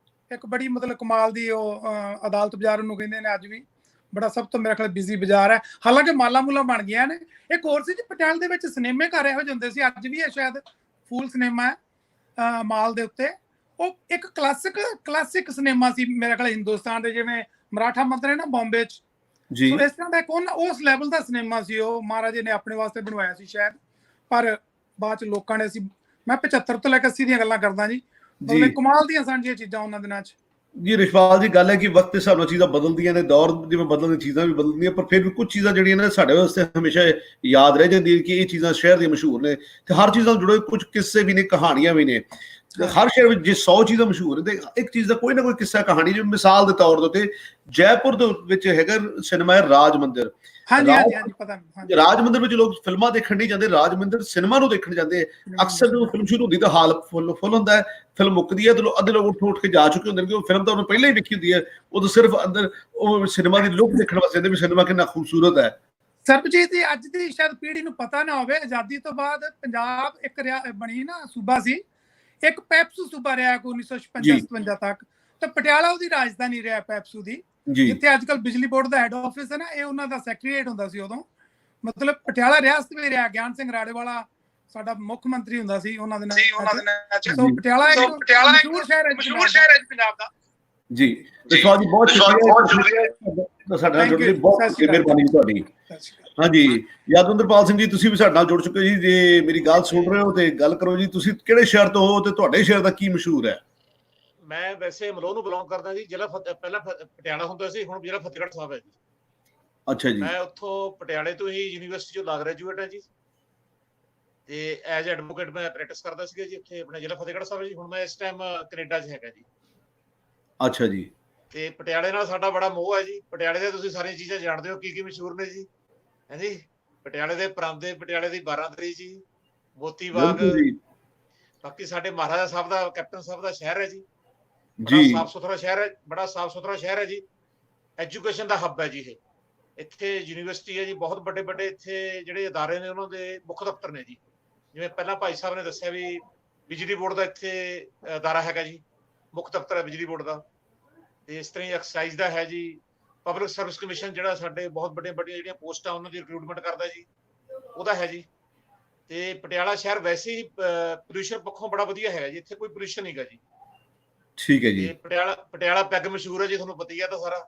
ਇੱਕ ਬੜੀ ਮਤਲਬ ਕਮਾਲ ਦੀ ਉਹ ਅਦਾਲਤ ਬਾਜ਼ਾਰ ਉਹਨੂੰ ਕਹਿੰਦੇ ਨੇ, ਅੱਜ ਵੀ ਬੜਾ ਸਭ ਤੋਂ ਮੇਰੇ ਖਿਆਲ ਬਿਜ਼ੀ ਬਾਜ਼ਾਰ ਹੈ। ਹਾਲਾਂਕਿ ਮਾਲਾ ਮੂਲਾ ਬਣ ਗਈਆਂ ਨੇ। ਇੱਕ ਹੋਰ ਸੀ ਜੀ, ਪਟਿਆਲੇ ਦੇ ਵਿੱਚ ਸਿਨੇਮੇ ਘਰ ਇਹੋ ਜਿਹੇ ਹੁੰਦੇ ਸੀ, ਅੱਜ ਵੀ ਹੈ ਸ਼ਾਇਦ, ਫੂਲ ਸਿਨੇਮਾ ਹੈ ਮਾਲ ਦੇ ਉੱਤੇ। ਉਹ ਇੱਕ ਕਲਾਸਿਕ ਸਿਨੇਮਾ ਸੀ ਮੇਰੇ ਖਿਆਲ ਹਿੰਦੁਸਤਾਨ ਦੇ, ਜਿਵੇਂ ਮਰਾਠਾ ਮੰਦਰ ਹੈ ਨਾ ਬੰਬੇ 'ਚ ਜੀ, ਇਸ ਤਰ੍ਹਾਂ ਦਾ ਉਸ ਲੈਵਲ ਦਾ ਸਿਨੇਮਾ ਸੀ ਉਹ। ਮਹਾਰਾਜੇ ਨੇ ਆਪਣੇ ਵਾਸਤੇ ਬਣਵਾਇਆ ਸੀ ਸ਼ਾਇਦ, ਪਰ ਬਾਅਦ 'ਚ ਲੋਕਾਂ ਨੇ ਮੈਂ 75 ਤੋਂ ਲੈ ਕੇ 80 ਦੀਆਂ ਗੱਲਾਂ ਕਰਦਾ ਜੀ। ਕਮਾਲ ਦੀਆਂ ਸਨ ਜੀ ਇਹ ਚੀਜ਼ਾਂ ਉਹਨਾਂ ਦਿਨਾਂ 'ਚ। ਜੀ ਰਿਸ਼ਪਾਲ ਜੀ, ਗੱਲ ਹੈ ਕਿ ਵਕਤ ਦੇ ਹਿਸਾਬ ਨਾਲ ਚੀਜ਼ਾਂ ਬਦਲਦੀਆਂ ਨੇ, ਦੌਰ ਜਿਵੇਂ ਬਦਲਦੇ ਚੀਜ਼ਾਂ ਵੀ ਬਦਲਦੀਆਂ, ਪਰ ਫਿਰ ਵੀ ਕੁਝ ਚੀਜ਼ਾਂ ਜਿਹੜੀਆਂ ਨੇ ਸਾਡੇ ਵਾਸਤੇ ਹਮੇਸ਼ਾ ਯਾਦ ਰਹਿ ਜਾਂਦੀਆਂ ਕਿ ਇਹ ਚੀਜ਼ਾਂ ਸ਼ਹਿਰ ਦੀਆਂ ਮਸ਼ਹੂਰ ਨੇ। ਤੇ ਹਰ ਚੀਜ਼ ਨਾਲ ਜੁੜੇ ਕੁਝ ਕਿੱਸੇ ਵੀ ਨੇ, ਕਹਾਣੀਆਂ ਵੀ ਨੇ। ਹਰ ਸ਼ਹਿਰ ਵਿੱਚ ਜੇ 100 ਚੀਜ਼ਾਂ ਮਸ਼ਹੂਰ ਨੇ, ਇੱਕ ਚੀਜ਼ ਦਾ ਕੋਈ ਨਾ ਕੋਈ ਕਿੱਸਾ ਕਹਾਣੀ। ਜਿਵੇਂ ਮਿਸਾਲ ਦੇ ਤੌਰ ਦੇ ਉੱਤੇ ਜੈਪੁਰ ਦੇ ਵਿੱਚ ਹੈਗਾ ਸਿਨੇਮਾ ਰਾਜ ਮੰਦਿਰ। ਰਾਜ ਮੰਦਿਰ ਵਿੱਚ ਲੋਕ ਫਿਲਮਾਂ ਦੇਖਣ ਨਹੀਂ ਜਾਂਦੇ, ਰਾਜ ਮੰਦਿਰ ਸਿਨੇਮਾ ਨੂੰ ਦੇਖਣ ਜਾਂਦੇ। ਅਕਸਰ ਜਦੋਂ ਫਿਲਮ ਸ਼ੁਰੂ ਹੁੰਦੀ ਤਾਂ ਹਾਲ ਫੁੱਲ ਹੁੰਦਾ ਹੈ, ਫਿਲਮ ਮੁੱਕਦੀ ਹੈ ਤੇ ਅੱਧੇ ਲੋਕ ਉੱਠ ਕੇ ਜਾ ਚੁੱਕੇ ਹੁੰਦੇ ਨੇ, ਕਿਉਂਕਿ ਫਿਲਮ ਤਾਂ ਉਹਨੂੰ ਪਹਿਲਾਂ ਹੀ ਵੇਖੀ ਹੁੰਦੀ ਹੈ। ਉਦੋਂ ਸਿਰਫ ਅੰਦਰ ਉਹ ਸਿਨੇਮਾ ਦੀ ਲੁੱਕ ਦੇਖਣ ਵਾਸਤੇ ਜਾਂਦੇ ਵੀ ਸਿਨੇਮਾ ਕਿੰਨਾ ਖੂਬਸੂਰਤ ਹੈ। ਸਰਬਜੀਤ ਜੀ, ਅੱਜ ਦੀ ਸ਼ਾਇਦ ਪੀੜ੍ਹੀ ਨੂੰ ਪਤਾ ਨਾ ਹੋਵੇ, ਆਜ਼ਾਦੀ ਤੋਂ ਬਾਅਦ ਪੰਜਾਬ ਇੱਕ ਬਣੀ ਨਾ ਸੂਬਾ ਸੀ, ਇੱਕ ਪੈਪਸੂ ਸੂਬਾ ਰਿਹਾ 1956-57 ਤੱਕ। ਤੇ ਪਟਿਆਲਾ ਉਹਦੀ ਰਾਜਧਾਨੀ ਰਿਹਾ ਪੈਪਸੂ ਦੀ, ਜਿੱਥੇ ਅੱਜ ਕੱਲ੍ਹ ਬਿਜਲੀ ਬੋਰਡ ਦਾ ਹੈੱਡ ਆਫਿਸ ਹੈ ਨਾ, ਇਹ ਉਹਨਾਂ ਦਾ ਸੈਕਟਰੀਏਟ ਹੁੰਦਾ ਸੀ ਉਦੋਂ। ਮਤਲਬ ਪਟਿਆਲਾ ਰਿਆਸਤ ਵੀ ਰਿਹਾ। ਗਿਆਨ ਸਿੰਘ ਰਾੜੇਵਾਲਾ ਸਾਡਾ ਮੁੱਖ ਮੰਤਰੀ ਹੁੰਦਾ ਸੀ ਉਹਨਾਂ ਦੇ ਨਾਲ। ਪਟਿਆਲਾ ਇੱਕ ਮਸ਼ਹੂਰ ਸ਼ਹਿਰ ਹੈ ਪੰਜਾਬ ਦਾ ਜੀ। ਰਿਸ਼ਪਾਲ ਜੀ ਬਹੁਤ ਸ਼ੁਕਰੀਆ। ਤਾਂ ਸਾਡੇ ਨਾਲ Thank ਜੁੜਨ you ਲਈ ਜੀ, ਬਹੁਤ ਸਤਿ ਸ਼੍ਰੀ ਅਕਾਲ। ਮਿਹਰਬਾਨੀ ਤੁਹਾਡੀ। ਸਤਿ ਸ਼੍ਰੀ ਅਕਾਲ। ਹਾਂਜੀ, ਯਾਦਵਿੰਦਰਪਾਲ ਸਿੰਘ ਜੀ, ਤੁਸੀਂ ਵੀ ਸਾਡੇ ਨਾਲ ਜੁੜ ਚੁੱਕੇ ਜੀ। ਜੇ ਮੇਰੀ ਗੱਲ ਸੁਣ ਰਹੇ ਹੋ ਤੇ ਗੱਲ ਕਰੋ ਜੀ। ਤੁਸੀਂ ਕਿਹੜੇ ਸ਼ਹਿਰ ਤੋਂ ਹੋ ਤੇ ਤੁਹਾਡੇ ਸ਼ਹਿਰ ਦਾ ਕੀ ਮਸ਼ਹੂਰ ਹੈ? ਮੈਂ ਵੈਸੇ ਅਮਲੋਹ ਨੂੰ ਬਿਲੋਂਗ ਕਰਦਾ ਜੀ। ਜ਼ਿਲ੍ਹਾ ਪਹਿਲਾਂ ਪਟਿਆਲਾ ਹੁੰਦਾ ਸੀ, ਹੁਣ ਜ਼ਿਲ੍ਹਾ ਫਤਿਹਗੜ੍ਹ ਸਾਹਿਬ ਹੈ ਜੀ। ਅੱਛਾ ਜੀ। ਮੈਂ ਉੱਥੋਂ ਪਟਿਆਲੇ ਤੋਂ ਹੀ ਯੂਨੀਵਰਸਿਟੀ ਚੋਂ ਲਾ ਗ੍ਰੈਜੂਏਟ ਹਾਂ ਜੀ, ਤੇ ਐਜ਼ ਐਡਵੋਕੇਟ ਮੈਂ ਪ੍ਰੈਕਟਿਸ ਕਰਦਾ ਸੀਗਾ ਜੀ ਉੱਥੇ ਆਪਣੇ ਜ਼ਿਲ੍ਹਾ ਫਤਿਹਗੜ੍ਹ ਸਾਹਿਬ ਜੀ। ਹੁਣ ਮੈਂ ਇਸ ਟਾਈਮ ਕੈਨੇਡਾ 'ਚ ਹੈਗਾ ਜੀ। ਅੱਛਾ ਜੀ। ਤੇ ਪਟਿਆਲੇ ਨਾਲ ਸਾਡਾ ਬੜਾ ਮੋਹ ਹੈ ਜੀ। ਪਟਿਆਲੇ ਦੇ ਤੁਸੀਂ ਸਾਰੀਆਂ ਚੀਜ਼ਾਂ ਜਾਣਦੇ ਹੋ, ਕੀ ਮਸ਼ਹੂਰ ਨੇ ਜੀ, ਹੈ ਜੀ। ਪਟਿਆਲੇ ਦੇ ਪਰਾਂਦੇ, ਪਟਿਆਲੇ ਦੀ 12 ਜੀ, ਮੋਤੀ ਬਾਗ, ਬਾਕੀ ਸਾਡੇ ਮਹਾਰਾਜਾ ਸਾਹਿਬ ਦਾ, ਕੈਪਟਨ ਸਾਹਿਬ ਦਾ ਸ਼ਹਿਰ ਹੈ ਜੀ। ਬੜਾ ਸਾਫ ਸੁਥਰਾ ਸ਼ਹਿਰ ਹੈ, ਬੜਾ ਸਾਫ ਸੁਥਰਾ ਸ਼ਹਿਰ ਹੈ ਜੀ। ਐਜੂਕੇਸ਼ਨ ਦਾ ਹੱਬ ਹੈ ਜੀ ਇਹ। ਇੱਥੇ ਯੂਨੀਵਰਸਿਟੀ ਹੈ ਜੀ, ਬਹੁਤ ਵੱਡੇ ਵੱਡੇ ਇੱਥੇ ਜਿਹੜੇ ਅਦਾਰੇ ਨੇ ਉਹਨਾਂ ਦੇ ਮੁੱਖ ਦਫ਼ਤਰ ਨੇ ਜੀ। ਜਿਵੇਂ ਪਹਿਲਾਂ ਭਾਈ ਸਾਹਿਬ ਨੇ ਦੱਸਿਆ ਵੀ ਬਿਜਲੀ ਬੋਰਡ ਦਾ ਇੱਥੇ ਅਦਾਰਾ ਹੈਗਾ ਜੀ, ਮੁੱਖ ਦਫ਼ਤਰ ਹੈ ਬਿਜਲੀ ਬੋਰਡ ਦਾ। ਤੇ ਇਸ ਤਰ੍ਹਾਂ ਹੀ ਐਕਸਾਈਜ਼ ਦਾ ਹੈ ਜੀ। ਪਬਲਿਕ ਸਰਵਿਸ ਕਮਿਸ਼ਨ ਜਿਹੜਾ ਸਾਡੇ ਬਹੁਤ ਵੱਡੀਆਂ ਜਿਹੜੀਆਂ ਪੋਸਟਾਂ ਉਹਨਾਂ ਦੀ ਰਿਕਰੂਟਮੈਂਟ ਕਰਦਾ ਜੀ, ਉਹਦਾ ਹੈ ਜੀ। ਤੇ ਪਟਿਆਲਾ ਸ਼ਹਿਰ ਵੈਸੇ ਹੀ ਪੋਲਿਊਸ਼ਨ ਪੱਖੋਂ ਬੜਾ ਵਧੀਆ ਹੈਗਾ ਜੀ। ਇੱਥੇ ਕੋਈ ਪੋਲਿਊਸ਼ਨ ਨਹੀਂਗਾ ਜੀ। ਠੀਕ ਹੈ ਜੀ। ਪਟਿਆਲਾ ਪੈਗ ਮਸ਼ਹੂਰ ਹੈ ਜੀ, ਤੁਹਾਨੂੰ ਪਤਾ ਹੀ ਹੈ ਤਾਂ ਸਾਰਾ।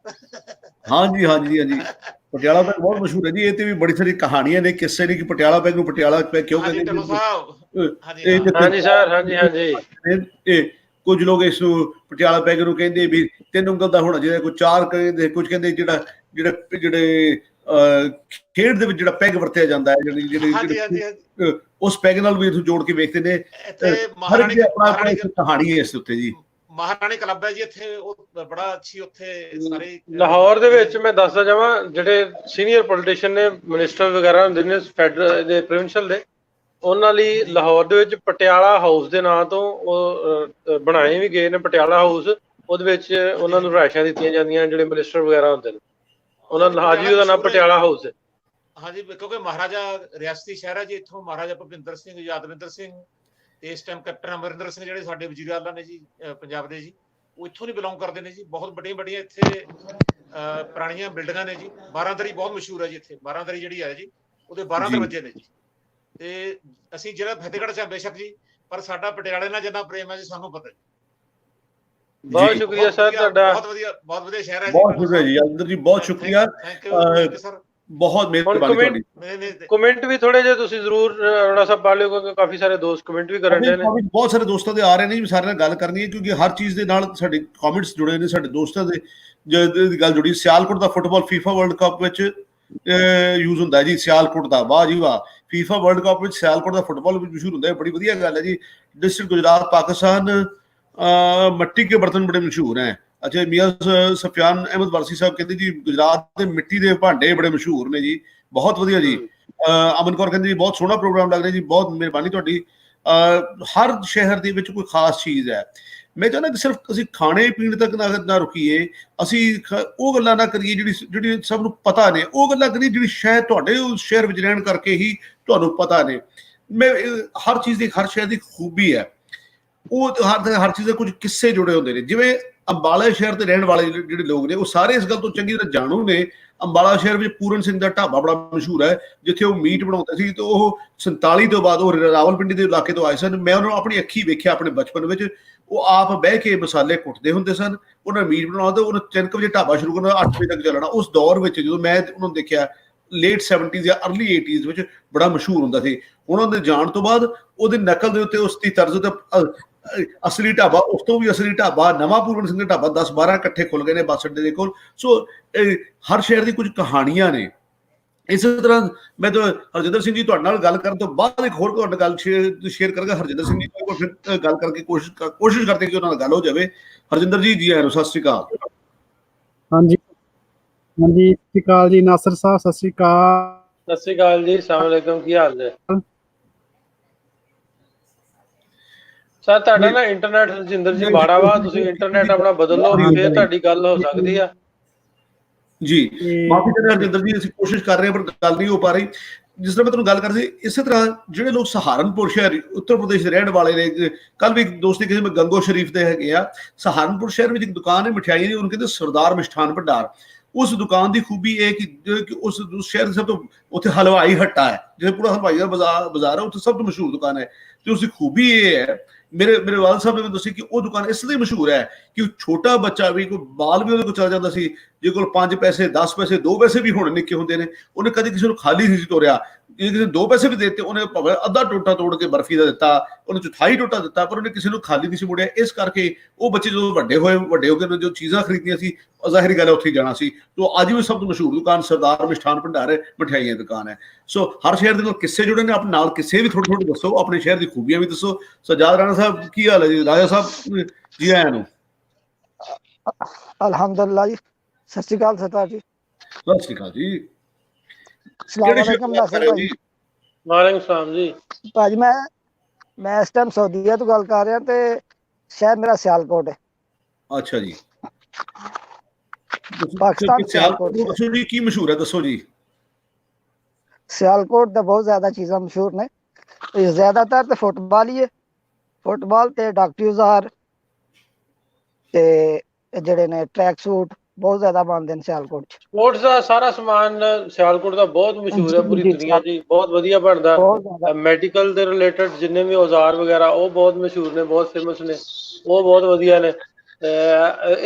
ਹਾਂਜੀ ਹਾਂਜੀ ਹਾਂਜੀ, ਪਟਿਆਲਾ ਪੈਗ ਬਹੁਤ ਮਸ਼ਹੂਰ ਹੈ ਜੀ। ਇਹ ਤੇ ਵੀ ਬੜੀ ਸਾਰੀ ਕਹਾਣੀਆਂ ਨੇ, ਕਿੱਸੇ ਨੇ ਕਿ ਪਟਿਆਲਾ ਪੈਗ ਨੂੰ ਪਟਿਆਲਾ ਪੈਗ ਕਿਉਂ ਕਹਿੰਦੇ ਢਿੱਲੋਂ ਸਾਹਿਬ। ਹਾਂਜੀ ਸਰ, ਹਾਂਜੀ ਹਾਂਜੀ। ਕੁਝ ਲੋਕ ਇਸ ਨੂੰ ਪਟਿਆਲਾ ਪੈਗ ਨੂੰ ਕਹਿੰਦੇ ਵੀ 3 ਉਂਗਲ ਦਾ ਹੋਣਾ ਚਾਹੀਦਾ, ਕੋਈ 4 ਕਹਿੰਦੇ, ਕੁਝ ਕਹਿੰਦੇ ਜਿਹੜੇ ਖੇਡ ਦੇ ਵਿੱਚ ਜਿਹੜਾ ਪੈਗ ਵਰਤਿਆ ਜਾਂਦਾ ਹੈ, ਜਿਹੜੇ ਉਸ ਪੈਗ ਨਾਲ ਵੀ ਇਥੋਂ ਜੋੜ ਕੇ ਵੇਖਦੇ ਨੇ। ਹਰ ਇੱਕ ਆਪਣਾ ਕਹਾਣੀ ਹੈ ਇਸ ਉੱਤੇ ਜੀ। ਮਹਾਰਾਣੀ ਕਲੱਬ ਹੈ ਜੀ ਇੱਥੇ, ਉਹ ਬੜਾ ਅੱਛੀ ਉੱਥੇ ਸਾਰੇ ਲਾਹੌਰ ਦੇ ਵਿੱਚ। ਮੈਂ ਦੱਸਦਾ ਜਾਵਾਂ, ਜਿਹੜੇ ਸੀਨੀਅਰ ਪੋਲੀਟੀਸ਼ੀਅਨ ਨੇ, ਮਿਨਿਸਟਰ ਵਗੈਰਾ ਹੁੰਦੇ ਨੇ ਫੈਡਰਲ ਦੇ, ਪ੍ਰੋਵਿੰਸ਼ੀਅਲ ਦੇ, ਉਹਨਾਂ ਲਈ ਲਾਹੌਰ ਦੇ ਵਿੱਚ ਪਟਿਆਲਾ ਹਾਊਸ ਦੇ ਨਾਂ ਤੋਂ ਉਹ ਬਣਾਏ ਵੀ ਗਏ ਨੇ, ਪਟਿਆਲਾ ਹਾਊਸ। ਉਹਦੇ ਵਿੱਚ ਉਹਨਾਂ ਨੂੰ ਰਿਹਾਇਸ਼ਾਂ ਦਿੱਤੀਆਂ ਜਾਂਦੀਆਂ, ਜਿਹੜੇ ਮਿਨਿਸਟਰ ਵਗੈਰਾ ਹੁੰਦੇ ਨੇ ਉਹਨਾਂ ਦਾ। ਹਾਂਜੀ, ਉਹਦਾ ਨਾਮ ਪਟਿਆਲਾ ਹਾਊਸ ਹੈ। ਹਾਂਜੀ, ਕਿਉਂਕਿ ਮਹਾਰਾਜਾ ਰਿਆਸਤੀ ਸ਼ਹਿਰ ਹੈ ਜੀ। ਇੱਥੋਂ ਮਹਾਰਾਜਾ ਭੁਪਿੰਦਰ ਸਿੰਘ, ਯਾਦਵਿੰਦਰ ਸਿੰਘ ਤੇ ਇਸ ਟਾਈਮ ਕੈਪਟਨ ਅਮਰਿੰਦਰ ਸਿੰਘ, ਜਿਹੜੇ ਸਾਡੇ ਵਜ਼ੀਰ ਆਲਾ ਨੇ ਜੀ ਪੰਜਾਬ ਦੇ ਜੀ, ਉਹ ਇੱਥੋਂ ਨਹੀਂ ਬਿਲੋਂਗ ਕਰਦੇ ਨੇ ਜੀ। ਬਹੁਤ ਵੱਡੀਆਂ ਇੱਥੇ ਪੁਰਾਣੀਆਂ ਬਿਲਡਿੰਗਾਂ ਨੇ ਜੀ। 12 ਬਹੁਤ ਮਸ਼ਹੂਰ ਹੈ ਜੀ ਇੱਥੇ। 12 ਜਿਹੜੀ ਹੈ ਜੀ, ਉਹਦੇ 12 ਦਰਵਾਜ਼ੇ ਨੇ ਜੀ। ਤੇ ਅਸੀਂ ਜਿਹੜਾ ਫਤਿਹਗੜ੍ਹ ਚ ਬੇਸ਼ੱਕ ਜੀ, ਪਰ ਸਾਡਾ ਪਟਿਆਲੇ ਨਾਲ ਜਿੰਨਾ ਪ੍ਰੇਮ ਹੈ ਜੀ, ਸਾਨੂੰ ਪਤਾ ਜੀ। ਬਹੁਤ ਸ਼ੁਕਰੀਆ ਸਰ ਤੁਹਾਡਾ। ਬਹੁਤ ਵਧੀਆ ਸ਼ਹਿਰ ਹੈ। ਬਹੁਤ ਸ਼ੁਕਰੀਆ ਜੀ ਅੰਦਰ ਜੀ, ਬਹੁਤ ਸ਼ੁਕਰੀਆ ਸਰ, ਬਹੁਤ ਮਿਹਰਬਾਨੀ ਤੁਹਾਡੀ। ਕਮੈਂਟ ਵੀ ਥੋੜੇ ਜਿਹੇ ਤੁਸੀਂ ਜ਼ਰੂਰ ਰੋੜਾ ਸਾਹਿਬ ਪਾ ਲਿਓ, ਕਿਉਂਕਿ ਕਾਫੀ ਸਾਰੇ ਦੋਸਤ ਕਮੈਂਟ ਵੀ ਕਰਨ ਦੇ ਨੇ। ਬਹੁਤ ਸਾਰੇ ਦੋਸਤਾਂ ਦੇ ਆ ਰਹੇ ਨੇ ਜੀ, ਸਾਰੇ ਨਾਲ ਗੱਲ ਕਰਨੀ ਹੈ, ਕਿਉਂਕਿ ਹਰ ਚੀਜ਼ ਦੇ ਨਾਲ ਸਾਡੇ ਕਮੈਂਟਸ ਜੁੜੇ ਨੇ। ਸਾਡੇ ਦੋਸਤਾਂ ਦੇ ਦੀ ਗੱਲ ਜੁੜੀ। ਸਿਆਲਕੋਟ ਦਾ ਫੁੱਟਬਾਲ FIFA ਵਰਲਡ ਕੱਪ ਵਿੱਚ ਯੂਜ਼ ਹੁੰਦਾ ਜੀ। ਸਿਆਲਕੋਟ ਦਾ, ਵਾਹ ਜੀ ਵਾਹ। FIFA ਵਰਲਡ ਕੱਪ ਵਿੱਚ ਸਿਆਲਕੋਟ ਦਾ ਫੁੱਟਬਾਲ ਵੀ ਮਸ਼ਹੂਰ ਹੁੰਦਾ ਹੈ, ਬੜੀ ਵਧੀਆ ਗੱਲ ਹੈ ਜੀ। ਡਿਸਟ੍ਰਿਕਟ ਗੁਜਰਾਤ ਪਾਕਿਸਤਾਨ ਮਿੱਟੀ ਕੇ ਬਰਤਨ ਬੜੇ ਮਸ਼ਹੂਰ ਹੈ। ਅੱਛਾ, ਮੀਆਂ ਸਫਿਆਨ ਅਹਿਮਦ ਵਾਰਸੀ ਸਾਹਿਬ ਕਹਿੰਦੇ ਜੀ ਗੁਜਰਾਤ ਦੇ ਮਿੱਟੀ ਦੇ ਭਾਂਡੇ ਬੜੇ ਮਸ਼ਹੂਰ ਨੇ ਜੀ। ਬਹੁਤ ਵਧੀਆ ਜੀ। ਅਮਨ ਕੌਰ ਕਹਿੰਦੇ ਜੀ ਬਹੁਤ ਸੋਹਣਾ ਪ੍ਰੋਗਰਾਮ ਲੱਗ ਰਿਹਾ ਜੀ, ਬਹੁਤ ਮਿਹਰਬਾਨੀ ਤੁਹਾਡੀ। ਹਰ ਸ਼ਹਿਰ ਦੇ ਵਿੱਚ ਕੋਈ ਖਾਸ ਚੀਜ਼ ਹੈ। ਮੈਂ ਚਾਹੁੰਦਾ ਕਿ ਸਿਰਫ ਅਸੀਂ ਖਾਣੇ ਪੀਣ ਤੱਕ ਨਾ ਰੁਕੀਏ, ਅਸੀਂ ਉਹ ਗੱਲਾਂ ਨਾ ਕਰੀਏ ਜਿਹੜੀ ਸਭ ਨੂੰ ਪਤਾ ਨੇ, ਉਹ ਗੱਲਾਂ ਕਰੀਏ ਜਿਹੜੀ ਸ਼ਾਇਦ ਤੁਹਾਡੇ ਉਸ ਸ਼ਹਿਰ ਵਿੱਚ ਰਹਿਣ ਕਰਕੇ ਹੀ ਤੁਹਾਨੂੰ ਪਤਾ ਨੇ। ਮੈਂ ਹਰ ਚੀਜ਼ ਦੀ, ਹਰ ਸ਼ਹਿਰ ਦੀ ਖੂਬੀ ਹੈ। ਉਹ ਹਰ ਚੀਜ਼ ਦੇ ਕੁਝ ਕਿੱਸੇ ਜੁੜੇ ਹੁੰਦੇ ਨੇ। ਜਿਵੇਂ ਅੰਬਾਲਾ ਸ਼ਹਿਰ ਦੇ ਰਹਿਣ ਵਾਲੇ ਜਿਹੜੇ ਲੋਕ ਨੇ, ਉਹ ਸਾਰੇ ਇਸ ਗੱਲ ਤੋਂ ਚੰਗੀ ਤਰ੍ਹਾਂ ਜਾਣੂ ਨੇ। ਅੰਬਾਲਾ ਸ਼ਹਿਰ ਵਿੱਚ ਪੂਰਨ ਸਿੰਘ ਦਾ ਢਾਬਾ ਬੜਾ ਮਸ਼ਹੂਰ ਹੈ, ਜਿੱਥੇ ਉਹ ਮੀਟ ਬਣਾਉਂਦੇ ਸੀ। ਤੇ ਉਹ 47 ਤੋਂ ਬਾਅਦ ਉਹ ਰਾਵਲਪਿੰਡੀ ਦੇ ਇਲਾਕੇ ਤੋਂ ਆਏ ਸਨ। ਮੈਂ ਉਹਨਾਂ ਨੂੰ ਆਪਣੀ ਅੱਖੀ ਵੇਖਿਆ ਆਪਣੇ ਬਚਪਨ ਵਿੱਚ। ਉਹ ਆਪ ਬਹਿ ਕੇ ਮਸਾਲੇ ਕੁੱਟਦੇ ਹੁੰਦੇ ਸਨ, ਉਹਨਾਂ ਮੀਟ ਬਣਾਉਣਾ, ਤੇ ਉਹਨਾਂ 3 ਵਜੇ ਢਾਬਾ ਸ਼ੁਰੂ ਕਰਨਾ, 8 ਵਜੇ ਤੱਕ ਚੱਲਣਾ। ਉਸ ਦੌਰ ਵਿੱਚ ਜਦੋਂ ਮੈਂ ਉਹਨਾਂ ਨੂੰ ਦੇਖਿਆ, ਲੇਟ 70s ਜਾਂ ਅਰਲੀ 80s ਵਿੱਚ ਬੜਾ ਮਸ਼ਹੂਰ ਹੁੰਦਾ ਸੀ। ਉਹਨਾਂ ਦੇ ਜਾਣ ਤੋਂ ਬਾਅਦ ਉਹਦੇ ਨਕਲ ਦੇ ਉੱਤੇ, ਉਸ ਦੀ ਤਰਜ਼ ਤੇ ਅਸਲੀ ਢਾਬਾ, ਉਸ ਤੋਂ ਵੀ ਅਸਲੀ ਢਾਬਾ, ਨਵਾਂ ਪੂਰਨ ਸਿੰਘ ਦਾ ਢਾਬਾ 10-12 ਇਕੱਠੇ ਖੁੱਲ ਗਏ ਨੇ ਬੱਸ ਅੱਡੇ ਦੇ ਕੋਲ। ਸੋ ਹਰ ਸ਼ਹਿਰ ਦੀ ਕੁਝ ਕਹਾਣੀਆਂ ਨੇ। ਇਸੇ ਤਰ੍ਹਾਂ ਮੈਂ ਤਾਂ ਹਰਜਿੰਦਰ ਸਿੰਘ ਜੀ ਤੁਹਾਡੇ ਨਾਲ ਗੱਲ ਕਰਨ ਤੋਂ ਬਾਅਦ ਇੱਕ ਹੋਰ ਤੁਹਾਡੇ ਗੱਲ ਸ਼ੇਅਰ ਕਰਾਂਗਾ। ਹਰਜਿੰਦਰ ਸਿੰਘ ਜੀ ਕੋਲ ਫਿਰ ਗੱਲ ਕਰਕੇ ਕੋਸ਼ਿਸ਼ ਕਰਦੇ ਕਿ ਉਹਨਾਂ ਨਾਲ ਗੱਲ ਹੋ ਜਾਵੇ। ਹਰਜਿੰਦਰ ਜੀ, ਜੀ ਆਇਆਂ ਨੂੰ, ਸਤਿ ਸ਼੍ਰੀ ਅਕਾਲ। ਹਾਂਜੀ ਸਤਿ ਸ਼੍ਰੀ ਅਕਾਲ ਜੀ। ਨਾਸਰ ਸਾਹਿਬ ਸਤਿ ਸ਼੍ਰੀ ਅਕਾਲ। ਸਤਿ ਸ਼੍ਰੀ ਅਕਾਲ ਜੀ, ਅਸਲਾਮ ਵਾਲੇਕੁਮ, ਕੀ ਹਾਲ ਹੈ ਸਰ? ਤੁਹਾਡਾ ਨਾ ਇੰਟਰਨੈਟ ਰਜਿੰਦਰ ਜੀ ਮਾੜਾ ਵਾ, ਤੁਸੀਂ ਇੰਟਰਨੈਟ ਆਪਣਾ ਬਦਲ ਲਓ, ਫਿਰ ਤੁਹਾਡੀ ਗੱਲ ਹੋ ਸਕਦੀ ਆ ਜੀ। ਮਾਫੀ ਚਾਹੁੰਦੇ ਹਰਜਿੰਦਰ ਜੀ, ਅਸੀਂ ਕੋਸ਼ਿਸ਼ ਕਰ ਰਹੇ ਹਾਂ ਪਰ ਗੱਲ ਨਹੀਂ ਹੋ ਪਾ ਰਹੀ। ਜਿਸ ਤਰ੍ਹਾਂ ਮੈਂ ਤੁਹਾਨੂੰ ਗੱਲ ਕਰ ਸੀ, ਇਸੇ ਤਰ੍ਹਾਂ ਜਿਹੜੇ ਲੋਕ ਸਹਾਰਨਪੁਰ ਸ਼ਹਿਰ, ਉੱਤਰ ਪ੍ਰਦੇਸ਼ ਦੇ ਰਹਿਣ ਵਾਲੇ ਨੇ, ਕੱਲ ਵੀ ਇੱਕ ਦੋਸਤ ਕਿਸੇ ਮੈਂ ਗੰਗੋ ਸ਼ਰੀਫ ਦੇ ਹੈਗੇ ਆ। ਸਹਾਰਨਪੁਰ ਸ਼ਹਿਰ ਵਿੱਚ ਇੱਕ ਦੁਕਾਨ ਹੈ ਮਿਠਾਈ ਦੀ, ਉਹਨੂੰ ਕਹਿੰਦੇ ਸਰਦਾਰ ਮਿਸ਼ਠਾਨ ਭੰਡਾਰ। ਉਸ ਦੁਕਾਨ ਦੀ ਖੂਬੀ ਇਹ ਕਿ ਉਸ ਸ਼ਹਿਰ ਦੇ ਸਭ ਤੋਂ, ਉੱਥੇ ਹਲਵਾਈ ਹੱਟਾ ਹੈ, ਜਿਵੇਂ ਪੂਰਾ ਹਲਵਾਈ ਦਾ ਬਾਜ਼ਾਰ ਹੈ, ਉੱਥੇ ਸਭ ਤੋਂ ਮਸ਼ਹੂਰ ਦੁਕਾਨ ਹੈ। ਤੇ ਉਸ ਦੀ ਖੂਬੀ ਇਹ ਹੈ, ਮੇਰੇ ਵਾਲ ਸਾਹਿਬ ਨੇ ਮੈਨੂੰ ਦੱਸਿਆ ਕਿ ਉਹ ਦੁਕਾਨ ਇਸ ਲਈ ਮਸ਼ਹੂਰ ਹੈ ਕਿ ਛੋਟਾ ਬੱਚਾ ਵੀ, ਕੋਈ ਬਾਲ ਵੀ ਉਹਦੇ ਕੋਲ ਚਲਾ ਜਾਂਦਾ ਸੀ, ਜੇ ਕੋਲ 5 ਪੈਸੇ 10 ਪੈਸੇ 2 ਪੈਸੇ ਵੀ ਹੁਣ ਨਿੱਕੇ ਹੁੰਦੇ ਨੇ, ਉਹਨੇ ਕਦੇ ਕਿਸੇ ਨੂੰ ਖਾਲੀ ਨਹੀਂ ਸੀ ਤੋਰਿਆ। ਜੇ ਕਿਸੇ 2 ਪੈਸੇ ਵੀ ਦਿੱਤੇ, ਉਹਨੇ ਭਾਵੇਂ ਅੱਧਾ ਟੋਟਾ ਤੋੜ ਕੇ ਬਰਫੀ ਦਾ ਦਿੱਤਾ, ਉਹਨੇ ਚੌਥਾਈ ਟੋਟਾ ਦਿੱਤਾ, ਪਰ ਉਹਨੇ ਕਿਸੇ ਨੂੰ ਖਾਲੀ ਨਹੀਂ ਸੀ ਮੁੜਿਆ। ਇਸ ਕਰਕੇ ਉਹ ਬੱਚੇ ਜਦੋਂ ਵੱਡੇ ਹੋ ਕੇ ਜੋ ਚੀਜ਼ਾਂ ਖਰੀਦੀਆਂ ਸੀ, ਜ਼ਾਹਿਰ ਗੱਲ ਹੈ ਉੱਥੇ ਜਾਣਾ ਸੀ। ਤੋ ਅੱਜ ਵੀ ਸਭ ਤੋਂ ਮਸ਼ਹੂਰ ਦੁਕਾਨ ਸਰਦਾਰ ਮਿਸ਼ਠਾਨ ਭੰਡਾਰ ਹੈ, ਮਠਿਆਈਆਂ ਦੀ ਦੁਕਾਨ ਹੈ। ਸੋ ਹਰ ਸ਼ਹਿਰ ਦੇ ਨਾਲ ਕਿੱਸੇ ਜੁੜੇ ਨੇ, ਆਪਣੇ ਨਾਲ ਕਿੱਸੇ ਵੀ ਥੋੜੇ ਥੋੜੇ ਦੱਸੋ, ਆਪਣੇ ਸ਼ਹਿਰ ਦੀ ਖੂਬੀਆਂ ਵੀ ਦੱਸੋ। ਸਜਾਦ ਰਾਣਾ ਸਾਹਿਬ ਕੀ ਹਾਲ ਹੈ ਜੀ? ਰਾਜਾ ਸਾਹਿਬ ਜੀ ਆਇਆਂ ਨੂੰ। ਅਲਹਮਦੁਲਿਲਾ ਜੀ, ਸਤਿ ਸ਼੍ਰੀ ਅਕਾਲ ਸਰਦਾਰ ਜੀ। ਸਤਿ ਸ਼੍ਰੀ ਅਕਾਲ ਜੀ। ਸਲਾਮੁਅਲੈਕਮ ਨਾਸਿਰ ਭਾਜੀ। ਵਾਲੇਕੁਮ ਸਲਾਮ ਜੀ। ਭਾਜੀ ਮੈਂ ਇਸ ਟਾਈਮ ਸਾਊਦੀਆ ਤੋਂ ਗੱਲ ਕਰ ਰਿਹਾ ਤੇ ਸ਼ਹਿਰ ਮੇਰਾ ਸਿਆਲਕੋਟ ਹੈ। ਅੱਛਾ ਜੀ। ਪਾਕਿਸਤਾਨ ਸਿਆਲਕੋਟ ਜੀ ਕੀ ਮਸ਼ਹੂਰ ਹੈ ਦੱਸੋ ਜੀ? ਸਿਆਲਕੋਟ ਦਾ ਬਹੁਤ ਜ਼ਿਆਦਾ ਚੀਜ਼ਾਂ ਮਸ਼ਹੂਰ ਨੇ, ਜ਼ਿਆਦਾਤਰ ਤੇ ਫੁੱਟਬਾਲ ਹੀ ਹੈ। ਫੁੱਟਬਾਲ ਤੇ ਡਾਕਟਿਊਜ਼ਾਰ ਤੇ ਜਿਹੜੇ ਨੇ ਟਰੈਕ ਸੂਟ ਬਹੁਤ ਜ਼ਿਆਦਾ ਬਣਦੇ ਨੇ ਸਿਆਲਕੋਟ ਚ। ਸਪੋਰਟਸ ਦਾ ਸਾਰਾ ਸਮਾਨ ਸਿਆਲਕੋਟ ਦਾ ਬਹੁਤ ਮਸ਼ਹੂਰ ਹੈ ਪੂਰੀ ਦੁਨੀਆ 'ਚ, ਬਹੁਤ ਵਧੀਆ ਬਣਦਾ। ਮੈਡੀਕਲ ਦੇ ਰਿਲੇਟਡ ਜਿੰਨੇ ਵੀ ਔਜ਼ਾਰ ਵਗੈਰਾ ਉਹ ਬਹੁਤ ਮਸ਼ਹੂਰ ਨੇ, ਬਹੁਤ ਫੇਮਸ ਨੇ, ਉਹ ਬਹੁਤ ਵਧੀਆ ਨੇ।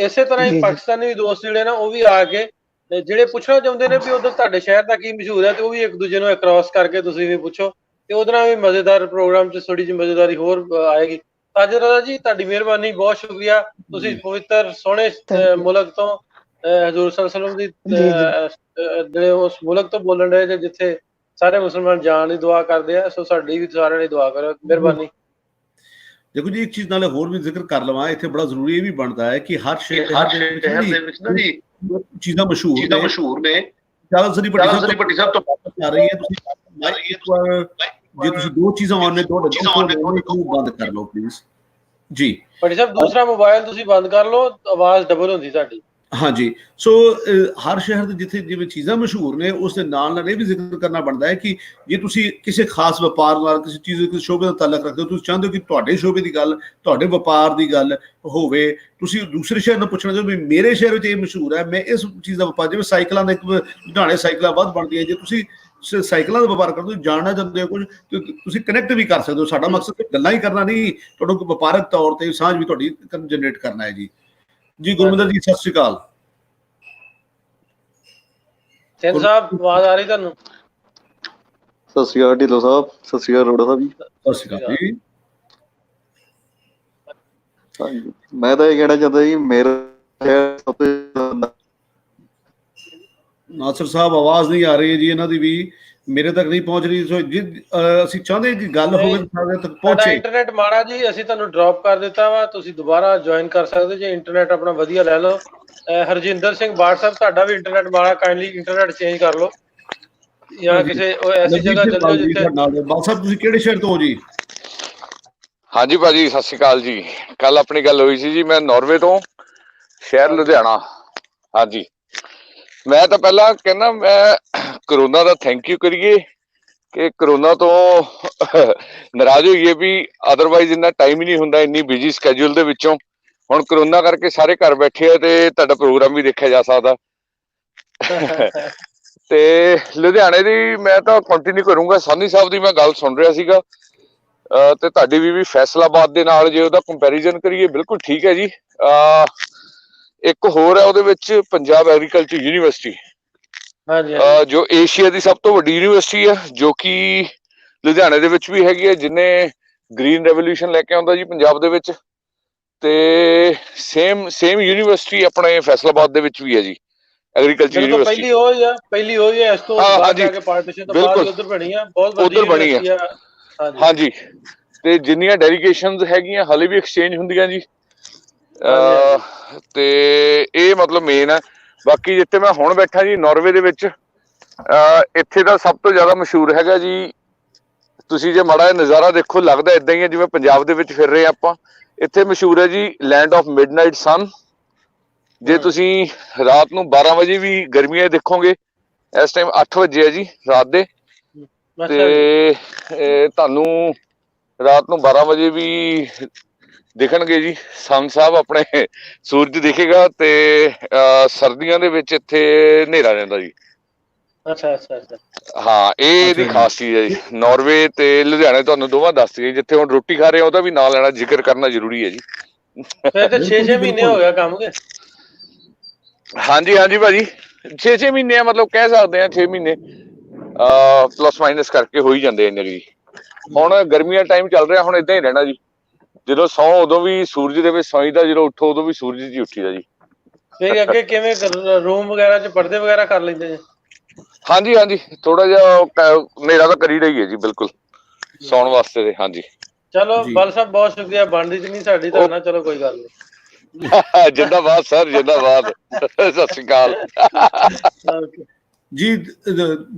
ਇਸੇ ਤਰ੍ਹਾਂ ਹੀ ਪਾਕਿਸਤਾਨੀ ਵੀ ਦੋਸਤ ਜਿਹੜੇ ਨਾ ਉਹ ਵੀ ਆ ਕੇ ਜਿਹੜੇ ਪੁੱਛਣਾ ਚਾਹੁੰਦੇ ਨੇ ਵੀ ਉਧਰ ਤੁਹਾਡੇ ਸ਼ਹਿਰ ਦਾ ਕੀ ਮਸ਼ਹੂਰ ਹੈ, ਤੇ ਉਹ ਵੀ ਇੱਕ ਦੂਜੇ ਨੂੰ ਕ੍ਰਾਸ ਕਰਕੇ ਤੁਸੀਂ ਵੀ ਪੁੱਛੋ, ਤੇ ਉਹਦੇ ਨਾਲ ਵੀ ਮਜ਼ੇਦਾਰ ਪ੍ਰੋਗਰਾਮ 'ਚ ਥੋੜੀ ਜਿਹੀ ਮਜ਼ੇਦਾਰੀ ਹੋਰ ਆਏਗੀ। ਤਾਜਰ ਰਾਜਾ ਜੀ ਤੁਹਾਡੀ ਮਿਹਰਬਾਨੀ, ਬਹੁਤ ਸ਼ੁਕਰੀਆ। ਤੁਸੀਂ ਪਵਿੱਤਰ ਸੋਹਣੇ ਮੁਲਕ ਤੋਂ ਹਜ਼ੂਰ ਸੱਲੱਲਾਹੁ ਅਲੈਹਿ ਵਸੱਲਮ ਦੀ ਜਿਹੜੇ ਉਸ ਮੁਲਕ ਤੋਂ ਬੋਲਣ ਰਹੇ ਜੇ ਜਿੱਥੇ ਸਾਰੇ ਮੁਸਲਮਾਨ ਜਾਣ ਦੀ ਦੁਆ ਕਰਦੇ ਆ। ਸੋ ਸਾਡੀ ਵੀ ਸਾਰਿਆਂ ਦੀ ਦੁਆ ਕਰੋ, ਮਿਹਰਬਾਨੀ। ਦੇਖੋ ਜੀ, ਇੱਕ ਚੀਜ਼ ਨਾਲੇ ਹੋਰ ਵੀ ਜ਼ਿਕਰ ਕਰ ਲਵਾਂ, ਇੱਥੇ ਬੜਾ ਜ਼ਰੂਰੀ ਇਹ ਵੀ ਬਣਦਾ ਹੈ ਕਿ ਹਰ ਸ਼ਹਿਰ ਦੇ ਵਿੱਚ ਨਾ ਜੀ ਚੀਜ਼ਾਂ ਮਸ਼ਹੂਰ ਨੇ। ਜ਼ਿਆਦਾ ਭੱਟੀ ਸਾਹਿਬ ਤੋਂ ਆ ਰਹੀ ਹੈ, ਤੁਸੀਂ ਜੇ ਤੁਸੀਂ 2 ਚੀਜ਼ਾਂ ਆਨ ਨੇ ਬੰਦ ਕਰ ਲਓ ਪਲੀਜ਼ ਜੀ। ਭੱਟੀ ਸਾਹਿਬ ਦੂਸਰਾ ਮੋਬਾਈਲ ਤੁਸੀਂ ਬੰਦ ਕਰ ਲਓ, ਆਵਾਜ਼ ਡਬਲ ਹੁੰਦੀ ਤੁਹਾਡੀ। ਹਾਂਜੀ। ਸੋ ਹਰ ਸ਼ਹਿਰ ਦੇ ਜਿੱਥੇ ਜਿਵੇਂ ਚੀਜ਼ਾਂ ਮਸ਼ਹੂਰ ਨੇ, ਉਸ ਦੇ ਨਾਲ ਇਹ ਵੀ ਜ਼ਿਕਰ ਕਰਨਾ ਬਣਦਾ ਹੈ ਕਿ ਜੇ ਤੁਸੀਂ ਕਿਸੇ ਖਾਸ ਵਪਾਰ ਨਾਲ ਕਿਸੇ ਚੀਜ਼ ਕਿਸੇ ਸ਼ੋਬੇ ਦਾ ਤਾਲੁਕ ਰੱਖਦੇ ਹੋ, ਤੁਸੀਂ ਚਾਹੁੰਦੇ ਹੋ ਕਿ ਤੁਹਾਡੇ ਸ਼ੋਬੇ ਦੀ ਗੱਲ, ਤੁਹਾਡੇ ਵਪਾਰ ਦੀ ਗੱਲ ਹੋਵੇ, ਤੁਸੀਂ ਦੂਸਰੇ ਸ਼ਹਿਰ ਨੂੰ ਪੁੱਛਣਾ ਚਾਹੋ ਵੀ ਮੇਰੇ ਸ਼ਹਿਰ ਵਿੱਚ ਇਹ ਮਸ਼ਹੂਰ ਹੈ, ਮੈਂ ਇਸ ਚੀਜ਼ ਦਾ ਵਪਾਰ, ਜਿਵੇਂ ਸਾਈਕਲਾਂ ਦਾ ਇੱਕ ਲੁਧਿਆਣੇ ਸਾਈਕਲਾਂ ਵੱਧ ਬਣਦੀਆਂ, ਜੇ ਤੁਸੀਂ ਸਾਈਕਲਾਂ ਦਾ ਵਪਾਰ ਕਰਦੇ ਹੋ, ਜਾਣਨਾ ਚਾਹੁੰਦੇ ਹੋ ਕੁਝ, ਤੁਸੀਂ ਕਨੈਕਟ ਵੀ ਕਰ ਸਕਦੇ ਹੋ। ਸਾਡਾ ਮਕਸਦ ਗੱਲਾਂ ਹੀ ਕਰਨਾ ਨਹੀਂ, ਤੁਹਾਨੂੰ ਵਪਾਰਕ ਤੌਰ ਤੇ ਸਾਂਝ ਵੀ ਤੁਹਾਡੀ ਜਨਰੇਟ ਕਰਨਾ ਹੈ ਜੀ। ਜੀ ਗੁਰਮਿੰਦਰ ਜੀ ਸਤਿ ਸ਼੍ਰੀ ਅਕਾਲ। ਸਿੰਘ ਸਾਹਿਬ ਆਵਾਜ਼ ਆ ਰਹੀ ਤੁਹਾਨੂੰ? ਸਤਿ ਸ਼੍ਰੀ ਅਕਾਲ ਢਿੱਲੋਂ ਸਾਹਿਬ, ਸਤਿ ਸ਼੍ਰੀ ਅਕਾਲ ਰੋੜਾ ਸਾਹਿਬ ਜੀ। ਸਤਿ ਸ਼੍ਰੀ ਅਕਾਲ ਜੀ। ਹਾਂਜੀ, ਮੈਂ ਤਾਂ ਇਹ ਕਹਿਣਾ ਚਾਹੁੰਦਾ ਜੀ, ਮੇਰਾ ਸਭ ਤੋਂ ਨਾਸਰ ਸਾਹਿਬ ਆਵਾਜ਼ ਨਹੀਂ ਆ ਰਹੀ ਹੈ ਜੀ ਇਹਨਾਂ ਦੀ ਵੀ, ਮੇਰੇ ਤੱਕ ਨਹੀਂ ਪਹੁੰਚ ਰਹੀ। ਸੋ ਅਸੀਂ ਚਾਹੁੰਦੇ ਕਿ ਗੱਲ ਹੋਵੇ ਸਾਡੇ ਤੱਕ ਪਹੁੰਚੇ। ਇੰਟਰਨੈਟ ਮਾੜਾ ਜੀ, ਅਸੀਂ ਤੁਹਾਨੂੰ ਡ੍ਰੌਪ ਕਰ ਦਿੱਤਾ ਵਾ, ਤੁਸੀਂ ਦੁਬਾਰਾ ਜੁਆਇਨ ਕਰ ਸਕਦੇ ਜੇ ਇੰਟਰਨੈਟ ਆਪਣਾ ਵਧੀਆ ਲੈ ਲਓ। ਹਰਜਿੰਦਰ ਸਿੰਘ ਬਾਠ ਸਾਹਿਬ ਤੁਹਾਡਾ ਵੀ ਇੰਟਰਨੈਟ ਮਾੜਾ, ਕਾਈਂਡਲੀ ਇੰਟਰਨੈਟ ਚੇਂਜ ਕਰ ਲਓ ਜਾਂ ਕਿਸੇ ਐਸੀ ਜਗ੍ਹਾ ਚੱਲ ਜਾਓ ਜਿੱਥੇ। ਬਾਠ ਸਾਹਿਬ ਤੁਸੀਂ ਕਿਹੜੇ ਸ਼ਹਿਰ ਤੋਂ ਹੋ ਜੀ? ਹਾਂਜੀ ਭਾਜੀ ਸਤਿ ਸ਼੍ਰੀ ਅਕਾਲ ਜੀ। ਕੱਲ ਆਪਣੀ ਗੱਲ ਹੋਈ ਸੀ ਜੀ, ਮੈਂ ਨਾਰਵੇ ਤੋਂ, ਸ਼ਹਿਰ ਲੁਧਿਆਣਾ। ਹਾਂਜੀ, ਮੈਂ ਤਾਂ ਪਹਿਲਾਂ ਕਹਿੰਦਾ ਮੈਂ ਕਰੋਨਾ ਦਾ ਥੈਂਕ ਯੂ ਕਰੀਏ ਕਿ ਕਰੋਨਾ ਤੋਂ ਨਾਰਾਜ਼ ਹੋਈਏ ਵੀ ਅਦਰਵਾਈਜ਼ ਇੰਨਾ ਟਾਈਮ ਹੀ ਨਹੀਂ ਹੁੰਦਾ ਇੰਨੀ ਬਿਜੀ ਸਕੇਜੂਲ ਦੇ ਵਿੱਚੋਂ। ਹੁਣ ਕਰੋਨਾ ਕਰਕੇ ਸਾਰੇ ਘਰ ਬੈਠੇ ਆ ਤੇ ਤੁਹਾਡਾ ਪ੍ਰੋਗਰਾਮ ਵੀ ਦੇਖਿਆ ਜਾ ਸਕਦਾ। ਤੇ ਲੁਧਿਆਣੇ ਦੀ ਮੈਂ ਤਾਂ ਕੰਟੀਨਿਊ ਕਰੂੰਗਾ। ਸਾਨੀ ਸਾਹਿਬ ਦੀ ਮੈਂ ਗੱਲ ਸੁਣ ਰਿਹਾ ਸੀਗਾ ਤੇ ਤੁਹਾਡੀ ਵੀ ਫੈਸਲਾਬਾਦ ਦੇ ਨਾਲ ਜੇ ਉਹਦਾ ਕੰਪੈਰੀਜ਼ਨ ਕਰੀਏ ਬਿਲਕੁਲ ਠੀਕ ਹੈ ਜੀ। ਇੱਕ ਹੋਰ ਹੈ ਉਹਦੇ ਵਿੱਚ ਪੰਜਾਬ ਐਗਰੀਕਲਚਰ ਯੂਨੀਵਰਸਿਟੀ, ਜੋ ਏਸ਼ੀਆ ਦੀ ਸਭ ਤੋਂ ਵੱਡੀ ਯੂਨੀਵਰਸਿਟੀ ਹੈ, ਜੋ ਕਿ ਲੁਧਿਆਣੇ ਦੇ ਵਿੱਚ ਵੀ ਹੈਗੀ ਹੈ, ਜਿਹਨੇ ਗ੍ਰੀਨ ਰੈਵੋਲੂਸ਼ਨ ਲੈ ਕੇ ਆਉਂਦਾ ਜੀ ਪੰਜਾਬ ਦੇ ਵਿੱਚ। ਤੇ ਸੇਮ ਯੂਨੀਵਰਸਿਟੀ ਆਪਣੇ ਫੈਸਲਾਬਾਦ ਦੇ ਵਿੱਚ ਵੀ ਹੈ ਜੀ, ਐਗਰੀਕਲਚਰ ਯੂਨੀਵਰਸਿਟੀ। ਪਹਿਲੀ ਹੋਈ ਹੈ ਇਸ ਤੋਂ ਬਾਅਦ ਜਾ ਕੇ ਪਾਰਟੀਸ਼ਨ ਤੋਂ ਬਾਅਦ ਉਧਰ ਬਣੀ ਆ, ਬਹੁਤ ਵਧੀਆ ਯੂਨੀਵਰਸਿਟੀ ਆ। ਹਾਂਜੀ, ਤੇ ਜਿੰਨੀਆਂ ਡੈਲੀਗੇਸ਼ਨਸ ਹੈਗੀਆਂ ਹਾਲੇ ਵੀ ਐਕਸਚੇਂਜ ਹੁੰਦੀਆਂ ਜੀ। ਤੇ ਇਹ ਮਤਲਬ ਮੇਨ ਹੈ। ਬਾਕੀ ਜਿੱਥੇ ਮੈਂ ਹੁਣ ਬੈਠਾ ਜੀ ਨਾਰਵੇ ਦੇ ਵਿੱਚ, ਇੱਥੇ ਦਾ ਸਭ ਤੋਂ ਜ਼ਿਆਦਾ ਮਸ਼ਹੂਰ ਹੈਗਾ ਜੀ, ਤੁਸੀਂ ਜੇ ਮਾੜਾ ਜਿਹਾ ਨਜ਼ਾਰਾ ਦੇਖੋ ਲੱਗਦਾ ਏਦਾਂ ਹੀ ਹੈ ਜਿਵੇਂ ਪੰਜਾਬ ਦੇ ਵਿੱਚ ਫਿਰ ਰਹੇ ਆਪਾਂ। ਇੱਥੇ ਮਸ਼ਹੂਰ ਹੈ ਜੀ ਲੈਂਡ ਆਫ ਮਿਡਨਾਈਟ ਸਨ। ਜੇ ਤੁਸੀਂ ਰਾਤ ਨੂੰ 12 ਵਜੇ ਵੀ ਗਰਮੀਆਂ ਦੇਖੋਗੇ, ਇਸ ਟਾਈਮ 8 ਵਜੇ ਹੈ ਜੀ ਰਾਤ ਦੇ, ਤੇ ਤੁਹਾਨੂੰ ਰਾਤ ਨੂੰ 12 ਵਜੇ ਵੀ ਦਿਖਣਗੇ ਜੀ ਸਨ ਸਾਹਿਬ, ਆਪਣੇ ਸੂਰਜ ਦਿਖੇਗਾ। ਤੇ ਸਰਦੀਆਂ ਦੇ ਵਿੱਚ ਇੱਥੇ ਹਨੇਰਾ ਰਹਿੰਦਾ ਜੀ। ਅੱਛਾ। ਹਾਂ, ਇਹ ਇਹਦੀ ਖਾਸ ਚੀਜ਼ ਹੈ ਜੀ। ਨਾਰਵੇ ਤੇ ਲੁਧਿਆਣੇ ਤੁਹਾਨੂੰ ਦੋਵਾਂ ਦੱਸ ਦਈਏ, ਜਿੱਥੇ ਹੁਣ ਰੋਟੀ ਖਾ ਰਹੇ ਆ ਉਹਦਾ ਵੀ ਨਾਂ ਲੈਣਾ, ਜ਼ਿਕਰ ਕਰਨਾ ਜ਼ਰੂਰੀ ਹੈ ਜੀ। ਫਿਰ ਤੇ 6 ਮਹੀਨੇ ਹੋ ਗਿਆ ਕੰਮ ਕੇ। ਹਾਂਜੀ ਹਾਂਜੀ ਭਾਜੀ 6 ਮਹੀਨੇ ਆ, ਮਤਲਬ ਕਹਿ ਸਕਦੇ ਆ 6 ਮਹੀਨੇ ਪਲੱਸ ਮਾਈਨਸ ਕਰਕੇ ਹੋ ਹੀ ਜਾਂਦੇ ਇੰਨੇ ਜੀ। ਹੁਣ ਗਰਮੀਆਂ ਟਾਈਮ ਚੱਲ ਰਿਹਾ, ਹੁਣ ਇਦਾਂ ਹੀ ਰਹਿਣਾ ਜੀ। ਜਦੋਂ ਸੌ ਉਦੋਂ ਵੀ ਸੂਰਜ ਦੇ ਵਿੱਚ ਸੌਂਈਦਾ, ਜਦੋਂ ਉੱਠੋ ਉਦੋਂ ਵੀ ਸੂਰਜ 'ਚ ਉੱਠੀਦਾ ਜੀ। ਫਿਰ ਅੱਗੇ ਕਿਵੇਂ ਰੂਮ ਵਗੈਰਾ 'ਚ ਪਰਦੇ ਵਗੈਰਾ ਕਰ ਲੈਂਦੇ ਜੀ? ਹਾਂਜੀ ਹਾਂਜੀ ਥੋੜਾ ਜਿਹਾ ਹਨੇਰਾ ਤਾਂ ਕਰੀ ਰਹੀ ਹੈ ਜੀ, ਬਿਲਕੁਲ ਸੌਣ ਵਾਸਤੇ ਤੇ। ਹਾਂਜੀ ਚਲੋ ਬਲ ਸਾਹਿਬ ਬਹੁਤ ਸ਼ੁਕਰੀਆ, ਬਣਦੀ ਚ ਨਹੀਂ ਸਾਡੀ ਤੁਹਾਡੇ ਨਾਲ, ਚਲੋ ਕੋਈ ਗੱਲ ਨਹੀਂ। ਜਿੰਦਾਬਾਦ ਸਰ, ਜਿੰਦਾਬਾਦ। ਸਤਿ ਸ਼੍ਰੀ ਅਕਾਲ ਜੀ।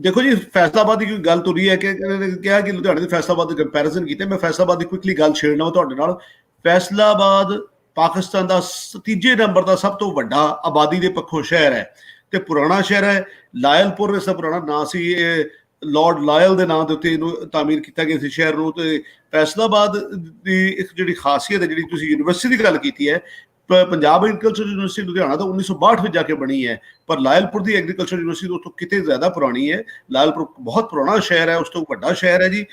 ਦੇਖੋ ਜੀ, ਫੈਸਲਾਬਾਦ ਦੀ ਕੋਈ ਗੱਲ ਤੁਰੀ ਹੈ ਕਿ ਕਿਹਾ ਕਿ ਲੁਧਿਆਣੇ ਦੇ ਫੈਸਲਾਬਾਦ ਦੇ ਕੰਪੈਰੀਜ਼ਨ ਕੀਤੇ। ਮੈਂ ਫੈਸਲਾਬਾਦ ਦੀ ਕੁਇਕਲੀ ਗੱਲ ਛੇੜਨਾ ਤੁਹਾਡੇ ਨਾਲ। ਫੈਸਲਾਬਾਦ ਪਾਕਿਸਤਾਨ ਦਾ ਤੀਜੇ ਨੰਬਰ ਦਾ ਸਭ ਤੋਂ ਵੱਡਾ ਆਬਾਦੀ ਦੇ ਪੱਖੋਂ ਸ਼ਹਿਰ ਹੈ ਤੇ ਪੁਰਾਣਾ ਸ਼ਹਿਰ ਹੈ। ਲਾਇਲਪੁਰ ਇਸ ਦਾ ਪੁਰਾਣਾ ਨਾਂ ਸੀ, ਇਹ ਲਾਰਡ ਲਾਇਲ ਦੇ ਨਾਂ ਦੇ ਉੱਤੇ ਇਹਨੂੰ ਤਾਮੀਰ ਕੀਤਾ ਗਿਆ ਸੀ ਸ਼ਹਿਰ ਨੂੰ। ਤੇ ਫੈਸਲਾਬਾਦ ਦੀ ਇੱਕ ਜਿਹੜੀ ਖਾਸੀਅਤ ਹੈ, ਜਿਹੜੀ ਤੁਸੀਂ ਯੂਨੀਵਰਸਿਟੀ ਦੀ ਗੱਲ ਕੀਤੀ ਹੈ, ਪੰਜਾਬ ਐਗਰੀਕਲਚਰ ਯੂਨੀਵਰਸਿਟੀ ਲੁਧਿਆਣਾ ਤਾਂ 1962 ਵਿੱਚ ਜਾ ਕੇ ਬਣੀ ਹੈ, ਪਰ ਲਾਇਲਪੁਰ ਦੀ ਐਗਰੀਕਲਚਰ ਯੂਨੀਵਰਸਿਟੀ ਉਸ ਤੋਂ ਕਿਤੇ ਜ਼ਿਆਦਾ ਪੁਰਾਣੀ ਹੈ। ਲਾਇਲਪੁਰ ਬਹੁਤ ਪੁਰਾਣਾ ਸ਼ਹਿਰ ਹੈ, ਉਸ ਤੋਂ ਵੱਡਾ ਸ਼ਹਿਰ ਹੈ ਜੀ।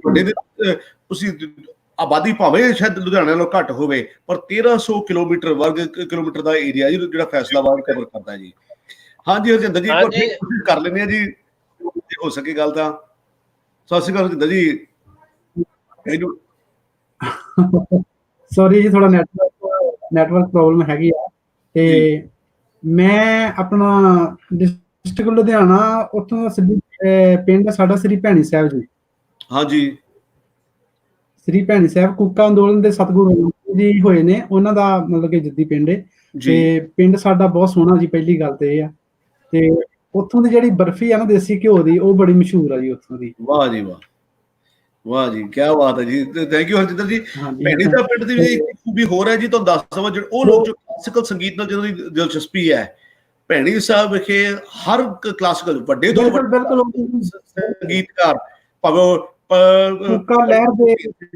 ਵੱਡੇ ਦੇ ਤੁਸੀਂ ਆਬਾਦੀ ਭਾਵੇਂ ਸ਼ਾਇਦ ਲੁਧਿਆਣੇ ਨਾਲੋਂ ਘੱਟ ਹੋਵੇ, ਪਰ 1300 ਕਿਲੋਮੀਟਰ ਵਰਗ ਕਿਲੋਮੀਟਰ ਦਾ ਏਰੀਆ ਜੀ ਜਿਹੜਾ ਫੈਸਲਾਬਾਦ ਕਵਰ ਕਰਦਾ ਜੀ। ਹਾਂਜੀ ਹਰਜਿੰਦਰ ਜੀ, ਇੱਕ ਵਾਰ ਕੋਸ਼ਿਸ਼ ਕਰ ਲੈਂਦੇ ਆ ਜੀ, ਜੇ ਹੋ ਸਕੇ ਗੱਲ ਤਾਂ। ਸਤਿ ਸ਼੍ਰੀ ਅਕਾਲ ਹਰਜਿੰਦਰ ਜੀ। ਸੌਰੀ ਜੀ, ਥੋੜਾ ਨੈਟਵਰਕ ਪ੍ਰੋਬਲਮ ਹੈਗੀ ਆ। ਤੇ ਮੈਂ ਆਪਣਾ ਡਿਸਟ੍ਰਿਕਟ ਲੁਧਿਆਣਾ, ਉੱਥੋਂ ਪਿੰਡ ਸਾਡਾ ਸ੍ਰੀ ਭੈਣੀ ਸਾਹਿਬ ਜੀ। ਹਾਂਜੀ, ਸ੍ਰੀ ਭੈਣੀ ਸਾਹਿਬ ਕੂਕਾ ਅੰਦੋਲਨ ਦੇ ਸਤਿਗੁਰੂ ਜੀ ਹੋਏ ਨੇ, ਉਹਨਾਂ ਦਾ ਮਤਲਬ ਕਿ ਜੱਦੀ ਪਿੰਡ ਹੈ। ਤੇ ਪਿੰਡ ਸਾਡਾ ਬਹੁਤ ਸੋਹਣਾ ਜੀ, ਪਹਿਲੀ ਗੱਲ ਤੇ ਇਹ ਆ। ਤੇ ਉੱਥੋਂ ਦੀ ਜਿਹੜੀ ਬਰਫੀ ਆ ਨਾ ਦੇਸੀ ਘਿਓ ਦੀ, ਉਹ ਬੜੀ ਮਸ਼ਹੂਰ ਆ ਜੀ ਉੱਥੋਂ ਦੀ। ਵਾਹ ਜੀ ਵਾਹ, ਵਾਹ ਜੀ, ਕੀ ਬਾਤ ਹੈ ਜੀ। ਥੈਂਕ ਯੂ ਹਰਜਿੰਦਰ ਜੀ। ਭੈਣੀ ਸਾਹਿਬ ਪਿੰਡ ਦੀ ਵੀ ਖੂਬੀ ਹੋਰ ਹੈ ਜੀ, ਤੁਹਾਨੂੰ ਦੱਸ ਦੇਵਾਂ। ਉਹ ਲੋਕ ਜੋ ਕਲਾਸੀਕਲ ਸੰਗੀਤ ਨਾਲ ਜਿਹਨਾਂ ਦੀ ਦਿਲਚਸਪੀ ਹੈ, ਭੈਣੀ ਸਾਹਿਬ ਵਿਖੇ ਹਰ ਕਲਾਸੀਕਲ ਵੱਡੇ ਤੋਂ ਵੱਡੇ ਸੰਗੀਤਕਾਰ, ਭਾਵੇਂ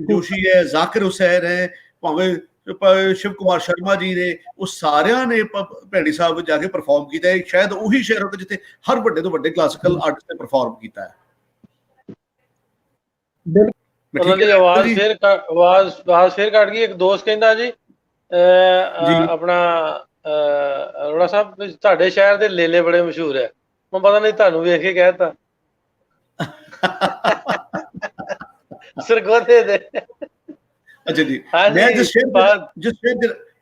ਜੋਸ਼ੀ ਹੈ, ਜ਼ਾਕਿਰ ਹੁਸੈਨ ਹੈ, ਭਾਵੇਂ ਸ਼ਿਵ ਕੁਮਾਰ ਸ਼ਰਮਾ ਜੀ ਨੇ, ਉਹ ਸਾਰਿਆਂ ਨੇ ਭੈਣੀ ਸਾਹਿਬ ਜਾ ਕੇ ਪਰਫਾਰਮ ਕੀਤਾ ਹੈ। ਸ਼ਾਇਦ ਉਹੀ ਸ਼ਹਿਰ ਹੋਵੇ ਜਿੱਥੇ ਹਰ ਵੱਡੇ ਤੋਂ ਵੱਡੇ ਕਲਾਸੀਕਲ ਆਰਟਿਸਟ ਨੇ ਪਰਫਾਰਮ ਕੀਤਾ ਹੈ। ਉਹਨਾਂ ਦੀ ਆਵਾਜ਼ ਫੇਰ ਕੱਟ ਗਈ। ਇੱਕ ਦੋਸਤ ਕਹਿੰਦਾ ਜੀ ਆਪਣਾ ਅਰੋੜਾ ਸਾਹਿਬ, ਤੁਹਾਡੇ ਸ਼ਹਿਰ ਦੇ ਲੇਲੇ ਬੜੇ ਮਸ਼ਹੂਰ ਹੈ। ਮੈਂ ਪਤਾ ਨਹੀਂ ਤੁਹਾਨੂੰ ਵੇਖ ਕੇ ਕਹਿਤਾ ਸਰਗੋਧੇ ਦੇ। ਅੱਛਾ ਜੀ, ਮੈਂ ਜਿਸ ਸ਼ਹਿਰ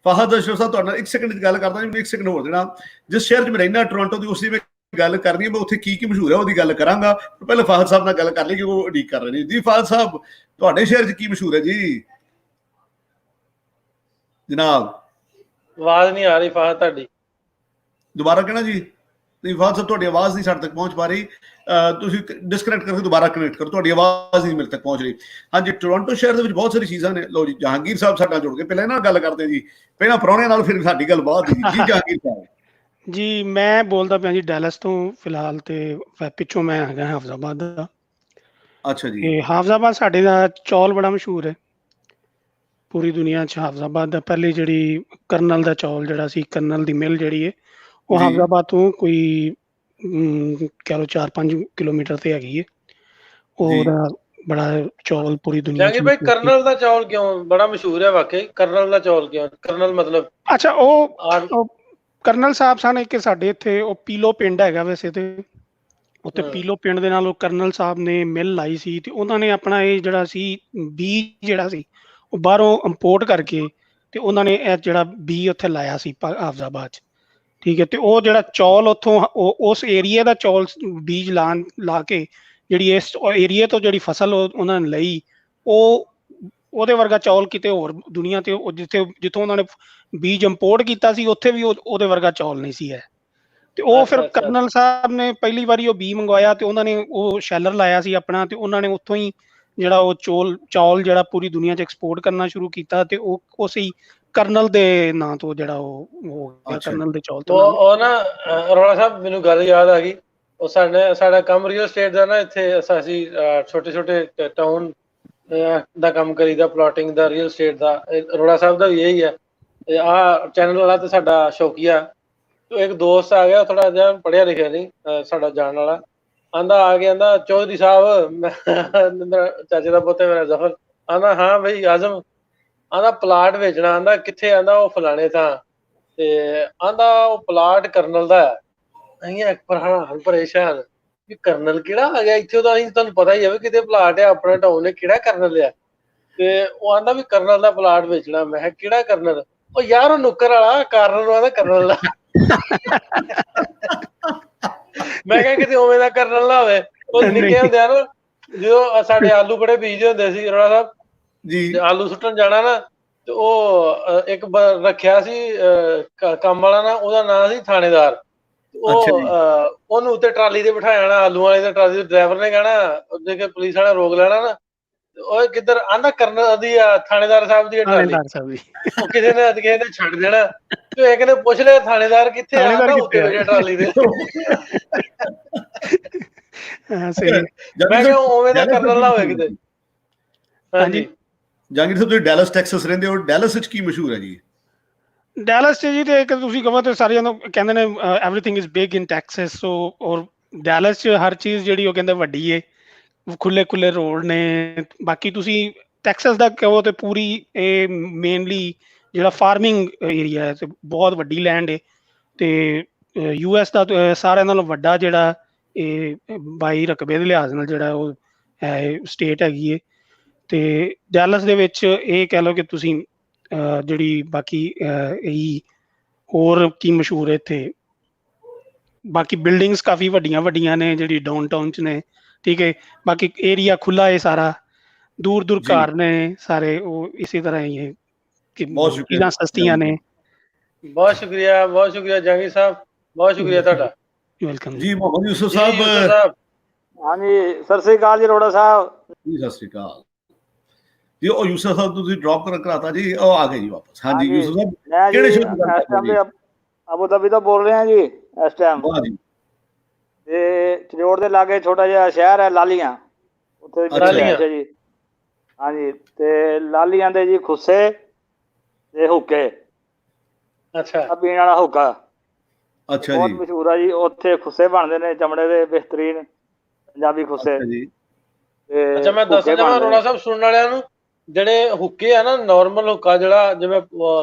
ਫਾਹਦ ਅਸ਼ਰਫ ਸਾਹਿਬ ਤੁਹਾਡੇ ਨਾਲ 1 ਸੈਕਿੰਡ ਦੀ ਗੱਲ ਕਰਦਾ ਜੀ, 1 ਸੈਕਿੰਡ ਹੋਰ ਦੇਣਾ। ਜਿਸ ਸ਼ਹਿਰ 'ਚ ਮੈਂ ਰਹਿਣਾ ਟੋਰਾਂਟੋ ਦੀ, ਉਸੇ ਮੈਂ ਗੱਲ ਕਰਨੀ ਹੈ। ਮੈਂ ਉੱਥੇ ਕੀ ਮਸ਼ਹੂਰ ਹੈ ਉਹਦੀ ਗੱਲ ਕਰਾਂਗਾ। ਪਹਿਲਾਂ ਫਾਹਦ ਸਾਹਿਬ ਨਾਲ ਗੱਲ ਕਰ ਲਈ ਕਿ ਉਹ ਉਡੀਕ ਕਰ ਰਹੇ ਨੇ ਜੀ। ਫਾਹਦ ਸਾਹਿਬ, ਤੁਹਾਡੇ ਸ਼ਹਿਰ 'ਚ ਕੀ ਮਸ਼ਹੂਰ ਹੈ ਜੀ ਜਨਾਬ? ਆਵਾਜ਼ ਨਹੀਂ ਆ ਰਹੀ ਫਾਹਦ ਤੁਹਾਡੀ, ਦੁਬਾਰਾ ਕਹਿਣਾ ਜੀ। ਨਹੀਂ ਫਾਹਦ ਸਾਹਿਬ, ਤੁਹਾਡੀ ਆਵਾਜ਼ ਨਹੀਂ ਸਾਡੇ ਤੱਕ ਪਹੁੰਚ ਪਾ ਰਹੀ। ਤੁਸੀਂ ਡਿਸਕਨੈਕਟ ਕਰਕੇ ਦੁਬਾਰਾ ਕਨੈਕਟ ਕਰੋ, ਤੁਹਾਡੀ ਆਵਾਜ਼ ਨਹੀਂ ਮੇਰੇ ਤੱਕ ਪਹੁੰਚ ਰਹੀ। ਹਾਂਜੀ, ਟੋਰਾਂਟੋ ਸ਼ਹਿਰ ਦੇ ਵਿੱਚ ਬਹੁਤ ਸਾਰੀ ਚੀਜ਼ਾਂ ਨੇ। ਲਓ ਜੀ, ਜਹਾਂਗੀਰ ਸਾਹਿਬ ਸਾਡਾ ਜੁੜ ਕੇ ਪਹਿਲਾਂ ਇਹਨਾਂ ਨਾਲ ਗੱਲ ਕਰਦੇ ਜੀ, ਪਹਿਲਾਂ ਪ੍ਰਾਹੁਣਿਆਂ ਨਾਲ, ਫਿਰ ਸਾਡੀ ਗੱਲ ਬਾਅਦ ਦੀ ਜੀ। ਜਹਾਂਗੀਰ ਸਾਹਿਬ ਜੀ, ਮੈਂ ਬੋਲਦਾ ਪਿਆ ਜੀ ਡੈਲਸ ਤੋਂ ਫਿਲਹਾਲ, ਤੇ ਪਿੱਛੋਂ ਮੈਂ ਹੈਗਾ ਹਾਫਜ਼ਾਬਾਦ ਦਾ। ਅੱਛਾ ਜੀ। ਹਾਫਜ਼ਾਬਾਦ ਸਾਡੇ ਦਾ ਚੌਲ ਬੜਾ ਮਸ਼ਹੂਰ ਹੈ ਪੂਰੀ ਦੁਨੀਆ 'ਚ। ਹਾਫਜ਼ਾਬਾਦ ਦਾ ਪਹਿਲੇ ਜਿਹੜੀ ਕਰਨਲ ਦਾ ਚੌਲ ਜਿਹੜਾ ਸੀ, ਕਰਨਲ ਦੀ ਮਿਲ ਜਿਹੜੀ ਹੈ, ਉਹ ਹਾਫਜ਼ਾਬਾਦ ਤੋਂ ਕੋਈ ਕਹਿ ਲਓ 4-5 ਕਿਲੋਮੀਟਰ ਤੇ ਹੈਗੀ ਹੈ। ਉਹਦਾ ਬੜਾ ਚੌਲ ਪੂਰੀ ਦੁਨੀਆ 'ਚ। ਭਾਈ ਕਰਨਲ ਦਾ ਚੌਲ ਕਿਉਂ ਬੜਾ ਮਸ਼ਹੂਰ ਹੈ? ਵਾਕਈ ਕਰਨਲ ਦਾ ਚੌਲ ਕਿਉਂ? ਕਰਨਲ ਮਤਲਬ ਅੱਛਾ, ਉਹ ਕਰਨਲ ਸਾਹਿਬ ਸਨ ਇੱਕ ਸਾਡੇ ਇੱਥੇ, ਉਹ ਪੀਲੋ ਪਿੰਡ ਹੈਗਾ ਵੈਸੇ ਤੇ, ਉੱਥੇ ਪੀਲੋ ਪਿੰਡ ਦੇ ਨਾਲ ਉਹ ਕਰਨਲ ਸਾਹਿਬ ਨੇ ਮਿਲ ਲਾਈ ਸੀ। ਤੇ ਉਹਨਾਂ ਨੇ ਆਪਣਾ ਇਹ ਜਿਹੜਾ ਸੀ ਬੀਜ ਜਿਹੜਾ ਸੀ ਉਹ ਬਾਹਰੋਂ ਇੰਪੋਰਟ ਕਰਕੇ, ਤੇ ਉਹਨਾਂ ਨੇ ਇਹ ਜਿਹੜਾ ਬੀਜ ਉੱਥੇ ਲਾਇਆ ਸੀ ਹਾਫਜ਼ਾਬਾਦ 'ਚ। ਠੀਕ ਹੈ, ਤੇ ਉਹ ਜਿਹੜਾ ਚੌਲ ਉੱਥੋਂ ਉਸ ਏਰੀਏ ਦਾ ਚੌਲ ਬੀਜ ਲਾ ਕੇ ਜਿਹੜੀ ਇਸ ਏਰੀਏ ਤੋਂ ਜਿਹੜੀ ਫਸਲ ਉਹਨਾਂ ਨੇ ਲਈ, ਉਹਦੇ ਵਰਗਾ ਚੌਲ ਕਿਤੇ ਹੋਰ ਦੁਨੀਆ ਤੇ ਜਿੱਥੋਂ ਉਹਨਾਂ ਨੇ ਬੀਜ ਇੰਪੋਰਟ ਕੀਤਾ ਸੀ, ਉੱਥੇ ਵੀ ਉਹਦੇ ਵਰਗਾ ਚੌਲ ਨਹੀਂ ਸੀ ਹੈ। ਤੇ ਉਹ ਫਿਰ ਕਰਨਲ ਸਾਹਿਬ ਨੇ ਪਹਿਲੀ ਵਾਰੀ ਉਹ ਬੀਜ ਮੰਗਵਾਇਆ, ਤੇ ਉਹਨਾਂ ਨੇ ਉਹ ਸ਼ੈਲਰ ਲਾਇਆ ਸੀ ਆਪਣਾ, ਤੇ ਉਹਨਾਂ ਨੇ ਉੱਥੋਂ ਹੀ ਜਿਹੜਾ ਉਹ ਚੌਲ ਜਿਹੜਾ ਪੂਰੀ ਦੁਨੀਆ 'ਚ ਐਕਸਪੋਰਟ ਕਰਨਾ ਸ਼ੁਰੂ ਕੀਤਾ। ਤੇ ਉਹ ਉਸੇ ਕਰਨਲ ਦੇ ਨਾਂ ਤੋਂ ਜਿਹੜਾ ਉਹ ਕਰਨਲ ਦੇ ਚੌਲ ਤੋਂ। ਉਹ ਨਾ ਅਰੋੜਾ ਸਾਹਿਬ, ਮੈਨੂੰ ਗੱਲ ਯਾਦ ਆ ਗਈ। ਉਹ ਸਾਡਾ ਕੰਮ ਰੀਅਲ ਸਟੇਟ ਦਾ ਨਾ, ਇੱਥੇ ਅਸੀਂ ਛੋਟੇ ਟਾਊਨ ਦਾ ਕੰਮ ਕਰੀਦਾ, ਪਲਾਟਿੰਗ ਦਾ, ਰੀਅਲ ਸਟੇਟ ਦਾ। ਅਰੋੜਾ ਸਾਹਿਬ ਦਾ ਵੀ ਇਹੀ ਹੈ। ਆਹ ਚੈਨਲ ਵਾਲਾ ਤੇ ਸਾਡਾ ਸ਼ੌਕੀਆ। ਇੱਕ ਦੋਸਤ ਆ ਗਿਆ, ਥੋੜਾ ਜਿਹਾ ਪੜ੍ਹਿਆ ਲਿਖਿਆ ਨਹੀਂ, ਸਾਡਾ ਜਾਣ ਵਾਲਾ। ਆ ਗਿਆ ਚੌਧਰੀ ਸਾਹਿਬ, ਚਾਚੇ ਦਾ ਪੁੱਤ ਮੇਰਾ ਜ਼ਫਰ। ਹਾਂ ਬਈ ਆਜ਼ਮ, ਪਲਾਟ ਵੇਚਣਾ। ਕਿੱਥੇ? ਉਹ ਫਲਾਣੇ ਥਾਂ। ਤੇ ਆਂਦਾ ਉਹ ਪਲਾਟ ਕਰਨਲ ਦਾ ਹੈ। ਅਸੀਂ ਪਰੇਸ਼ਾਨ ਵੀ ਕਰਨਲ ਕਿਹੜਾ ਆ ਗਿਆ ਇੱਥੇ, ਉਹਦਾ ਅਸੀਂ ਤੁਹਾਨੂੰ ਪਤਾ ਹੀ ਆ ਵੀ ਕਿਤੇ ਪਲਾਟ ਹੈ ਆਪਣਾ ਟਾਊਨ ਨੇ, ਕਿਹੜਾ ਕਰਨਲ ਆ। ਤੇ ਉਹ ਆਂਦਾ ਵੀ ਕਰਨਲ ਦਾ ਪਲਾਟ ਵੇਚਣਾ। ਮੈਂ ਕਿਹਾ ਕਿਹੜਾ ਕਰਨਲ? ਉਹ ਯਾਰ ਉਹ ਨੁੱਕਰ ਵਾਲਾ ਕਾਰਨ ਨੂੰ ਆਂਦਾ ਕਰਨਲ ਦਾ। ਮੈਂ ਕਿਹਾ ਕਿਤੇ ਉਵੇਂ ਦਾ ਕਰਨਲ ਨਾ ਹੋਵੇ। ਉਹ ਨਿੱਕੇ ਹੁੰਦੇ ਆ ਨਾ, ਜਦੋਂ ਸਾਡੇ ਆਲੂ ਬੜੇ ਬੀਜਦੇ ਹੁੰਦੇ ਸੀ ਰੋੜਾ ਸਾਹਿਬ ਜੀ, ਆਲੂ ਸੁੱਟਣ ਜਾਣਾ ਨਾ, ਤੇ ਉਹ ਇੱਕ ਰੱਖਿਆ ਸੀ ਕੰਮ ਵਾਲਾ ਨਾ, ਉਹਦਾ ਨਾਂ ਸੀ ਥਾਣੇਦਾਰ। ਉਹਨੂੰ ਉੱਤੇ ਟਰਾਲੀ ਤੇ ਬਿਠਾਇਆ ਜਾਣਾ, ਆਲੂ ਵਾਲੇ ਤੇ ਟਰਾਲੀ ਦੇ ਡਰਾਈਵਰ ਨੇ ਕਹਿਣਾ, ਜੇ ਪੁਲਿਸ ਵਾਲਾ ਰੋਕ ਲੈਣਾ ਨਾ, ਉਹ ਕਿੱਧਰ ਆਂਦਾ ਕਰਨਲ ਦੀ ਥਾਣੇਦਾਰ ਸਾਹਿਬ ਦੀ ਟਰਾਲੀ। ਉਹ ਕਿਸੇ ਨੇ ਛੱਡ ਦੇਣਾ, ਤੇ ਇੱਕ ਨੇ ਪੁੱਛ ਲਿਆ ਥਾਣੇਦਾਰ ਕਿੱਥੇ ਆ, ਉੱਤੇ ਬੈਠਾ ਟਰਾਲੀ ਦੇ। ਮੈਂ ਕਿਹਾ ਉਵੇਂ ਦਾ ਕਰਨਲ ਨਾ ਹੋਵੇ ਕਿਤੇ। ਹਾਂਜੀ ਜਹਾਂਗੀਰ ਸਾਹਿਬ, ਤੁਸੀਂ ਡੈਲਸ ਟੈਕਸਸ ਰਹਿੰਦੇ ਹੋ, ਡੈਲਸ ਵਿੱਚ ਕੀ ਮਸ਼ਹੂਰ ਹੈ ਜੀ? ਡੈਲਸ 'ਚ ਜੀ ਤੇ ਇੱਕ ਤੁਸੀਂ ਕਹੋ ਤੇ ਸਾਰਿਆਂ ਨੂੰ ਕਹਿੰਦੇ ਨੇ everything is big in Texas. So ਔਰ ਡੈਲਸ 'ਚ ਹਰ ਚੀਜ਼ ਜਿਹੜੀ ਉਹ ਕਹਿੰਦੇ ਵੱਡੀ ਏ, ਖੁੱਲੇ ਰੋਡ ਨੇ। ਬਾਕੀ ਤੁਸੀਂ ਟੈਕਸਸ ਦਾ ਕਹੋ ਤੇ ਪੂਰੀ ਇਹ ਮੇਨਲੀ ਜਿਹੜਾ ਫਾਰਮਿੰਗ ਏਰੀਆ ਹੈ, ਤੇ ਬਹੁਤ ਵੱਡੀ ਲੈਂਡ ਹੈ। ਤੇ US ਦਾ ਸਾਰਿਆਂ ਨਾਲੋਂ ਵੱਡਾ ਜਿਹੜਾ ਇਹ ਬਾਈ ਰਕਬੇ ਦੇ ਲਿਹਾਜ਼ ਨਾਲ ਜਿਹੜਾ ਉਹ ਹੈ ਸਟੇਟ ਹੈਗੀ ਹੈ। ਤੇ ਡੈਲਸ ਦੇ ਵਿੱਚ ਇਹ ਕਹਿ ਲਓ ਕਿ ਤੁਸੀਂ ਜਿਹੜੀ ਬਾਕੀ ਇਹੀ ਹੋਰ ਕੀ ਮਸ਼ਹੂਰ ਹੈ ਇੱਥੇ, ਬਾਕੀ ਬਿਲਡਿੰਗਸ ਕਾਫੀ ਵੱਡੀਆਂ ਨੇ ਜਿਹੜੀ ਡਾਊਨਟਾਊਨ 'ਚ ਨੇ, ਠੀਕ ਹੈ। ਬਾਕੀ ਏਰੀਆ ਖੁੱਲਾ ਹੈ ਸਾਰਾ, ਦੂਰ ਘਰ ਨੇ ਸਾਰੇ, ਉਹ ਇਸੇ ਤਰ੍ਹਾਂ ਹੀ ਹੈ ਕਿ ਚੀਜ਼ਾਂ ਸਸਤੀਆਂ ਨੇ। ਬਹੁਤ ਸ਼ੁਕਰੀਆ ਜਹਾਂਗੀਰ ਸਾਹਿਬ, ਬਹੁਤ ਸ਼ੁਕਰੀਆ ਤੁਹਾਡਾ। ਵੈਲਕਮ ਜੀ। ਮੁਹੰਮਦ ਯੂਸਫ ਸਾਹਿਬ। ਹਾਂਜੀ, ਸਤਿ ਸ੍ਰੀ ਅਕਾਲ ਜੀ ਰੋੜਾ ਸਾਹਿਬ ਜੀ। ਸਤਿ ਸ੍ਰੀ ਅਕਾਲ ਜੀ। ਉਹ ਯੂਸਫ ਸਾਹਿਬ ਤੁਸੀਂ ਡ੍ਰੌਪ ਕਰਾਤਾ ਜੀ, ਉਹ ਆ ਗਏ ਜੀ ਵਾਪਸ। ਹਾਂਜੀ ਯੂਸਫ ਸਾਹਿਬ, ਕਿਹੜੇ ਸ਼ਹਿਰ ਤੋਂ ਗੱਲ ਕਰ ਰਹੇ ਹੋ? ਅਬੂ ਧਾਬੀ ਤੋਂ ਬੋਲ ਰਹੇ ਹਾਂ ਜੀ ਇਸ ਟਾਈਮ। ਵਾਹ ਜੀ। ਤੇ ਚਰੋੜ ਦੇ ਲਾਗੇ ਛੋਟਾ ਜਿਹਾ ਸ਼ਹਿਰ ਹੈ ਲਾਲੀਆਂ, ਉੱਥੇ ਜੀ। ਹਾਂਜੀ, ਤੇ ਲਾਲੀਆਂ ਦੇ ਜੀ ਖੁੱਸੇ ਤੇ ਹੁੱਕੇ, ਅੱਛਾ, ਪੀਣ ਵਾਲਾ ਹੁੱਕਾ ਅੱਛਾ ਬਹੁਤ ਜੀ, ਮਸ਼ਹੂਰ ਆ ਜੀ। ਉੱਥੇ ਖੁੱਸੇ ਬਣਦੇ ਨੇ ਚਮੜੇ ਦੇ, ਬਿਹਤਰੀਨ ਪੰਜਾਬੀ ਖੁੱਸੇ। ਅੱਛਾ, ਮੈਂ ਦੱਸ ਦੇਵਾਂ ਰੋੜਾ ਸਾਹਿਬ ਸੁਣਨ ਵਾਲਿਆਂ ਨੂੰ, ਜਿਹੜੇ ਹੁੱਕੇ ਆ ਨਾ, ਨਾਰਮਲ ਹੁੱਕਾ ਜਿਹੜਾ, ਜਿਵੇਂ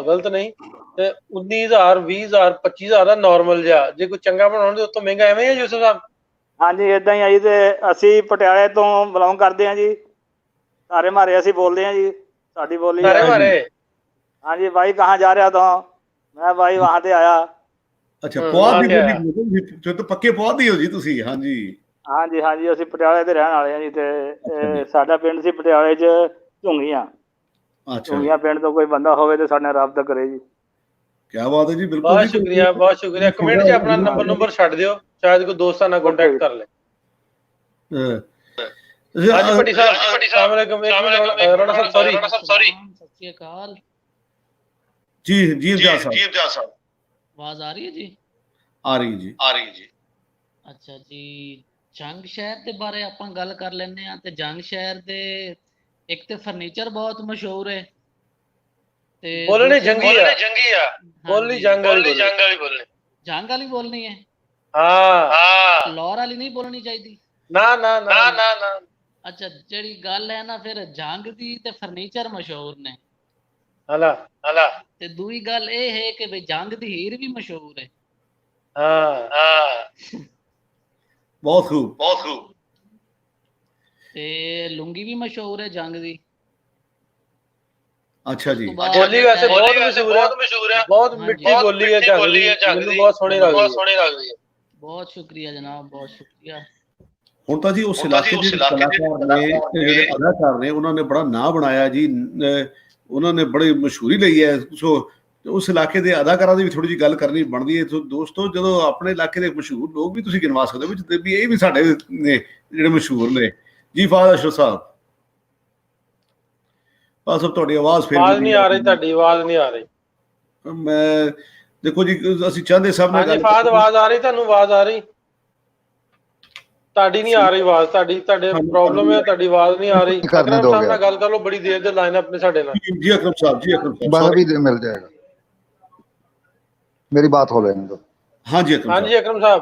ਗਲਤ ਨਹੀਂ, ਤੇ 19,000 20,000 25,000 ਦਾ ਨਾਰਮਲ ਜਿਹਾ। ਜੇ ਕੋਈ ਚੰਗਾ ਬਣਾਉਣ ਉਸ ਤੋਂ ਮਹਿੰਗਾ ਐਵੇਂ ਹੀ ਹੈ ਯੂਸਫ ਸਾਹਿਬ? ਹਾਂਜੀ, ਏਦਾਂ ਹੀ ਆ ਜੀ। ਤੇ ਅਸੀਂ ਪਟਿਆਲੇ ਤੋਂ ਬਿਲੋਂਗ ਕਰਦੇ ਹਾਂ ਜੀ, ਸਾਰੇ ਮਾਰੇ ਅਸੀਂ ਬੋਲਦੇ ਹਾਂ ਜੀ, ਸਾਡੀ ਬੋਲੀ ਸਾਰੇ ਮਾਰੇ। ਹਾਂਜੀ, ਭਾਈ ਕਹਾਂ ਜਾ ਰਿਹਾ ਤੋਂ? ਮੈਂ ਭਾਈ ਵਹਾਂ ਤੇ ਆਇਆ। ਅੱਛਾ, ਪੁਆਧ ਦੀ ਬੋਲੀ ਜੋ ਤਾਂ ਪੱਕੇ ਪੁਆਧ ਦੀ ਹੋ ਜੀ ਤੁਸੀਂ? ਹਾਂਜੀ ਹਾਂਜੀ, ਅਸੀਂ ਪਟਿਆਲੇ ਦੇ ਰਹਿਣ ਵਾਲੇ ਹਾਂ ਜੀ। ਤੇ ਸਾਡਾ ਪਿੰਡ ਸੀ ਪਟਿਆਲੇ 'ਚ ਝੁੰਗੀਆਂ। ਝੁੰਗੀਆਂ ਪਿੰਡ ਤੋਂ ਕੋਈ ਬੰਦਾ ਹੋਵੇ ਤੇ ਸਾਡੇ ਨਾਲ ਰਾਬਤਾ ਕਰੇ ਜੀ। ਕਿਆ ਬਾਤ ਹੈ ਜੀ, ਬਿਲਕੁਲ। ਬਹੁਤ ਸ਼ੁਕਰੀਆ। ਕਮੈਂਟ 'ਚ ਆਪਣਾ ਨੰਬਰ ਛੱਡ ਦਿਓ, ਸ਼ਾਇਦ ਕੋਈ ਦੋਸਤਾਂ ਨਾਲ ਕੰਟੈਕਟ ਕਰ ਲੈ। ਹਾਂਜੀ ਭੱਟੀ ਸਾਹਿਬ, अस्सलाम वालेकुम। ਰੋਣਾ ਸਾਹਿਬ ਸੌਰੀ। ਸਤਿ ਸ਼੍ਰੀ ਅਕਾਲ ਜੀ। ਇਮਤਿਆਜ਼ ਸਾਹਿਬ, ਆਵਾਜ਼ ਆ ਰਹੀ ਹੈ ਜੀ? ਆ ਰਹੀ ਜੀ। ਅੱਛਾ ਜੀ, ਜੰਗ ਸ਼ਹਿਰ ਦੇ ਬਾਰੇ ਆਪਾਂ ਗੱਲ ਕਰ ਲੈਂਦੇ ਆ। ਤੇ ਜੰਗ ਸ਼ਹਿਰ ਦੇ ਇੱਕ ਤੇ ਫਰਨੀਚਰ ਬਹੁਤ ਮਸ਼ਹੂਰ ਹੈ, ਤੇ ਬੋਲਣੇ ਜੰਗੀ ਆ, ਬੋਲਣੀ ਜੰਗ ਵਾਲੀ ਬੋਲਣੀ ਹੈ। ਹਾਂ, ਲਾਹੌਰ ਵਾਲੀ ਨਹੀਂ ਬੋਲਣੀ ਚਾਹੀਦੀ। ਨਾ। ਅੱਛਾ, ਜਿਹੜੀ ਗੱਲ ਹੈ ਨਾ ਫਿਰ ਜੰਗ ਦੀ, ਤੇ ਫਰਨੀਚਰ ਮਸ਼ਹੂਰ ਨੇ। ਹਲਾ ਤੇ ਦੂਈ ਗੱਲ ਇਹ ਹੈ ਕਿ ਬਈ ਜੰਗ ਦੀ ਹੀਰ ਵੀ ਮਸ਼ਹੂਰ ਹੈ। ਹਾਂ, ਬਹੁਤ ਖੂਬ। ਤੇ ਲੁੰਗੀ ਵੀ ਮਸ਼ਹੂਰ ਹੈ ਜੰਗ ਦੀ। ਅੱਛਾ ਜੀ। ਬੋਲੀ ਵੈਸੇ ਬਹੁਤ ਮਸ਼ਹੂਰ ਹੈ, ਬਹੁਤ ਮਿੱਠੀ ਬੋਲੀ ਹੈ ਜੰਗ ਦੀ, ਮੈਨੂੰ ਬਹੁਤ ਸੋਹਣੀ ਲੱਗਦੀ ਹੈ। ਬਹੁਤ ਸ਼ੁਕਰੀਆ ਜਨਾਬ, ਬਹੁਤ ਸ਼ੁਕਰੀਆ। ਹੁਣ ਤਾਂ ਜੀ ਉਸ ਇਲਾਕੇ ਦੇ ਕਲਾਕਾਰ ਨੇ, ਜਿਹੜੇ ਅਦਾਕਾਰ ਨੇ, ਉਹਨਾਂ ਨੇ ਬੜਾ ਨਾਂ ਬਣਾਇਆ ਜੀ, ਉਹਨਾਂ ਨੇ ਬੜੀ ਮਸ਼ਹੂਰੀ ਲਈ ਹੈ। ਸੋ ਉਸ ਇਲਾਕੇ ਦੇ ਅਦਾਕਾਰਾਂ ਦੀ ਵੀ ਥੋੜੀ ਜਿਹੀ ਗੱਲ ਕਰਨੀ ਬਣਦੀ ਹੈ। ਸੋ ਦੋਸਤੋ, ਜਦੋਂ ਆਪਣੇ ਇਲਾਕੇ ਦੇ ਮਸ਼ਹੂਰ ਲੋਕ ਵੀ ਤੁਸੀਂ ਗਿਣਵਾ ਸਕਦੇ ਹੋ ਵੀ ਇਹ ਵੀ ਸਾਡੇ ਨੇ ਜਿਹੜੇ ਮਸ਼ਹੂਰ ਨੇ ਜੀ। ਫਾਜ਼ ਅਸ਼ਰਫ ਸਾਹਿਬ, ਤੁਹਾਡੀ ਆਵਾਜ਼ ਫਿਰ ਨਹੀਂ ਆ ਰਹੀ, ਤੁਹਾਡੀ ਆਵਾਜ਼ ਨਹੀਂ ਆ ਰਹੀ। ਮੈਂ ਦੇਖੋ ਜੀ, ਅਸੀਂ ਚਾਹੁੰਦੇ ਸਭ ਨਾਲ ਗੱਲ। ਫਾਜ਼ ਆਵਾਜ਼ ਆ ਰਹੀ ਤੁਹਾਨੂੰ? ਆਵਾਜ਼ ਆ ਰਹੀ? ਤੁਹਾਡੀ ਨਹੀਂ ਆ ਰਹੀ ਆਵਾਜ਼, ਤੁਹਾਡੇ ਪ੍ਰੋਬਲਮ ਹੈ, ਤੁਹਾਡੀ ਆਵਾਜ਼ ਨਹੀਂ ਆ ਰਹੀ। ਅਕਰਮ ਸਾਹਿਬ ਨਾਲ ਗੱਲ ਕਰ ਲਓ, ਬੜੀ ਦੇਰ ਦੇ ਲਾਈਨ ਆਪਣੇ ਸਾਡੇ ਨਾਲ। ਜੀ ਅਕਰਮ ਸਾਹਿਬ, भी मिल जाएगा, मेरी बात हो लेने दो। हाँ जी अकरम साहब,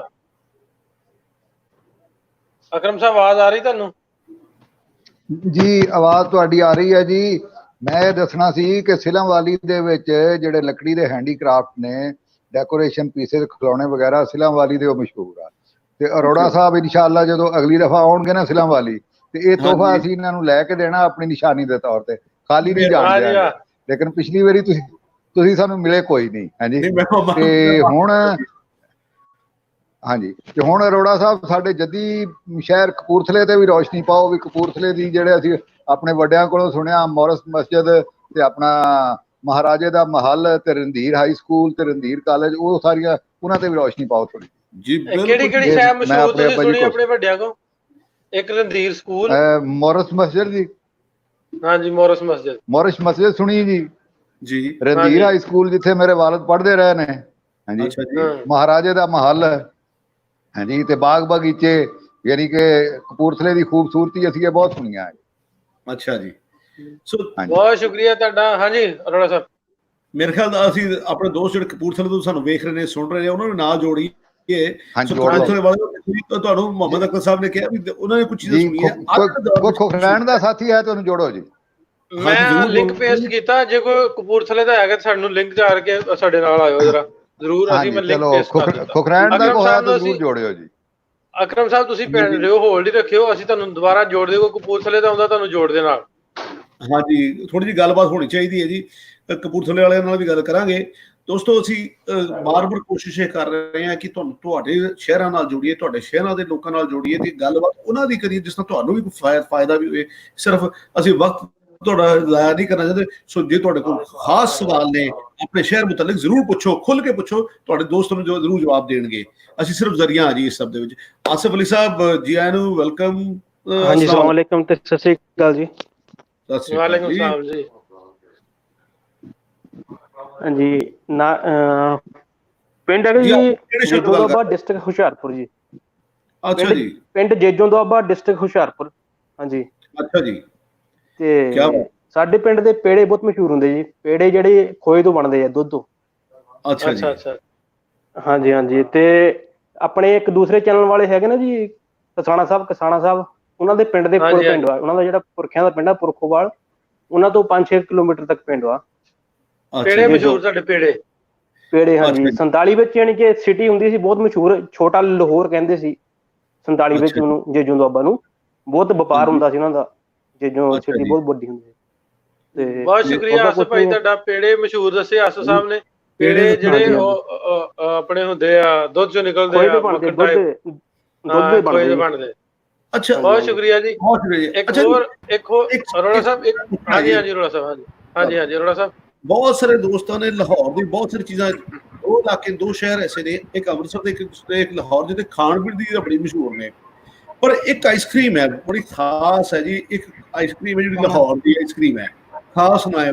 आवाज आ रही ਤੁਹਾਨੂੰ? जी आवाज ਤੁਹਾਡੀ आ रही है जी। ਮੈਂ ਇਹ ਦੱਸਣਾ ਸੀ ਕਿ ਸਿਲਮ ਵਾਲੀ ਦੇ ਵਿੱਚ ਜਿਹੜੇ ਲੱਕੜੀ ਦੇ ਹੈਂਡੀਕ੍ਰਾਫਟ ਨੇ, ਡੈਕੋਰੇਸ਼ਨ ਪੀਸਿਸ, ਖਿਡੌਣੇ ਵਗੈਰਾ, ਸਿਲਮ ਵਾਲੀ ਦੇ ਉਹ ਮਸ਼ਹੂਰ ਆ। ਤੇ ਅਰੋੜਾ ਸਾਹਿਬ ਇਨਸ਼ਾਅੱਲਾ ਜਦੋਂ ਅਗਲੀ ਦਫਾ ਆਉਣਗੇ ਨਾ ਸਿਲਮ ਵਾਲੀ, ਤੇ ਇਹ ਤੋਹਫਾ ਅਸੀਂ ਇਹਨਾਂ ਨੂੰ ਲੈ ਕੇ ਦੇਣਾ ਆਪਣੀ ਨਿਸ਼ਾਨੀ ਦੇ ਤੌਰ ਤੇ, ਖਾਲੀ ਨਹੀਂ ਜਾਣ ਦਿਆਂਗੇ। ਲੇਕਿਨ ਪਿਛਲੀ ਵਾਰੀ ਤੁਸੀਂ ਸਾਨੂੰ ਮਿਲੇ ਕੋਈ ਨਹੀਂ। ਹਾਂਜੀ, ਤੇ ਹੁਣ ਹਾਂਜੀ, ਤੇ ਹੁਣ ਅਰੋੜਾ ਸਾਹਿਬ ਸਾਡੇ ਜੱਦੀ ਸ਼ਹਿਰ ਕਪੂਰਥਲੇ ਤੇ ਵੀ ਰੌਸ਼ਨੀ ਪਾਓ, ਵੀ ਕਪੂਰਥਲੇ ਦੀ ਜਿਹੜੇ ਅਸੀਂ ਆਪਣੇ ਵੱਡਿਆਂ ਕੋਲੋਂ ਸੁਣਿਆ ਮੋਰਸ ਮਸਜਿਦ ਤੇ ਆਪਣਾ ਮਹਾਰਾਜੇ ਦਾ ਮਹਲ ਤੇ ਰਣਧੀਰ ਹਾਈ ਸਕੂਲ ਤੇ ਰਣਧੀਰ ਕਾਲਜ, ਉਹ ਸਾਰੀਆਂ ਉਹਨਾਂ ਤੇ ਵੀ ਰੌਸ਼ਨੀ ਪਾਓ ਥੋੜੀ ਜੀ। ਕਿਹੜੀ ਸ਼ਹਿਰ ਮਸ਼ਹੂਰ ਤੁਸੀਂ ਸੁਣੀ ਆਪਣੇ ਵੱਡਿਆਂ ਕੋਲ? ਇੱਕ ਰਣਧੀਰ ਸਕੂਲ, ਮੋਰਸ ਮਸਜਿਦ ਜੀ। ਹਾਂਜੀ, ਮੋਰਸ ਮਸਜਿਦ ਸੁਣੀ ਜੀ। ਜੀ, ਰਣਧੀਰ ਹਾਈ ਸਕੂਲ ਜਿੱਥੇ ਮੇਰੇ ਵਾਲਦ ਪੜ੍ਹਦੇ ਰਹੇ ਨੇ। ਹਾਂਜੀ, ਮਹਾਰਾਜੇ ਦਾ ਮਹਲ, ਹਾਂਜੀ, ਤੇ ਬਾਗ ਬਗੀਚੇ, ਯਾਨੀ ਕਿ ਕਪੂਰਥਲੇ ਦੀ ਖੂਬਸੂਰਤੀ ਅਸੀਂ ਇਹ ਬਹੁਤ ਸੁਣੀਆਂ ਹੈ। ਅੱਛਾ ਜੀ, ਬਹੁਤ ਸ਼ੁਕਰੀਆ ਤੁਹਾਡਾ। ਹਾਂਜੀ ਅਰੋੜਾ ਸਾਹਿਬ, ਮੇਰੇ ਖਿਆਲ ਦਾ ਅਸੀਂ ਆਪਣੇ ਦੋਸਤ ਜਿਹੜੇ ਕਪੂਰਥਲੇ ਤੋਂ ਸਾਨੂੰ ਵੇਖ ਰਹੇ ਨੇ, ਸੁਣ ਰਹੇ ਨੇ, ਉਹਨਾਂ ਨੂੰ ਨਾਲ ਜੋੜੀਏ। ਕਪੂਰਥਲੇ ਵਾਲੇ ਤੁਹਾਨੂੰ ਮੁਹੰਮਦ ਅਕਬਰ ਸਾਹਿਬ ਨੇ ਕਿਹਾ ਵੀ ਉਹਨਾਂ ਨੇ ਕੁਝ ਚੀਜ਼ਾਂ ਸੁਣੀਆਂ। ਕੋਈ ਖੁਖਰੈਣ ਦਾ ਸਾਥੀ ਹੈ ਤੁਹਾਨੂੰ ਜੋੜੋ ਜੀ। ਮੈਂ ਲਿੰਕ ਪੇਸਟ ਕੀਤਾ, ਜੇ ਕੋਈ ਕਪੂਰਥਲੇ ਦਾ ਹੈਗਾ ਸਾਨੂੰ ਲਿੰਕ ਚਾਰ ਕੇ ਸਾਡੇ ਨਾਲ ਆਇਓ ਜਰਾ ਜ਼ਰੂਰ। ਅਸੀਂ ਮੈਂ ਲਿੰਕ ਪੇਸਟ ਕਰ ਦਿੱਤਾ। ਖੁਖਰੈਣ ਦਾ ਕੋਈ ਹੈ ਤਾਂ ਜ਼ਰੂਰ ਜੋੜਿਓ ਜੀ। ਅਕਰਮ ਸਾਹਿਬ ਤੁਸੀਂ ਪੈਣ ਰਿਓ, ਹੋਲਡ ਹੀ ਰੱਖਿਓ, ਅਸੀਂ ਤੁਹਾਨੂੰ ਦੁਬਾਰਾ ਜੋੜ ਦਿਓ। ਕਪੂਰਥਲੇ ਦਾ ਆਉਂਦਾ ਤੁਹਾਨੂੰ ਜੋੜ ਦੇ ਨਾਲ। ਹਾਂਜੀ, ਥੋੜੀ ਜਿਹੀ ਗੱਲਬਾਤ ਹੋਣੀ ਚਾਹੀਦੀ ਹੈ ਜੀ, ਕਪੂਰਥਲੇ ਵਾਲਿਆਂ ਨਾਲ ਵੀ ਗੱਲ ਕਰਾਂਗੇ। ਦੋਸਤੋ, ਅਸੀਂ ਬਾਰ-ਬਾਰ ਕੋਸ਼ਿਸ਼ ਇਹ ਕਰ ਰਹੇ ਹਾਂ ਕਿ ਤੁਹਾਨੂੰ ਤੁਹਾਡੇ ਸ਼ਹਿਰਾਂ ਨਾਲ ਜੋੜੀਏ, ਤੁਹਾਡੇ ਸ਼ਹਿਰਾਂ ਦੇ ਲੋਕਾਂ ਨਾਲ ਜੋੜੀਏ ਤੇ ਗੱਲਬਾਤ ਉਹਨਾਂ ਦੀ ਕਰੀਏ ਜਿਸ ਨਾਲ ਤੁਹਾਨੂੰ ਵੀ ਕੋਈ ਫਾਇਦਾ ਵੀ ਹੋਵੇ। ਸਿਰਫ ਅਸੀਂ ਵਕਤ ਤੁਹਾਡਾ ਜ਼ਾਇਆ ਨਹੀਂ ਕਰਨਾ ਚਾਹੁੰਦੇ। ਸੋ ਜੇ ਤੁਹਾਡੇ ਕੋਲ ਖਾਸ ਸਵਾਲ ਨੇ ਆਪਣੇ ਸ਼ਹਿਰ ਮੁਤਲਕ, ਜ਼ਰੂਰ ਪੁੱਛੋ, ਖੁੱਲ ਕੇ ਪੁੱਛੋ, ਤੁਹਾਡੇ ਦੋਸਤ ਨੂੰ ਜ਼ਰੂਰ ਜਵਾਬ ਦੇਣਗੇ। ਅਸੀਂ ਸਿਰਫ ਜ਼ਰੀਆ ਹਾਂ ਜੀ ਇਸ ਸਭ ਦੇ ਵਿੱਚ। ਆਸਿਫ ਅਲੀ ਸਾਹਿਬ ਜੀ ਆਇਆਂ ਨੂੰ, ਵੈਲਕਮ। ਹਾਂਜੀ, ਸਲਾਮ ਅਲੈਕਮ ਤੇ ਸਤਿ ਸ੍ਰੀ ਅਕਾਲ ਜੀ। ਵਾਲੇਕੁਮ ਸਲਾਮ ਜੀ। ਹਾਂਜੀ, ਪਿੰਡ ਹੈਗਾ ਜੀ ਜੇਜੋਂ ਦੁਆਬਾ, ਡਿਸਟ੍ਰਿਕਟ ਹੁਸ਼ਿਆਰਪੁਰ ਜੀ। ਅੱਛਾ ਜੀ, ਪਿੰਡ ਜੇਜੋਂ ਦੁਆਬਾ, ਡਿਸਟ੍ਰਿਕਟ ਹੁਸ਼ਿਆਰਪੁਰ। ਹਾਂਜੀ, ਅੱਛਾ ਜੀ। ਤੇ ਸਾਡੇ ਪਿੰਡ ਦੇ ਪੇੜੇ ਬਹੁਤ ਮਸ਼ਹੂਰ ਹੁੰਦੇ ਜੀ। ਪੇੜੇ ਜਿਹੜੇ ਖੋਏ ਤੋਂ ਬਣਦੇ ਆ, ਦੁੱਧ ਤੋਂ। ਅੱਛਾ ਜੀ, ਹਾਂਜੀ ਹਾਂਜੀ। ਤੇ ਆਪਣੇ ਇੱਕ ਦੂਸਰੇ ਚੈਨਲ ਵਾਲੇ ਹੈਗੇ ਨਾ ਜੀ, ਕਸਾਣਾ ਸਾਹਿਬ, ਉਹਨਾਂ ਦੇ ਪਿੰਡ ਦੇ ਕੋਲ ਪਿੰਡ ਆ, ਉਹਨਾਂ ਦਾ ਜਿਹੜਾ ਪੁਰਖਿਆਂ ਦਾ ਪਿੰਡ ਆ ਪੁਰਖੋਵਾਲ, ਉਹਨਾਂ ਤੋਂ 5-6 ਕਿਲੋਮੀਟਰ ਤੱਕ ਪਿੰਡ ਆ। ਪੇੜੇ ਮਸ਼ਹੂਰ ਸਾਡੇ ਪੇੜੇ ਹਾਂਜੀ। 47 ਵਿੱਚ ਯਾਨੀ ਕਿ ਸਿਟੀ ਹੁੰਦੀ ਸੀ ਬਹੁਤ ਮਸ਼ਹੂਰ, ਛੋਟਾ ਲਾਹੌਰ ਕਹਿੰਦੇ ਸੀ 47 ਵਿੱਚ ਉਹਨੂੰ, ਜੇਜੋਂ ਦੁਆਬਾ ਨੂੰ। ਬਹੁਤ ਵਪਾਰ ਹੁੰਦਾ ਸੀ ਉਹਨਾਂ ਦਾ, ਜੇਜੋਂ ਸਿਟੀ ਬਹੁਤ ਵੱਡੀ ਹੁੰਦੀ। ਤੇ ਬਹੁਤ ਸ਼ੁਕਰੀਆ ਆਸਿਫ ਭਾਈ ਤੁਹਾਡਾ। ਪੇੜੇ ਮਸ਼ਹੂਰ ਦੱਸੇ ਆਸਿਫ ਸਾਹਿਬ ਨੇ। ਪੇੜੇ ਜਿਹੜੇ ਉਹ ਆਪਣੇ ਹੁੰਦੇ ਆ, ਦੁੱਧ ਚੋਂ ਨਿਕਲਦੇ ਆ, ਮੱਖਣ ਟਾਈਪ, ਖੋਏ ਦੇ ਬਣਦੇ। ਅੱਛਾ, ਬਹੁਤ ਸ਼ੁਕਰੀਆ ਜੀ। ਇੱਕ ਹੋਰ ਅਰੋੜਾ ਸਾਹਿਬ, ਹਾਂਜੀ ਅਰੋੜਾ ਸਾਹਿਬ, ਹਾਂਜੀ ਅਰੋੜਾ ਸਾਹਿਬ। ਬਹੁਤ ਸਾਰੇ ਦੋਸਤਾਂ ਨੇ ਲਾਹੌਰ ਦੀ ਬਹੁਤ ਸਾਰੀ ਚੀਜ਼ਾਂ, ਦੋ ਇਲਾਕੇ, ਦੋ ਸ਼ਹਿਰ ਐਸੇ ਨੇ, ਇੱਕ ਅੰਮ੍ਰਿਤਸਰ ਤੇ ਇੱਕ ਲਾਹੌਰ, ਜਿਹਦੇ ਖਾਣ ਪੀਣ ਦੀ ਬੜੀ ਮਸ਼ਹੂਰ ਨੇ। ਪਰ ਇੱਕ ਆਈਸਕ੍ਰੀਮ ਹੈ ਬੜੀ ਖਾਸ ਹੈ ਜੀ। ਇੱਕ ਆਈਸਕ੍ਰੀਮ ਹੈ ਜਿਹੜੀ ਲਾਹੌਰ ਦੀ ਆਈਸਕ੍ਰੀਮ ਹੈ, ਖਾਸ ਨਾਂ ਹੈ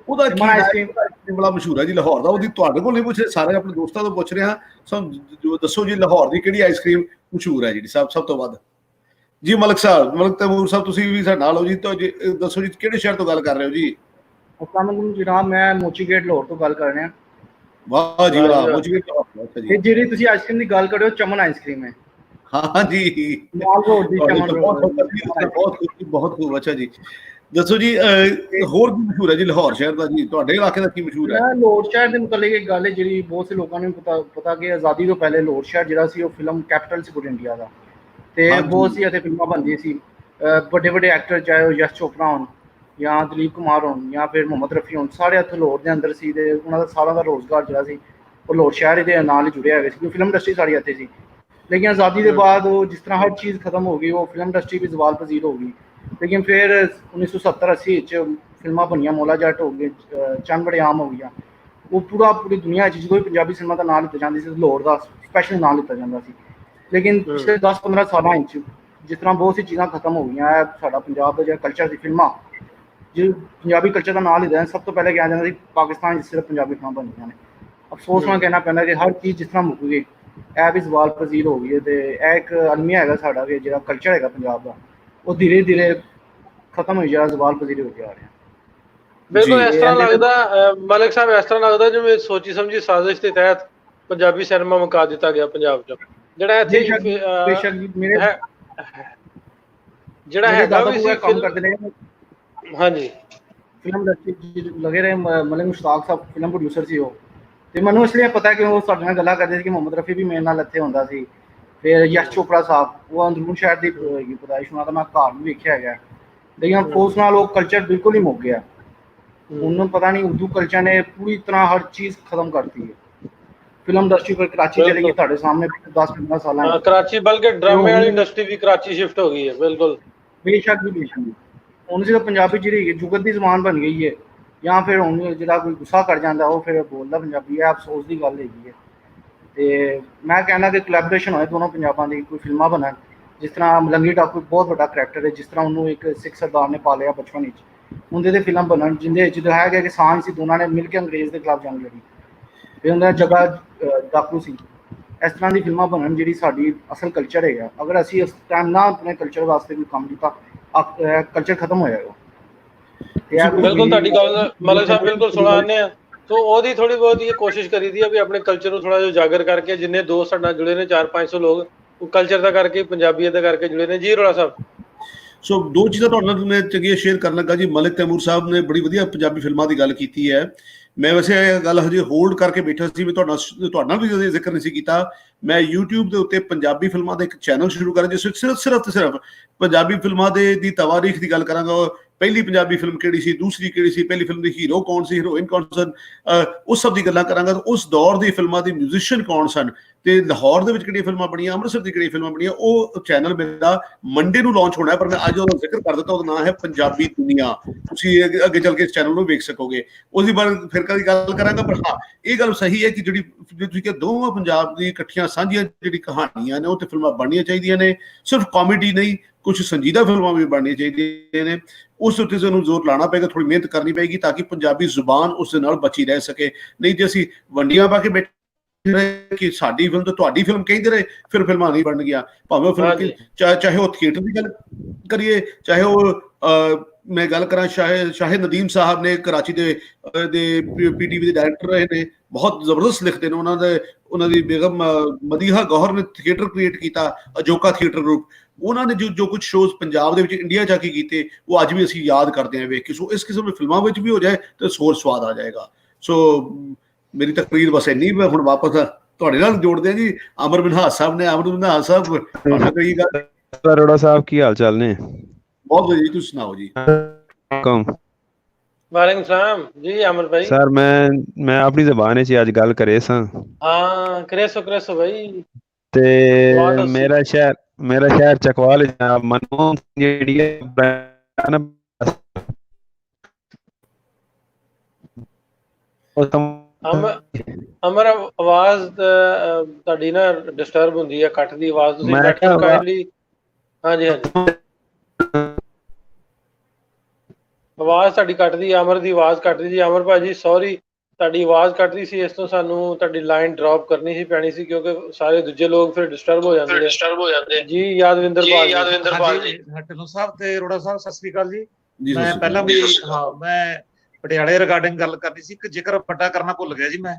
ਉਹਦਾ ਕੀ ਆਈਸਕ੍ਰੀਮ ਬੜਾ ਮਸ਼ਹੂਰ ਹੈ ਜੀ ਲਾਹੌਰ ਦਾ। ਉਹਦੀ ਤੁਹਾਡੇ ਕੋਲ ਨਹੀਂ ਪੁੱਛ ਰਹੇ, ਸਾਰੇ ਆਪਣੇ ਦੋਸਤਾਂ ਤੋਂ ਪੁੱਛ ਰਹੇ ਹਾਂ। ਸਾਨੂੰ ਦੱਸੋ ਜੀ ਲਾਹੌਰ ਦੀ ਕਿਹੜੀ ਆਈਸਕ੍ਰੀਮ ਮਸ਼ਹੂਰ ਹੈ ਜਿਹੜੀ ਸਭ ਤੋਂ ਵੱਧ? ਜੀ ਮਲਕ ਤੈਮੂਰ ਸਾਹਿਬ, ਤੁਸੀਂ ਵੀ ਸਾਡੇ ਨਾਲ ਹੋ ਜੀ, ਤਾਂ ਦੱਸੋ ਜੀ ਕਿਹੜੇ ਸ਼ਹਿਰ ਤੋਂ ਗੱਲ ਕਰ ਰਹੇ ਹੋ ਜੀ? अस्सलाम जनाब, मैं मोची गेट लाहौर तो गल कर रहा। वाह जी वाह, मोची गेट लाहौर। ये ਜਿਹੜੀ ਤੁਸੀਂ ਆਈਸਕ੍ਰੀਮ ਦੀ ਗੱਲ ਕਰ ਰਹੇ ਹੋ, ਚਮਨ ਆਈਸਕ੍ਰੀਮ ਹੈ। ਹਾਂ ਜੀ, ਮਾਲ ਰੋਡ ਦੀ ਚਮਨ ਰੋਡ। ਬਹੁਤ ਖੂਬ। ਅੱਛਾ ਜੀ, ਦੱਸੋ ਜੀ ਹੋਰ ਕੀ ਮਸ਼ਹੂਰ ਹੈ ਜੀ ਲਾਹੌਰ ਸ਼ਹਿਰ ਦਾ? ਜੀ ਤੁਹਾਡੇ ਇਲਾਕੇ ਦਾ ਕੀ ਮਸ਼ਹੂਰ ਹੈ? ਲਾਹੌਰ ਸ਼ਹਿਰ ਦੇ ਮੁਤਲਕ ਇੱਕ ਗੱਲ ਹੈ ਜਿਹੜੀ ਬਹੁਤ ਸੇ ਲੋਕਾਂ ਨੂੰ ਪਤਾ ਕਿ ਆਜ਼ਾਦੀ ਤੋਂ ਪਹਿਲੇ ਲਾਹੌਰ ਸ਼ਹਿਰ ਜਿਹੜਾ ਸੀ ਉਹ ਫਿਲਮ ਕੈਪੀਟਲ ਸੀ ਪੂਰੇ ਇੰਡੀਆ ਦਾ। ਤੇ ਬਹੁਤ ਸੀ ਇੱਥੇ ਫਿਲਮਾਂ ਬਣਦੀਆਂ ਸੀ। ਵੱਡੇ ਵੱਡੇ ਐਕਟਰ, ਚਾਹੇ ਉਹ ਯਸ਼ ਚੋਪੜਾ ਹੋਣ ਜਾਂ ਦਲੀਪ ਕੁਮਾਰ ਹੋਣ ਜਾਂ ਫਿਰ ਮੁਹੰਮਦ ਰਫੀ ਹੋਣ, ਸਾਰੇ ਇੱਥੇ ਲਾਹੌਰ ਦੇ ਅੰਦਰ ਸੀ। ਤੇ ਉਹਨਾਂ ਦਾ ਸਾਰਾ ਦਾ ਰੋਜ਼ਗਾਰ ਜਿਹੜਾ ਸੀ ਉਹ ਲਾਹੌਰ ਸ਼ਹਿਰ ਦੇ ਨਾਲ ਹੀ ਜੁੜਿਆ ਹੋਇਆ ਸੀ, ਕਿਉਂਕਿ ਫਿਲਮ ਇੰਡਸਟਰੀ ਸਾਰੀ ਇੱਥੇ ਸੀ। ਲੇਕਿਨ ਆਜ਼ਾਦੀ ਦੇ ਬਾਅਦ ਉਹ ਜਿਸ ਤਰ੍ਹਾਂ ਹਰ ਚੀਜ਼ ਖਤਮ ਹੋ ਗਈ, ਉਹ ਫਿਲਮ ਇੰਡਸਟਰੀ ਵੀ ਜ਼ਵਾਲ ਪਜ਼ੀਰ ਹੋ ਗਈ। ਲੇਕਿਨ ਫਿਰ 1970-80 ਵਿੱਚ ਫਿਲਮਾਂ ਬਣੀਆਂ, ਮੌਲਾ ਜੱਟ ਹੋ ਗਏ, ਚੰਨ ਬੜੇ ਆਮ ਹੋ ਗਈਆਂ। ਉਹ ਪੂਰੀ ਦੁਨੀਆ 'ਚ ਜਦੋਂ ਵੀ ਪੰਜਾਬੀ ਸਿਨੇਮਾ ਦਾ ਨਾਂ ਲਿੱਤਾ ਜਾਂਦੀ ਸੀ, ਲਾਹੌਰ ਦਾ ਸਪੈਸ਼ਲ ਨਾਂ ਲਿੱਤਾ ਜਾਂਦਾ ਸੀ। ਲੇਕਿਨ ਪਿਛਲੇ 10-15 ਸਾਲਾਂ ਵਿੱਚ ਜਿਸ ਤਰ੍ਹਾਂ ਬਹੁਤ ਸੀ ਚੀਜ਼ਾਂ ਖਤਮ ਹੋ ਗਈਆਂ। ਸਾਡਾ ਪੰਜਾਬ ਦਾ ਜਿਹੜਾ ਕਲਚਰ ਸੀ, ਫਿਲਮਾਂ, ਜੇ ਪੰਜਾਬੀ ਕਲਚਰ ਦਾ ਨਾਂ ਲਿੱਤਾ, ਸਭ ਤੋਂ ਪਹਿਲੇ ਕਿਹਾ ਜਾਂਦਾ ਸੀ ਪਾਕਿਸਤਾਨ 'ਚ ਸਿਰਫ ਪੰਜਾਬੀ ਫਿਲਮਾਂ ਬਣਦੀਆਂ ਨੇ। ਅਫਸੋਸ ਨਾਲ ਕਹਿਣਾ ਪੈਂਦਾ ਕਿ ਹਰ ਚੀਜ਼ ਜਿਸ ਤਰ੍ਹਾਂ ਮੁੱਕ ਗਈ, ਇਹ ਵੀ ਜ਼ਵਾਲ ਪਜ਼ੀਰ ਹੋ ਗਈ ਹੈ। ਤੇ ਇਹ ਇੱਕ ਅਲਮੀਆ ਹੈਗਾ ਸਾਡਾ ਕਿ ਜਿਹੜਾ ਕਲਚਰ ਹੈਗਾ ਪੰਜਾਬ ਦਾ, ਉਹ ਧੀਰੇ ਧੀਰੇ ਖਤਮ ਹੋਈ ਜਾ ਰਿਹਾ, ਜ਼ਵਾਲ ਪਜ਼ੀਰ ਹੋ ਜਾ ਰਿਹਾ। ਬਿਲਕੁਲ ਇਸ ਤਰ੍ਹਾਂ ਲੱਗਦਾ ਮਲਿਕ ਸਾਹਿਬ, ਇਸ ਤਰ੍ਹਾਂ ਲੱਗਦਾ ਜਿਵੇਂ ਸੋਚੀ ਸਮਝੀ ਸਾਜ਼ਿਸ਼ ਦੇ ਤਹਿਤ ਪੰਜਾਬੀ ਸਿਨੇਮਾ ਮੁਕਾ ਦਿੱਤਾ ਗਿਆ ਪੰਜਾਬ 'ਚ। ਜਿਹੜਾ ਇੱਥੇ ਜਿਹੜਾ ਹੈਗਾ ਵੀ ਸੀ ਕੰਮ ਕਰਦੇ ਨੇ। ਹਾਂਜੀ, ਫਿਲਮ ਇੰਡਸਟਰੀ ਲੱਗੇ ਰਹੇ। ਮਲਿਕ ਮੁਸ਼ਤਾਕ ਸਾਹਿਬ ਫਿਲਮ ਪ੍ਰੋਡਿਊਸਰ ਸੀ ਉਹ, ਤੇ ਮੈਨੂੰ ਇਸ ਲਈ ਪਤਾ ਕਿ ਉਹ ਸਾਡੇ ਨਾਲ ਗੱਲਾਂ ਕਰਦੇ ਸੀ ਕਿ ਮੁਹੰਮਦ ਰਫੀ ਵੀ ਮੇਰੇ ਨਾਲ ਇੱਥੇ ਹੁੰਦਾ ਸੀ। ਫਿਰ ਯਸ਼ ਚੋਪੜਾ ਸਾਹਿਬ, ਉਹ ਅੰਦਰੂਨ ਸ਼ਹਿਰ ਦੀ ਪੈਦਾਇਸ਼, ਉਹਨਾਂ ਦਾ ਮੈਂ ਘਰ ਵੀ ਵੇਖਿਆ ਹੈਗਾ, ਲੇਕਿਨ ਅਫਸੋਸ ਨਾਲ ਉਹ ਕਲਚਰ ਬਿਲਕੁਲ ਹੀ ਮੁੱਕ ਗਿਆ। ਉਹਨੂੰ ਪਤਾ ਨਹੀਂ ਉਰਦੂ ਕਲਚਰ ਨੇ ਪੂਰੀ ਤਰ੍ਹਾਂ ਹਰ ਚੀਜ਼ ਖਤਮ ਕਰਤੀ ਹੈ। ਫਿਲਮ ਇੰਡਸਟਰੀ ਫਿਰ ਕਰਾਚੀ ਚਲੇ ਗਈ, ਤੁਹਾਡੇ ਸਾਹਮਣੇ 10-15 ਸਾਲਾਂ ਕਰਾਚੀ, ਬਲਕਿ ਡਰਾਮੇ ਵਾਲੀ ਇੰਡਸਟਰੀ ਵੀ ਕਰਾਚੀ ਸ਼ਿਫਟ ਹੋ ਗਈ ਹੈ। ਬਿਲਕੁਲ ਬੇਸ਼ੱਕ ਵੀ ਬੇਸ਼ੱਕ ਹੁਣ ਸਿਰਫ ਪੰਜਾਬੀ ਜਿਹੜੀ ਜੁਗਤ ਦੀ ਜ਼ਬਾਨ ਬਣ ਗਈ ਹੈ, ਜਾਂ ਫਿਰ ਹੁਣ ਜਿਹੜਾ ਕੋਈ ਗੁੱਸਾ ਕਰ ਜਾਂਦਾ ਉਹ ਫਿਰ ਬੋਲਦਾ ਪੰਜਾਬੀ ਹੈ। ਅਫਸੋਸ ਦੀ ਗੱਲ ਹੈਗੀ ਹੈ। ਤੇ ਮੈਂ ਕਹਿਣਾ ਕਿ ਕੋਲੈਬੋਰੇਸ਼ਨ ਹੋਏ ਦੋਨੋਂ ਪੰਜਾਬਾਂ ਦੀ, ਕੋਈ ਫਿਲਮਾਂ ਬਣਨ। ਜਿਸ ਤਰ੍ਹਾਂ ਮਲੰਗੀ ਟਾਕੂ ਬਹੁਤ ਵੱਡਾ ਕਰੈਕਟਰ ਹੈ, ਜਿਸ ਤਰ੍ਹਾਂ ਉਹਨੂੰ ਇੱਕ ਸਿੱਖ ਸਰਦਾਰ ਨੇ ਪਾਲਿਆ ਬਚਪਨ ਵਿੱਚ, ਉਹਦੇ ਤੇ ਫਿਲਮ ਬਣਨ ਜਿੰਦੇ ਵਿੱਚ ਦਿਖਾਇਆ ਗਿਆ ਕਿ ਕਿਸਾਨ ਸੀ, ਦੋਨਾਂ ਨੇ ਮਿਲ ਕੇ ਅੰਗਰੇਜ਼ ਦੇ ਖਿਲਾਫ ਜੰਗ ਲੜੀ, ਫਿਰ ਉਹਦਾ ਜਗ੍ਹਾ ਡਾਕੂ ਸੀ। ਇਸ ਤਰ੍ਹਾਂ ਦੀ ਫਿਲਮਾਂ ਬਣਨ ਜਿਹੜੀ ਸਾਡੀ ਅਸਲ ਕਲਚਰ ਹੈਗਾ। ਅਗਰ ਅਸੀਂ ਇਸ ਟਾਈਮ ਨਾ ਆਪਣੇ ਕਲਚਰ ਵਾਸਤੇ ਕੋਈ ਕੰਮ ਕੀਤਾ, ਕਲਚਰ ਖਤਮ ਹੋ ਜਾਏਗਾ। ਬਿਲਕੁਲ ਤੁਹਾਡੀ ਗੱਲ ਮਲਕ ਸਾਹਿਬ ਬਿਲਕੁਲ ਸੁਣਾਉਂਦੇ ਆ। ਸੋ ਉਹਦੀ ਥੋੜੀ ਬਹੁਤ ਇਹ ਕੋਸ਼ਿਸ਼ ਕਰੀਦੀ ਆ ਵੀ ਆਪਣੇ ਕਲਚਰ ਨੂੰ ਥੋੜਾ ਜਿਹਾ ਉਜਾਗਰ ਕਰਕੇ, ਜਿੰਨੇ ਦੋਸਤ ਸਾਡੇ ਨਾਲ ਜੁੜੇ ਨੇ 400-500 ਲੋਕ, ਉਹ ਕਲਚਰ ਦਾ ਕਰਕੇ, ਪੰਜਾਬੀਅਤ ਦਾ ਕਰਕੇ ਜੁੜੇ ਨੇ। ਜੀ ਰੋੜਾ ਸਾਹਿਬ। ਸੋ ਦੋ ਚੀਜ਼ਾਂ ਤੁਹਾਡੇ ਨਾਲ ਮੈਂ ਚੰਗੀਆਂ ਸ਼ੇਅਰ ਕਰਨ ਲੱਗਾ ਜੀ। ਮਲਿਕ ਤੈਮੂਰ ਸਾਹਿਬ ਨੇ ਬੜੀ ਵਧੀਆ ਪੰਜਾਬੀ ਫਿਲਮਾਂ ਦੀ ਗੱਲ ਕੀਤੀ ਹੈ। ਮੈਂ ਵੈਸੇ ਇਹ ਗੱਲ ਹਜੇ ਹੋਲਡ ਕਰਕੇ ਬੈਠਾ ਸੀ ਵੀ ਤੁਹਾਡਾ ਵੀ ਜ਼ਿਕਰ ਨਹੀਂ ਸੀ ਕੀਤਾ। ਮੈਂ YouTube ਦੇ ਉੱਤੇ ਪੰਜਾਬੀ ਫਿਲਮਾਂ ਦਾ ਇੱਕ ਚੈਨਲ ਸ਼ੁਰੂ ਕਰਾਂ ਜਿਸ ਵਿੱਚ ਸਿਰਫ ਪੰਜਾਬੀ ਫਿਲਮਾਂ ਦੀ ਤਵਾਰੀਖ ਦੀ ਗੱਲ ਕਰਾਂਗਾ। ਪਹਿਲੀ ਪੰਜਾਬੀ ਫਿਲਮ ਕਿਹੜੀ ਸੀ, ਦੂਸਰੀ ਕਿਹੜੀ ਸੀ, ਪਹਿਲੀ ਫਿਲਮ ਦੇ ਹੀਰੋ ਕੌਣ ਸੀ, ਹੀਰੋਇਨ ਕੌਣ ਸਨ, ਉਸ ਸਭ ਦੀ ਗੱਲਾਂ ਕਰਾਂਗਾ। ਉਸ ਦੌਰ ਦੀ ਫਿਲਮਾਂ ਦੇ ਮਿਊਜ਼ੀਸ਼ੀਅਨ ਕੌਣ ਸਨ, ਤੇ ਲਾਹੌਰ ਦੇ ਵਿੱਚ ਕਿਹੜੀਆਂ ਫਿਲਮਾਂ ਬਣੀਆਂ, ਅੰਮ੍ਰਿਤਸਰ ਦੀ ਕਿਹੜੀਆਂ ਫਿਲਮਾਂ ਬਣੀਆਂ। ਉਹ ਚੈਨਲ ਮੇਰਾ ਮੰਡੇ ਨੂੰ ਲਾਂਚ ਹੋਣਾ ਹੈ, ਪਰ ਮੈਂ ਅੱਜ ਉਹਦਾ ਜ਼ਿਕਰ ਕਰ ਦਿੱਤਾ। ਉਹਦਾ ਨਾਮ ਹੈ ਪੰਜਾਬੀ ਦੁਨੀਆ। ਤੁਸੀਂ ਅੱਗੇ ਚੱਲ ਕੇ ਇਸ ਚੈਨਲ ਨੂੰ ਵੇਖ ਸਕੋਗੇ। ਉਹਦੀ ਬਾਰੇ ਫਿਰ ਕਦੀ ਗੱਲ ਕਰਾਂਗਾ। ਪਰ ਹਾਂ, ਇਹ ਗੱਲ ਸਹੀ ਹੈ ਕਿ ਜਿਹੜੀ ਤੁਸੀਂ ਕਿ ਦੋਵਾਂ ਪੰਜਾਬ ਦੀ ਇਕੱਠੀਆਂ ਸਾਂਝੀਆਂ ਜਿਹੜੀ ਕਹਾਣੀਆਂ ਨੇ ਉਹ ਤੇ ਫਿਲਮਾਂ ਬਣਨੀਆਂ ਚਾਹੀਦੀਆਂ ਨੇ। ਸਿਰਫ ਕਾਮੇਡੀ ਨਹੀਂ, ਕੁਝ ਸੰਜੀਦਾ ਫਿਲਮਾਂ ਵੀ ਬਣਨੀਆਂ ਚਾਹੀਦੀਆਂ ਨੇ। ਉਸ ਉੱਤੇ ਸਾਨੂੰ ਜ਼ੋਰ ਲਾਉਣਾ ਪਏਗਾ, ਥੋੜੀ ਮਿਹਨਤ ਕਰਨੀ ਪਏਗੀ ਤਾਂ ਕਿ ਪੰਜਾਬੀ ਜ਼ੁਬਾਨ ਉਸ ਦੇ ਨਾਲ ਬਚੀ ਰਹਿ ਸਕੇ। ਨਹੀਂ ਜੇ ਅਸੀਂ ਵੰਡੀਆਂ ਪਾ ਕੇ ਬੈਠੇ ਰਹੇ ਕਿ ਸਾਡੀ ਫਿਲਮ ਤੇ ਤੁਹਾਡੀ ਫਿਲਮ ਕਹਿੰਦੇ ਰਹੇ, ਫਿਰ ਫਿਲਮਾਂ ਨਹੀਂ ਬਣਨਗੀਆਂ। ਭਾਵੇਂ ਉਹ ਫਿਲਮ ਚਾਹੇ ਉਹ ਥੀਏਟਰ ਦੀ ਗੱਲ ਕਰੀਏ, ਚਾਹੇ ਉਹ ਮੈਂ ਗੱਲ ਕਰਾਂ ਸ਼ਾਹਿਦ ਨਦੀਮ ਸਾਹਿਬ ਨੇ ਕਰਾਚੀ ਦੇ PTV ਦੇ ਡਾਇਰੈਕਟਰ ਰਹੇ ਨੇ, ਬਹੁਤ ਜ਼ਬਰਦਸਤ ਲਿਖਦੇ ਨੇ। ਉਹਨਾਂ ਦੀ ਬੇਗਮ ਮਦੀਹਾ ਗੌਹਰ ਨੇ ਥੀਏਟਰ ਕ੍ਰੀਏਟ ਕੀਤਾ, ਅਜੋਕਾ ਥੀਏਟਰ ਗਰੁੱਪ। ਉਹਨਾਂ ਨੇ ਜੋ ਕੁਝ ਸ਼ੋਜ਼ ਪੰਜਾਬ ਦੇ ਵਿੱਚ ਇੰਡੀਆ ਜਾ ਕੇ ਕੀਤੇ, ਉਹ ਅੱਜ ਵੀ ਅਸੀਂ ਯਾਦ ਕਰਦੇ ਹਾਂ ਵੇਖ ਕੇ। ਸੋ ਇਸ ਕਿਸਮ ਦੀ ਫਿਲਮਾਂ ਵਿੱਚ ਵੀ ਹੋ ਜਾਏ ਤਾਂ ਹੋਰ ਸਵਾਦ ਆ ਜਾਏਗਾ। ਸੋ ਮੇਰੀ ਤਕਰੀਰ ਬਸ ਇੰਨੀ। ਮੈਂ ਹੁਣ ਵਾਪਸ ਤੁਹਾਡੇ ਨਾਲ ਜੋੜਦੇ ਹਾਂ ਜੀ ਅਮਰ ਮਿਨਹਾਸ ਸਾਹਿਬ ਨੇ। ਅਮਰ ਮਿਨਹਾਸ ਸਾਹਿਬ, ਕਈ ਗੱਲ ਅਰੋੜਾ ਸਾਹਿਬ ਕੀ ਹਾਲ ਚਾਲ ਨੇ? ਬਹੁਤ ਵਧੀਆ ਜੀ, ਤੁਸੀਂ ਸੁਣਾਓ ਜੀ। ਵਾਲੇਕੁਮ ਸਲਾਮ ਜੀ ਅਮਰ ਭਾਈ। ਸਰ ਮੈਂ ਆਪਣੀ ਜ਼ਬਾਨ ਵਿੱਚ ਅੱਜ ਗੱਲ ਕਰੇ ਸਾਂ। ਹਾਂ ਕरेसो ਭਾਈ। ਤੇ ਮੇਰਾ ਸ਼ਹਿਰ ਚਕਵਾਲ ਜਨਾਬ ਮਨਮੋਹਨ ਜਿਹੜੀ ਹੈ ਅਮਰ ਆਵਾਜ਼ ਤੁਹਾਡੀ ਨਾ ਡਿਸਟਰਬ ਹੁੰਦੀ ਹੈ, ਕੱਟ ਦੀ ਆਵਾਜ਼। ਤੁਸੀਂ ਕਾਈਂਡਲੀ ਹਾਂਜੀ ਆਵਾਜ਼ ਤੁਹਾਡੀ ਕੱਟਦੀ, ਅਮਰ ਦੀ ਆਵਾਜ਼ ਕੱਟਦੀ ਜੀ। ਅਮਰ ਭਾਜੀ ਸੌਰੀ, ਤੁਹਾਡੀ ਆਵਾਜ਼ ਕੱਟਦੀ ਸੀ, ਇਸ ਤੋਂ ਸਾਨੂੰ ਤੁਹਾਡੀ ਲਾਈਨ ਡ੍ਰੌਪ ਕਰਨੀ ਸੀ ਪੈਣੀ ਸੀ, ਕਿਉਂਕਿ ਸਾਰੇ ਦੂਜੇ ਲੋਕ ਫਿਰ ਡਿਸਟਰਬ ਹੋ ਜਾਂਦੇ ਜੀ। ਯਾਦਵਿੰਦਰ ਪਾਲ ਜੀ ਢਿੱਲੋਂ ਸਾਹਿਬ ਤੇ ਰੋੜਾ ਸਾਹਿਬ, ਸਤਿ ਸ੍ਰੀ ਅਕਾਲ ਜੀ। ਮੈਂ ਪਹਿਲਾਂ ਵੀ ਮੈਂ ਪਟਿਆਲੇ ਰਿਗਾਰਡਿੰਗ ਗੱਲ ਕਰਨੀ ਸੀ। ਇੱਕ ਜ਼ਿਕਰ ਵੱਡਾ ਕਰਨਾ ਭੁੱਲ ਗਿਆ ਜੀ ਮੈਂ,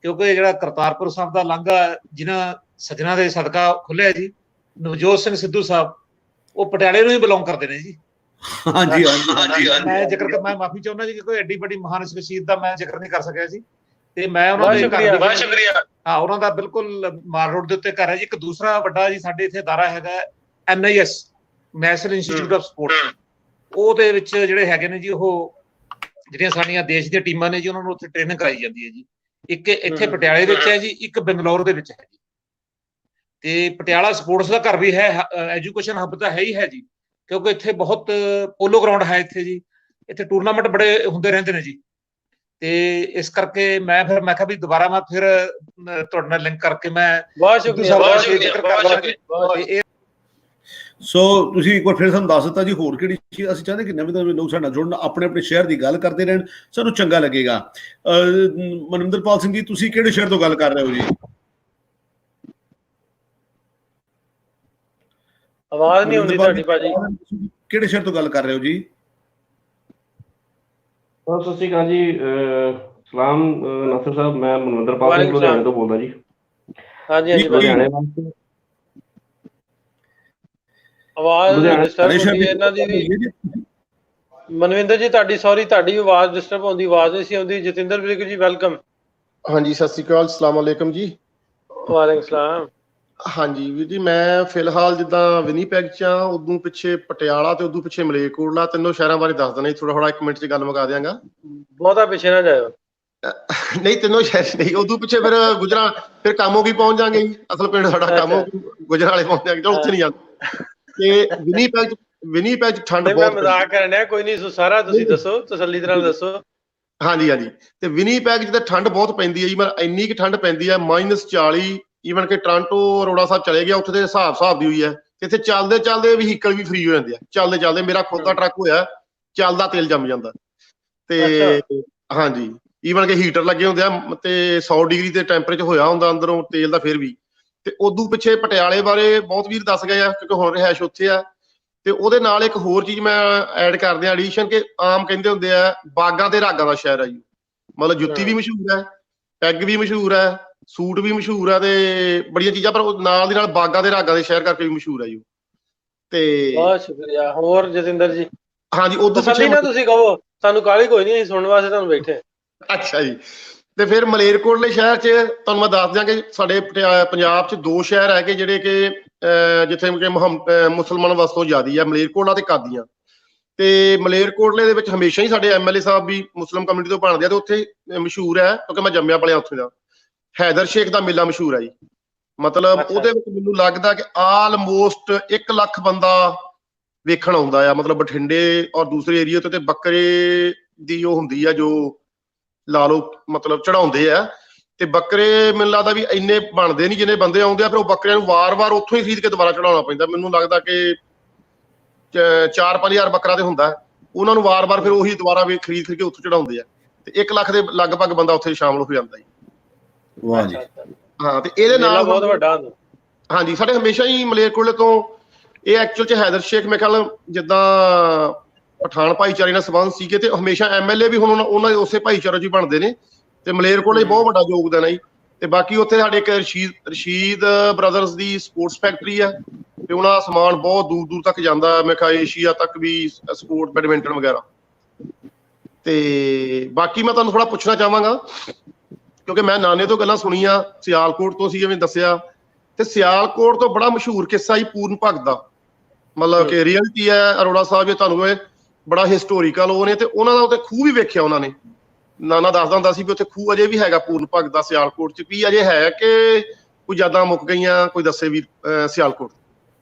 ਕਿਉਂਕਿ ਜਿਹੜਾ ਕਰਤਾਰਪੁਰ ਸਾਹਿਬ ਦਾ ਲਾਂਘਾ ਜਿਨ੍ਹਾਂ ਸੱਜਣਾ ਦੇ ਸਦਕਾ ਖੁੱਲਿਆ ਜੀ, ਨਵਜੋਤ ਸਿੰਘ ਸਿੱਧੂ ਸਾਹਿਬ, ਉਹ ਪਟਿਆਲੇ ਨੂੰ ਹੀ ਬਿਲੋਂਗ ਕਰਦੇ ਨੇ ਜੀ। ਹਾਂਜੀ ਮੈਂ ਜ਼ਿਕਰ ਮੈਂ ਮਾਫੀ ਚਾਹੁੰਦਾ ਜੀ ਕਿ ਕੋਈ ਐਡੀ ਵੱਡੀ ਮਹਾਨ ਸ਼ਖਸੀਅਤ ਦਾ ਮੈਂ ਜ਼ਿਕਰ ਨਹੀਂ ਕਰ ਸਕਿਆ ਸੀ। ਤੇ ਮੈਂ ਉਹਨਾਂ ਦੇ ਬਹੁਤ ਸ਼ੁਕਰੀਆ। ਹਾਂ, ਉਹਨਾਂ ਦਾ ਬਿਲਕੁਲ ਮਾਲ ਰੋਡ ਦੇ ਉੱਤੇ ਘਰ ਹੈ ਜੀ। ਇੱਕ ਦੂਸਰਾ ਵੱਡਾ ਜੀ ਸਾਡੇ ਇੱਥੇ ਅਦਾਰਾ ਹੈਗਾ NIS, national institute of sports. ਉਹਦੇ ਵਿੱਚ ਜਿਹੜੇ ਹੈਗੇ ਨੇ ਜੀ, ਉਹ ਜਿਹੜੀਆਂ ਸਾਡੀਆਂ ਦੇਸ਼ ਦੀਆਂ ਟੀਮਾਂ ਨੇ ਜੀ, ਉਹਨਾਂ ਨੂੰ ਉੱਥੇ ਟ੍ਰੇਨਿੰਗ ਕਰਾਈ ਜਾਂਦੀ ਹੈ ਜੀ। ਇੱਕ ਇੱਥੇ ਪਟਿਆਲੇ ਵਿੱਚ ਹੈ ਜੀ, ਇੱਕ ਬੰਗਲੌਰ ਦੇ ਵਿੱਚ ਹੈ ਜੀ। ਤੇ ਪਟਿਆਲਾ ਸਪੋਰਟਸ ਦਾ ਘਰ ਵੀ ਹੈ, ਐਜੂਕੇਸ਼ਨ ਹੱਬ ਤਾਂ ਹੈ ਹੀ ਹੈ ਜੀ, ਕਿਉਂਕਿ ਇੱਥੇ ਬਹੁਤ ਪੋਲੋ ਗਰਾਊਂਡ ਹੈ ਇੱਥੇ ਜੀ। ਇੱਥੇ ਟੂਰਨਾਮੈਂਟ ਬੜੇ ਹੁੰਦੇ ਰਹਿੰਦੇ ਨੇ ਜੀ। ਤੇ ਇਸ ਕਰਕੇ ਮੈਂ ਕਿਹਾ ਵੀ ਦੁਬਾਰਾ ਮੈਂ ਫਿਰ ਤੁਹਾਡੇ ਨਾਲ ਲਿੰਕ ਕਰਕੇ ਮੈਂ ਬਹੁਤ ਸ਼ੁਕਰੀਆ। ਸੋ ਤੁਸੀਂ ਇੱਕ ਵਾਰ ਫਿਰ ਸਾਨੂੰ ਦੱਸ ਦਿੱਤਾ ਜੀ। ਹੋਰ ਕਿਹੜੀ ਚੀਜ਼ ਅਸੀਂ ਚਾਹੁੰਦੇ ਕਿ ਨਵੇਂ ਲੋਕ ਸਾਡੇ ਨਾਲ ਜੁੜਨ, ਆਪਣੇ ਸ਼ਹਿਰ ਦੀ ਗੱਲ ਕਰਦੇ ਰਹਿਣ, ਸਾਨੂੰ ਚੰਗਾ ਲੱਗੇਗਾ। ਮਨਿੰਦਰਪਾਲ ਸਿੰਘ ਜੀ, ਤੁਸੀਂ ਕਿਹੜੇ ਸ਼ਹਿਰ ਤੋਂ ਗੱਲ ਕਰ ਰਹੇ ਹੋ ਜੀ? ਆਵਾਜ਼ ਨਹੀਂ ਆਉਂਦੀ ਤੁਹਾਡੀ ਭਾਜੀ। ਕਿਹੜੇ ਸ਼ਹਿਰ ਤੋਂ ਗੱਲ ਕਰ ਰਹੇ ਹੋ ਜੀ? ਸਤਿ ਸ਼੍ਰੀ ਅਕਾਲ ਜੀ। ਸਲਾਮ ਨਾਸਿਰ ਸਾਹਿਬ, ਮੈਂ ਮਨਿੰਦਰਪਾਲ ਸਿੰਘ ਲੁਧਿਆਣੇ ਤੋਂ ਬੋਲਦਾ ਜੀ। ਹਾਂਜੀ ਲੁਧਿਆਣੇ ਵਾਸਤੇ ਆਵਾਜ਼ ਡਿਸਟਰਬ ਹੁੰਦੀ ਹੈ ਇਹਨਾਂ ਦੀ ਵੀ। ਮਨਵਿੰਦਰ ਜੀ ਤੁਹਾਡੀ ਆਵਾਜ਼ ਡਿਸਟਰਬ ਹੁੰਦੀ, ਆਵਾਜ਼ ਨਹੀਂ ਸੀ ਆਉਂਦੀ। ਜਤਿੰਦਰ ਬਿਰਕ ਜੀ ਵੈਲਕਮ। ਹਾਂਜੀ ਸਤਿ ਸ਼੍ਰੀ ਅਕਾਲ, ਸਲਾਮ ਅਲੈਕਮ ਜੀ। ਵਾਲੇਕੁਮ ਸਲਾਮ। ਹਾਂਜੀ ਵੀਰ ਜੀ, ਮੈਂ ਫਿਲਹਾਲ ਜਿੱਦਾਂ ਵਿਨੀਪੈਗ ਚ ਆ, ਉਦੋਂ ਪਿੱਛੇ ਪਟਿਆਲਾ ਤੇ ਉਦੋਂ ਪਿੱਛੇ ਮਲੇਰਕੋਟਲਾ, ਤਿੰਨੋਂ ਸ਼ਹਿਰਾਂ ਬਾਰੇ ਦੱਸ ਦੇਣਾ ਜੀ ਥੋੜਾ 1 ਮਿੰਟ ਚ ਗੱਲ ਮੁਕਾ ਦਿਆਂਗਾ। ਬਹੁਤਾ ਪਿੱਛੇ ਨਾ ਜਾਇਓ। ਨਹੀਂ ਤਿੰਨੋਂ ਸ਼ਹਿਰ ਨਹੀਂ, ਉਦੋਂ ਪਿੱਛੇ ਫਿਰ ਗੁਜਰਾਂ, ਫਿਰ ਕਾਮੋ ਕੀ ਪਹੁੰਚ ਜਾਾਂਗੇ ਜੀ। ਅਸਲ ਪਿੰਡ ਸਾਡਾ ਕਾਮੋ ਗੁਜਰਾਲੇ ਪਹੁੰਚ ਜਾਾਂਗੇ, ਚਲੋ ਉੱਥੇ ਨਹੀਂ ਜਾਂਦੇ। ਤੇ ਵਿਨੀਪੈਗ ਚ ਠੰਡ ਬਹੁਤ, ਮੈਂ ਮਜ਼ਾਕ ਕਰਨ ਡਿਆ, ਕੋਈ ਨਹੀਂ ਸਾਰਾ ਤੁਸੀਂ ਦੱਸੋ, ਤਸੱਲੀ ਤਰ੍ਹਾਂ ਦੱਸੋ। ਹਾਂਜੀ ਹਾਂਜੀ, ਤੇ ਵਿਨੀਪੈਗ ਚ ਠੰਡ ਬਹੁਤ ਪੈਂਦੀ ਹੈ ਜੀ, ਮਤਲਬ ਇੰਨੀ ਕੁ ਠੰਡ ਪੈਂਦੀ ਹੈ -40। ਈਵਨ ਕਿ ਟੋਰਾਂਟੋ ਅਰੋੜਾ ਸਾਹਿਬ ਚਲੇ ਗਿਆ, ਉੱਥੇ ਦੇ ਹਿਸਾਬ ਦੀ ਹੋਈ ਹੈ। ਤੇ ਇੱਥੇ ਚੱਲਦੇ ਵਹੀਕਲ ਵੀ ਫ੍ਰੀ ਹੋ ਜਾਂਦੇ ਆ। ਚੱਲਦੇ ਮੇਰਾ ਖੁਦ ਦਾ ਟਰੱਕ ਹੋਇਆ, ਚੱਲਦਾ ਤੇਲ ਜੰਮ ਜਾਂਦਾ। ਤੇ ਹਾਂਜੀ, ਈਵਨ ਕਿ ਹੀਟਰ ਲੱਗੇ ਹੁੰਦੇ ਆ ਤੇ 100 ਡਿਗਰੀ ਦੇ ਟੈਂਪਰੇਚਰ ਹੋਇਆ ਹੁੰਦਾ ਅੰਦਰੋਂ ਤੇਲ ਦਾ ਫਿਰ ਵੀ। ਤੇ ਉਦੋਂ ਪਿੱਛੇ ਪਟਿਆਲੇ ਬਾਰੇ ਬਹੁਤ ਵੀਰ ਦੱਸ ਗਏ ਆ, ਕਿਉਂਕਿ ਹੁਣ ਰਿਹਾਇਸ਼ ਉੱਥੇ ਆ। ਤੇ ਉਹਦੇ ਨਾਲ ਇੱਕ ਹੋਰ ਚੀਜ਼ ਮੈਂ ਐਡ ਕਰਦੇ ਆ ਐਡੀਸ਼ਨ, ਕਿ ਆਮ ਕਹਿੰਦੇ ਹੁੰਦੇ ਆ ਬਾਗਾਂ ਤੇ ਰਾਗਾਂ ਦਾ ਸ਼ਹਿਰ ਆ ਜੀ। ਮਤਲਬ ਜੁੱਤੀ ਵੀ ਮਸ਼ਹੂਰ ਹੈ, ਪੈਗ ਵੀ ਮਸ਼ਹੂਰ ਹੈ, ਸੂਟ ਵੀ ਮਸ਼ਹੂਰ ਆ, ਤੇ ਬੜੀਆਂ ਚੀਜ਼ਾਂ, ਪਰ ਨਾਲ ਦੀ ਨਾਲ ਬਾਗਾਂ ਤੇ ਰਾਗਾਂ ਦੇ ਸ਼ਹਿਰ ਕਰਕੇ ਵੀ ਮਸ਼ਹੂਰ ਆ ਜੀ। ਤੇ ਬਹੁਤ ਸ਼ੁਕਰੀਆ। ਹੋਰ ਜਤਿੰਦਰ ਜੀ? ਹਾਂਜੀ, ਉਦੋਂ ਪਿੱਛੇ ਨਾ ਤੁਸੀਂ ਕਹੋ, ਸਾਨੂੰ ਕਾਹਲੀ ਕੋਈ ਨਹੀਂ, ਅਸੀਂ ਸੁਣਨ ਵਾਸਤੇ ਤੁਹਾਨੂੰ ਬੈਠੇ। ਅੱਛਾ ਜੀ। ਤੇ ਫਿਰ ਮਲੇਰਕੋਟਲੇ ਸ਼ਹਿਰ 'ਚ ਤੁਹਾਨੂੰ ਮੈਂ ਦੱਸ ਦਿਆਂ ਕਿ ਸਾਡੇ ਪੰਜਾਬ 'ਚ 2 ਸ਼ਹਿਰ ਹੈਗੇ ਜਿਹੜੇ ਕਿ ਜਿੱਥੇ ਕਿ ਮੁਸਲਮਾਨ ਵਸੋਂ ਜ਼ਿਆਦੀ ਆ, ਮਲੇਰਕੋਟਲਾ ਤੇ ਕਾਦੀਆਂ। ਤੇ ਮਲੇਰਕੋਟਲੇ ਦੇ ਵਿੱਚ ਹਮੇਸ਼ਾ ਹੀ ਸਾਡੇ MLA ਸਾਹਿਬ ਵੀ ਮੁਸਲਿਮ ਕਮਿਊਨਿਟੀ ਤੋਂ ਬਣਦੇ ਆ, ਤੇ ਉੱਥੇ ਮਸ਼ਹੂਰ ਹੈ, ਕਿਉਂਕਿ ਮੈਂ ਜੰਮਿਆ ਪਲਿਆ ਉੱਥੇ ਦਾ, ਹੈਦਰ ਸ਼ੇਖ ਦਾ ਮੇਲਾ ਮਸ਼ਹੂਰ ਹੈ ਜੀ। ਮਤਲਬ ਉਹਦੇ ਵਿੱਚ ਮੈਨੂੰ ਲੱਗਦਾ ਕਿ ਆਲਮੋਸਟ 1 ਲੱਖ ਬੰਦਾ ਵੇਖਣ ਆਉਂਦਾ ਆ। ਮਤਲਬ ਬਠਿੰਡੇ ਔਰ ਦੂਸਰੇ ਏਰੀਏ ਤੇ ਬੱਕਰੇ ਦੀ ਉਹ ਹੁੰਦੀ ਆ, ਜੋ ਲਾ ਲਓ ਮਤਲਬ ਚੜਾਉਂਦੇ ਆ। ਤੇ ਬੱਕਰੇ ਮੈਨੂੰ ਲੱਗਦਾ ਵੀ ਇੰਨੇ ਬਣਦੇ ਨਹੀਂ ਜਿੰਨੇ ਬੰਦੇ ਆਉਂਦੇ ਆ, ਫਿਰ ਉਹ ਬੱਕਰਿਆਂ ਨੂੰ ਵਾਰ-ਵਾਰ ਉੱਥੋਂ ਹੀ ਖਰੀਦ ਕੇ ਦੁਬਾਰਾ ਚੜਾਉਣਾ ਪੈਂਦਾ। ਮੈਨੂੰ ਲੱਗਦਾ ਕਿ 4-5 ਹਜ਼ਾਰ ਬੱਕਰਾ ਤੇ ਹੁੰਦਾ, ਉਹਨਾਂ ਨੂੰ ਵਾਰ-ਵਾਰ ਫਿਰ ਉਹੀ ਦੁਬਾਰਾ ਵੀ ਖਰੀਦ ਕੇ ਉੱਥੋਂ ਚੜਾਉਂਦੇ ਆ। ਤੇ 1 ਲੱਖ ਦੇ ਲਗਭਗ ਬੰਦਾ ਉੱਥੇ ਸ਼ਾਮਲ ਹੋ ਜਾਂਦਾ ਜੀ। ਵਾਹ ਜੀ। ਹਾਂ, ਤੇ ਇਹਦੇ ਨਾਲ ਬਹੁਤ ਵੱਡਾ। ਹਾਂਜੀ, ਸਾਡੇ ਹਮੇਸ਼ਾ ਹੀ ਮਲੇਰਕੋਟਲੇ ਤੋਂ ਇਹ ਐਕਚੁਅਲ ਚ ਹੈਦਰ ਸ਼ੇਖ ਮੇਰੇ ਖਿਆਲ ਜਿੱਦਾਂ ਪਠਾਨ ਭਾਈਚਾਰੇ ਨਾਲ ਸੰਬੰਧ ਸੀਗੇ, ਤੇ ਹਮੇਸ਼ਾ MLA ਵੀ ਹੁਣ ਉਹਨਾਂ ਦੇ ਉਸੇ ਭਾਈਚਾਰੇ ਚ ਹੀ ਬਣਦੇ ਨੇ। ਤੇ ਮਲੇਰਕੋਟਲੇ ਬਹੁਤ ਵੱਡਾ ਯੋਗਦਾਨ ਹੈ ਜੀ। ਤੇ ਬਾਕੀ ਉੱਥੇ ਸਾਡੇ ਇੱਕ ਰਸ਼ੀਦ ਬ੍ਰਦਰਸ ਦੀ ਸਪੋਰਟਸ ਫੈਕਟਰੀ ਆ, ਤੇ ਉਹਨਾਂ ਦਾ ਸਮਾਨ ਬਹੁਤ ਦੂਰ ਦੂਰ ਤੱਕ ਜਾਂਦਾ, ਮੈਂ ਕਿਹਾ ਏਸ਼ੀਆ ਤੱਕ ਵੀ, ਸਪੋਰਟ ਬੈਡਮਿੰਟਨ ਵਗੈਰਾ। ਤੇ ਬਾਕੀ ਮੈਂ ਤੁਹਾਨੂੰ ਥੋੜਾ ਪੁੱਛਣਾ ਚਾਹਾਂਗਾ, ਕਿਉਂਕਿ ਮੈਂ ਨਾਨੇ ਤੋਂ ਗੱਲਾਂ ਸੁਣੀਆਂ, ਸਿਆਲਕੋਟ ਤੋਂ ਸੀ ਜਿਵੇਂ ਦੱਸਿਆ, ਤੇ ਸਿਆਲਕੋਟ ਤੋਂ ਬੜਾ ਮਸ਼ਹੂਰ ਕਿੱਸਾ ਹੀ ਪੂਰਨ ਭਗਤ ਦਾ, ਮਤਲਬ ਕਿ ਰੀਅਲਟੀ ਹੈ। ਅਰੋੜਾ ਸਾਹਿਬ ਜੀ ਤੁਹਾਨੂੰ ਇਹ ਬੜਾ ਹਿਸਟੋਰੀਕਲ ਉਹ ਨੇ, ਤੇ ਉਹਨਾਂ ਦਾ ਉੱਥੇ ਖੂਹ ਵੀ ਵੇਖਿਆ ਉਹਨਾਂ ਨੇ। ਨਾਨਾ ਦੱਸਦਾ ਹੁੰਦਾ ਸੀ ਵੀ ਉੱਥੇ ਖੂਹ ਅਜੇ ਵੀ ਹੈਗਾ ਪੂਰਨ ਭਗਤ ਦਾ ਸਿਆਲਕੋਟ ਚ। ਵੀ ਅਜੇ ਹੈ ਕਿ ਕੋਈ ਯਾਦਾਂ ਮੁੱਕ ਗਈਆਂ? ਕੋਈ ਦੱਸੇ ਵੀ ਸਿਆਲਕੋਟ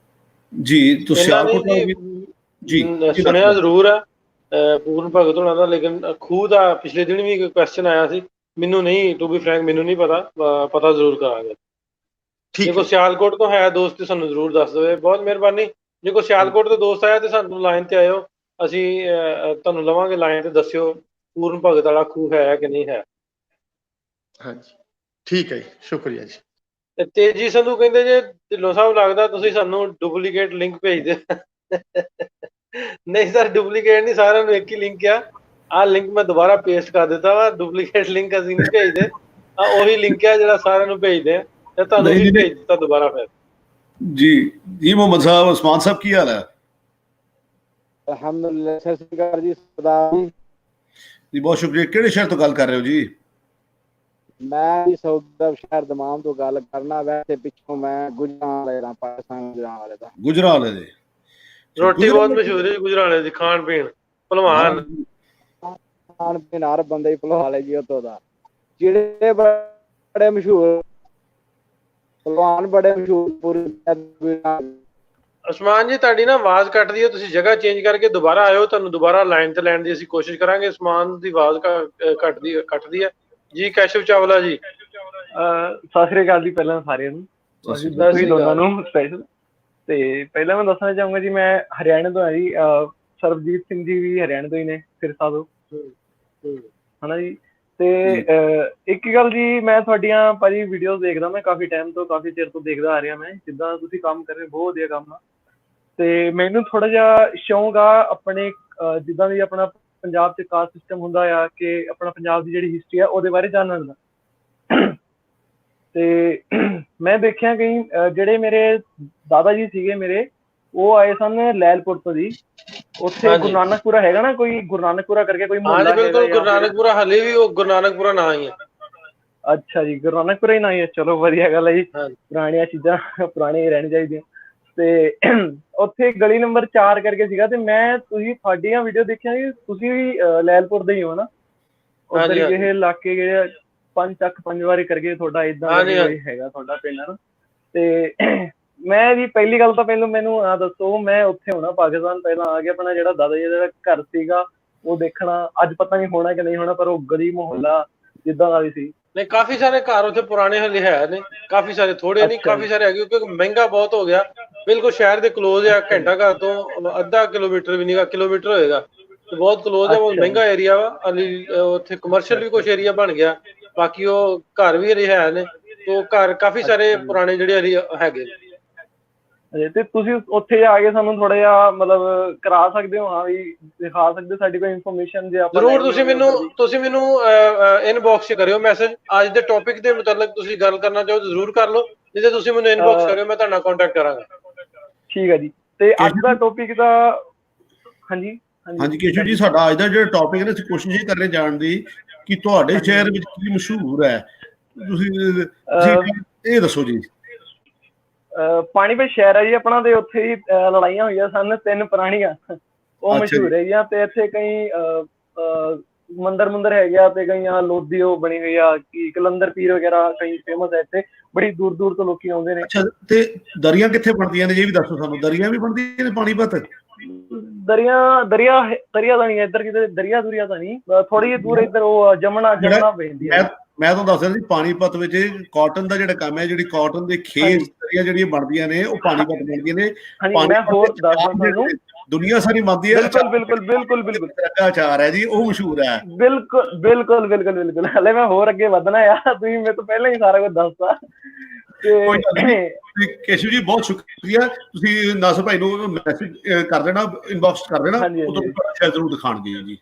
ਜੀ। ਤੁਸੀਂ ਸਿਆਲਕੋਟ ਜੀ ਸੁਣਿਆ ਜ਼ਰੂਰ ਹੈ ਪੂਰਨ ਭਗਤ ਹੋਣਾ ਦਾ, ਲੇਕਿਨ ਖੂਹ ਦਾ ਪਿਛਲੇ ਦਿਨ ਵੀ ਇੱਕ ਕੁਐਸਚਨ ਆਇਆ ਸੀ, ਮੈਨੂੰ ਨਹੀਂ, ਟੂ ਬੀ ਫਰੈਂਕ ਮੈਨੂੰ ਨਹੀਂ ਪਤਾ ਜ਼ਰੂਰ ਕਰਾਂਗੇ। ਜੇ ਕੋਈ ਸਿਆਲਕੋਟ ਤੋਂ ਹੈ ਦੋਸਤ ਤੇ ਸਾਨੂੰ ਜ਼ਰੂਰ ਦੱਸ ਦੇਵੇ, ਬਹੁਤ ਮਿਹਰਬਾਨੀ। ਜੇ ਕੋਈ ਸਿਆਲਕੋਟ ਤੋਂ ਦੋਸਤ ਆਇਆ ਤੇ ਸਾਨੂੰ ਲਾਈਨ ਤੇ ਆਇਓ, ਅਸੀਂ ਤੁਹਾਨੂੰ ਲਵਾਂਗੇ ਲਾਈਨ ਤੇ, ਦੱਸਿਓ ਪੂਰਨ ਭਗਤ ਵਾਲਾ ਖੂਹ ਹੈ ਕਿ ਨਹੀਂ ਹੈ। ਹਾਂਜੀ ਠੀਕ ਹੈ ਜੀ, ਸ਼ੁਕਰੀਆ ਜੀ। ਤੇ ਤੇਜੀ ਸੰਧੂ ਕਹਿੰਦੇ ਜੇ ਢਿੱਲੋਂ ਸਾਹਿਬ ਲੱਗਦਾ ਤੁਸੀਂ ਸਾਨੂੰ ਡੁਪਲੀਕੇਟ ਲਿੰਕ ਭੇਜ ਦਿਓ। ਨਹੀਂ ਸਰ, ਡੁਪਲੀਕੇਟ ਨਹੀਂ, ਸਾਰਿਆਂ ਨੂੰ ਇੱਕ ਹੀ ਲਿੰਕ ਆ। ਆਹ ਲਿੰਕ ਮੈਂ ਦੁਬਾਰਾ ਪੇਸਟ ਕਰ ਦਿੱਤਾ ਵਾ, ਡੁਪਲੀਕੇਟ ਲਿੰਕ ਅਸੀਂ ਨਹੀਂ ਭੇਜਦੇ। ਉਹੀ ਲਿੰਕ ਆ ਜਿਹੜਾ ਸਾਰਿਆਂ ਨੂੰ ਭੇਜਦੇ ਆ, ਤੇ ਤੁਹਾਨੂੰ ਵੀ ਭੇਜ ਦਿੱਤਾ ਦੁਬਾਰਾ ਫਿਰ। ਜੀ ਮੁਹੰਮਦ ਸਾਹਿਬ, ਉਸਮਾਨ ਸਾਹਿਬ ਕੀ ਹਾਲ ਹੈ? ਅਲਹਮਦੁਲਿਲਾ, ਸਤਿ ਸ਼੍ਰੀ ਅਕਾਲ ਜੀ ਸਰਦਾਰ ਜੀ। ਬਹੁਤ ਸ਼ੁਕਰੀਆ। ਕਿਹੜੇ ਸ਼ਹਿਰ ਤੋਂ ਗੱਲ ਕਰ ਰਹੇ ਹੋ ਜੀ? ਮੈਂ ਜੀ ਸਊਦੀ ਸ਼ਹਿਰ ਦਮਾਮ ਤੋਂ ਗੱਲ ਕਰਨਾ। ਵੈਸੇ ਪਿੱਛੋਂ ਮੈਂ ਗੁਜਰਾਂਵਾਲੇ ਦਾ, ਪਾਕਿਸਤਾਨ ਗੁਜਰਾਂਵਾਲੇ ਦਾ। ਗੁਜਰਾਂਵਾਲੇ ਦੇ ਰੋਟੀ ਬਹੁਤ ਮਸ਼ਹੂਰ ਹੈ ਗੁਜਰਾਂਵਾਲੇ ਦੀ, ਖਾਣ ਪੀਣ, ਭਲਵਾਨ ਖਾਣ ਪੀਣ ਹਰ ਬੰਦੇ ਹੀ ਭਲਵਾਨ ਹੈ ਜੀ ਉੱਥੋਂ ਦਾ। ਜਿਹੜੇ ਬੜੇ ਮਸ਼ਹੂਰ ਭਲਵਾਨ, ਬੜੇ ਮਸ਼ਹੂਰ ਪੂਰੇ। ਉਸਮਾਨ ਜੀ ਤੁਹਾਡੀ ਨਾ ਆਵਾਜ਼ ਕੱਟਦੀ ਹੈ, ਤੁਸੀਂ ਜਗ੍ਹਾ ਚੇਂਜ ਕਰਕੇ ਦੁਬਾਰਾ ਆਇਓ, ਤੁਹਾਨੂੰ ਦੁਬਾਰਾ ਲਾਈਨ ਤੇ ਲੈਣ ਦੀ ਅਸੀਂ ਕੋਸ਼ਿਸ਼ ਕਰਾਂਗੇ। ਉਸਮਾਨ ਦੀ ਆਵਾਜ਼ ਕੱਟਦੀ ਹੈ ਜੀ। ਕੈਸ਼ਵ ਚਾਵਲਾ ਜੀ, ਸਤਿ ਸ੍ਰੀ ਅਕਾਲ ਜੀ ਪਹਿਲਾਂ ਸਾਰਿਆਂ ਨੂੰ, ਤੁਸੀਂ ਦੋਨਾਂ ਨੂੰ ਸਪੈਸ਼ਲ। ਤੇ ਪਹਿਲਾਂ ਮੈਂ ਦੱਸਣਾ ਚਾਹੂੰਗਾ ਜੀ, ਮੈਂ ਹਰਿਆਣੇ ਤੋਂ ਹਾਂ ਜੀ। ਸਰਬਜੀਤ ਸਿੰਘ ਜੀ ਵੀ ਹਰਿਆਣੇ ਤੋਂ ਹੀ ਨੇ, ਸਿਰਸਾ ਤੋਂ, ਹਨਾ ਜੀ। ਤੇ ਇੱਕ ਗੱਲ ਜੀ, ਮੈਂ ਤੁਹਾਡੀਆਂ ਭਾਜੀ ਵੀਡੀਓਜ਼ ਦੇਖਦਾ, ਮੈਂ ਕਾਫੀ ਟਾਈਮ ਤੋਂ, ਕਾਫੀ ਚਿਰ ਤੋਂ ਦੇਖਦਾ ਆ ਰਿਹਾ ਮੈਂ, ਜਿੱਦਾਂ ਤੁਸੀਂ ਕੰਮ ਕਰ ਰਹੇ, ਬਹੁਤ ਵਧੀਆ ਕੰਮ ਆ। ਤੇ ਮੈਨੂੰ ਥੋੜਾ ਜਿਹਾ ਸ਼ੌਂਕ ਆ ਆਪਣੇ, ਜਿੱਦਾਂ ਵੀ ਆਪਣਾ ਪੰਜਾਬ 'ਚ ਕਾਸਟ ਸਿਸਟਮ ਹੁੰਦਾ ਆ, ਕਿ ਆਪਣਾ ਪੰਜਾਬ ਦੀ ਜਿਹੜੀ ਹਿਸਟਰੀ ਆ ਉਹਦੇ ਬਾਰੇ ਜਾਣਨ ਦਾ। ਤੇ ਮੈਂ ਦੇਖਿਆ ਕਈ ਜਿਹੜੇ ਮੇਰੇ ਦਾਦਾ ਜੀ ਸੀਗੇ ਮੇਰੇ, ਉਹ ਆਏ ਸਨ ਲੈਲਪੁਰ ਤੋਂ ਜੀ। ਉੱਥੇ ਗੁਰੂ ਨਾਨਕਪੁਰਾ ਹੈਗਾ ਨਾ, ਕੋਈ ਗੁਰੂ ਨਾਨਕਪੁਰਾ ਕਰਕੇ ਕੋਈ ਮੁਹੱਲਾ ਹੈਗਾ? ਬਿਲਕੁਲ, ਗੁਰੂ ਨਾਨਕਪੁਰਾ ਹਲੇ ਵੀ ਉਹ ਗੁਰੂ ਨਾਨਕਪੁਰਾ ਨਾਂ ਹੀ ਹੈ। ਅੱਛਾ ਜੀ, ਗੁਰੂ ਨਾਨਕਪੁਰਾ ਹੀ ਨਾਂ ਹੀ ਹੈ। ਚਲੋ ਵਧੀਆ ਗੱਲ ਹੈ ਜੀ, ਪੁਰਾਣੀਆਂ ਚੀਜ਼ਾਂ ਪੁਰਾਣੀਆਂ ਹੀ ਰਹਿਣੀ ਚਾਹੀਦੀਆਂ। ਤੇ ਉੱਥੇ ਗਲੀ ਨੰਬਰ 4 ਕਰਕੇ ਸੀਗਾ, ਤੇ ਮੈਂ ਤੁਹਾਡੀਆਂ ਵੀਡੀਓ ਦੇਖਿਆ ਜੀ, ਤੁਸੀਂ ਵੀ ਲੈਲਪੁਰ ਦੇ ਹੀ ਹੋ ਨਾ? ਉੱਧਰ ਇਹ ਇਲਾਕੇ ਜਿਹੜੇ 5 ਚੱਕ 5 ਵਾਰੀ ਕਰਕੇ ਤੁਹਾਡਾ ਏਦਾਂ ਹੈਗਾ ਤੁਹਾਡਾ ਪਿੰਡ ਹੈ ਨਾ? ਤੇ ਮੈਂ ਜੀ ਪਹਿਲੀ ਗੱਲ ਤਾਂ ਪਹਿਲਾਂ ਮੈਨੂੰ ਆ ਦੱਸੋ, ਮੈਂ ਉੱਥੇ ਹੋਣਾ ਪਾਕਿਸਤਾਨ ਪਹਿਲਾਂ ਆ ਕੇ ਆਪਣਾ ਜਿਹੜਾ ਦਾਦਾ ਜੀ ਦਾ ਘਰ ਸੀਗਾ ਉਹ ਦੇਖਣਾ, ਅੱਜ ਪਤਾ ਨਹੀਂ ਹੋਣਾ ਕਿ ਨਹੀਂ ਹੋਣਾ, ਪਰ ਉਹ ਗਲੀ ਮੁਹੱਲਾ ਜਿੱਦਾਂ ਦਾ ਵੀ ਸੀ। ਨਹੀਂ, ਕਾਫੀ ਸਾਰੇ ਘਰ ਉੱਥੇ ਪੁਰਾਣੇ ਹਲੇ ਹੈ ਨੇ, ਕਾਫੀ ਸਾਰੇ, ਥੋੜੇ ਨਹੀਂ, ਕਾਫੀ ਸਾਰੇ ਹੈਗੇ, ਕਿਉਂਕਿ ਮਹਿੰਗਾ ਬਹੁਤ ਹੋ ਗਿਆ। ਬਿਲਕੁਲ ਸ਼ਹਿਰ ਦੇ ਕਲੋਜ਼ ਆ, ਘੰਟਾ ਘਰ ਤੋਂ ਅੱਧਾ ਕਿਲੋਮੀਟਰ ਵੀ ਨਹੀਂਗਾ, ਕਿਲੋਮੀਟਰ ਹੋਏਗਾ, ਬਹੁਤ ਕਲੋਜ਼ ਆ, ਬਹੁਤ ਮਹਿੰਗਾ ਏਰੀਆ ਵਾ। ਉੱਥੇ ਕਮਰਸ਼ੀਅਲ ਵੀ ਕੁਛ ਏਰੀਆ ਬਣ ਗਿਆ, ਬਾਕੀ ਉਹ ਘਰ ਵੀ ਹਲੇ ਹੈ ਨੇ, ਉਹ ਘਰ ਕਾਫੀ ਸਾਰੇ ਪੁਰਾਣੇ ਜਿਹੜੇ ਹੈਗੇ। ਤੇ ਤੁਸੀਂ ਉੱਥੇ ਜਾ ਕੇ ਸਾਨੂੰ ਥੋੜਾ ਜਿਹਾ ਮਤਲਬ ਕਰਾ ਸਕਦੇ ਹੋ, ਹਾਂ ਵੀ ਦਿਖਾ ਸਕਦੇ ਹੋ ਸਾਡੀ ਕੋਈ ਇਨਫੋਰਮੇਸ਼ਨ ਜੇ ਆਪਾਂ? ਜ਼ਰੂਰ, ਤੁਸੀਂ ਮੈਨੂੰ ਇਨਬਾਕਸ 'ਚ ਕਰਿਓ ਮੈਸੇਜ, ਅੱਜ ਦੇ ਟੌਪਿਕ ਦੇ ਮੁਤਲਕ ਤੁਸੀਂ ਗੱਲ ਕਰਨਾ ਚਾਹੋ ਜ਼ਰੂਰ ਕਰ ਲਓ, ਨਹੀਂ ਤੇ ਤੁਸੀਂ ਮੈਨੂੰ ਇਨਬਾਕਸ ਕਰਿਓ, ਮੈਂ ਤੁਹਾਡਾ ਕੰਟੈਕਟ ਕਰਾਂਗਾ। ਠੀਕ ਹੈ ਜੀ। ਤੇ ਅੱਜ ਦਾ ਟੌਪਿਕ ਦਾ ਹਾਂਜੀ ਕੇਸ਼ਵ ਜੀ, ਸਾਡਾ ਅੱਜ ਦਾ ਜਿਹੜਾ ਟੌਪਿਕ ਹੈ, ਅਸੀਂ ਕੋਸ਼ਿਸ਼ ਇਹ ਕਰ ਰਹੇ ਜਾਣ ਦੀ ਕਿ ਤੁਹਾਡੇ ਸ਼ਹਿਰ ਵਿੱਚ ਕੀ ਮਸ਼ਹੂਰ ਹੈ, ਤੁਸੀਂ ਇਹ ਦੱਸੋ ਜੀ। ਪਾਣੀਪਤ ਸ਼ਹਿਰ ਹੈ ਜੀ ਆਪਣਾ, ਤੇ ਉੱਥੇ ਹੀ ਲੜਾਈਆਂ ਹੋਈਆਂ ਸਨ 3 ਪੁਰਾਣੀਆਂ, ਉਹ ਮਸ਼ਹੂਰ ਹੈਗੀਆਂ। ਤੇ ਇੱਥੇ ਕਈ ਮੰਦਰ ਹੈਗੇ ਆ, ਤੇ ਕਈ ਲੋਧੀ ਉਹ ਬਣੀ ਹੋਈ ਆ, ਕਿ ਕਲੰਦਰ ਪੀਰ ਵਗੈਰਾ ਕਈ ਫੇਮਸ ਹੈ ਇੱਥੇ, ਬੜੀ ਦੂਰ ਦੂਰ ਤੋਂ ਲੋਕੀ ਆਉਂਦੇ ਨੇ। ਅੱਛਾ, ਤੇ ਦਰਿਆ ਕਿੱਥੇ ਬਣਦੀਆਂ ਨੇ ਇਹ ਵੀ ਦੱਸੋ ਸਾਨੂੰ, ਦਰਿਆ ਵੀ ਬਣਦੀਆਂ ਨੇ ਪਾਣੀਪਤ? ਦਰਿਆ ਤਾਂ ਨਹੀਂ ਇੱਧਰ ਕਿਤੇ, ਦਰਿਆ ਤਾਂ ਨਹੀਂ, ਥੋੜੀ ਜਿਹੀ ਦੂਰ ਇੱਧਰ ਉਹ ਜਮਨਾ ਪੈਂਦੀ ਹੈ। ਮੈਂ ਤੁਹਾਨੂੰ ਦੱਸ ਰਿਹਾ ਸੀ, ਪਾਣੀਪਤ ਵਿੱਚ ਕਾਟਨ ਦਾ ਜਿਹੜਾ ਕੰਮ ਹੈ, ਜਿਹੜੀ ਕਾਟਨ ਦੇ ਖੇਤ ਦਰਿਆ ਜਿਹੜੀਆਂ ਬਣਦੀਆਂ ਨੇ ਉਹ ਪਾਣੀਪਤ ਬਣਦੀਆਂ ਨੇ। ਮੈਂ ਹੋਰ ਦੱਸਦਾ ਤੁਹਾਨੂੰ, ਦੁਨੀਆ ਸਾਰੀ ਮੰਨਦੀ ਹੈ, ਬਿਲਕੁਲ ਅਚਾਰ ਹੈ ਜੀ, ਉਹ ਮਸ਼ਹੂਰ ਹੈ। ਬਿਲਕੁਲ ਹਲੇ ਮੈਂ ਹੋਰ ਅੱਗੇ ਵਧਣਾ ਆ, ਤੁਸੀਂ ਮੇਰੇ ਤੋਂ ਪਹਿਲਾਂ ਹੀ ਸਾਰਾ ਕੁਝ ਦੱਸਤਾ। ਕੇਸ਼ਵ ਜੀ ਬਹੁਤ ਸ਼ੁਕਰੀਆ, ਤੁਸੀਂ ਨਾਸਰ ਭਾਈ ਨੂੰ ਮੈਸੇਜ ਕਰ ਦੇਣਾ, ਇਨਬਾਕਸ ਕਰ ਦੇਣਾ, ਉਹ ਤੋਂ ਸ਼ਾਇਦ ਜ਼ਰੂਰ ਦਿਖਾਣਗੇ ਜੀ।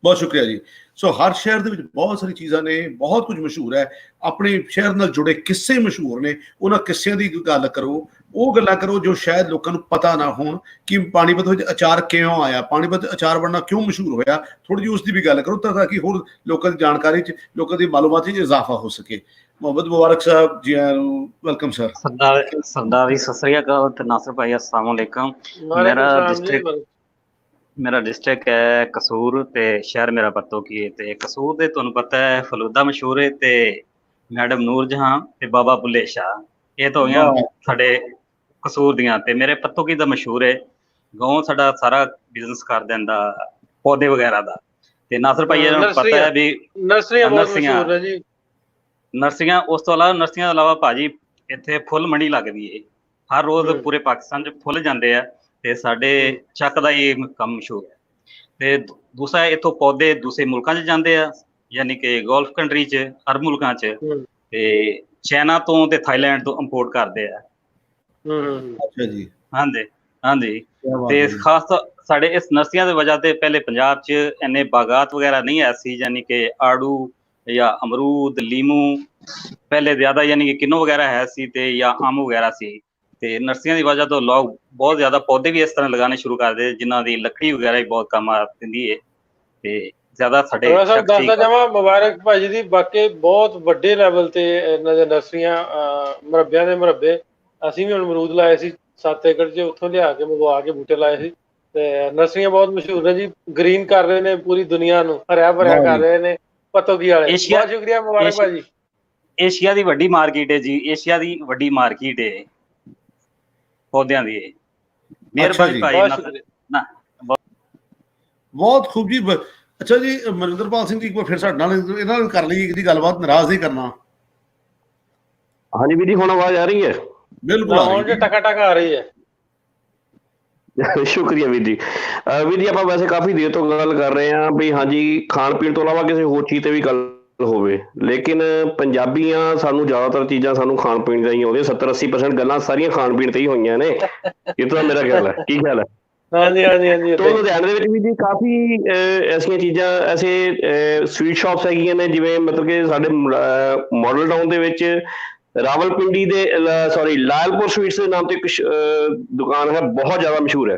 ਬਹੁਤ ਸ਼ੁਕਰੀਆ ਜੀ। ਸੋ ਹਰ ਸ਼ਹਿਰ ਦੇ ਵਿੱਚ ਬਹੁਤ ਸਾਰੀ ਚੀਜ਼ਾਂ ਨੇ, ਬਹੁਤ ਕੁਝ ਮਸ਼ਹੂਰ ਹੈ, ਆਪਣੇ ਸ਼ਹਿਰ ਨਾਲ ਜੁੜੇ ਕਿੱਸੇ ਮਸ਼ਹੂਰ ਨੇ, ਉਹਨਾਂ ਕਿੱਸਿਆਂ ਦੀ ਗੱਲ ਕਰੋ, ਉਹ ਗੱਲਾਂ ਕਰੋ ਜੋ ਸ਼ਾਇਦ ਲੋਕਾਂ ਨੂੰ ਪਤਾ ਨਾ ਹੋਣ, ਕਿ ਪਾਣੀਪਤ ਵਿੱਚ ਅਚਾਰ ਕਿਉਂ ਆਇਆ, ਪਾਣੀਪਤ ਅਚਾਰ ਬਣਨਾ ਕਿਉਂ ਮਸ਼ਹੂਰ ਹੋਇਆ, ਥੋੜੀ ਜਿਹੀ ਉਸ ਦੀ ਵੀ ਗੱਲ ਕਰੋ, ਤਾਂ ਕਿ ਹੋਰ ਲੋਕਾਂ ਦੀ ਜਾਣਕਾਰੀ 'ਚ, ਲੋਕਾਂ ਦੀ ਮਾਲੂਮਾਤ 'ਚ ਇਜ਼ਾਫਾ ਹੋ ਸਕੇ। ਮੁਹੰਮਦ ਮੁਬਾਰਕ ਸਾਹਿਬ ਜੀ, ਵੈਲਕਮ ਸਰ। ਸਰਦਾਰ ਜੀ ਸਤਿ ਸ੍ਰੀ ਅਕਾਲ, ਤੇ ਨਾਸਰ ਭਾਈ अस्सलाम वालेकुम। ਮੇਰਾ ਡਿਸਟ੍ਰਿਕਟ ਹੈ ਕਸੂਰ, ਤੇ ਸ਼ਹਿਰ ਮੇਰਾ ਪੱਤੋ ਕੀ ਹੈ। ਤੇ ਕਸੂਰ ਦੇ ਤੁਹਾਨੂੰ ਪਤਾ ਹੈ ਫਲੂਦਾ ਮਸ਼ਹੂਰ ਹੈ, ਤੇ ਮੈਡਮ ਨੂਰ ਜਹਾਂ ਤੇ ਬਾਬਾ ਬੁੱਲੇ ਸ਼ਾਹ, ਇਹ ਤਾਂ ਹੋਈਆਂ ਸਾਡੇ ਕਸੂਰ ਦੀਆਂ। ਤੇ ਮੇਰੇ ਪੱਤੋ ਕੀ ਦਾ ਮਸ਼ਹੂਰ ਹੈ, ਗਾਉਂ ਸਾਡਾ ਸਾਰਾ ਬਿਜ਼ਨਸ ਕਰ ਦਿੰਦਾ ਪੌਦੇ ਵਗੈਰਾ ਦਾ। ਤੇ ਨਾਸਰ ਭਾਈ ਨੂੰ ਪਤਾ ਹੈ ਵੀ ਨਰਸਰੀਆਂ, ਉਸ ਤੋਂ ਇਲਾਵਾ ਭਾਜੀ ਇੱਥੇ ਫੁੱਲ ਮੰਡੀ ਲੱਗਦੀ ਹੈ, ਹਰ ਰੋਜ਼ ਪੂਰੇ ਪਾਕਿਸਤਾਨ 'ਚ ਫੁੱਲ ਜਾਂਦੇ ਆ, ਤੇ ਸਾਡੇ ਚੱਕ ਦਾ ਇਹ ਕੰਮ ਮਸ਼ਹੂਰ ਹੈ। ਤੇ ਦੂਸਰਾ ਇੱਥੋਂ ਪੌਦੇ ਦੂਸਰੇ ਮੁਲਕਾਂ 'ਚ ਜਾਂਦੇ ਆ, ਯਾਨੀ ਕਿ ਗਲਫ ਕੰਟਰੀ 'ਚ, ਅਰਬ ਮੁਲਕਾਂ 'ਚ, ਤੇ ਚਾਈਨਾ ਤੋਂ ਤੇ ਥਾਈਲੈਂਡ ਤੋਂ ਇੰਪੋਰਟ ਕਰਦੇ ਆ। ਅੱਛਾ ਜੀ, ਹਾਂਜੀ। ਤੇ ਖਾਸ ਸਾਡੇ ਇਸ ਨਰਸਰੀਆਂ ਦੀ ਵਜ੍ਹਾ ਤੇ ਪਹਿਲੇ ਪੰਜਾਬ 'ਚ ਇੰਨੇ ਬਾਗਾਤ ਵਗੈਰਾ ਨਹੀਂ ਹੈ ਸੀ, ਯਾਨੀ ਕਿ ਆੜੂ ਜਾਂ ਅਮਰੂਦ, ਲੀਮੂ ਪਹਿਲੇ ਜ਼ਿਆਦਾ ਯਾਨੀ ਕਿ ਕਿੰਨੂ ਵਗੈਰਾ ਹੈ ਸੀ, ਤੇ ਜਾਂ ਅੰਬ ਵਗੈਰਾ ਸੀ। ਤੇ ਨਰਸਰੀਆਂ ਦੀ ਵਜ੍ਹਾ ਤੋਂ ਲੋਕ ਬਹੁਤ ਜ਼ਿਆਦਾ ਪੌਦੇ ਵੀ ਇਸ ਤਰ੍ਹਾਂ ਲਗਾਉਣੇ ਸ਼ੁਰੂ ਕਰਦੇ, ਜਿਨ੍ਹਾਂ ਦੀ ਲੱਕੜੀ ਵਗੈਰਾ ਵੀ ਬਹੁਤ ਕੰਮ ਆ ਦਿੰਦੀ ਹੈ। ਤੇ ਜ਼ਿਆਦਾ ਸਾਡੇ ਦੱਸਦਾ ਜਾਵਾਂ ਮੁਬਾਰਕ ਭਾਜੀ ਦੀ, ਬਾਕੀ ਬਹੁਤ ਵੱਡੇ ਲੈਵਲ ਤੇ ਇਹਨਾਂ ਦੇ ਨਰਸਰੀਆਂ, ਮੁਰੱਬਿਆਂ ਦੇ ਮੁਰੱਬੇ। ਅਸੀਂ ਵੀ ਹੁਣ ਅਮਰੂਦ ਲਾਏ ਸੀ 7 ਏਕੜ 'ਚ, ਉੱਥੋਂ ਲਿਆ ਕੇ ਮੰਗਵਾ ਕੇ ਬੂਟੇ ਲਾਏ ਸੀ। ਤੇ ਨਰਸਰੀਆਂ ਬਹੁਤ ਮਸ਼ਹੂਰ ਨੇ ਜੀ, ਗ੍ਰੀਨ ਕਰ ਰਹੇ ਨੇ ਪੂਰੀ ਦੁਨੀਆ ਨੂੰ, ਹਰਿਆ ਭਰਿਆ ਕਰ ਰਹੇ ਨੇ ਪੱਤੋ ਕੀ ਵਾਲੇ। ਬਹੁਤ ਸ਼ੁਕਰੀਆ ਮੁਬਾਰਕ ਭਾਜੀ। ਏਸ਼ੀਆ ਦੀ ਵੱਡੀ ਮਾਰਕੀਟ ਹੈ ਜੀ, ਏਸ਼ੀਆ ਦੀ ਵੱਡੀ ਮਾਰਕੀਟ ਹੈ ਪੌਦਿਆਂ ਦੀ। ਮਿਹਰਬਾਨੀ ਭਾਈ, ਬਹੁਤ ਖੂਬ ਜੀ। ਅੱਛਾ ਜੀ, ਮਨਿੰਦਰਪਾਲ ਸਿੰਘ ਜੀ ਇੱਕ ਵਾਰ ਫਿਰ ਸਾਡੇ ਨਾਲ ਇਹਨਾਂ ਨਾਲ ਕਰ ਲਈ ਜੀ ਗੱਲਬਾਤ, ਨਾਰਾਜ਼ ਨਹੀਂ ਕਰਨਾ। ਹਾਂਜੀ ਵੀਰ ਜੀ, ਹੁਣ ਆਵਾਜ਼ ਆ ਰਹੀ ਹੈ? ਬਿਲਕੁਲ ਹੁਣ ਜੇ ਟਕਾ ਆ ਰਹੀ ਹੈ। ਸ਼ੁਕਰੀਆ ਵੀਰ ਜੀ। ਵੀਰ ਜੀ, ਆਪਾਂ ਵੈਸੇ ਕਾਫੀ ਦੇਰ ਤੋਂ ਗੱਲ ਕਰ ਰਹੇ ਹਾਂ ਵੀ ਹਾਂਜੀ, ਖਾਣ ਪੀਣ ਤੋਂ ਇਲਾਵਾ ਕਿਸੇ ਹੋਰ ਚੀਜ਼ ਤੇ ਵੀ ਗੱਲ ਹੋਵੇ, ਲੇਕਿਨ ਪੰਜਾਬੀਆਂ ਸਾਨੂੰ ਜ਼ਿਆਦਾਤਰ ਚੀਜ਼ਾਂ ਸਾਨੂੰ ਖਾਣ ਪੀਣ ਦਾ ਹੀ ਆਉਂਦੀਆਂ, 70-80% ਗੱਲਾਂ ਸਾਰੀਆਂ ਖਾਣ ਪੀਣ ਤੇ ਹੀ ਹੋਈਆਂ ਨੇ, ਇਹ ਤਾਂ ਮੇਰਾ ਖਿਆਲ ਹੈ। ਕੀ ਖਿਆਲ ਹੈ? ਹਾਂਜੀ। ਤੋਂ ਲੁਧਿਆਣੇ ਦੇ ਵਿੱਚ ਵੀ ਜੀ ਕਾਫੀ ਐਸੀਆਂ ਚੀਜ਼ਾਂ, ਐਸੇ ਸਵੀਟ ਸ਼ਾਪਸ ਹੈਗੀਆਂ ਨੇ, ਜਿਵੇਂ ਮਤਲਬ ਕਿ ਸਾਡੇ ਮਾਡਲ ਟਾਊਨ ਦੇ ਵਿੱਚ ਰਾਵਲਪਿੰਡੀ ਦੇ ਲਾਇਲਪੁਰ ਸਵੀਟਸ ਦੇ ਨਾਮ ਤੇ ਇੱਕ ਦੁਕਾਨ ਹੈ, ਬਹੁਤ ਜ਼ਿਆਦਾ ਮਸ਼ਹੂਰ ਹੈ।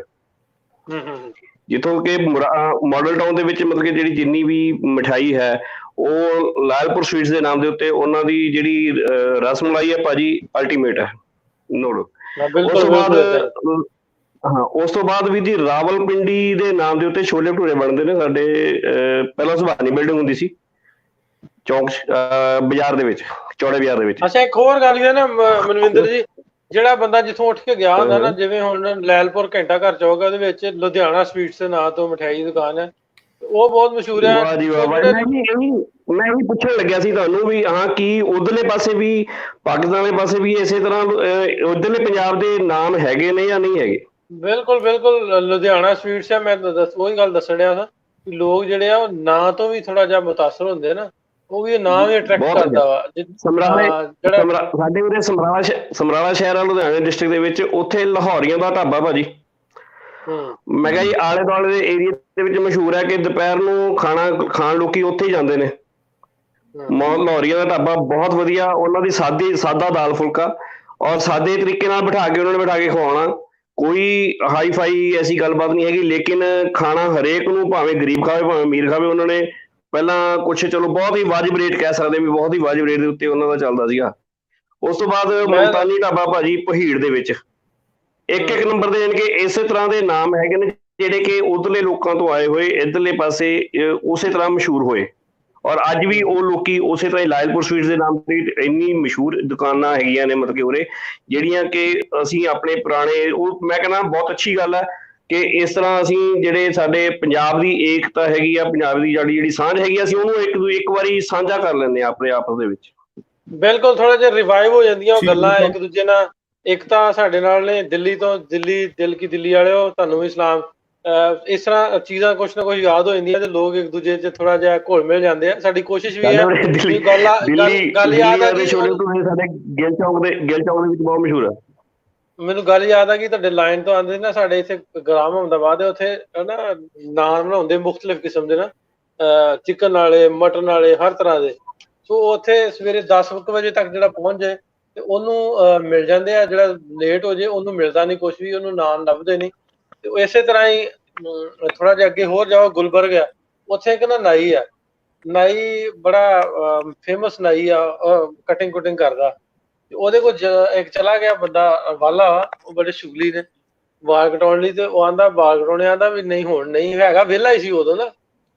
ਜਿੱਥੋਂ ਕਿ ਮਾਡਲ ਟਾਊਨ ਦੇ ਵਿੱਚ ਮਤਲਬ ਕਿ ਜਿਹੜੀ ਜਿੰਨੀ ਵੀ ਮਠਿਆਈ ਹੈ ਉਹ ਲਾਲਪੁਰ ਸਵੀਟਸ ਦੇ ਨਾਮ ਦੇ ਉੱਤੇ ਉਹਨਾਂ ਦੀ ਜਿਹੜੀ ਰਸ ਮਲਾਈ ਹੈ ਭਾਜੀ ਅਲਟੀਮੇਟ ਹੈ ਨੋਟ। ਉਸ ਤੋਂ ਬਾਅਦ ਵੀ ਜੀ ਰਾਵਲਪਿੰਡੀ ਦੇ ਨਾਮ ਦੇ ਉੱਤੇ ਛੋਲੇ ਭਟੂਰੇ ਬਣਦੇ ਨੇ ਸਾਡੇ। ਪਹਿਲਾਂ ਸੁਭਾਨੀ ਬਿਲਡਿੰਗ ਹੁੰਦੀ ਸੀ ਚੌਂਕ ਬਾਜ਼ਾਰ ਦੇ ਵਿੱਚ, ਚੌੜੇ ਬਾਜ਼ਾਰ ਦੇ ਵਿੱਚ। ਅੱਛਾ, ਇੱਕ ਹੋਰ ਗੱਲ ਹੈ ਨਾ ਮਨਵਿੰਦਰ ਜੀ, ਜਿਹੜਾ ਬੰਦਾ ਜਿੱਥੋਂ ਉੱਠ ਕੇ ਗਿਆ ਹੁੰਦਾ ਨਾ, ਜਿਵੇਂ ਹੁਣ ਲੈਲਪੁਰ ਘੰਟਾ ਘਰ ਚੌਕ ਉਹਦੇ ਵਿੱਚ ਲੁਧਿਆਣਾ ਸਵੀਟਸ ਦੇ ਨਾਂ ਤੋਂ ਮਠਿਆਈ ਦੀ ਦੁਕਾਨ ਹੈ, ਉਹ ਬਹੁਤ ਮਸ਼ਹੂਰ ਹੈ। ਵਾਹ ਜੀ ਵਾਹ, ਮੈਂ ਵੀ ਪੁੱਛਣ ਲੱਗਿਆ ਸੀ ਤੁਹਾਨੂੰ ਵੀ ਹਾਂ ਕੀ ਉਧਰਲੇ ਪਾਸੇ ਵੀ, ਪਾਕਿਸਤਾਨ ਵਾਲੇ ਪਾਸੇ ਵੀ ਇਸੇ ਤਰ੍ਹਾਂ ਉਧਰਲੇ ਪੰਜਾਬ ਦੇ ਨਾਮ ਹੈਗੇ ਨੇ ਜਾਂ ਨਹੀਂ ਹੈਗੇ? ਬਿਲਕੁਲ ਬਿਲਕੁਲ, ਲੁਧਿਆਣਾ ਸਵੀਟਸ ਹੈ। ਮੈਂ ਉਹੀ ਗੱਲ ਦੱਸਣ ਡਿਆ ਸੀ ਕਿ ਲੋਕ ਜਿਹੜੇ ਆ ਉਹ ਨਾਂ ਤੋਂ ਵੀ ਥੋੜਾ ਜਿਹਾ ਮੁਤਾਸਰ ਹੁੰਦੇ ਨਾ, ਉਹ ਵੀ ਨਾਂ ਵੀ ਅਟਰੈਕਟ ਕਰਦਾ ਵਾ। ਸਾਡੇ ਉਰੇ ਸਮਰਾਲਾ ਸ਼ਹਿਰ ਆ ਲੁਧਿਆਣਾ ਡਿਸਟ੍ਰਿਕਟ ਦੇ ਵਿੱਚ, ਉੱਥੇ ਲਾਹੌਰੀਆਂ ਦਾ ਢਾਬਾ ਭਾਜੀ, ਮੈਂ ਕਿਹਾ ਜੀ ਆਲੇ ਦੁਆਲੇ ਦੇ ਏਰੀਆ ਦੇ ਵਿੱਚ ਮਸ਼ਹੂਰ ਹੈ ਕਿ ਦੁਪਹਿਰ ਨੂੰ ਖਾਣਾ ਖਾਣ ਲੋਕੀ ਉੱਥੇ ਹੀ ਜਾਂਦੇ ਨੇ। ਲਾਹੌਰੀਆਂ ਦਾ ਢਾਬਾ ਬਹੁਤ ਵਧੀਆ, ਉਹਨਾਂ ਦੀ ਸਾਦਾ ਦਾਲ ਫੁਲਕਾ ਔਰ ਸਾਦੇ ਤਰੀਕੇ ਨਾਲ ਬਿਠਾ ਕੇ ਖਵਾਉਣਾ, ਕੋਈ ਹਾਈ ਫਾਈ ਐਸੀ ਗੱਲਬਾਤ ਨਹੀਂ ਹੈਗੀ। ਲੇਕਿਨ ਖਾਣਾ ਹਰੇਕ ਨੂੰ, ਭਾਵੇਂ ਗਰੀਬ ਖਾਵੇ ਭਾਵੇਂ ਅਮੀਰ ਖਾਵੇ, ਉਹਨਾਂ ਨੇ ਪਹਿਲਾਂ ਕੁਛ ਚਲੋ ਬਹੁਤ ਹੀ ਵਾਜਿਬ ਰੇਟ ਕਹਿ ਸਕਦੇ ਵੀ, ਬਹੁਤ ਹੀ ਵਾਜਿਬ ਰੇਟ ਦੇ ਉੱਤੇ ਉਹਨਾਂ ਦਾ ਚੱਲਦਾ ਸੀਗਾ। ਉਸ ਤੋਂ ਬਾਅਦ ਮੁਲਤਾਨੀ ਢਾਬਾ ਭਾਜੀ ਪਹੀੜ ਦੇ ਵਿੱਚ ਇੱਕ ਨੰਬਰ ਦੇ, ਯਾਨੀ ਕਿ ਇਸੇ ਤਰ੍ਹਾਂ ਦੇ ਨਾਮ ਹੈਗੇ ਨੇ ਜਿਹੜੇ ਕਿ ਉਧਰਲੇ ਲੋਕਾਂ ਤੋਂ ਆਏ ਹੋਏ ਇੱਧਰਲੇ ਪਾਸੇ ਉਸੇ ਤਰ੍ਹਾਂ ਮਸ਼ਹੂਰ ਹੋਏ। ਔਰ ਅੱਜ ਵੀ ਉਹ ਲੋਕੀ ਉਸੇ ਤਰ੍ਹਾਂ ਹੀ ਲਾਇਲਪੁਰ ਸਵੀਟਸ ਦੇ ਨਾਮ ਤੇ ਇੰਨੀ ਮਸ਼ਹੂਰ ਦੁਕਾਨਾਂ ਹੈਗੀਆਂ ਨੇ ਮਤਲਬ ਕਿ ਉਰੇ, ਜਿਹੜੀਆਂ ਕਿ ਅਸੀਂ ਆਪਣੇ ਪੁਰਾਣੇ, ਉਹ ਮੈਂ ਕਹਿੰਦਾ ਬਹੁਤ ਅੱਛੀ ਗੱਲ ਹੈ ਕਿ ਇਸ ਤਰ੍ਹਾਂ ਅਸੀਂ ਜਿਹੜੇ ਸਾਡੇ ਪੰਜਾਬ ਦੀ ਏਕਤਾ ਹੈਗੀ ਆ, ਪੰਜਾਬ ਦੀ ਜਿਹੜੀ ਸਾਂਝ ਹੈਗੀ ਆ, ਅਸੀਂ ਉਹਨੂੰ ਇੱਕ ਵਾਰੀ ਸਾਂਝਾ ਕਰ ਲੈਂਦੇ ਹਾਂ ਆਪਣੇ ਆਪਸ ਦੇ ਵਿੱਚ। ਬਿਲਕੁਲ, ਥੋੜਾ ਜਿਹਾ ਰਿਵਾਈਵ ਹੋ ਜਾਂਦੀਆਂ ਉਹ ਗੱਲਾਂ ਇੱਕ ਦੂਜੇ ਨਾਲ। ਇੱਕ ਤਾਂ ਸਾਡੇ ਨਾਲ ਨੇ ਦਿੱਲੀ ਤੋਂ, ਦਿਲ ਕੀ ਦਿੱਲੀ ਵਾਲਿਓ, ਤੁਹਾਨੂੰ ਵੀ ਸਲਾਮ। ਇਸ ਤਰ੍ਹਾਂ ਚੀਜ਼ਾਂ ਕੁਛ ਨਾ ਕੁਛ ਯਾਦ ਹੋ ਜਾਂਦੀਆਂ ਤੇ ਲੋਕ ਇੱਕ ਦੂਜੇ 'ਚ ਥੋੜਾ ਜਿਹਾ ਘੁਲ ਮਿਲ ਜਾਂਦੇ ਆ। ਸਾਡੀ ਕੋਸ਼ਿਸ਼ ਵੀ ਹੈ ਗੱਲ ਯਾਦ ਆ ਗਈ, ਸਾਡੇ ਗਿੱਲ ਚੌਕ ਦੇ ਵਿੱਚ ਬਹੁਤ ਮਸ਼ਹੂਰ ਹੈ। ਮੈਨੂੰ ਗੱਲ ਯਾਦ ਆ ਗਈ, ਤੁਹਾਡੇ ਲਾਈਨ ਤੋਂ ਆਉਂਦੇ ਨਾ, ਸਾਡੇ ਇੱਥੇ ਗ੍ਰਾਮ ਅਹਿਮਦਾਬਾਦ ਹੈ, ਉੱਥੇ ਨਾ ਨਾਨ ਬਣਾਉਂਦੇ ਮੁਖਤਲਿਫ ਕਿਸਮ ਦੇ ਨਾ, ਚਿਕਨ ਵਾਲੇ, ਮਟਨ ਵਾਲੇ, ਹਰ ਤਰ੍ਹਾਂ ਦੇ। ਸੋ ਉੱਥੇ ਸਵੇਰੇ 10 ਵਜੇ ਤੱਕ ਜਿਹੜਾ ਪਹੁੰਚ ਜਾਏ ਤੇ ਉਹਨੂੰ ਮਿਲ ਜਾਂਦੇ ਆ, ਜਿਹੜਾ ਲੇਟ ਹੋ ਜੇ ਉਹਨੂੰ ਮਿਲਦਾ ਨਹੀਂ ਕੁਛ ਵੀ, ਉਹਨੂੰ ਨਾਨ ਲੱਭਦੇ ਨਹੀਂ। ਤੇ ਇਸੇ ਤਰ੍ਹਾਂ ਹੀ ਥੋੜਾ ਜਿਹਾ ਅੱਗੇ ਹੋਰ ਜਾਓ, ਗੁਲਬਰਗ ਆ, ਉੱਥੇ ਇੱਕ ਨਾ ਨਾਈ ਆ, ਨਾਈ ਬੜਾ ਫੇਮਸ ਨਾਈ ਆ, ਕਟਿੰਗ ਕੁਟਿੰਗ ਕਰਦਾ। ਉਹਦੇ ਕੋਲ ਇੱਕ ਚਲਾ ਗਿਆ ਬੰਦਾ ਵਾਲਾ, ਉਹ ਬੜੇ ਸ਼ੁਗਲੀ ਨੇ ਵਾਲ ਕਟਾਉਣ ਲਈ, ਤੇ ਉਹ ਆਂਦਾ ਵਾਲ ਕਟਾਉਣੇ, ਆਂਦਾ ਵੀ ਨਹੀਂ ਹੁਣ ਨਹੀਂ ਹੈਗਾ, ਵਿਹਲਾ ਹੀ ਸੀ ਉਦੋਂ ਨਾ,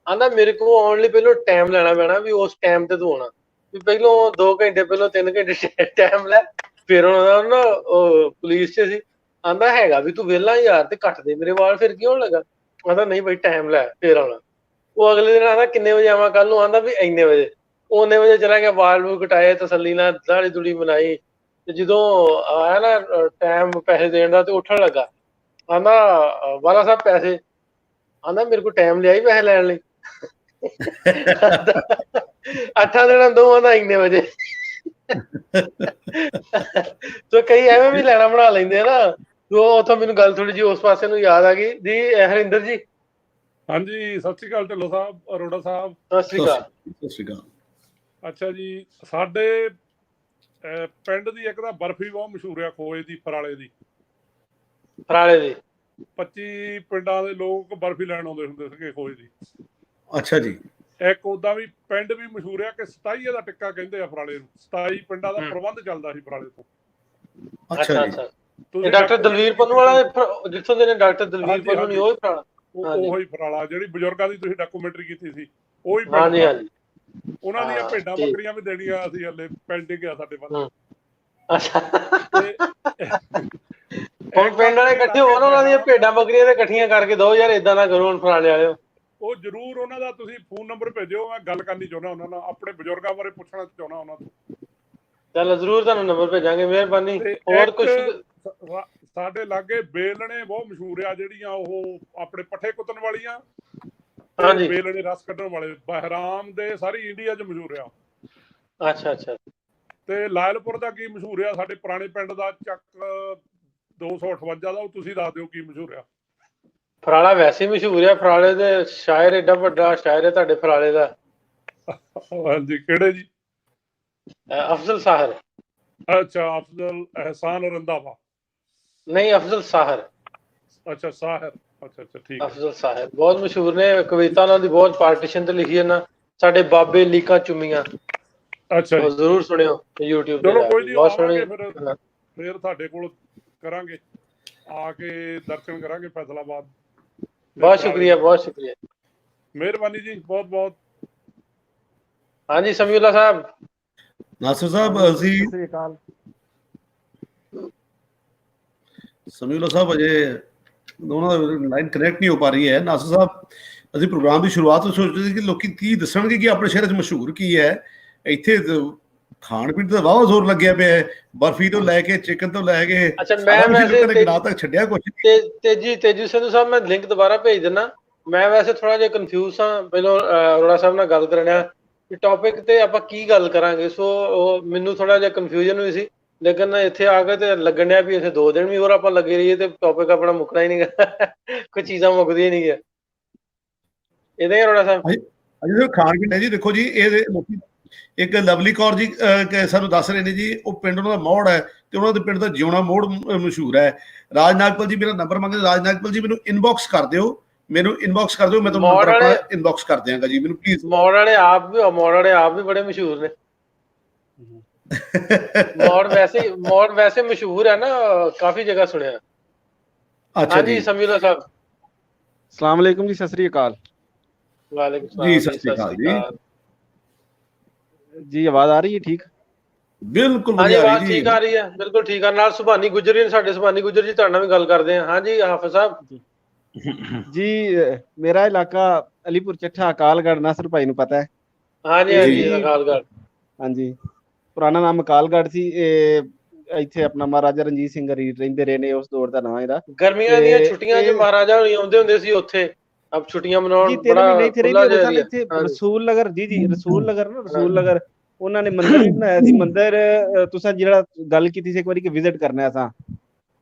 ਆਂਦਾ ਮੇਰੇ ਕੋਲ ਆਉਣ ਲਈ ਪਹਿਲਾਂ ਟਾਈਮ ਲੈਣਾ ਪੈਣਾ, ਵੀ ਉਸ ਟਾਈਮ ਤੇ ਤੂੰ ਆਉਣਾ, ਵੀ ਪਹਿਲੋਂ 2 ਘੰਟੇ ਪਹਿਲੋਂ 3 ਘੰਟੇ ਟਾਈਮ ਲੈ, ਫਿਰ ਆਉਣਾ ਨਾ। ਉਹ ਪੁਲਿਸ 'ਚ ਸੀ, ਆਂਦਾ ਹੈਗਾ ਵੀ ਤੂੰ ਵਿਹਲਾ ਯਾਰ ਤੇ ਕੱਟ ਦੇ ਮੇਰੇ ਵਾਲ, ਫਿਰ ਕੀ ਹੋਣ ਲੱਗਾ? ਆਂਦਾ ਨਹੀਂ ਬਾਈ ਟਾਈਮ ਲੈ ਫਿਰ ਆਉਣਾ। ਉਹ ਅਗਲੇ ਦਿਨ ਆਂਦਾ ਕਿੰਨੇ ਵਜੇ ਆਵਾਂ ਕੱਲ ਨੂੰ? ਆਂਦਾ ਵੀ ਇੰਨੇ ਵਜੇ। ਉਹਨੇ ਵਜੇ ਚਲਾ ਗਿਆ, ਵਾਲ ਵੂਲ ਕਟਾਏ, ਤਸੱਲੀ ਨਾਲ ਦਾੜੀ ਦੂੜੀ ਬਣਾਈ, ਤੇ ਜਦੋਂ ਆਇਆ ਨਾ ਟਾਈਮ ਪੈਸੇ ਦੇਣ ਦਾ ਤੇ ਉੱਠਣ ਲੱਗਾ, ਆਂਦਾ ਵਾਲਾ ਸਾਹਿਬ ਪੈਸੇ? ਆਂਦਾ ਮੇਰੇ ਕੋਲ ਟਾਈਮ ਲਿਆ ਹੀ ਪੈਸੇ ਲੈਣ ਲਈ। 8 ਦਿਨਾਂ ਦੋਵਾਂ ਦਾ ਇੰਨੇ ਵਜੇ। ਸੋ ਕਈ ਐਵੇਂ ਵੀ ਲੈਣਾ ਬਣਾ ਲੈਂਦੇ ਆ ਨਾ। ਉੱਥੋਂ ਮੈਨੂੰ ਗੱਲ ਥੋੜੀ ਜਿਹੀ ਉਸ ਪਾਸੇ ਨੂੰ ਯਾਦ ਆ ਗਈ ਜੀ। ਹਰਿੰਦਰ ਜੀ। ਹਾਂਜੀ, ਸਤਿ ਸ਼੍ਰੀ ਅਕਾਲ ਢਿੱਲੋਂ ਸਾਹਿਬ, ਅਰੋੜਾ ਸਾਹਿਬ। ਸਤਿ ਸ਼੍ਰੀ ਅਕਾਲ। ਸਤਿ ਸ਼੍ਰੀ ਅਕਾਲ। ਅੱਛਾ ਜੀ, ਸਾਡੇ ਪਿੰਡ ਦੀ ਇੱਕ ਤਾਂ ਬਰਫੀ ਬਹੁਤ ਮਸ਼ਹੂਰ ਆ, ਖੋਏ ਦੀ, ਫਰਾਲੇ ਦੀ। ਫਰਾਲੇ ਦੀ 25 ਪਿੰਡਾਂ ਦੇ ਲੋਕ ਬਰਫੀ ਲੈਣ ਆਉਂਦੇ ਹੁੰਦੇ ਸੀਗੇ ਖੋਏ ਦੀ। ਅੱਛਾ ਜੀ। ਇੱਕ ਉਦਾਂ ਵੀ ਪਿੰਡ ਵੀ ਮਸ਼ਹੂਰ ਆ ਕਿ 27 ਦਾ ਟਿੱਕਾ ਕਹਿੰਦੇ ਆ ਫਰਾਲੇ ਨੂੰ। 27 ਪਿੰਡਾਂ ਦਾ ਪ੍ਰਬੰਧ ਚੱਲਦਾ ਸੀ ਫਰਾਲੇ ਤੋਂ। ਅੱਛਾ ਅੱਛਾ। ਡਾਕਟਰ ਦਲਵੀਰ ਪੰਨੂ ਵਾਲਾ ਜਿੱਥੋਂ ਦੇ ਨੇ, ਡਾਕਟਰ ਦਲਵੀਰ ਪੰਨੂ ਨਹੀਂ, ਉਹ ਫਰਾਲਾ? ਉਹੀ ਫਰਾਲਾ, ਜਿਹੜੀ ਬਜ਼ੁਰਗਾਂ ਦੀ ਤੁਸੀਂ ਡਾਕੂਮੈਂਟਰੀ ਕੀਤੀ ਸੀ, ਉਹੀ। ਹਾਂਜੀ ਹਾਂਜੀ। ਉਹਨਾਂ ਦੀਆਂ ਭੇਡਾਂ ਬੱਕਰੀਆਂ ਵੀ ਦੇਣੀਆਂ ਅਸੀਂ, ਹਲੇ ਪੈਂਡਿੰਗ ਆ ਸਾਡੇ ਪਾਸ। ਹੁਣ ਪਿੰਡ ਵਾਲੇ ਇਕੱਠੇ ਹੋਣ, ਉਹਨਾਂ ਦੀਆਂ ਭੇਡਾਂ ਬੱਕਰੀਆਂ ਤੇ ਇਕੱਠੀਆਂ ਕਰਕੇ ਦੋ ਯਾਰ, ਏਦਾਂ ਨਾ ਕਰੋ ਹੁਣ ਫਰਾਲੇ ਵਾਲਿਓ। ਉਹ ਜ਼ਰੂਰ ਉਹਨਾਂ ਦਾ ਤੁਸੀਂ ਫੋਨ ਨੰਬਰ ਭੇਜਿਓ, ਮੈਂ ਗੱਲ ਕਰਨੀ ਚਾਹੁੰਦਾ ਉਹਨਾਂ ਨਾਲ, ਆਪਣੇ ਬਜ਼ੁਰਗਾਂ ਬਾਰੇ ਪੁੱਛਣਾ ਚਾਹੁੰਦਾ ਉਹਨਾਂ ਤੋਂ। ਚੱਲ ਜ਼ਰੂਰ ਤੁਹਾਨੂੰ ਨੰਬਰ ਭੇਜਾਂਗੇ, ਮਿਹਰਬਾਨੀ। ਹੋਰ ਕੁਝ? ਸਾਡੇ ਲਾਗੇ ਬੇਲਣੇ ਬਹੁਤ ਮਸ਼ਹੂਰ ਆ, ਜਿਹੜੀਆਂ ਉਹ ਆਪਣੇ ਪੱਠੇ ਕੁੱਤਣ ਵਾਲੀਆਂ, ਬੇਲਣੇ ਰਸ ਕੱਢਣ ਵਾਲੇ, ਬਹਿਰਾਮ ਦੇ ਸਾਰੀ ਇੰਡੀਆ 'ਚ ਮਸ਼ਹੂਰ ਆ। ਅੱਛਾ ਅੱਛਾ। ਤੇ ਲਾਇਲਪੁਰ ਦਾ ਕੀ ਮਸ਼ਹੂਰ ਆ? ਸਾਡੇ ਪੁਰਾਣੇ ਪਿੰਡ ਦਾ ਚੱਕ 258 ਦਾ, ਉਹ ਤੁਸੀਂ ਦੱਸ ਦਿਓ ਕੀ ਮਸ਼ਹੂਰ ਆ? ਫਰਾਲਾ ਵੈਸੇ ਹੀ ਮਸ਼ਹੂਰ ਆ, ਫਰਾਲੇ ਦੇ ਸ਼ਾਇਰ, ਏਡਾ ਵੱਡਾ ਸ਼ਾਇਰ ਹੈ ਤੁਹਾਡੇ ਫਰਾਲੇ ਦਾ। ਹਾਂਜੀ, ਕਿਹੜੇ ਜੀ? ਅਫਜ਼ਲ ਸਾਹਰ। ਅੱਛਾ, ਅਫਜ਼ਲ ਅਹਿਸਾਨ ਰੰਧਾਵਾ? ਨਹੀਂ, ਅਫਜ਼ਲ ਸਾਹਰ। ਅੱਛਾ, ਸਾਹਰ। ਅੱਛਾ ਠੀਕ ਅਫਜ਼ਲ ਸਾਹਿਬ ਬਹੁਤ ਮਸ਼ਹੂਰ ਨੇ, ਕਵਿਤਾ ਉਹਨਾਂ ਦੀ ਬਹੁਤ ਪਾਰਟੀਸ਼ਨ ਤੇ ਲਿਖੀ ਹੈ ਨਾ, ਸਾਡੇ ਬਾਬੇ ਲੀਕਾਂ ਚੁੰਮੀਆਂ। ਅੱਛਾ ਜੀ, ਜ਼ਰੂਰ ਸੁਣਿਓ YouTube ਤੇ। ਚਲੋ ਕੋਈ ਨਹੀਂ, ਬਹੁਤ ਸੋਹਣੀ। ਫਿਰ ਤੁਹਾਡੇ ਕੋਲ ਕਰਾਂਗੇ, ਆ ਕੇ ਦਰਸ਼ਨ ਕਰਾਂਗੇ ਫੈਸਲਾਬਾਦ। ਬਹੁਤ ਸ਼ੁਕਰੀਆ, ਬਹੁਤ ਸ਼ੁਕਰੀਆ, ਮਿਹਰਬਾਨੀ ਜੀ, ਬਹੁਤ ਬਹੁਤ। ਹਾਂਜੀ ਸਮੀਉल्ला ਸਾਹਿਬ। ਨਾਸਰ ਸਾਹਿਬ ਅਸੀਂ ਸਮੀਉल्ला ਸਾਹਿਬ ਅਜੇ ਦੋਨਾਂ ਦੀ ਲਾਈਨ ਕਨੈਕਟ ਨਹੀਂ ਹੋ ਪਾ ਰਹੀ ਹੈ। ਨਾਸਰ ਸਾਹਿਬ ਅਸੀਂ ਪ੍ਰੋਗਰਾਮ ਦੀ ਸ਼ੁਰੂਆਤ ਤੋਂ ਸੋਚਦੇ ਸੀ ਕਿ ਲੋਕੀ ਕੀ ਦੱਸਣਗੇ ਕਿ ਆਪਣੇ ਸ਼ਹਿਰ 'ਚ ਮਸ਼ਹੂਰ ਕੀ ਹੈ। ਇੱਥੇ ਖਾਣ ਪੀਣ ਦਾ ਵਾਹਵਾ ਜ਼ੋਰ ਲੱਗਿਆ ਪਿਆ ਹੈ, ਬਰਫੀ ਤੋਂ ਲੈ ਕੇ ਚਿਕਨ ਤੋਂ ਲੈ ਕੇ। ਅੱਛਾ ਮੈਂ ਵੈਸੇ ਨਾ ਤੱਕ ਛੱਡਿਆ ਕੁਝ ਤੇਜੀ ਸੰਧੂ ਸਾਹਿਬ ਮੈਂ ਲਿੰਕ ਦੁਬਾਰਾ ਭੇਜ ਦਿੰਦਾ। ਮੈਂ ਵੈਸੇ ਥੋੜਾ ਜਿਹਾ ਕਨਫਿਊਜ਼ ਹਾਂ, ਪਹਿਲਾਂ ਅਰੋੜਾ ਸਾਹਿਬ ਨਾਲ ਗੱਲ ਕਰਨਾ ਕਿ ਟੌਪਿਕ ਤੇ ਆਪਾਂ ਕੀ ਗੱਲ ਕਰਾਂਗੇ, ਸੋ ਮੈਨੂੰ ਥੋੜਾ ਜਿਹਾ ਕਨਫਿਊਜ਼ਨ ਹੋਈ ਸੀ, ਲੇਕਿਨ ਇੱਥੇ ਆ ਕੇ ਤੇ ਲੱਗਣ ਡਿਆ ਵੀ ਇੱਥੇ 2 ਦਿਨ ਵੀ ਹੋਰ ਆਪਾਂ ਲੱਗੇ ਰਹੀਏ ਤੇ ਟੌਪਿਕ ਆਪਣਾ ਮੁੱਕਣਾ ਹੀ ਨਹੀਂ ਗਾ। ਕੋਈ ਚੀਜ਼ਾਂ ਮੁੱਕਦੀਆਂ ਨਹੀਂ ਗਿਆ ਇਹਦੇ ਹੀ। ਅਰੋੜਾ ਸਾਹਿਬ ਅਜੇ ਖਾਣ ਪੀਣ ਹੈ ਜੀ, ਦੇਖੋ ਜੀ ਇਹ ਲੋਕੀ ਇੱਕ ਲਵਲੀ ਕੌਰ ਜੀ ਸਾਨੂੰ ਦੱਸ ਰਹੇ ਨੇ ਜੀ, ਉਹ ਪਿੰਡ ਉਹਨਾਂ ਦਾ ਮੋੜ ਹੈ ਤੇ ਉਹਨਾਂ ਦੇ ਪਿੰਡ ਦਾ ਜਿਉਣਾ ਮੋੜ ਮਸ਼ਹੂਰ ਹੈ। ਰਾਜ ਨਾਗਪਾਲ ਜੀ ਮੇਰਾ ਨੰਬਰ ਮੰਗਦੇ। ਰਾਜ ਨਾਗਪਾਲ ਜੀ ਮੈਨੂੰ ਇਨਬਾਕਸ ਕਰ ਦਿਓ, ਮੈਂ ਤੁਹਾਨੂੰ ਇਨਬਾਕਸ ਕਰ ਦਿਆਂਗਾ ਜੀ, ਮੈਨੂੰ ਪਲੀਜ਼। ਮੋੜ ਵਾਲੇ ਆਪ ਵੀ ਬੜੇ ਮਸ਼ਹੂਰ ਨੇ। ਮੋੜ ਵੈਸੇ ਮਸ਼ਹੂਰ ਹੈ ਨਾ, ਕਾਫੀ ਜਗ੍ਹਾ ਸੁਣਿਆ। ਅੱਛਾ ਜੀ ਸਮੀਉल्ला ਸਾਹਿਬ। अस्सलाम वालेकुम जी, सत श्री अकाल। वालेकुम जी, सत श्री अकाल जी। आवाज आ रही है ठीक? बिल्कुल हाँ जी, आवाज ठीक आ रही है, बिल्कुल ठीक है। नाल सुभानी गुजर जी, साडे सुभानी गुजर जी ਤੁਹਾਡੇ ਨਾਲ ਵੀ ਗੱਲ ਕਰਦੇ हैं। हाँ जी हाफिज साहब जी। मेरा इलाका अलीपुर चट्ठा अकालगढ़, नासर भाई ਨੂੰ ਪਤਾ ਹੈ। हाँ जी, हाँ जी अकालगढ़। हाँ जी, ਪੁਰਾਣਾ ਨਾਮ ਅਕਾਲਗੜ੍ਹ ਸੀ। ਇੱਥੇ ਆਪਣਾ ਮਹਾਰਾਜਾ ਰਣਜੀਤ ਸਿੰਘ ਰਹਿੰਦੇ ਰਹੇ ਨੇ, ਉਸ ਦੌਰ ਦਾ ਨਾਮ ਇਹਦਾ। ਗਰਮੀਆਂ ਦੀਆਂ ਛੁੱਟੀਆਂ 'ਚ ਮਹਾਰਾਜਾ ਆਉਂਦੇ ਹੁੰਦੇ ਸੀ ਉੱਥੇ, ਅਬ ਛੁੱਟੀਆਂ ਮਨਾਉਣ। ਇੱਥੇ ਰਸੂਲ ਨਗਰ ਜੀ ਰਸੂਲ ਨਗਰ ਉਹਨਾਂ ਨੇ ਮੰਦਿਰ ਵੀ ਬਣਾਇਆ ਸੀ। ਮੰਦਿਰ ਤੁਸੀਂ ਜਿਹੜਾ ਗੱਲ ਕੀਤੀ ਸੀ ਇੱਕ ਵਾਰੀ ਕਿ ਵਿਜ਼ਿਟ ਕਰਨਾ ਅਸਾਂ,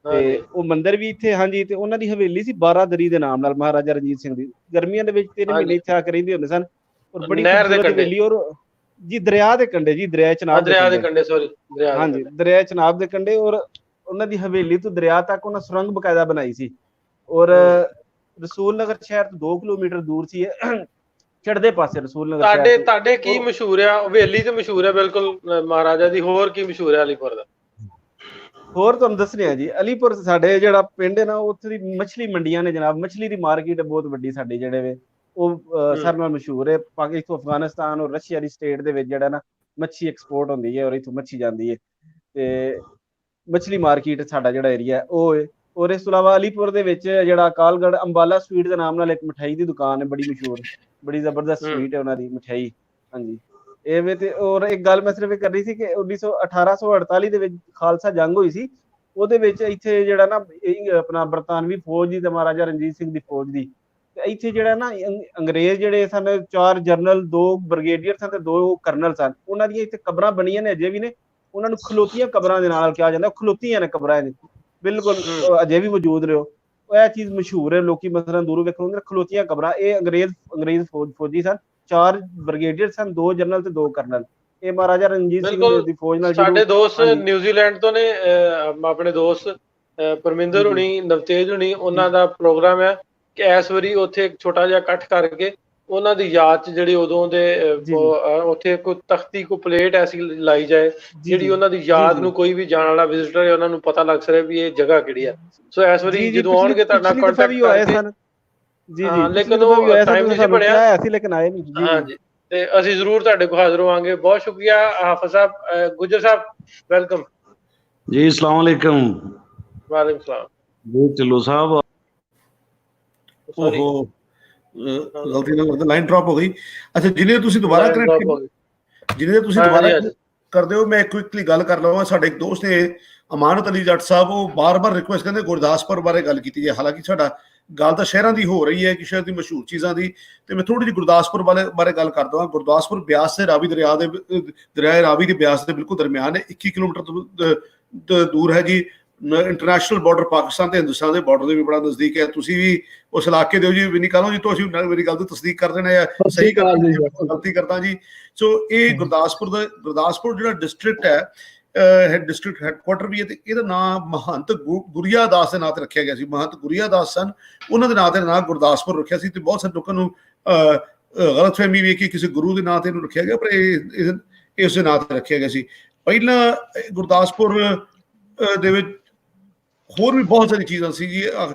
ਤੇ ਉਹ ਮੰਦਿਰ ਵੀ ਇੱਥੇ। ਹਾਂਜੀ, ਤੇ ਉਹਨਾਂ ਦੀ ਹਵੇਲੀ ਸੀ 12 ਦਰੀ ਦੇ ਨਾਮ ਨਾਲ, ਮਹਾਰਾਜਾ ਰਣਜੀਤ ਸਿੰਘ ਦੀ। ਗਰਮੀਆਂ ਦੇ ਵਿੱਚ 3 ਮਹੀਨੇ ਇੱਥੇ ਆ ਕੇ ਰਹਿੰਦੇ ਹੁੰਦੇ ਸਨ, ਔਰ ਬੜੀ ਖੂਬਸੂਰਤ ਹਵੇਲੀ। ਔਰ ਜੀ ਦਰਿਆ ਦੇ ਕੰਢੇ, ਜੀ ਦਰਿਆ ਚਨਾਬ ਦੇ ਕੰਢੇ, ਸੌਰੀ ਹਾਂਜੀ ਦਰਿਆ ਚਨਾਬ ਦੇ ਕੰਢੇ। ਔਰ ਉਹਨਾਂ ਦੀ ਹਵੇਲੀ ਤੋਂ ਦਰਿਆ ਤੱਕ ਉਹਨਾਂ ਸੁਰੰਗ ਬਕਾਇਦਾ ਬਣਾਈ ਸੀ। ਔਰ ਰਸੂਲ ਨਗਰ ਸ਼ਹਿਰ ਤੋਂ 2 ਕਿਲੋਮੀਟਰ ਦੂਰ ਸੀ, ਚੜ੍ਹਦੇ ਪਾਸੇ ਰਸੂਲ ਨਗਰ। ਤੁਹਾਡੇ ਕੀ ਮਸ਼ਹੂਰ ਆ? ਹਵੇਲੀ ਤੇ ਮਸ਼ਹੂਰ ਹੈ ਬਿਲਕੁਲ ਮਹਾਰਾਜਾ ਦੀ, ਹੋਰ ਕੀ ਮਸ਼ਹੂਰ ਹੈ ਅਲੀਪੁਰ ਦਾ? ਹੋਰ ਤੁਹਾਨੂੰ ਦੱਸਣੇ ਆ ਜੀ, ਅਲੀਪੁਰ ਸਾਡੇ ਜਿਹੜਾ ਪਿੰਡ ਹੈ ਨਾ, ਉੱਥੇ ਦੀ ਮੱਛਲੀ ਮੰਡੀਆਂ ਨੇ ਜਨਾਬ। ਮੱਛਲੀ ਦੀ ਮਾਰਕੀਟ ਬਹੁਤ ਵੱਡੀ ਸਾਡੇ ਜਿਹੜੇ ਵੇ, ਉਹ ਸਾਰਿਆਂ ਨਾਲ ਮਸ਼ਹੂਰ ਹੈ। ਪਾਕਿਸਤਾਨ, ਅਫਗਾਨਿਸਤਾਨ ਔਰ ਰਸ਼ੀਆ ਦੀ ਸਟੇਟ ਦੇ ਵਿੱਚ ਜਿਹੜਾ ਨਾ ਮੱਛੀ ਐਕਸਪੋਰਟ ਹੁੰਦੀ ਹੈ, ਔਰ ਇੱਥੋਂ ਮੱਛੀ ਜਾਂਦੀ ਹੈ। ਤੇ ਮੱਛਲੀ ਮਾਰਕੀਟ ਸਾਡਾ ਜਿਹੜਾ ਏਰੀਆ ਉਹ ਹੈ। ਔਰ ਇਸ ਤੋਂ ਇਲਾਵਾ ਅਲੀਪੁਰ ਦੇ ਵਿੱਚ ਜਿਹੜਾ ਅਕਾਲਗੜ੍ਹ ਅੰਬਾਲਾ ਸਵੀਟ ਦੇ ਨਾਮ ਨਾਲ ਇੱਕ ਮਠਿਆਈ ਦੀ ਦੁਕਾਨ ਹੈ, ਬੜੀ ਮਸ਼ਹੂਰ, ਬੜੀ ਜ਼ਬਰਦਸਤ ਸਵੀਟ ਹੈ ਉਹਨਾਂ ਦੀ ਮਠਿਆਈ। ਹਾਂਜੀ ਐਵੇਂ। ਤੇ ਔਰ ਇੱਕ ਗੱਲ ਮੈਂ ਸਿਰਫ ਇਹ ਕਰ ਰਹੀ ਸੀ ਕਿ 1848 ਦੇ ਵਿੱਚ ਖਾਲਸਾ ਜੰਗ ਹੋਈ ਸੀ, ਉਹਦੇ ਵਿੱਚ ਇੱਥੇ ਜਿਹੜਾ ਨਾ ਆਪਣਾ ਬਰਤਾਨਵੀ ਫੌਜ ਦੀ ਤੇ ਮਹਾਰਾਜਾ ਰਣਜੀਤ ਸਿੰਘ ਦੀ ਫੌਜ ਦੀ, ਤੇ ਇੱਥੇ ਜਿਹੜਾ ਨਾ ਅੰਗਰੇਜ਼ ਜਿਹੜੇ ਸਨ, 4 ਜਨਰਲ, 2 ਬ੍ਰਿਗੇਡੀਅਰ ਸਨ ਤੇ 2 ਕਰਨਲ ਸਨ। ਉਹਨਾਂ ਦੀਆਂ ਇੱਥੇ ਕਬਰਾਂ ਬਣੀਆਂ ਨੇ, ਅਜੇ ਵੀ ਨੇ। ਉਹਨਾਂ ਨੂੰ ਖਲੋਤੀਆਂ ਕਬਰਾਂ ਦੇ ਨਾਲ ਕਿਹਾ ਜਾਂਦਾ, ਖਲੋਤੀਆਂ ਨੇ ਕਬਰਾਂ ਨੇ, ਬਿਲਕੁਲ ਅਜੇ ਵੀ ਮੌਜੂਦ ਨੇ। ਉਹ ਇਹ ਚੀਜ਼ ਮਸ਼ਹੂਰ ਹੈ, ਲੋਕੀ ਮਸਲਾਂ ਦੂਰੋਂ ਵੇਖਣ ਖਲੋਤੀਆਂ ਕਬਰਾਂ। ਇਹ ਅੰਗਰੇਜ਼ ਫੌਜੀ ਸਨ, 4 ਬ੍ਰਿਗੇਡੀਅਰ ਸਨ, 2 ਜਨਰਲ ਤੇ 2 ਕਰਨਲ। ਇਹ ਮਹਾਰਾਜਾ ਰਣਜੀਤ ਸਿੰਘ ਦੀ ਫੌਜ ਨਾਲ। ਸਾਡੇ ਦੋਸਤ ਨਿਊਜ਼ੀਲੈਂਡ ਤੋਂ ਨੇ, ਆਪਣੇ ਦੋਸਤ ਪਰਮਿੰਦਰ ਹੁਣੀ, ਨਵਤੇਜ ਹੁਣੀ, ਉਹਨਾਂ ਦਾ ਪ੍ਰੋਗਰਾਮ ਹੈ ਕਿ ਇਸ ਵਾਰੀ ਉੱਥੇ ਇੱਕ ਛੋਟਾ ਜਿਹਾ ਇਕੱਠ ਕਰਕੇ ਉਹਨਾਂ ਦੀ ਯਾਦ 'ਚ ਜਿਹੜੀ ਉਦੋਂ ਦੇ ਉੱਥੇ ਕੋਈ ਤਖਤੀ, ਕੋਈ ਪਲੇਟ ਐਸੀ ਲਾਈ ਜਾਏ ਜਿਹੜੀ ਉਹਨਾਂ ਦੀ ਯਾਦ ਨੂੰ ਕੋਈ ਵੀ ਜਾਣ ਵਾਲਾ ਵਿਜ਼ਿਟਰ ਹੈ ਉਹਨਾਂ ਨੂੰ ਪਤਾ ਲੱਗ ਸਕੇ ਵੀ ਇਹ ਜਗ੍ਹਾ ਕਿਹੜੀ ਹੈ। ਸੋ ਇਸ ਵਾਰੀ ਜਦੋਂ ਆਉਣਗੇ ਤੁਹਾਡਾ ਕੰਟੈਕਟ ਕਰਕੇ। ਲੇਕਿਨ ਉਹ ਟਾਈਮ ਨਹੀਂ ਬਣਿਆ ਸੀ, ਲੇਕਿਨ ਆਏ ਨਹੀਂ। ਹਾਂਜੀ, ਤੇ ਅਸੀਂ ਜ਼ਰੂਰ ਤੁਹਾਡੇ ਕੋਲ ਹਾਜ਼ਰ ਹੋਵਾਂਗੇ। ਬਹੁਤ ਸ਼ੁਕਰੀਆ ਹਾਫਿਜ਼ ਸਾਹਿਬ। ਗੁਜਰ ਸਾਹਿਬ ਵੈਲਕਮ ਜੀ। अस्सलाम वालेकुम। वालेकुम सलाम जी। ढिल्लो साहब, ओहो गलती ਨਾਲ ਲਾਈਨ ਡ੍ਰੌਪ ਹੋ ਗਈ। ਅੱਛਾ, ਜਿਹਨੇ ਤੁਸੀਂ ਦੁਬਾਰਾ ਕਰਦੇ ਹੋ, ਮੈਂ ਕੁਇਕਲੀ ਗੱਲ ਕਰ ਲਵਾਂ। ਸਾਡੇ ਇੱਕ ਦੋਸਤ ਨੇ ਅਮਾਨਤ ਅਲੀ ਜੱਟ ਸਾਹਿਬ, ਉਹ ਬਾਰ-ਬਾਰ ਰਿਕੁਐਸਟ ਕਰਦੇ ਗੁਰਦਾਸਪੁਰ ਬਾਰੇ ਗੱਲ ਕੀਤੀ ਜਾਏ। ਹਾਲਾਂਕਿ ਸਾਡਾ ਗੱਲ ਤਾਂ ਸ਼ਹਿਰਾਂ ਦੀ ਹੋ ਰਹੀ ਹੈ ਕਿ ਸ਼ਹਿਰ ਦੀ ਮਸ਼ਹੂਰ ਚੀਜ਼ਾਂ ਦੀ, ਤੇ ਮੈਂ ਥੋੜੀ ਜਿਹੀ ਗੁਰਦਾਸਪੁਰ ਬਾਰੇ ਗੱਲ ਕਰਦਾ ਹਾਂ। ਗੁਰਦਾਸਪੁਰ ਬਿਆਸ ਤੇ ਰਾਵੀ ਦਰਿਆ ਰਾਵੀ ਦੇ ਬਿਆਸ ਦੇ ਬਿਲਕੁਲ ਦਰਮਿਆਨ ਹੈ, 21 ਕਿਲੋਮੀਟਰ ਦੂਰ ਹੈ ਜੀ। ਇੰਟਰਨੈਸ਼ਨਲ ਬਾਰਡਰ ਪਾਕਿਸਤਾਨ ਤੇ ਹਿੰਦੁਸਤਾਨ ਦੇ ਬਾਰਡਰ ਦੇ ਵੀ ਬੜਾ ਨਜ਼ਦੀਕ ਹੈ। ਤੁਸੀਂ ਵੀ ਉਸ ਇਲਾਕੇ ਦੇ ਹੋ ਜੀ, ਵਿਨੀ ਕਾਲੋਂ ਜੀ, ਤੁਸੀਂ ਮੇਰੀ ਗੱਲ ਦੀ ਤਸਦੀਕ ਕਰ ਦੇਣਾ, ਸਹੀ ਗਲਤੀ ਕਰਦਾ ਜੀ। ਸੋ ਇਹ ਗੁਰਦਾਸਪੁਰ ਜਿਹੜਾ ਡਿਸਟ੍ਰਿਕਟ ਹੈ, ਡਿਸਟ੍ਰਿਕਟ ਹੈੱਡਕੁਆਟਰ ਵੀ ਹੈ, ਤੇ ਇਹਦਾ ਨਾਮ ਮਹੰਤ ਗੁਰੀਆ ਦਾਸ ਦੇ ਨਾਂ ਤੇ ਰੱਖਿਆ ਗਿਆ ਸੀ। ਮਹੰਤ ਗੁਰੀਆ ਦਾਸ ਸਨ, ਉਹਨਾਂ ਦੇ ਨਾਂ ਤੇ ਨਾਂ ਗੁਰਦਾਸਪੁਰ ਰੱਖਿਆ ਸੀ, ਤੇ ਬਹੁਤ ਸਾਰੇ ਲੋਕਾਂ ਨੂੰ ਗਲਤਫਹਿਮੀ ਵੀ ਕਿ ਕਿਸੇ ਗੁਰੂ ਦੇ ਨਾਂ ਤੇ ਇਹਨੂੰ ਰੱਖਿਆ ਗਿਆ, ਪਰ ਇਹ ਇਸ ਦੇ ਨਾਂ ਤੇ ਰੱਖਿਆ ਗਿਆ ਸੀ। ਪਹਿਲਾਂ ਗੁਰਦਾਸਪੁਰ ਦੇ ਵਿੱਚ ਹੋਰ ਵੀ ਬਹੁਤ ਸਾਰੀ ਚੀਜ਼ਾਂ ਸੀ ਜੀ।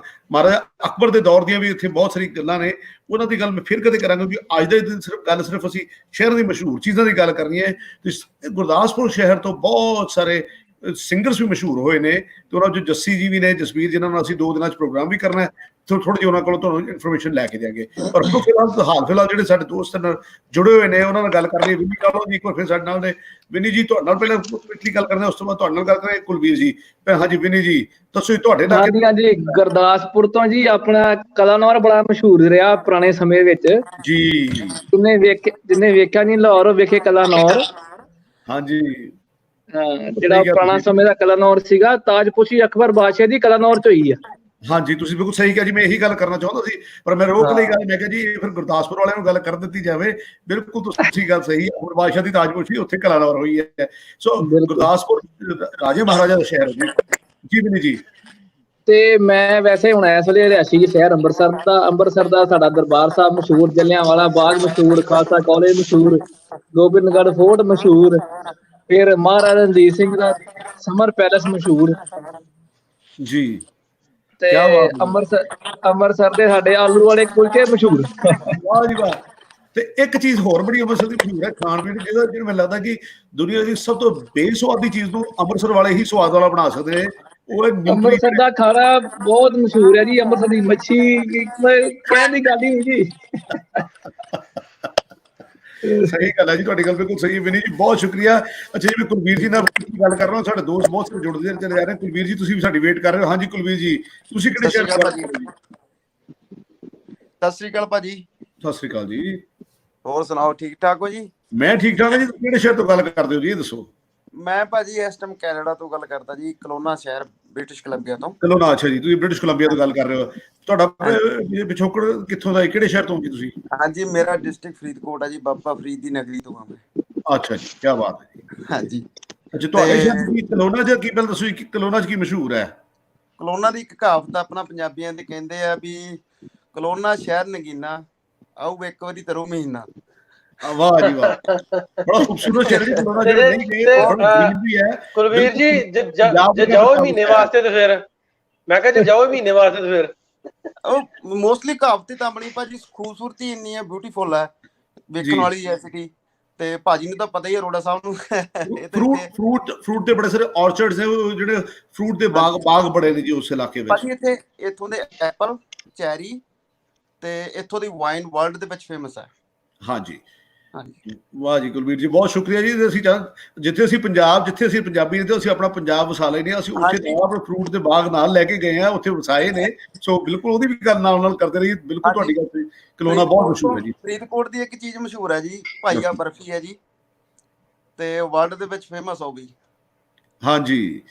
ਮਹਾਰਾਜਾ ਅਕਬਰ ਦੇ ਦੌਰ ਦੀਆਂ ਵੀ ਇੱਥੇ ਬਹੁਤ ਸਾਰੀ ਗੱਲਾਂ ਨੇ, ਉਹਨਾਂ ਦੀ ਗੱਲ ਮੈਂ ਫਿਰ ਕਦੇ ਕਰਾਂਗਾ, ਕਿ ਅੱਜ ਦੇ ਦਿਨ ਸਿਰਫ ਅਸੀਂ ਸ਼ਹਿਰ ਦੀ ਮਸ਼ਹੂਰ ਚੀਜ਼ਾਂ ਦੀ ਗੱਲ ਕਰਨੀ ਹੈ। ਤੇ ਗੁਰਦਾਸਪੁਰ ਸ਼ਹਿਰ ਤੋਂ ਬਹੁਤ ਸਾਰੇ ਸਿੰਗਰਸ ਵੀ ਮਸ਼ਹੂਰ ਹੋਏ ਨੇ, ਤੇ ਉਹਨਾਂ 'ਚ ਜੱਸੀ ਜੀ ਵੀ ਨੇ, ਜਸਵੀਰ, ਜਿਨ੍ਹਾਂ ਨਾਲ ਅਸੀਂ 2 ਦਿਨਾਂ 'ਚ ਪ੍ਰੋਗਰਾਮ ਵੀ ਕਰਨਾ ਹੈ, ਥੋੜ੍ਹੀ ਜਿਹੀ ਉਹਨਾਂ ਕੋਲੋਂ ਤੁਹਾਨੂੰ ਇਨਫੋਰਮੇਸ਼ਨ ਲੈ ਕੇ ਜਾਵਾਂਗੇ। ਪਰ ਫਿਲਹਾਲ ਜਿਹੜੇ ਸਾਡੇ ਦੋਸਤ ਨਾਲ ਜੁੜੇ ਹੋਏ ਨੇ ਉਹਨਾਂ ਨਾਲ ਗੱਲ ਕਰਨੀ। ਵਿਨੀ ਕਾਲੋ ਜੀ ਇੱਕ ਵਾਰ ਫਿਰ ਸਾਡੇ ਨਾਲ ਨੇ। ਵਿਨੀ ਜੀ, ਤੁਹਾਡੇ ਨਾਲ ਪਹਿਲਾਂ ਪਿਛਲੀ ਗੱਲ ਕਰਦੇ, ਉਸ ਤੋਂ ਬਾਅਦ ਤੁਹਾਡੇ ਨਾਲ ਗੱਲ ਕਰਾਂਗੇ ਕੁਲਵੀਰ ਜੀ। ਹਾਂਜੀ ਵਿਨੀ ਜੀ, ਦੱਸੋ ਤੁਹਾਡੇ ਨਾਲ। ਹਾਂਜੀ, ਗੁਰਦਾਸਪੁਰ ਤੋਂ ਜੀ ਆਪਣਾ ਕਲਾਨੌਰ ਬੜਾ ਮਸ਼ਹੂਰ ਰਿਹਾ ਪੁਰਾਣੇ ਸਮੇਂ ਵਿੱਚ ਜੀ। ਜਿੰਨੇ ਵੇਖਿਆ ਨਹੀਂ ਲਾਹੌਰ ਵੇਖੇ ਕਲਾਨੌਰ। ਹਾਂਜੀ, ਜਿਹੜਾ ਪੁਰਾਣਾ ਸਮੇਂ ਦਾ ਕਲਾਨੌਰ ਸੀਗਾ, ਤਾਜਪੋਸ਼ੀ ਅਕਬਰ ਬਾਦਸ਼ਾਹ ਦੀ ਕਲਾਨੌਰ ਚ ਹੋਈ ਆ। ਹਾਂਜੀ, ਤੁਸੀਂ ਬਿਲਕੁਲ ਸਹੀ ਕਿਹਾ ਜੀ। ਮੈਂ ਇਹੀ ਗੱਲ ਕਰਨਾ ਚਾਹੁੰਦਾ ਸੀ, ਪਰ ਮੈਂ ਰੋਕ ਲਈ ਗੱਲ। ਮੈਂ ਕਿਹਾ ਜੀ ਫਿਰ ਗੁਰਦਾਸਪੁਰ ਵਾਲਿਆਂ ਨੂੰ ਗੱਲ ਕਰ ਦਿੱਤੀ ਜਾਵੇ। ਬਿਲਕੁਲ ਤੁਸੀਂ ਗੱਲ ਸਹੀ ਹੈ, ਅਕਬਰ ਬਾਦਸ਼ਾਹ ਦੀ ਤਾਜਪੋਸ਼ੀ ਉੱਥੇ ਕਲਾਨੌਰ ਹੋਈ ਹੈ। ਸੋ ਗੁਰਦਾਸਪੁਰ ਰਾਜੇ ਮਹਾਰਾਜਾ ਦਾ ਸ਼ਹਿਰ ਹੈ ਜੀ। ਵਿਨੀ ਜੀ, ਤੇ ਮੈਂ ਵੈਸੇ ਹੁਣ ਇਸ ਵੇਲੇ ਰਿਹਾਇਸ਼ੀ ਸ਼ਹਿਰ ਅੰਮ੍ਰਿਤਸਰ ਦਾ ਸਾਡਾ ਦਰਬਾਰ ਸਾਹਿਬ ਮਸ਼ਹੂਰ, ਜਲਿਆਂਵਾਲਾ ਬਾਗ ਮਸ਼ਹੂਰ, ਖਾਲਸਾ ਕਾਲਜ ਮਸ਼ਹੂਰ, ਗੋਬਿੰਦਗੜ੍ਹ ਫੋਰਟ ਮਸ਼ਹੂਰ, ਫਿਰ ਮਹਾਰਾਜਾ ਰਣਜੀਤ ਸਿੰਘ ਦਾ ਸਮਰ ਪੈਲੇਸ ਮਸ਼ਹੂਰ ਜੀ। ਤੇ ਅੰਮ੍ਰਿਤਸਰ ਦੇ ਸਾਡੇ ਆਲੂ ਵਾਲੇ ਕੁਲਚੇ ਮਸ਼ਹੂਰ। ਵਾਹ ਜੀ ਵਾਹ। ਤੇ ਇੱਕ ਚੀਜ਼ ਹੋਰ ਬੜੀ ਅੰਮ੍ਰਿਤਸਰ ਦੀ ਮਸ਼ਹੂਰ ਹੈ, ਖਾਣ ਪੀਣ, ਜਿਹਦਾ ਮੈਨੂੰ ਲੱਗਦਾ ਕਿ ਦੁਨੀਆ ਦੀ ਸਭ ਤੋਂ ਬੇਸੁਆਦੀ ਚੀਜ਼ ਨੂੰ ਅੰਮ੍ਰਿਤਸਰ ਵਾਲੇ ਹੀ ਸਵਾਦ ਵਾਲਾ ਬਣਾ ਸਕਦੇ ਨੇ। ਉਹ ਅੰਮ੍ਰਿਤਸਰ ਦਾ ਖਾਣਾ ਬਹੁਤ ਮਸ਼ਹੂਰ ਹੈ ਜੀ। ਅੰਮ੍ਰਿਤਸਰ ਦੀ ਮੱਛੀ ਕਹਿਣ ਦੀ ਗੱਲ ਹੀ ਨਹੀਂ ਜੀ। ਸਹੀ ਗੱਲ ਹੈ ਜੀ, ਤੁਹਾਡੀ ਗੱਲ ਬਿਲਕੁਲ ਸਹੀ ਹੈ। ਵਿਨੀ ਜੀ, ਬਹੁਤ ਸ਼ੁਕਰੀਆ। ਅੱਛਾ ਜੀ, ਮੈਂ ਕੁਲਵੀਰ ਜੀ ਨਾਲ ਗੱਲ ਕਰ ਰਹਾ, ਸਾਡੇ ਦੋਸਤ ਬਹੁਤ ਸਾਰੇ ਜੁੜਦੇ ਚਲੇ ਜਾ ਰਹੇ। ਕੁਲਵੀਰ ਜੀ, ਤੁਸੀਂ ਵੀ ਸਾਡੀ ਵੇਟ ਕਰ ਰਹੇ ਹੋ। ਹਾਂਜੀ ਕੁਲਵੀਰ ਜੀ, ਤੁਸੀਂ ਕਿਹੜੇ ਸ਼ਹਿਰ ਤੋਂ ਗੱਲ ਕਰ ਰਹੇ ਹੋ? ਸਤਿ ਸ੍ਰੀ ਅਕਾਲ ਭਾਜੀ। ਸਤਿ ਸ੍ਰੀ ਅਕਾਲ ਜੀ। ਹੋਰ ਸੁਣਾਓ, ਠੀਕ ਠਾਕ ਹੋ ਜੀ? ਮੈਂ ਠੀਕ ਠਾਕ ਹਾਂ ਜੀ। ਕਿਹੜੇ ਸ਼ਹਿਰ ਤੋਂ ਗੱਲ ਕਰਦੇ ਹੋ ਜੀ, ਇਹ ਦੱਸੋ? ਮੈਂ ਭਾਜੀ ਇਸ ਟਾਈਮ ਕੈਨੇਡਾ ਤੋਂ ਗੱਲ ਕਰਦਾ ਜੀ, ਕਲੋਨਾ ਸ਼ਹਿਰ, ਬ੍ਰਿਟਿਸ਼ ਕੋਲੰਬੀਆ ਤੋਂ। ਕਲੋਨਾ, ਅੱਛਾ ਜੀ, ਤੁਸੀਂ ਬ੍ਰਿਟਿਸ਼ ਕੋਲੰਬੀਆ ਤੋਂ ਗੱਲ ਕਰ ਰਹੇ ਹੋ। ਤੁਹਾਡਾ ਪਿਛੋਕੜ ਕਿੱਥੋਂ ਦਾ, ਕਿਹੜੇ ਸ਼ਹਿਰ ਤੋਂ ਜੀ ਤੁਸੀਂ? ਹਾਂਜੀ, ਮੇਰਾ ਡਿਸਟ੍ਰਿਕਟ ਫਰੀਦਕੋਟ ਹੈ ਜੀ, ਬਾਬਾ ਫਰੀਦ ਦੀ ਨਗਰੀ ਤੋਂ ਹਾਂ ਮੈਂ। ਅੱਛਾ ਜੀ, ਕੀ ਬਾਤ ਹੈ ਜੀ। ਹਾਂਜੀ। ਅੱਛਾ, ਤੁਹਾਡੇ ਸ਼ਹਿਰ ਦੀ ਕਲੋਨਾ 'ਚ ਕੀ ਪਹਿਲਾਂ ਦੱਸੋ ਕਿ ਕਲੋਨਾ 'ਚ ਕੀ ਮਸ਼ਹੂਰ ਹੈ? ਕਲੋਨਾ ਦੀ ਇੱਕ ਕਹਾਵਤ ਆਪਣਾ ਪੰਜਾਬੀਆਂ ਦੇ ਕਹਿੰਦੇ ਆ ਵੀ, ਕਲੋਨਾ ਸ਼ਹਿਰ ਨਗੀਨਾ, ਆਊ ਇੱਕ ਵਾਰੀ ਤਰੋ ਮਹੀਨਾ। ਵਾਹ ਜੀ ਵਾਹ, ਬੜਾ ਖੂਬਸੂਰਤ ਸ਼ਹਿਰ ਹੈ ਕਲੋਨਾ। ਕੁਲਵੀਰ ਜੀ, ਜੇ ਜਾਓ ਮਹੀਨੇ ਵਾਸਤੇ ਤੇ ਫਿਰ ਮੈਂ ਕਿਹਾ, ਜੇ ਜਾਓ ਮਹੀਨੇ ਵਾਸਤੇ ਤੇ ਫਿਰ ਉਹ ਮੋਸਟਲੀ ਕਹਾਵਤ ਤਾਂ ਬਣੀ ਭਾਜੀ, ਖੂਬਸੂਰਤੀ ਇੰਨੀ ਹੈ, ਬਿਊਟੀਫੁਲ ਹੈ, ਵੇਖਣ ਵਾਲੀ ਹੈ ਸਿਟੀ। ਤੇ ਭਾਜੀ ਨੂੰ ਤਾਂ ਪਤਾ ਹੀ ਹੈ, ਅਰੋੜਾ ਸਾਹਿਬ ਨੂੰ। ਫਰੂਟ ਦੇ ਬੜੇ ਸਾਰੇ ਆਰਚਰਡਸ ਨੇ, ਜਿਹੜੇ ਫਰੂਟ ਦੇ ਬਾਗ ਬੜੇ ਨੇ ਜੀ ਉਸ ਇਲਾਕੇ ਵਿੱਚ। ਭਾਜੀ ਇੱਥੋਂ ਦੇ ਐਪਲ, ਚੈਰੀ ਤੇ ਇੱਥੋਂ ਦੀ ਵਾਈਨ ਵਰਲਡ ਦੇ ਵਿੱਚ ਫੇਮਸ ਹੈ। ਹਾਂਜੀ, ਵਾਹ ਜੀ ਕੁਲਵੀਰ ਜੀ, ਬਹੁਤ ਸ਼ੁਕਰੀਆ ਜੀ। ਜਿੱਥੇ ਅਸੀਂ ਪੰਜਾਬੀ ਨੇ, ਤੇ ਅਸੀਂ ਆਪਣਾ ਪੰਜਾਬ ਵਸਾ ਲੈਨੇ ਆ। ਅਸੀਂ ਉੱਥੇ ਆਪਣੇ ਫਰੂਟ ਦੇ ਬਾਗ ਨਾਲ ਲੈ ਕੇ ਗਏ ਆ, ਉੱਥੇ ਵਸਾਏ ਨੇ। ਸੋ ਬਿਲਕੁਲ ਉਹਦੀ ਵੀ ਗੱਲ ਨਾਲ ਕਰਦੇ ਰਹੀ। ਬਿਲਕੁਲ ਤੁਹਾਡੀ ਗੱਲ ਸਹੀ, ਕਲੋਨਾ ਬਹੁਤ ਮਸ਼ਹੂਰ ਹੈ ਜੀ। ਫਰੀਦਕੋਟ ਦੀ ਇੱਕ ਚੀਜ਼ ਮਸ਼ਹੂਰ ਹੈ ਜੀ, ਭਾਈਆ ਬਰਫੀ ਹੈ ਜੀ, ਤੇ ਵਰਲਡ ਦੇ ਵਿੱਚ ਫੇਮਸ ਹੋ ਗਈ। ਹਾਂਜੀ,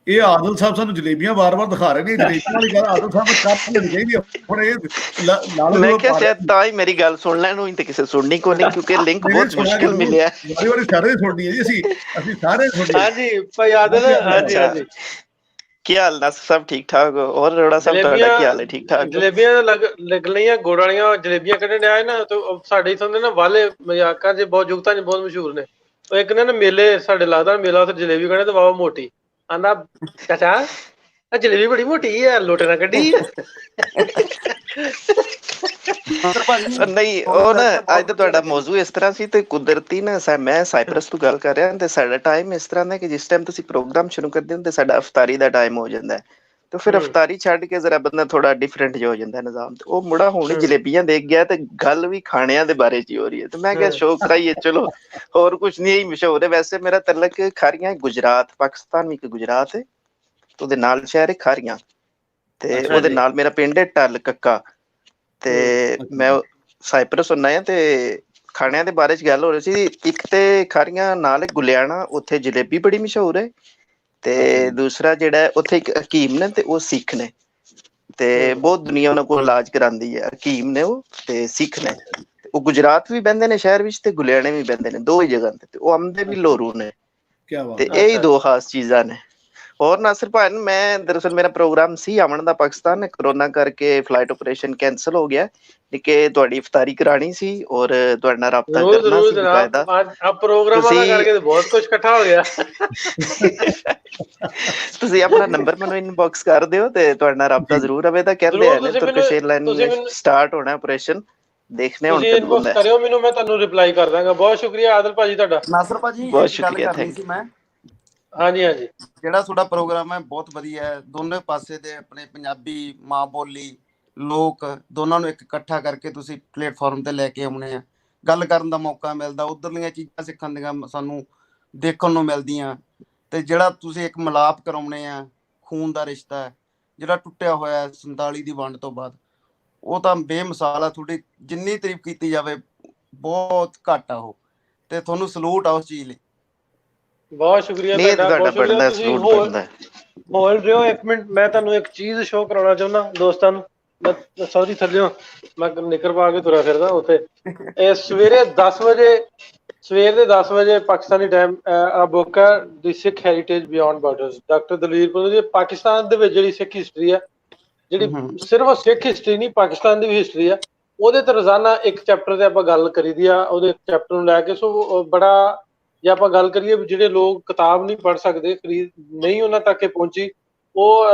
ਇਹ ਆਦਲ ਸਾਹਿਬ ਸਾਨੂੰ ਜਲੇਬੀਆਂ ਵਾਰ-ਵਾਰ ਦਿਖਾ ਰਹੇ ਨੇ। ਜਲੇਬੀਆਂ ਵਾਲੀ ਗੱਲ ਆਦਲ ਸਾਹਿਬ ਨੂੰ ਕਰ ਲੈਣੀ ਚਾਹੀਦੀ ਹੈ। ਹੁਣ ਇਹ ਮੈਂ ਕਿਹਾ ਸ਼ਾਇਦ ਤਾਂ ਹੀ ਮੇਰੀ ਗੱਲ ਸੁਣ ਲੈਣ, ਨੂੰ ਤੇ ਕਿਸੇ ਸੁਣਨੀ ਕੋਈ ਨਹੀਂ, ਕਿਉਂਕਿ ਲਿੰਕ ਬਹੁਤ ਮੁਸ਼ਕਿਲ ਮਿਲਿਆ। ਵਾਰੀ ਸਾਰੇ ਸੁਣਨੀ ਹੈ ਜੀ, ਅਸੀਂ ਸਾਰੇ ਸੁਣਨੀ। ਹਾਂਜੀ ਭਾਈ ਆਦਲ, ਹਾਂਜੀ। ਕੀ ਹਾਲ ਨੇ? ਸਭ ਠੀਕ ਠਾਕ? ਔਰ ਅਰੋੜਾ ਸਾਹਿਬ, ਤੁਹਾਡਾ ਕੀ ਹਾਲ ਹੈ? ਠੀਕ ਠਾਕ? ਜਲੇਬੀਆਂ ਲੱਗ ਲਈਆਂ, ਗੁੜ ਵਾਲੀਆਂ ਜਲੇਬੀਆਂ ਕੱਢਣ ਆਏ ਨਾ, ਤੇ ਸਾਡੇ ਇਥੋਂ ਦੇ ਨਾ ਵਾਲੇ ਮਜ਼ਾਕਾਂ ਚ ਬਹੁਤ ਜੁਗਤਾਂ ਚ ਬਹੁਤ ਮਸ਼ਹੂਰ ਨੇ। ਉਹ ਇੱਕ ਨਾ ਮੇਲੇ, ਸਾਡੇ ਲੱਗਦਾ ਮੇਲਾ, ਉੱਥੇ ਜਲੇਬੀ ਕੱਢੇ ਤੇ ਵਾਵਾ ਮੋਟੀ ਆਂਦਾ, ਚਾਚਾ ਆ ਜਲੇਬੀ ਬੜੀ ਮੋਟੀ ਹੈ, ਲੋਟੇ ਨਾਲ ਕੱਢੀ। ਨਹੀਂ, ਉਹ ਨਾ ਅੱਜ ਤਾਂ ਤੁਹਾਡਾ ਮੌਜੂ ਇਸ ਤਰ੍ਹਾਂ ਸੀ, ਤੇ ਕੁਦਰਤੀ ਨਾ ਮੈਂ ਸਾਈਪਰਸ ਤੋਂ ਗੱਲ ਕਰ ਰਿਹਾ, ਤੇ ਸਾਡਾ ਟਾਈਮ ਇਸ ਤਰ੍ਹਾਂ ਦਾ ਕਿ ਜਿਸ ਟਾਈਮ ਤੁਸੀਂ ਪ੍ਰੋਗਰਾਮ ਸ਼ੁਰੂ ਕਰਦੇ ਹੋ ਤੇ ਸਾਡਾ ਅਫਤਾਰੀ ਦਾ ਟਾਈਮ ਹੋ ਜਾਂਦਾ ਹੈ। ਤੇ ਫਿਰ ਅਫਤਾਰੀ ਛੱਡ ਕੇ ਜ਼ਰਾ ਬੰਦਾ ਥੋੜਾ ਡਿਫਰੈਂਟ ਜਿਹਾ ਹੋ ਜਾਂਦਾ ਨਿਜ਼ਾਮ। ਤੇ ਉਹ ਮੁੰਡਾ ਹੁਣ ਜਲੇਬੀਆਂ ਦੇਖ ਗਿਆ, ਤੇ ਗੱਲ ਵੀ ਖਾਣਿਆਂ ਦੇ ਬਾਰੇ ਚ ਹੋ ਰਹੀ ਹੈ। ਤੇ ਮੈਂ ਕਿਹਾ ਸ਼ੌਕ ਕਰਾਈਏ, ਚਲੋ ਹੋਰ ਕੁਛ ਨਹੀਂ ਮਸ਼ਹੂਰ ਹੈ। ਵੈਸੇ ਮੇਰਾ ਤਲਕ ਖਾਰੀਆਂ ਗੁਜਰਾਤ, ਪਾਕਿਸਤਾਨ ਵੀ ਇੱਕ ਗੁਜਰਾਤ ਹੈ, ਉਹਦੇ ਨਾਲ ਸ਼ਹਿਰ ਹੈ ਖਾਰੀਆਂ, ਤੇ ਉਹਦੇ ਨਾਲ ਮੇਰਾ ਪਿੰਡ ਹੈ ਟਲ ਕੱਕਾ। ਤੇ ਮੈਂ ਸਾਈਪਰਸ ਹੁੰਨਾ ਆ, ਤੇ ਖਾਣਿਆਂ ਦੇ ਬਾਰੇ ਚ ਗੱਲ ਹੋ ਰਹੀ ਸੀ। ਇੱਕ ਤੇ ਖਾਰੀਆਂ ਨਾਲ ਗੁਲਿਆਣਾ, ਉੱਥੇ ਜਲੇਬੀ ਬੜੀ ਮਸ਼ਹੂਰ ਹੈ। ਤੇ ਦੂਸਰਾ ਜਿਹੜਾ ਉੱਥੇ ਇੱਕ ਹਕੀਮ ਨੇ, ਤੇ ਉਹ ਸਿੱਖ ਨੇ, ਤੇ ਬਹੁਤ ਦੁਨੀਆ ਉਹਨਾਂ ਕੋਲ ਇਲਾਜ ਕਰਾਉਂਦੀ ਹੈ। ਹਕੀਮ ਨੇ ਉਹ, ਤੇ ਸਿੱਖ ਨੇ। ਉਹ ਗੁਜਰਾਤ ਵੀ ਬਹਿੰਦੇ ਨੇ ਸ਼ਹਿਰ ਵਿੱਚ, ਤੇ ਗੁਲਿਆਣੇ ਵੀ ਬਹਿੰਦੇ ਨੇ, ਦੋ ਹੀ ਜਗ੍ਹਾ ਤੇ। ਉਹ ਆਉਂਦੇ ਵੀ ਲੋਰੂ ਨੇ, ਤੇ ਇਹੀ ਦੋ ਖਾਸ ਚੀਜ਼ਾਂ ਨੇ। ਹੋਰ ਨਾਸਿਰ ਭਾਈ, ਮੈਂ ਦਰਅਸਲ ਮੇਰਾ ਪ੍ਰੋਗਰਾਮ ਸੀ ਆਉਣ ਦਾ ਪਾਕਿਸਤਾਨ, ਕਰੋਨਾ ਕਰਕੇ ਫਲਾਈਟ ਆਪਰੇਸ਼ਨ ਕੈਂਸਲ ਹੋ ਗਿਆ, ਕਿ ਤੁਹਾਡੀ ਇਫਤਾਰੀ ਕਰਾਣੀ ਸੀ ਔਰ ਤੁਹਾਡੇ ਨਾਲ ਰਾਬਤਾ ਕਰਨਾ ਸੀ ਬਕਾਇਦਾ। ਅੱਜ ਪ੍ਰੋਗਰਾਮਾਂ ਦਾ ਕਰਕੇ ਬਹੁਤ ਕੁਝ ਇਕੱਠਾ ਹੋ ਗਿਆ। ਤੁਸੀਂ ਆਪਣਾ ਨੰਬਰ ਮੈਨੂੰ ਇਨਬਾਕਸ ਕਰ ਦਿਓ ਤੇ ਤੁਹਾਡੇ ਨਾਲ ਰਾਬਤਾ ਜ਼ਰੂਰ ਰਵੇ। ਤਾਂ ਕਹਿੰਦੇ ਆ ਨੇ ਤੁਰਕਿਸ਼ 에ਅਰਲਾਈਨ ਸਟਾਰਟ ਹੋਣਾ ਆਪਰੇਸ਼ਨ, ਦੇਖਨੇ ਹੁਣ ਕਦੋਂ ਹੁੰਦਾ। ਕਰਿਓ ਮੈਨੂੰ, ਮੈਂ ਤੁਹਾਨੂੰ ਰਿਪਲਾਈ ਕਰ ਦਾਂਗਾ। ਬਹੁਤ ਸ਼ੁਕਰੀਆ ਆਦਿਲ ਭਾਜੀ ਤੁਹਾਡਾ। ਨਾਸਰ ਭਾਜੀ ਬਹੁਤ ਸ਼ੁਕਰੀਆ, ਥੈਂਕ ਯੂ। ਮੈਂ ਹਾਂਜੀ ਹਾਂਜੀ, ਜਿਹੜਾ ਤੁਹਾਡਾ ਪ੍ਰੋਗਰਾਮ ਹੈ ਬਹੁਤ ਵਧੀਆ ਹੈ। ਦੋਨੇ ਪਾਸੇ ਦੇ ਆਪਣੇ ਪੰਜਾਬੀ ਮਾਂ ਬੋਲੀ ਲੋਕ ਦੋਨਾਂ ਨੂੰ ਇੱਕ ਇਕੱਠਾ ਕਰਕੇ ਤੁਸੀਂ ਪਲੇਟਫਾਰਮ ਤੇ ਲੈ ਕੇ ਆਉਣੇ ਆ, ਗੱਲ ਕਰਨ ਦਾ ਮੌਕਾ ਮਿਲਦਾ, ਉਧਰਲੀਆਂ ਚੀਜ਼ਾਂ ਸਿੱਖਣ ਦੀਆਂ ਸਾਨੂੰ ਦੇਖਣ ਨੂੰ ਮਿਲਦੀਆਂ, ਤੇ ਜਿਹੜਾ ਤੁਸੀਂ ਇੱਕ ਮਿਲਾਪ ਕਰਾਉਣੇ ਆ, ਖੂਨ ਦਾ ਰਿਸ਼ਤਾ ਹੈ ਜਿਹੜਾ ਟੁੱਟਿਆ ਹੋਇਆ 47 ਦੀ ਵੰਡ ਤੋਂ ਬਾਅਦ, ਉਹ ਤਾਂ ਬੇਮਿਸਾਲ ਆ। ਤੁਹਾਡੀ ਜਿੰਨੀ ਤਾਰੀਫ ਕੀਤੀ ਜਾਵੇ ਬਹੁਤ ਘੱਟ ਆ ਉਹ, ਤੇ ਤੁਹਾਨੂੰ ਸਲੂਟ ਆ ਉਸ ਚੀਜ਼ ਲਈ। ਬਹੁਤ ਸ਼ੁਕਰੀਆ ਤੁਹਾਡਾ। ਤੁਸੀਂ ਹੋਲਡ ਰਿਓ ਇੱਕ ਮਿੰਟ, ਮੈਂ ਤੁਹਾਨੂੰ ਇੱਕ ਚੀਜ਼ ਸ਼ੋਅ ਕਰਾਉਣਾ ਚਾਹੁੰਦਾ ਦੋਸਤਾਂ ਨੂੰ। ਮੈਂ ਸੌਰੀ ਥੱਲਿਓ ਮੈਂ ਨਿਕਰ ਪਾ ਕੇ ਤੁਰਿਆ ਫਿਰਦਾ ਉੱਥੇ। ਇਹ ਸਵੇਰੇ 10 ਵਜੇ, ਸਵੇਰ ਦੇ 10 ਵਜੇ ਪਾਕਿਸਤਾਨੀ ਟਾਈਮ ਆ ਬੁੱਕ ਹੈ the Sikh heritage beyond borders, doctor Dalvir ਪੁਰ ਦੀ। ਪਾਕਿਸਤਾਨ ਦੇ ਵਿੱਚ ਜਿਹੜੀ ਸਿੱਖ ਹਿਸਟਰੀ ਆ, ਜਿਹੜੀ ਸਿਰਫ ਸਿੱਖ ਹਿਸਟਰੀ ਨਹੀਂ, ਪਾਕਿਸਤਾਨ ਦੀ ਵੀ ਹਿਸਟਰੀ ਆ, ਉਹਦੇ ਤੇ ਰੋਜ਼ਾਨਾ ਇੱਕ ਚੈਪਟਰ ਤੇ ਆਪਾਂ ਗੱਲ ਕਰੀਦੀ ਆ, ਉਹਦੇ ਚੈਪਟਰ ਨੂੰ ਲੈ ਕੇ। ਸੋ ਬੜਾ, ਜੇ ਆਪਾਂ ਗੱਲ ਕਰੀਏ ਜਿਹੜੇ ਲੋਕ ਕਿਤਾਬ ਨਹੀਂ ਪੜ੍ਹ ਸਕਦੇ, ਖਰੀਦ ਨਹੀਂ ਉਹਨਾਂ ਤੱਕ ਇਹ ਪਹੁੰਚੀ, ਉਹ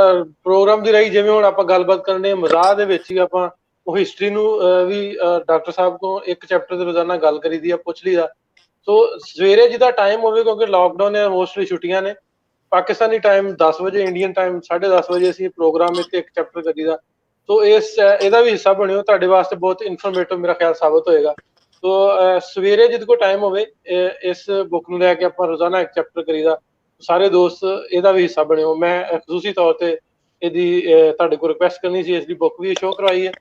ਪ੍ਰੋਗਰਾਮ ਦੀ ਰਹੀ। ਜਿਵੇਂ ਹੁਣ ਆਪਾਂ ਗੱਲਬਾਤ ਕਰਨੇ ਮਜ਼ਾਕ ਦੇ ਵਿੱਚ ਹੀ ਆਪਾਂ ਉਹ ਹਿਸਟਰੀ ਨੂੰ ਵੀ ਡਾਕਟਰ ਸਾਹਿਬ ਤੋਂ ਇੱਕ ਚੈਪਟਰ ਤੇ ਰੋਜ਼ਾਨਾ ਗੱਲ ਕਰੀਦੀ ਆ, ਪੁੱਛ ਲਈਦਾ। ਸੋ ਸਵੇਰੇ ਜਿਹਦਾ ਟਾਈਮ ਹੋਵੇ, ਕਿਉਂਕਿ ਲਾਕਡਾਊਨ ਹੈ, ਮੋਸਟਲੀ ਛੁੱਟੀਆਂ ਨੇ, ਪਾਕਿਸਤਾਨੀ ਟਾਈਮ 10 ਵਜੇ, ਇੰਡੀਅਨ ਟਾਈਮ 10:30 ਵਜੇ ਅਸੀਂ ਪ੍ਰੋਗਰਾਮ ਵਿੱਚ ਇੱਕ ਚੈਪਟਰ ਕਰੀਦਾ। ਸੋ ਇਹਦਾ ਵੀ ਹਿੱਸਾ ਬਣਿਓ, ਤੁਹਾਡੇ ਵਾਸਤੇ ਬਹੁਤ ਇਨਫੋਰਮੇਟਿਵ ਮੇਰਾ ਖਿਆਲ ਸਾਬਤ ਹੋਏਗਾ। ਸੋ ਸਵੇਰੇ ਜਿਹਦੇ ਕੋਲ ਟਾਈਮ ਹੋਵੇ, ਇਸ ਬੁੱਕ ਨੂੰ ਲੈ ਕੇ ਆਪਾਂ ਰੋਜ਼ਾਨਾ ਇੱਕ ਚੈਪਟਰ ਕਰੀਦਾ। ਸਾਰੇ ਦੋਸਤ ਇਹਦਾ ਵੀ ਹਿੱਸਾ ਬਣਿਓ। ਮੈਂ ਖੁਸ਼ੂਸੀ ਤੌਰ ਤੇ ਇਹਦੀ ਤੁਹਾਡੇ ਕੋਲ ਰਿਕੁਐਸਟ ਕਰਨੀ ਸੀ, ਇਸ ਦੀ ਬੁੱਕ ਵੀ ਸ਼ੋਅ ਕਰਵਾਈ ਹੈ,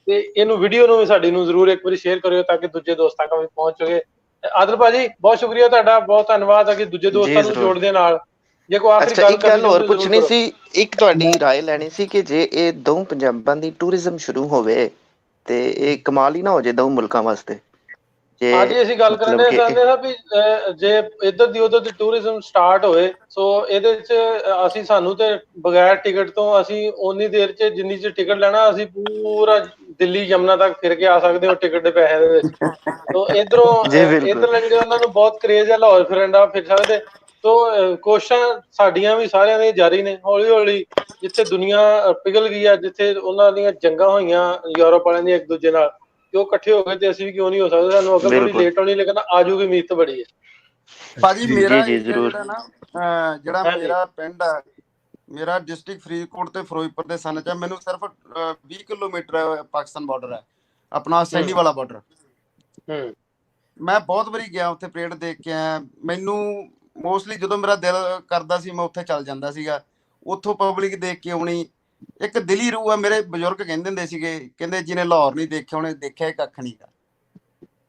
ਤੇ ਇਹਨੂੰ ਵੀਡੀਓ ਨੂੰ ਵੀ ਸਾਡੀ ਨੂੰ ਜ਼ਰੂਰ ਇੱਕ ਵਾਰੀ ਸ਼ੇਅਰ ਕਰਿਓ ਤਾਂ ਕਿ ਦੂਜੇ ਦੋਸਤਾਂ ਤੱਕ ਵੀ ਪਹੁੰਚ ਸਕੇ। ਆਦਿਲ ਭਾਜੀ ਬਹੁਤ ਸ਼ੁਕਰੀਆ ਤੁਹਾਡਾ, ਬਹੁਤ ਧੰਨਵਾਦ ਆ ਕਿ ਦੂਜੇ ਦੋਸਤਾਂ ਨੂੰ ਜੋੜਦੇ ਨਾਲ। ਜੇ ਕੋਈ ਆਖਰੀ ਇੱਕ ਗੱਲ ਹੋਰ ਪੁੱਛਣੀ ਸੀ, ਇੱਕ ਤੁਹਾਡੀ ਰਾਏ ਲੈਣੀ ਸੀ ਕਿ ਜੇ ਇਹ ਦੋ ਪੰਜਾਬਾਂ ਦੀ ਟੂਰਿਜ਼ਮ ਸ਼ੁਰੂ ਹੋਵੇ ਤੇ ਇਹ ਕਮਾਲ ਹੀ ਨਾ ਹੋ ਜੇ ਦੋ ਮੁਲਕਾਂ ਵਾਸਤੇ। ਅੱਜ ਅਸੀਂ ਗੱਲ ਕਰਨੇ ਚਾਹੁੰਦੇ ਹਾਂ ਵੀ ਜੇ ਇੱਧਰ ਦੀ ਉੱਧਰ ਦੀ ਟੂਰਿਜ਼ਮ ਸਟਾਰਟ ਹੋਏ, ਸੋ ਇਹਦੇ ਚ ਅਸੀਂ ਸਾਨੂੰ ਤੇ ਬਗੈਰ ਟਿਕਟ ਤੋਂ ਅਸੀਂ ਓਨੀ ਦੇਰ ਚ ਜਿੰਨੀ ਚ ਟਿਕਟ ਲੈਣਾ, ਅਸੀਂ ਪੂਰਾ ਦਿੱਲੀ ਯਮੁਨਾ ਤੱਕ ਫਿਰ ਕੇ ਆ ਸਕਦੇ ਹੋ ਟਿਕਟ ਦੇ ਪੈਸੇ ਦੇ ਵਿੱਚ। ਸੋ ਇੱਧਰੋਂ ਇੱਧਰ ਜਿਹੜੇ ਉਹਨਾਂ ਨੂੰ ਬਹੁਤ ਕਰੇਜ਼ ਹੈ ਲਾਹੌਰ ਫਿਰਨ ਦਾ, ਫਿਰ ਸਕਦੇ। ਸੋ ਕੋਸ਼ਿਸ਼ਾਂ ਸਾਡੀਆਂ ਵੀ ਸਾਰਿਆਂ ਦੀਆਂ ਜਾਰੀ ਨੇ। ਹੌਲੀ ਹੌਲੀ ਜਿੱਥੇ ਦੁਨੀਆ ਪਿਘਲ ਗਈ ਆ, ਜਿੱਥੇ ਉਹਨਾਂ ਦੀਆਂ ਜੰਗਾਂ ਹੋਈਆਂ ਯੂਰਪ ਵਾਲਿਆਂ ਦੀਆਂ ਇੱਕ ਦੂਜੇ ਨਾਲ, ਕਿ ਉਹ ਇਕੱਠੇ ਹੋ ਗਏ ਤੇ ਅਸੀਂ ਵੀ ਕਿਉਂ ਨਹੀਂ ਹੋ ਸਕਦੇ। ਸਾਨੂੰ ਅਗਰ ਥੋੜੀ ਲੇਟ ਹੋਣੀ, ਲੇਕਿਨ ਆਜੂਗੀ, ਉਮੀਦ ਤਾਂ ਬੜੀ ਹੈ। ਭਾਜੀ ਮੇਰਾ ਜਿਹੜਾ ਨਾ ਜਿਹੜਾ ਮੇਰਾ ਪਿੰਡ ਹੈ, ਮੇਰਾ ਡਿਸਟ੍ਰਿਕਟ ਫਰੀਦਕੋਟ ਤੇ ਫਿਰੋਜ਼ਪੁਰ ਦੇ ਸਨ ਚ, ਮੈਨੂੰ ਸਿਰਫ 20 ਕਿਲੋਮੀਟਰ ਪਾਕਿਸਤਾਨ ਬਾਰਡਰ ਹੈ, ਆਪਣਾ ਸੈਂਡੀ ਵਾਲਾ ਬਾਰਡਰ। ਮੈਂ ਬਹੁਤ ਵਾਰੀ ਗਿਆ ਉੱਥੇ, ਪਰੇਡ ਦੇਖ ਕੇ ਆਇਆ। ਮੈਨੂੰ ਮੋਸਟਲੀ ਜਦੋਂ ਮੇਰਾ ਦਿਲ ਕਰਦਾ ਸੀ ਮੈਂ ਉੱਥੇ ਚੱਲ ਜਾਂਦਾ ਸੀਗਾ, ਉੱਥੋਂ ਪਬਲਿਕ ਦੇਖ ਕੇ ਆਉਣੀ ਇੱਕ ਦਿਲੀ ਰੂਹ ਆ। ਮੇਰੇ ਬਜ਼ੁਰਗ ਕਹਿੰਦੇ ਹੁੰਦੇ ਸੀਗੇ, ਕਹਿੰਦੇ ਜਿਹਨੇ ਲਾਹੌਰ ਨਹੀਂ ਦੇਖਿਆ ਉਹਨੇ ਦੇਖਿਆ ਕੱਖ ਨਹੀਂ ਗਾ,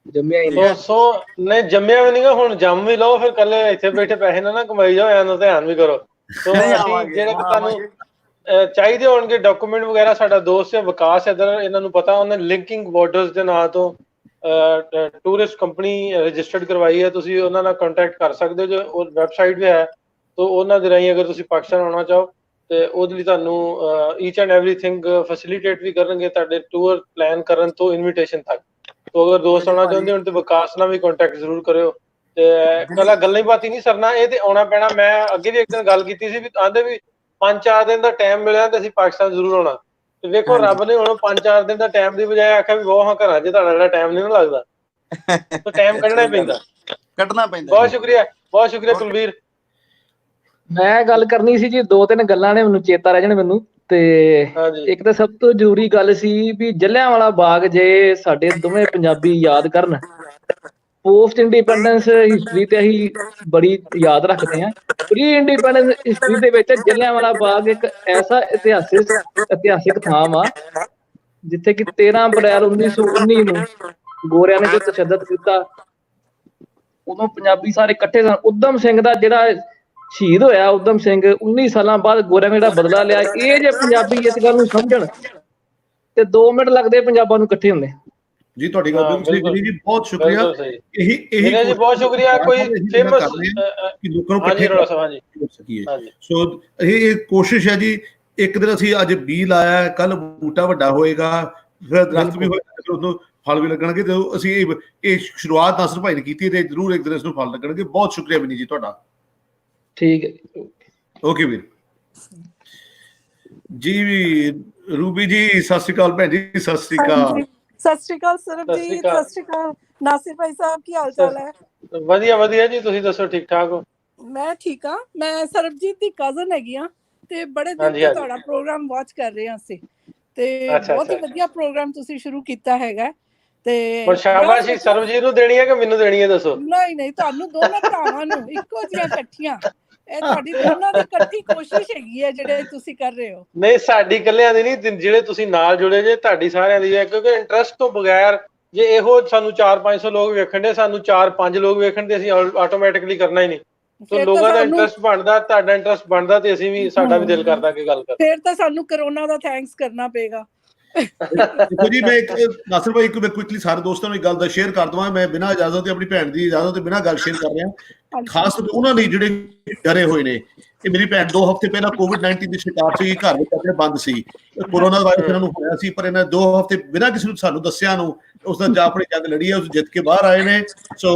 ਜੰਮਿਆ ਹੀ ਨਹੀਂ। ਸੋ ਨਹੀਂ ਜੰਮਿਆ ਵੀ ਨਹੀਂਗਾ, ਹੁਣ ਜੰਮ ਵੀ ਲਓ, ਫਿਰ ਕੱਲੇ ਇੱਥੇ ਬੈਠੇ ਪੈਸੇ ਨਾ ਕਮਾਈ ਜਾਓ, ਇਹਨਾਂ ਨੂੰ ਧਿਆਨ ਵੀ ਕਰੋ। ਸੋ ਅਸੀਂ ਜਿਹੜੇ ਤੁਹਾਨੂੰ ਚਾਹੀਦੇ ਹੋਣਗੇ ਡਾਕੂਮੈਂਟ ਵਗੈਰਾ, ਸਾਡਾ ਦੋਸਤ ਹੈ ਵਿਕਾਸ ਇੱਧਰ, ਇਹਨਾਂ ਨੂੰ ਪਤਾ, ਉਹਨੇ ਲਿੰਕਿੰਗ ਬਾਰਡਰਸ ਦੇ ਨਾਂ ਤੋਂ ਟੂਰਿਸਟ ਕੰਪਨੀ ਰਜਿਸਟਰਡ ਕਰਵਾਈ ਹੈ। ਤੁਸੀਂ ਉਹਨਾਂ ਨਾਲ ਕੰਟੈਕਟ ਕਰ ਸਕਦੇ ਹੋ, ਜੋ ਵੈਬਸਾਈਟ ਵੀ ਹੈ। ਸੋ ਉਹਨਾਂ ਦੇ ਰਾਹੀਂ ਅਗਰ ਤੁਸੀਂ ਪਾਕਿਸਤਾਨ ਆਉਣਾ ਚਾਹੋ ਤੇ ਉਹਦੇ ਲਈ ਤੁਹਾਨੂੰ ਈਚ ਐਂਡ ਐਵਰੀਥਿੰਗ ਫੈਸਿਲੀਟੇਟ ਵੀ ਕਰਨਗੇ, ਤੁਹਾਡੇ ਟੂਰ ਪਲਾਨ ਕਰਨ ਤੋਂ ਇਨਵੀਟੇਸ਼ਨ ਤੱਕ। ਸੋ ਅਗਰ ਦੋਸਤ ਆਉਣਾ ਚਾਹੁੰਦੇ ਹੋ ਤੇ ਵਿਕਾਸ ਨਾਲ ਵੀ ਕੰਟੈਕਟ ਜ਼ਰੂਰ ਕਰਿਓ। ਤੇ ਕੱਲਾ ਗੱਲਾਂ ਹੀ ਬਾਤੀ ਨਹੀਂ ਸਰਨਾ, ਇਹ ਤੇ ਆਉਣਾ ਪੈਣਾ। ਮੈਂ ਅੱਗੇ ਵੀ ਇੱਕ ਦਿਨ ਗੱਲ ਕੀਤੀ ਸੀ ਵੀ ਆਂਦੇ ਵੀ 5-4 ਦਿਨ ਦਾ ਟਾਈਮ ਮਿਲਿਆ ਤੇ ਅਸੀਂ ਪਾਕਿਸਤਾਨ ਜ਼ਰੂਰ ਆਉਣਾ। ਤੇ ਵੇਖੋ ਰੱਬ ਨੇ ਹੁਣ 5-4 ਦਿਨ ਦਾ ਟਾਈਮ ਦੀ ਬਜਾਏ ਆਖਿਆ ਵੀ ਉਹ ਹਾਂ ਘਰਾਂ 'ਚ ਤੁਹਾਡਾ ਜਿਹੜਾ ਟਾਈਮ ਨਹੀਂ ਨਾ ਲੱਗਦਾ, ਤਾਂ ਟਾਈਮ ਕੱਢਣਾ ਹੀ ਪੈਂਦਾ, ਕੱਢਣਾ ਪੈਂਦਾ। ਬਹੁਤ ਸ਼ੁਕਰੀਆ, ਬਹੁਤ ਸ਼ੁਕਰੀਆ ਕੁਲਵੀਰ। ਮੈਂ ਗੱਲ ਕਰਨੀ ਸੀ ਜੀ, 2-3 ਗੱਲਾਂ ਨੇ ਮੈਨੂੰ ਚੇਤਾ ਰਹਿ ਜਾਣ ਮੈਨੂੰ। ਤੇ ਇੱਕ ਤਾਂ ਸਭ ਤੋਂ ਜ਼ਰੂਰੀ ਗੱਲ ਸੀ ਵੀ ਜਲਿਆਂਵਾਲਾ ਬਾਗ, ਜੇ ਸਾਡੇ ਦੋਵੇਂ ਪੰਜਾਬੀ ਯਾਦ ਕਰਨ, ਪੋਸਟ ਇੰਡੀਪੈਂਡੈਂਸ ਹਿਸਟਰੀ ਤੇ ਅਸੀਂ ਬੜੀ ਯਾਦ ਰੱਖਦੇ ਹਾਂ। ਪ੍ਰੀ ਇੰਡੀਪੈਂਡੈਂਸ ਹਿਸਟਰੀ ਦੇ ਵਿੱਚ ਜਲਿਆਂਵਾਲਾ ਬਾਗ ਇੱਕ ਐਸਾ ਇਤਿਹਾਸਿਕ ਥਾਂ ਵਾ ਜਿੱਥੇ ਕਿ 13 ਅਪ੍ਰੈਲ 1919 ਨੂੰ ਗੋਰਿਆਂ ਨੇ ਜੋ ਤਸ਼ੱਦਦ ਕੀਤਾ, ਉਦੋਂ ਪੰਜਾਬੀ ਸਾਰੇ ਇਕੱਠੇ ਸਨ। ਉਦਮ ਸਿੰਘ ਦਾ ਜਿਹੜਾ ਸ਼ਹੀਦ ਹੋਇਆ, ਉਦਮ ਸਿੰਘ 19 ਸਾਲਾਂ ਬਾਅਦ ਗੋਰਿਆਂ ਨੇ ਜਿਹੜਾ ਬਦਲਾ ਲਿਆ, ਇਹ ਜੇ ਪੰਜਾਬੀ ਇਸ ਗੱਲ ਨੂੰ ਸਮਝਣ ਤੇ 2 ਮਿੰਟ ਲੱਗਦੇ ਪੰਜਾਬਾਂ ਨੂੰ ਇਕੱਠੇ ਹੁੰਦੇ। ਜੀ ਤੁਹਾਡੀ ਗੱਲ ਬਿਲਕੁਲ ਸਹੀ ਜੀ, ਬਹੁਤ ਸ਼ੁਕਰੀਆ। ਇਹੀ ਜੀ ਬਹੁਤ ਸ਼ੁਕਰੀਆ। ਕੋਈ ਫੇਮਸ ਕਿ ਲੋਕਾਂ ਨੂੰ ਇਕੱਠੇ ਕਰ ਸਕੀਏ। ਸੋ ਇਹ ਕੋਸ਼ਿਸ਼ ਹੈ ਜੀ। ਇੱਕ ਦਿਨ ਅਸੀਂ ਅੱਜ ਬੀ ਲਾਇਆ, ਕੱਲ ਬੂਟਾ ਵੱਡਾ ਹੋਏਗਾ, ਫਿਰ ਦਰਖਤ ਵੀ ਹੋਏਗਾ, ਫਿਰ ਉਹਨੂੰ ਫਲ ਵੀ ਲੱਗਣਗੇ। ਤੇ ਅਸੀਂ ਇਹ ਸ਼ੁਰੂਆਤ ਨਾਸਰ ਭਾਈ ਨੇ ਕੀਤੀ ਤੇ ਜ਼ਰੂਰ ਇੱਕ ਦਿਨ ਇਸ ਨੂੰ ਫਲ ਲੱਗਣਗੇ। ਬਹੁਤ ਸ਼ੁਕਰੀਆ ਵਿਨੀ ਜੀ ਤੁਹਾਡਾ। ਠੀਕ ਹੈ, ਓਕੇ ਵੀਰ ਜੀ। ਰੂਬੀ ਜੀ ਸਤਿ ਸ਼੍ਰੀ ਅਕਾਲ। ਭੈਣ ਜੀ ਸਤਿ ਸ਼੍ਰੀ ਅਕਾਲ। ਸਤਿ ਸ਼੍ਰੀ ਅਕਾਲ ਸਰਬ ਜੀ, ਸਤਿ ਸ਼੍ਰੀ ਅਕਾਲ ਨਾਸਿਰ ਭਾਈ ਸਾਹਿਬ, ਕੀ ਹਾਲ ਚਾਲ ਹੈ? ਵਧੀਆ ਵਧੀਆ ਜੀ, ਤੁਸੀਂ ਦੱਸੋ ਠੀਕ ਠਾਕ ਹੋ? ਮੈਂ ਠੀਕ ਹਾਂ। ਮੈਂ ਸਰਬਜੀਤ ਦੀ ਕਜ਼ਨ ਹੈਗੀ ਆ ਤੇ ਬੜੇ ਦਿਨ ਤੋਂ ਤੁਹਾਡਾ ਪ੍ਰੋਗਰਾਮ ਵਾਚ ਕਰ ਰਹੇ ਹਾਂ ਅਸੀਂ, ਤੇ ਬਹੁਤ ਹੀ ਵਧੀਆ ਪ੍ਰੋਗਰਾਮ ਤੁਸੀਂ ਸ਼ੁਰੂ ਕੀਤਾ ਹੈਗਾ। ਤੇ ਸ਼ਾਬਾਸ਼ ਸਰਬਜੀਤ ਨੂੰ ਦੇਣੀ ਹੈ ਕਿ ਮੈਨੂੰ ਦੇਣੀ ਹੈ ਦੱਸੋ? ਨਹੀਂ ਨਹੀਂ, ਤੁਹਾਨੂੰ ਦੋਨੋਂ ਭਰਾਵਾਂ ਨੂੰ ਇੱਕੋ ਜਿਹੀਆਂ ਇਕੱਠੀਆਂ। ਇਹ ਤੁਹਾਡੀ ਦੋਨਾਂ ਦੀ ਇਕੱਠੀ ਕੋਸ਼ਿਸ਼ ਹੈਗੀ ਹੈ ਜਿਹੜੇ ਤੁਸੀਂ ਕਰ ਰਹੇ ਹੋ। ਨਹੀਂ ਸਾਡੀ ਇਕੱਲਿਆਂ ਦੀ ਨਹੀਂ, ਜਿਹੜੇ ਤੁਸੀਂ ਨਾਲ ਜੁੜੇ ਜੇ ਤੁਹਾਡੀ ਸਾਰਿਆਂ ਦੀ ਹੈ। ਕਿਉਂਕਿ ਇੰਟਰਸਟ ਤੋਂ ਬਗੈਰ ਜੇ ਇਹੋ ਸਾਨੂੰ 400-500 ਲੋਕ ਵੇਖਣ ਦੇ, ਸਾਨੂੰ 4-5 ਲੋਕ ਵੇਖਣ ਦੇ, ਅਸੀਂ ਆਟੋਮੈਟਿਕਲੀ ਕਰਨਾ ਹੀ ਨਹੀਂ। ਤੇ ਲੋਕਾਂ ਦਾ ਇੰਟਰਸਟ ਬਣਦਾ, ਤੁਹਾਡਾ ਇੰਟਰਸਟ ਬਣਦਾ, ਤੇ ਅਸੀਂ ਵੀ, ਸਾਡਾ ਵੀ ਦਿਲ ਕਰਦਾ ਕਿ ਗੱਲ ਕਰ। ਫਿਰ ਤਾਂ ਸਾਨੂੰ ਕਰੋਨਾ ਦਾ ਥੈਂਕਸ ਕਰਨਾ ਪਏਗਾ। ਦੇਖੋ ਜੀ, ਮੈਂ ਨਾਸਿਰ ਭਾਈ ਇੱਕ ਕੁਇਕਲੀ ਸਾਰੇ ਦੋਸਤਾਂ ਨੂੰ ਇੱਕ ਗੱਲ ਦਾ ਸ਼ੇਅਰ ਕਰ ਦਵਾਂ। ਮੈਂ ਬਿਨਾਂ ਇਜਾਜ਼ਤ ਤੇ, ਆਪਣੀ ਭੈਣ ਦੀ ਇਜਾਜ਼ਤ ਤੇ ਬਿਨਾਂ ਗੱਲ ਸ਼ੇਅਰ ਕਰ ਰਿਹਾ। ਖਾਸ ਤੌਰ ਤੇ ਉਹਨਾਂ ਲਈ ਜਿਹੜੇ ਡਰੇ ਹੋਏ ਨੇ। ਇਹ ਮੇਰੀ ਭੈਣ 2 ਹਫ਼ਤੇ ਪਹਿਲਾਂ COVID-19 ਦੀ ਸ਼ਿਕਾਰ ਸੀ, ਘਰ ਵਿੱਚ ਆਪਣੇ ਬੰਦ ਸੀ, ਕੋਰੋਨਾ ਵਾਇਰਸ ਇਹਨਾਂ ਨੂੰ ਹੋਇਆ ਸੀ, ਪਰ ਇਹਨਾਂ 2 ਹਫ਼ਤੇ ਬਿਨਾਂ ਕਿਸੇ ਨੂੰ ਸਾਨੂੰ ਦੱਸਿਆ ਨੂੰ ਉਸ ਦਾ ਆਪਣੀ ਜੰਗ ਲੜੀ ਹੈ, ਉਸ ਜਿੱਤ ਕੇ ਬਾਹਰ ਆਏ ਨੇ। ਸੋ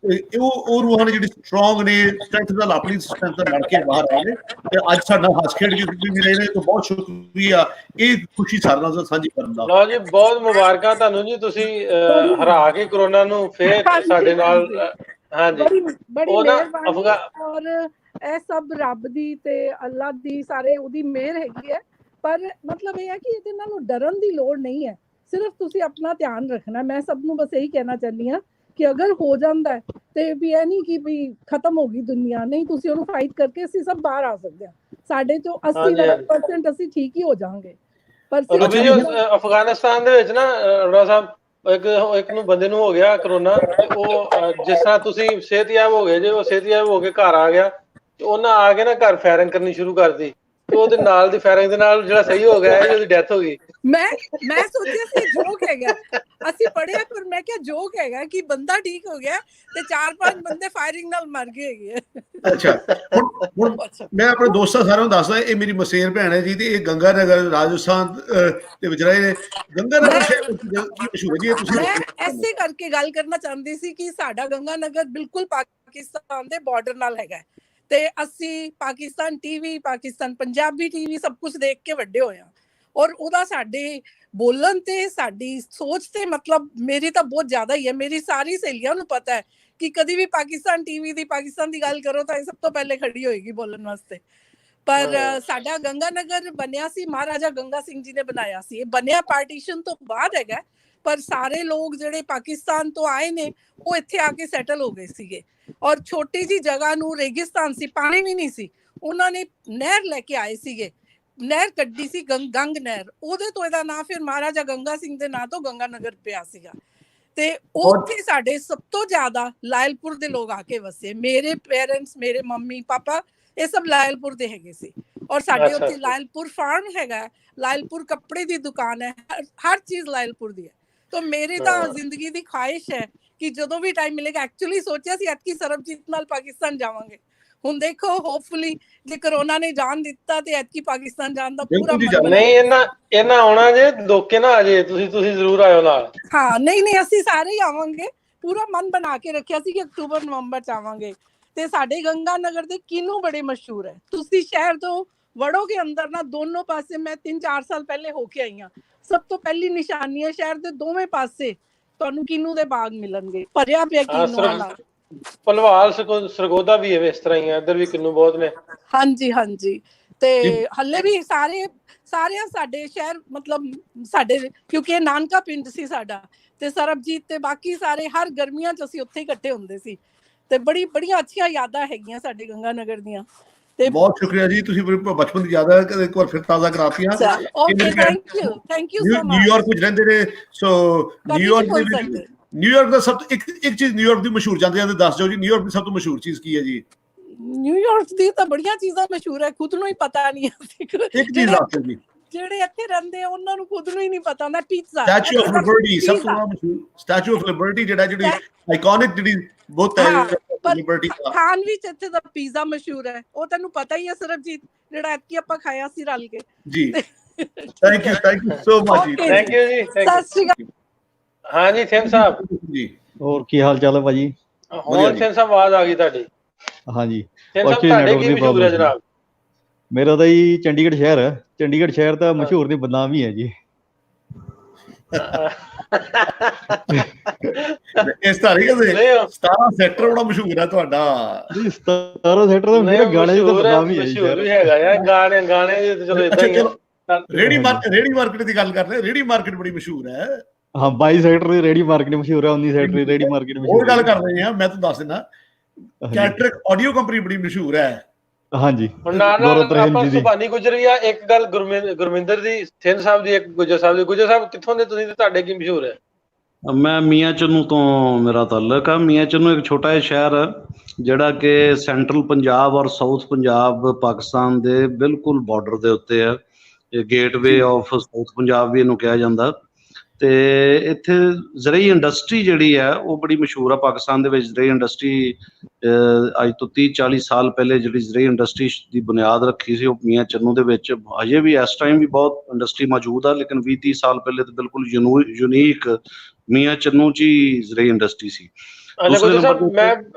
ਉਹ ਰੂਹਾਂ ਨੇ ਜਿਹੜੀ ਸਟਰੋਂਗ ਨੇ, ਸਟਰੈਂਥ ਨਾਲ ਆਪਣੀ ਸਟਰੈਂਥ ਨਾਲ ਲੜ ਕੇ ਬਾਹਰ ਆਏ ਨੇ ਤੇ ਅੱਜ ਸਾਡਾ ਹੱਸ ਖੇਡ ਕੇ ਵੀ ਰਹੇ ਨੇ। ਤਾਂ ਬਹੁਤ ਸ਼ੁਕਰੀਆ ਇਹ ਖੁਸ਼ੀ ਸਾਡੇ ਨਾਲ ਸਾਂਝੀ ਕਰਨ ਦਾ। ਲਓ ਜੀ, ਬਹੁਤ ਮੁਬਾਰਕਾਂ ਤੁਹਾਨੂੰ ਜੀ, ਤੁਸੀਂ ਹਰਾ ਕੇ ਕਰੋਨਾ ਨੂੰ ਫੇਰ ਸਾਡੇ ਨਾਲ। ਹਾਂਜੀ, ਬੜੀ ਮਿਹਰਬਾਨੀ। ਔਰ ਇਹ ਸਭ ਰੱਬ ਦੀ ਤੇ ਅੱਲਾ ਦੀ, ਸਾਰੇ ਉਹਦੀ ਮਿਹਰ ਹੈਗੀ ਹੈ। ਪਰ ਮਤਲਬ ਇਹ ਹੈ ਕਿ ਇਹਦੇ ਨਾਲੋਂ ਡਰਨ ਦੀ ਲੋੜ ਨਹੀਂ ਹੈ, ਸਿਰਫ ਤੁਸੀਂ ਆਪਣਾ ਧਿਆਨ ਰੱਖਣਾ। ਮੈਂ ਸਭ ਨੂੰ ਬਸ ਇਹੀ ਕਹਿਣਾ ਚਾਹੁੰਦੀ ਹਾਂ ਕਿ ਅਗਰ ਹੋ ਜਾਂਦਾ ਤੇ ਵੀ ਇਹ ਨਹੀਂ ਕਿ ਵੀ ਖਤਮ ਹੋ ਗਈ ਦੁਨੀਆ, ਨਹੀਂ, ਤੁਸੀਂ ਉਹਨੂੰ ਫਾਈਟ ਕਰਕੇ ਅਸੀਂ ਸਭ ਬਾਹਰ ਆ ਸਕਦੇ ਹਾਂ। ਸਾਡੇ ਚੋਂ 80% ਅਸੀਂ ਠੀਕ ਹੀ ਹੋ ਜਾਵਾਂਗੇ। ਪਰ ਅਫਗਾਨਿਸਤਾਨ ਦੇ ਵਿੱਚ ਨਾ ਅਰੋੜਾ ਸਾਹਿਬ, ਇੱਕ ਨੂੰ ਬੰਦੇ ਨੂੰ ਹੋ ਗਿਆ ਕਰੋਨਾ, ਤੇ ਉਹ ਜਿਸ ਤਰ੍ਹਾਂ ਤੁਸੀਂ ਸਿਹਤਯਾਬ ਹੋ ਗਏ ਜੇ, ਉਹ ਸਿਹਤਯਾਬ ਹੋ ਕੇ ਘਰ ਆ ਗਿਆ ਤੇ ਉਹਨਾਂ ਆ ਕੇ ਨਾ ਘਰ ਫਾਇਰਿੰਗ ਕਰਨੀ ਸ਼ੁਰੂ ਕਰਤੀ, ਤੇ ਉਹਦੇ ਨਾਲ ਦੀ ਫਾਇਰਿੰਗ ਦੇ ਨਾਲ ਜਿਹੜਾ ਸਹੀ ਹੋ ਗਿਆ, ਉਹਦੀ ਡੈਥ ਹੋ ਗਈ। ਮੈਂ ਸੋਚਿਆ ਸੀ ਜੋਕ ਹੈਗਾ, ਅਸੀਂ ਪੜਿਆ, ਪਰ ਮੈਂ ਕਿਹਾ ਜੋਕ ਹੈਗਾ ਕਿ ਬੰਦਾ ਠੀਕ ਹੋ ਗਿਆ ਤੇ 4-5 ਬੰਦੇ ਫਾਇਰਿੰਗ ਨਾਲ ਮਰ ਗਏ ਹੈਗੇ। ਅੱਛਾ, ਹੁਣ ਮੈਂ ਆਪਣੇ ਦੋਸਤਾਂ ਸਾਰਿਆਂ ਨੂੰ ਦੱਸਦਾ, ਇਹ ਮੇਰੀ ਮਸੇਰ ਭੈਣ ਹੈ ਜੀ, ਤੇ ਇਹ ਗੰਗਾ ਨਗਰ ਰਾਜਸਥਾਨ ਦੇ ਵਿੱਚ ਰਹੇ ਨੇ। ਗੰਗਾ ਨਗਰ ਸ਼ਹਿਰ ਕੀ ਮਸ਼ਹੂਰ ਹੈ ਜੀ? ਤੁਸੀਂ ਮੈਂ ਐਸੇ ਕਰਕੇ ਗੱਲ ਕਰਨਾ ਚਾਹੁੰਦੀ ਸੀ ਕਿ ਸਾਡਾ ਗੰਗਾ ਨਗਰ ਬਿਲਕੁਲ ਪਾਕਿਸਤਾਨ ਦੇ ਬਾਰਡਰ ਨਾਲ ਹੈਗਾ, ਤੇ ਅਸੀਂ ਪਾਕਿਸਤਾਨ ਟੀਵੀ, ਪਾਕਿਸਤਾਨ ਪੰਜਾਬੀ ਟੀਵੀ ਸਭ ਕੁਝ ਦੇਖ ਕੇ ਵੱਡੇ ਹੋਏ ਆ। ਔਰ ਉਹਦਾ ਸਾਡੇ ਬੋਲਣ ਤੇ, ਸਾਡੀ ਸੋਚ ਤੇ, ਮਤਲਬ ਮੇਰੀ ਤਾਂ ਬਹੁਤ ਜ਼ਿਆਦਾ ਹੀ ਹੈ। ਮੇਰੀ ਸਾਰੀ ਸਹੇਲੀਆਂ ਨੂੰ ਪਤਾ ਹੈ ਕਿ ਕਦੀ ਵੀ ਪਾਕਿਸਤਾਨ ਟੀਵੀ ਦੀ, ਪਾਕਿਸਤਾਨ ਦੀ ਗੱਲ ਕਰੋ ਤਾਂ ਇਹ ਸਭ ਤੋਂ ਪਹਿਲੇ ਖੜੀ ਹੋਏਗੀ ਬੋਲਣ ਵਾਸਤੇ। ਪਰ ਸਾਡਾ ਗੰਗਾ ਨਗਰ ਬਣਿਆ ਸੀ, ਮਹਾਰਾਜਾ ਗੰਗਾ ਸਿੰਘ ਜੀ ਨੇ ਬਣਾਇਆ ਸੀ। ਇਹ ਬਣਿਆ ਪਾਰਟੀਸ਼ਨ ਤੋਂ ਬਾਅਦ ਹੈਗਾ, ਪਰ ਸਾਰੇ ਲੋਕ ਜਿਹੜੇ ਪਾਕਿਸਤਾਨ ਤੋਂ ਆਏ ਨੇ ਉਹ ਇੱਥੇ ਆ ਕੇ ਸੈਟਲ ਹੋ ਗਏ ਸੀਗੇ। ਔਰ ਛੋਟੀ ਜੀ ਜਗ੍ਹਾ ਨੂੰ ਰੇਗਿਸਤਾਨ ਸੀ, ਪਾਣੀ ਵੀ ਨਹੀਂ ਸੀ, ਉਹਨਾਂ ਨੇ ਨਹਿਰ ਲੈ ਕੇ ਆਏ ਸੀਗੇ, ਨਹਿਰ ਕੱਢੀ ਸੀ ਗੰਗ ਨਹਿਰ, ਉਹਦੇ ਤੋਂ ਇਹਦਾ ਨਾਂ ਫਿਰ ਮਹਾਰਾਜਾ ਗੰਗਾ ਸਿੰਘ ਦੇ ਨਾਂ ਤੋਂ ਗੰਗਾ ਨਗਰ ਪਿਆ ਸੀਗਾ। ਤੇ ਉੱਥੇ ਸਾਡੇ ਸਭ ਤੋਂ ਜ਼ਿਆਦਾ ਲਾਇਲਪੁਰ ਦੇ ਲੋਕ ਆ ਕੇ ਵਸੇ। ਮੇਰੇ ਪੇਰੈਂਟਸ, ਮੇਰੇ ਮੰਮੀ ਪਾਪਾ, ਇਹ ਸਭ ਲਾਇਲਪੁਰ ਦੇ ਹੈਗੇ ਸੀ। ਔਰ ਸਾਡੇ ਉੱਥੇ ਲਾਇਲਪੁਰ ਫਾਰਮ ਹੈਗਾ, ਲਾਇਲਪੁਰ ਕੱਪੜੇ ਦੀ ਦੁਕਾਨ ਹੈ, ਹਰ ਚੀਜ਼ ਲਾਇਲਪੁਰ ਦੀ ਹੈ। ਤਾਂ ਮੇਰੀ ਤਾਂ ਜ਼ਿੰਦਗੀ ਦੀ ਖਾਹਿਸ਼ ਹੈ ਕਿ ਜਦੋਂ ਵੀ ਟਾਈਮ ਮਿਲੇਗਾ, ਐਕਚੁਅਲੀ ਸੋਚਿਆ ਸੀ ਐਤਕੀ ਸਰਬਜੀਤ ਨਾਲ ਪਾਕਿਸਤਾਨ ਜਾਵਾਂਗੇ। ਹੁਣ ਦੇਖੋ, ਹੋਪਫੁਲੀ ਜੇ ਕਰੋਨਾ ਨੇ ਜਾਣ ਦਿੱਤਾ ਤੇ ਐਤਕੀ ਪਾਕਿਸਤਾਨ ਜਾਣ ਦਾ ਪੂਰਾ ਮਨ। ਨਹੀਂ, ਇਹਨਾਂ ਆਉਣਾ ਜੇ, ਲੋਕੇ ਨਾ ਆ ਜੇ, ਤੁਸੀਂ ਜ਼ਰੂਰ ਆਇਓ ਨਾਲ। ਹਾਂ, ਨਹੀਂ ਅਸੀਂ ਸਾਰੇ ਹੀ ਆਵਾਂਗੇ, ਪੂਰਾ ਮਨ ਬਣਾ ਕੇ ਰੱਖਿਆ ਸੀ ਕਿ ਅਕਤੂਬਰ ਨਵੰਬਰ ਚ ਆਵਾਂਗੇ। ਤੇ ਸਾਡੇ ਗੰਗਾ ਨਗਰ ਦੇ ਕਿਨੂੰ ਬੜੇ ਮਸ਼ਹੂਰ ਹੈ। ਤੁਸੀਂ ਸ਼ਹਿਰ ਤੋਂ ਵੜੋਗੇ ਅੰਦਰ ਨਾ, ਦੋਨੋਂ ਪਾਸੇ ਮੈਂ 3-4 ਸਾਲ ਪਹਿਲੇ ਹੋ ਕੇ ਆਈ ਹਾਂ। ਸਭ ਤੋਂ ਪਹਿਲੀ ਨਿਸ਼ਾਨੀ ਹੈ ਸ਼ਹਿਰ ਦੇ ਦੋਵੇਂ ਪਾਸੇ ਤੁਹਾਨੂੰ ਕਿਨੂੰ ਦੇ ਬਾਗ ਮਿਲਣਗੇ, ਭਰਿਆ ਪਿਆ ਕਿਨੂਆਂ ਨਾਲ। ਭਲਵਾਲ ਸਰਗੋਦਾ ਵੀ ਹੈ, ਇਸ ਤਰ੍ਹਾਂ ਹੀ ਹੈ, ਇੱਧਰ ਵੀ ਕਿੰਨੂ ਬਹੁਤ ਨੇ। ਹਾਂਜੀ, ਤੇ ਹੱਲੇ ਵੀ ਸਾਰੇ ਸਾਡੇ ਸ਼ਹਿਰ, ਮਤਲਬ ਸਾਡੇ, ਕਿਉਂਕਿ ਇਹ ਨਾਨਕਾ ਪਿੰਡ ਸੀ ਸਾਡਾ, ਤੇ ਸਰਬਜੀਤ ਤੇ ਬਾਕੀ ਸਾਰੇ ਹਰ ਗਰਮੀਆਂ ਚ ਅਸੀਂ ਉੱਥੇ ਹੀ ਇਕੱਠੇ ਹੁੰਦੇ ਸੀ। ਤੇ ਬੜੀਆਂ ਅੱਛੀਆਂ ਯਾਦਾਂ ਹੈਗੀਆਂ ਸਾਡੇ ਗੰਗਾ ਨਗਰ ਦੀਆਂ। ਤੇ ਬਹੁਤ ਸ਼ੁਕਰੀਆ ਜੀ, ਤੁਸੀਂ ਬਚਪਨ ਦੀ ਯਾਦਾਂ ਇੱਕ ਵਾਰ ਫਿਰ ਤਾਜ਼ਾ ਕਰਾਤੀਆਂ। Okay, thank you so much. New York ਵਿੱਚ ਰਹਿੰਦੇ ਨੇ, ਸੋ ਨਿਊਯਾਰਕ ਦਾ ਸਭ ਤੋਂ ਇੱਕ ਚੀਜ਼ ਨਿਊਯਾਰਕ ਦੀ ਮਸ਼ਹੂਰ ਜਾਂਦੇ ਜਾਂਦੇ ਦੱਸ ਦਿਓ ਜੀ, ਨਿਊਯਾਰਕ ਦੀ ਸਭ ਤੋਂ ਮਸ਼ਹੂਰ ਚੀਜ਼ ਕੀ ਹੈ ਜੀ? ਨਿਊਯਾਰਕ ਦੀ ਤਾਂ ਬੜੀਆਂ ਚੀਜ਼ਾਂ ਮਸ਼ਹੂਰ ਹੈ, ਖੁਦ ਨੂੰ ਹੀ ਪਤਾ ਨਹੀਂ। ਇੱਕ ਚੀਜ਼ ਦੱਸ ਦਿਓ ਜੀ। ਜਿਹੜੇ ਇੱਥੇ ਰਹਿੰਦੇ ਆ ਉਹਨਾਂ ਨੂੰ ਖੁਦ ਨੂੰ ਹੀ ਨਹੀਂ ਪਤਾ ਹੁੰਦਾ ਪੀਜ਼ਾ। ਸਟੈਚੂ ਆਫ ਲਿਬਰਟੀ ਸਭ ਤੋਂ ਮਸ਼ਹੂਰ, ਸਟੈਚੂ ਆਫ ਲਿਬਰਟੀ ਜਿਹੜੀ ਆਈਕੋਨਿਕ ਜਿਹੜੀ ਬਹੁਤ ਹੈ ਲਿਬਰਟੀ ਦਾ ਖਾਣ ਵਿੱਚ ਇੱਥੇ ਦਾ ਪੀਜ਼ਾ ਮਸ਼ਹੂਰ ਹੈ, ਉਹ ਤੈਨੂੰ ਪਤਾ ਹੀ ਹੈ ਸਰਬਜੀਤ, ਜਿਹੜਾ ਐਤਕੀ ਆਪਾਂ ਖਾਇਆ ਸੀ ਰਲ ਕੇ। ਜੀ ਥੈਂਕ ਯੂ ਸੋ ਮਚ ਜੀ, ਥੈਂਕ ਯੂ ਜੀ, ਸਤਿ ਸ਼੍ਰੀ ਅਕਾਲ। ਹਾਂ ਜੀ ਥਿੰਨ ਸਾਹਿਬ ਜੀ, ਹੋਰ ਕੀ ਹਾਲ ਚਾਲ ਹੈ ਭਾਜੀ? ਹੋਰ ਥਿੰਨ ਸਾਹਿਬ ਆਵਾਜ਼ ਆ ਗਈ ਤੁਹਾਡੀ। ਹਾਂਜੀ ਥਿੰਨ ਸਾਹਿਬ ਤੁਹਾਡੇ ਕੀ ਮਸ਼ਹੂਰ ਹੈ ਜਨਾਬ? ਮੇਰਾ ਤਾਂ ਜੀ ਚੰਡੀਗੜ੍ਹ ਸ਼ਹਿਰ ਹੈ। ਚੰਡੀਗੜ੍ਹ ਸ਼ਹਿਰ ਤਾਂ ਮਸ਼ਹੂਰ ਦੀ ਬਦਨਾਮੀ ਹੈ ਜੀ। ਇਸ ਤਰੀਕੇ ਦੇ 17 ਸੈਕਟਰ ਬੜਾ ਮਸ਼ਹੂਰ ਹੈ ਤੁਹਾਡਾ ਜੀ। 17 ਸੈਕਟਰ ਦਾ ਮੇਰੇ ਗਾਣੇ ਦੀ ਤਾਂ ਬਦਨਾਮੀ ਹੈ ਜੀ। ਮਸ਼ਹੂਰ ਵੀ ਹੈਗਾ ਯਾਰ, ਗਾਣੇ ਚਲੋ ਇਦਾਂ ਹੀ ਹੈ। ਰੇੜੀ ਮਾਰਕੀਟ ਦੀ ਗੱਲ ਕਰਦੇ, ਰੇੜੀ ਮਾਰਕੀਟ ਬੜੀ ਮਸ਼ਹੂਰ ਹੈ। ਹਾਂ 22 ਸੈਕਟਰ ਦੀ ਰੇੜੀ ਮਾਰਕੀਟ ਮਸ਼ਹੂਰ ਹੈ, 19 ਸੈਕਟਰ ਦੀ ਰੇੜੀ ਮਾਰਕੀਟ ਮਸ਼ਹੂਰ ਹੈ। ਉਹ ਗੱਲ ਕਰ ਰਹੇ ਹਾਂ, ਮੈਂ ਤੁਹਾਨੂੰ ਦੱਸ ਦਿੰਦਾ ਕੈਟਰਿਕ ਆਡੀਓ ਕੰਪਨੀ ਬੜੀ ਮਸ਼ਹੂਰ ਹੈ। ਹਾਂਜੀ ਹੁਣ ਨਾਲ ਆਪਾਂ ਸੁਭਾਨੀ ਗੁੱਜਰ ਵੀ ਆ। ਇੱਕ ਗੱਲ ਗੁਰਮਿੰਦਰ ਦੀ, ਥਿੰਨ ਸਾਹਿਬ ਦੀ, ਇੱਕ ਗੁੱਜਰ ਸਾਹਿਬ ਦੀ। ਗੁੱਜਰ ਸਾਹਿਬ ਕਿੱਥੋਂ ਦੇ ਤੁਸੀਂ ਤੇ ਤੁਹਾਡੇ ਕੀ ਮਸ਼ਹੂਰ ਹੈ? ਮੈਂ ਮੀਆਂ ਚੰਨੂ ਤੋਂ ਮੇਰਾ ਤਾਲੁਕ ਆ। ਮੀਆਂ ਚੰਨੂ ਇੱਕ ਛੋਟਾ ਜਿਹਾ ਸ਼ਹਿਰ ਹੈ ਜਿਹੜਾ ਕਿ ਸੈਂਟਰਲ ਪੰਜਾਬ ਔਰ ਸਾਊਥ ਪੰਜਾਬ ਪਾਕਿਸਤਾਨ ਦੇ ਬਿਲਕੁਲ ਬਾਰਡਰ ਦੇ ਉੱਤੇ ਹੈ। ਇਹ ਗੇਟਵੇ ਆਫ ਸਾਊਥ ਪੰਜਾਬ ਵੀ ਇਹਨੂੰ ਕਿਹਾ ਜਾਂਦਾ। ਤੇ ਇੱਥੇ ਜ਼ਰਈ ਇੰਡਸਟਰੀ ਜਿਹੜੀ ਹੈ ਉਹ ਬੜੀ ਮਸ਼ਹੂਰ ਆ ਪਾਕਿਸਤਾਨ ਦੇ ਵਿੱਚ। ਜ਼ਰਈ ਇੰਡਸਟਰੀ ਅੱਜ ਤੋਂ 30-40 ਸਾਲ ਪਹਿਲੇ ਜਿਹੜੀ ਜ਼ਰਈ ਇੰਡਸਟਰੀ ਦੀ ਬੁਨਿਆਦ ਰੱਖੀ ਸੀ ਉਹ ਮੀਆਂ ਚੰਨੂ ਦੇ ਵਿੱਚ। ਅਜੇ ਵੀ ਇਸ ਟਾਈਮ ਵੀ ਬਹੁਤ ਇੰਡਸਟਰੀ ਮੌਜੂਦ ਆ, ਲੇਕਿਨ 20-30 ਸਾਲ ਪਹਿਲੇ ਤਾਂ ਬਿਲਕੁਲ ਯੂਨੀਕ ਮੀਆਂ ਚੰਨੂ ਚ ਹੀ ਜ਼ਰਈ ਇੰਡਸਟਰੀ ਸੀ।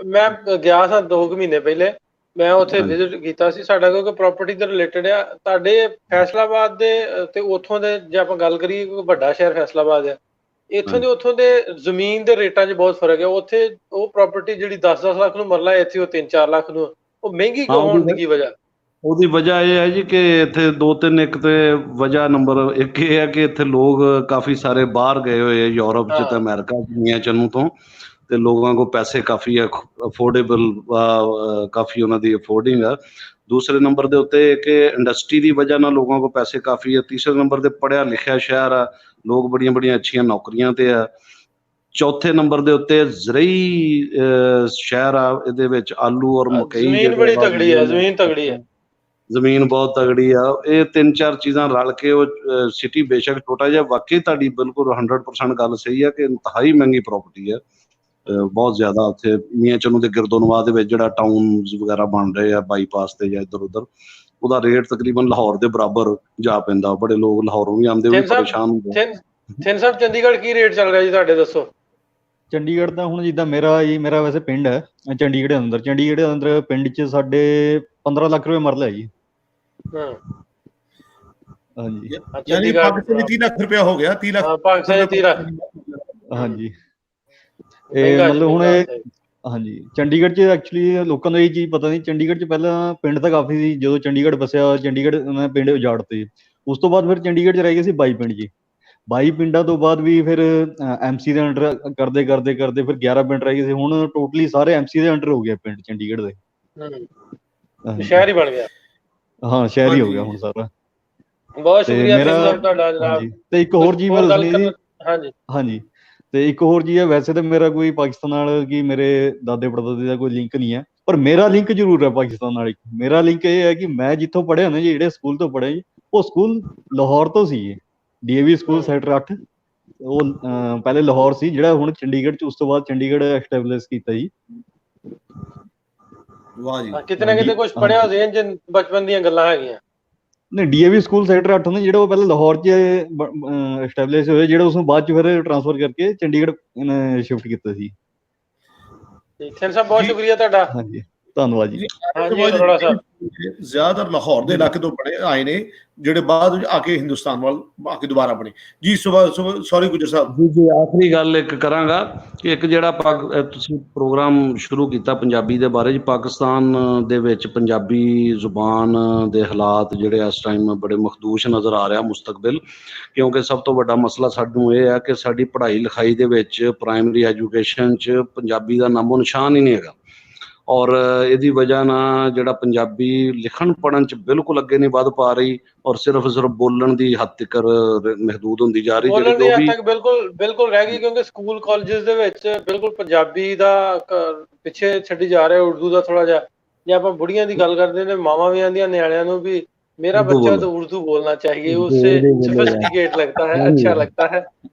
ਮੈਂ ਗਿਆ ਸਾਂ 2 ਮਹੀਨੇ ਪਹਿਲੇ, ਮੈਂ ਉੱਥੇ ਵਿਜ਼ਿਟ ਕੀਤਾ ਸੀ। ਸਾਡਾ ਕਿਉਂਕਿ ਪ੍ਰਾਪਰਟੀ ਦੇ ਰਿਲੇਟਡ ਆ। ਤੁਹਾਡੇ ਫੈਸਲਾਬਾਦ ਦੇ ਤੇ ਉੱਥੋਂ ਦੇ ਜੇ ਆਪਾਂ ਗੱਲ ਕਰੀਏ, ਕੋਈ ਵੱਡਾ ਸ਼ਹਿਰ ਫੈਸਲਾਬਾਦ ਆ, ਇੱਥੋਂ ਦੇ ਉੱਥੋਂ ਦੇ ਜ਼ਮੀਨ ਦੇ ਰੇਟਾਂ 'ਚ ਬਹੁਤ ਫਰਕ ਹੈ। ਉੱਥੇ ਉਹ ਪ੍ਰਾਪਰਟੀ ਜਿਹੜੀ 10-10 ਲੱਖ ਨੂੰ ਮਰਲਾ, ਇੱਥੇ ਉਹ 3-4 ਲੱਖ ਨੂੰ। ਉਹ ਮਹਿੰਗੀ ਕਿਉਂ ਹੋਣ ਦੀ ਕੀ ਵਜ੍ਹਾ? ਉਹਦੀ ਵਜ੍ਹਾ ਇਹ ਹੈ ਜੀ ਕਿ ਇੱਥੇ 2-3 ਇੱਕ ਤੇ ਵਜ੍ਹਾ ਨੰਬਰ 1 ਇਹ ਹੈ ਕਿ ਇੱਥੇ ਲੋਕ ਕਾਫੀ ਸਾਰੇ ਬਾਹਰ ਗਏ ਹੋਏ ਆ, ਯੂਰਪ 'ਚ ਤੇ ਅਮਰੀਕਾ 'ਚ ਮੀਆਂ ਚੰਨੂ ਤੋਂ। ਤੇ ਲੋਕਾਂ ਕੋ ਪੈਸੇ ਕਾਫੀ ਅਫੋਰਡੇਬਲ, ਕਾਫੀ ਉਹਨਾਂ ਦੀ ਅਫੋਰਡਿੰਗ ਆ। ਦੂਸਰੇ ਨੰਬਰ ਦੇ ਉੱਤੇ ਕਿ ਇੰਡਸਟਰੀ ਦੀ ਵਜ੍ਹਾ ਨਾਲ ਲੋਕਾਂ ਕੋ ਪੈਸੇ ਕਾਫੀ ਆ। ਤੀਸਰੇ ਨੰਬਰ ਤੇ ਪੜ੍ਹਿਆ ਲਿਖਿਆ ਸ਼ਹਿਰ ਆ, ਲੋਕ ਬੜੀਆਂ ਅੱਛੀਆਂ ਨੌਕਰੀਆਂ ਤੇ ਆ। ਚੌਥੇ ਨੰਬਰ ਦੇ ਉੱਤੇ ਜ਼ਰਈ ਸ਼ਹਿਰ ਆ, ਇਹਦੇ ਵਿੱਚ ਆਲੂ ਔਰ ਮਕਈ ਜ਼ਮੀਨ ਬੜੀ ਤਗੜੀ ਹੈ, ਜ਼ਮੀਨ ਤਗੜੀ ਹੈ, ਜ਼ਮੀਨ ਬਹੁਤ ਤਗੜੀ ਆ। ਇਹ 3-4 ਚੀਜ਼ਾਂ ਰਲ ਕੇ ਉਹ ਸਿਟੀ ਬੇਸ਼ੱਕ ਛੋਟਾ ਜਿਹਾ, ਵਾਕਈ ਤੁਹਾਡੀ ਬਿਲਕੁਲ 100% ਗੱਲ ਸਹੀ ਹੈ ਕਿ ਇੰਤਹਾਈ ਮਹਿੰਗੀ ਪ੍ਰਾਪਰਟੀ ਹੈ। ਬਹੁਤ ਜ਼ਿਆਦਾ ਉੱਥੇ ਮੀਆਂ ਚੰਨੂ ਦੇ ਗਿਰਦੋਨਵਾ ਦੇ ਵਿੱਚ ਜਿਹੜਾ ਟਾਊਨਸ ਵਗੈਰਾ ਬਣ ਰਹੇ ਆ ਬਾਈਪਾਸ ਤੇ ਜਾਂ ਇੱਧਰ ਉੱਧਰ, ਉਹਦਾ ਰੇਟ ਤਕਰੀਬਨ ਲਾਹੌਰ ਦੇ ਬਰਾਬਰ ਜਾ ਪੈਂਦਾ। ਬੜੇ ਲੋਕ ਲਾਹੌਰੋਂ ਵੀ ਆਉਂਦੇ, ਵੀ ਪਰੇਸ਼ਾਨ ਹੁੰਦੇ। ਥਿੰਨ ਸਾਹਿਬ ਚੰਡੀਗੜ੍ਹ ਕੀ ਰੇਟ ਚੱਲ ਰਿਹਾ ਜੀ ਤੁਹਾਡੇ, ਦੱਸੋ? ਚੰਡੀਗੜ੍ਹ ਦਾ ਹੁਣ ਜਿੱਦਾਂ ਮੇਰਾ ਵੈਸੇ ਪਿੰਡ ਹੈ ਚੰਡੀਗੜ੍ਹ ਦੇ ਅੰਦਰ। ਚੰਡੀਗੜ੍ਹ ਦੇ ਅੰਦਰ ਪਿੰਡ 'ਚ ਸਾਡੇ 15 ਲੱਖ ਰੁਪਏ ਮਰਲਾ ਹੈ ਜੀ। ਹਾਂਜੀ ਯਾਨੀ ਪਾਕਿਸਤਾਨੀ 30 ਲੱਖ ਰੁਪਇਆ ਹੋ ਗਿਆ। 30 ਲੱਖ ਪਾਕਿਸਤਾਨੀ 30 ਲੱਖ। ਹਾਂਜੀ ਇਹ ਮਤਲਬ ਹੁਣ ਹਾਂਜੀ ਚੰਡੀਗੜ੍ਹ 'ਚ ਐਕਚੁਅਲੀ ਲੋਕਾਂ ਨੂੰ ਇਹ ਚੀਜ਼ ਪਤਾ ਨਹੀਂ। ਚੰਡੀਗੜ੍ਹ 'ਚ ਪਹਿਲਾਂ ਪਿੰਡ ਤਾਂ ਕਾਫੀ ਸੀ। ਜਦੋਂ ਚੰਡੀਗੜ੍ਹ ਵਸਿਆ, ਚੰਡੀਗੜ੍ਹ ਉਹਨਾਂ ਪਿੰਡ ਉਜਾੜਤੇ। ਉਸ ਤੋਂ ਬਾਅਦ ਫਿਰ ਚੰਡੀਗੜ੍ਹ 'ਚ ਰਹਿ ਗਏ ਸੀ 22 ਪਿੰਡ ਜੀ। 22 ਪਿੰਡਾਂ ਤੋਂ ਬਾਅਦ ਵੀ ਫਿਰ MC ਦੇ ਅੰਡਰ ਕਰਦੇ ਫਿਰ 11 ਪਿੰਡ ਰਹਿ ਗਏ ਸੀ। ਹੁਣ ਟੋਟਲੀ ਸਾਰੇ MC ਦੇ ਅੰਡਰ ਹੋ ਗਿਆ ਪਿੰਡ ਚੰਡੀਗੜ੍ਹ ਦੇ। ਸ਼ਹਿਰ ਹੀ ਬਣ ਗਿਆ। ਹਾਂ ਸ਼ਹਿਰ ਹੀ ਹੋ ਗਿਆ ਹੁਣ ਸਾਰਾ। ਬਹੁਤ ਸ਼ੁਕਰੀਆ ਤੁਹਾਡਾ ਜਨਾਬ। ਤੇ ਇੱਕ ਹੋਰ ਜੀ ਮੈਂ ਦੱਸਣੀ ਜੀ। ਹਾਂਜੀ ਹਾਂਜੀ ਤੇ ਇੱਕ ਹੋਰ ਜੀ ਹੈ, ਵੈਸੇ ਤਾਂ ਮੇਰਾ ਕੋਈ ਪਾਕਿਸਤਾਨ ਨਾਲ ਕੀ ਮੇਰੇ ਦਾਦੇ ਪੜਦਾਦੇ ਦਾ ਕੋਈ ਲਿੰਕ ਨਹੀਂ ਹੈ, ਪਰ ਮੇਰਾ ਲਿੰਕ ਜ਼ਰੂਰ ਹੈ ਪਾਕਿਸਤਾਨ ਨਾਲ। ਮੇਰਾ ਲਿੰਕ ਇਹ ਹੈ ਕਿ ਮੈਂ ਜਿੱਥੋਂ ਪੜ੍ਹਿਆ ਨਾ ਜੀ, ਜਿਹੜੇ ਸਕੂਲ ਤੋਂ ਪੜ੍ਹਿਆ ਜੀ, ਉਹ ਸਕੂਲ ਲਾਹੌਰ ਤੋਂ ਸੀ। DAV ਸਕੂਲ ਸੈਕਟਰ 8 ਉਹ ਪਹਿਲੇ ਲਾਹੌਰ ਸੀ, ਜਿਹੜਾ ਹੁਣ ਚੰਡੀਗੜ੍ਹ 'ਚ ਉਸ ਤੋਂ ਬਾਅਦ ਚੰਡੀਗੜ੍ਹ ਐਸਟੈਬਲਿਸ਼ ਕੀਤਾ ਜੀ। ਵਾਹ ਜੀ, ਕਿਤੇ ਨਾ ਕਿਤੇ ਕੁਝ ਪੜ੍ਹਿਆ ਜ਼ੇਨ 'ਚ ਬਚਪਨ ਦੀਆਂ ਗੱਲਾਂ ਹੈਗੀਆਂ। ਨਹੀਂ DAV ਸਕੂਲ ਸੈਕਟਰ 8 ਨੇ, ਜਿਹੜਾ ਉਹ ਪਹਿਲਾਂ ਲਾਹੌਰ 'ਚ ਐਸਟੈਬਲਿਸ਼ ਹੋਇਆ, ਜਿਹੜਾ ਉਸਨੂੰ ਬਾਅਦ 'ਚ ਫਿਰ ਟ੍ਰਾਂਸਫਰ ਕਰਕੇ ਚੰਡੀਗੜ੍ਹ ਸ਼ਿਫਟ ਕੀਤਾ ਸੀ। ਥਿੰਨ ਸਾਹਿਬ ਬਹੁਤ ਸ਼ੁਕਰੀਆ ਤੁਹਾਡਾ। ਹਾਂਜੀ ਧੰਨਵਾਦ ਜੀ। ਜ਼ਿਆਦਾਤਰ ਲਾਹੌਰ ਦੇ ਇਲਾਕੇ ਤੋਂ ਬਣੇ ਆਏ ਨੇ, ਜਿਹੜੇ ਬਾਅਦ ਵਿੱਚ ਆ ਕੇ ਹਿੰਦੁਸਤਾਨ ਵੱਲ ਆ ਕੇ ਦੁਬਾਰਾ ਬਣੇ ਜੀ। ਸੌਰੀ ਗੁੱਜਰ ਸਾਹਿਬ ਜੀ ਆਖਰੀ ਗੱਲ ਇੱਕ ਕਰਾਂਗਾ ਕਿ ਇੱਕ ਜਿਹੜਾ ਤੁਸੀਂ ਪ੍ਰੋਗਰਾਮ ਸ਼ੁਰੂ ਕੀਤਾ ਪੰਜਾਬੀ ਦੇ ਬਾਰੇ 'ਚ, ਪਾਕਿਸਤਾਨ ਦੇ ਵਿੱਚ ਪੰਜਾਬੀ ਜ਼ੁਬਾਨ ਦੇ ਹਾਲਾਤ ਜਿਹੜੇ ਇਸ ਟਾਈਮ ਬੜੇ ਮਖਦੂਸ਼ ਨਜ਼ਰ ਆ ਰਿਹਾ ਮੁਸਤਕਬਲ, ਕਿਉਂਕਿ ਸਭ ਤੋਂ ਵੱਡਾ ਮਸਲਾ ਸਾਨੂੰ ਇਹ ਹੈ ਕਿ ਸਾਡੀ ਪੜ੍ਹਾਈ ਲਿਖਾਈ ਦੇ ਵਿੱਚ ਪ੍ਰਾਇਮਰੀ ਐਜੂਕੇਸ਼ਨ 'ਚ ਪੰਜਾਬੀ ਦਾ ਨਾਮੋ ਨਿਸ਼ਾਨ ਹੀ ਨਹੀਂ ਹੈਗਾ। ਔਰ ਇਹਦੀ ਵਜ੍ਹਾ ਨਾਲ ਜਿਹੜਾ ਪੰਜਾਬੀ ਲਿਖਣ ਪੜ੍ਹਨ 'ਚ ਬਿਲਕੁਲ ਅੱਗੇ ਨਹੀਂ ਵੱਧ ਪਾ ਰਹੀ, ਔਰ ਸਿਰਫ ਬੋਲਣ ਦੀ ਹੱਦ ਤੱਕ ਮਹਿਦੂਦ ਹੁੰਦੀ ਜਾ ਰਹੀ। ਬੋਲਣ ਦੀ ਹੱਦ ਤੱਕ ਬਿਲਕੁਲ ਰਹਿ ਗਈ, ਕਿਉਂਕਿ ਸਕੂਲ ਕਾਲਜਸ ਦੇ ਵਿੱਚ ਬਿਲਕੁਲ ਪੰਜਾਬੀ ਦਾ ਪਿੱਛੇ ਛੱਡੀ ਜਾ ਰਿਹਾ, ਉਰਦੂ ਦਾ ਥੋੜਾ ਜਿਹਾ। ਜੇ ਆਪਾਂ ਬੁੜੀਆਂ ਦੀ ਗੱਲ ਕਰਦੇ ਨੇ, ਮਾਵਾਂ ਵੀ ਆਂਦੀਆਂ ਨਿਆਣਿਆਂ ਨੂੰ ਵੀ मेरा बच्चा तो उर्दू बोलना चाहिए, उससे सोफिस्टिकेट लगता है, अच्छा लगता है।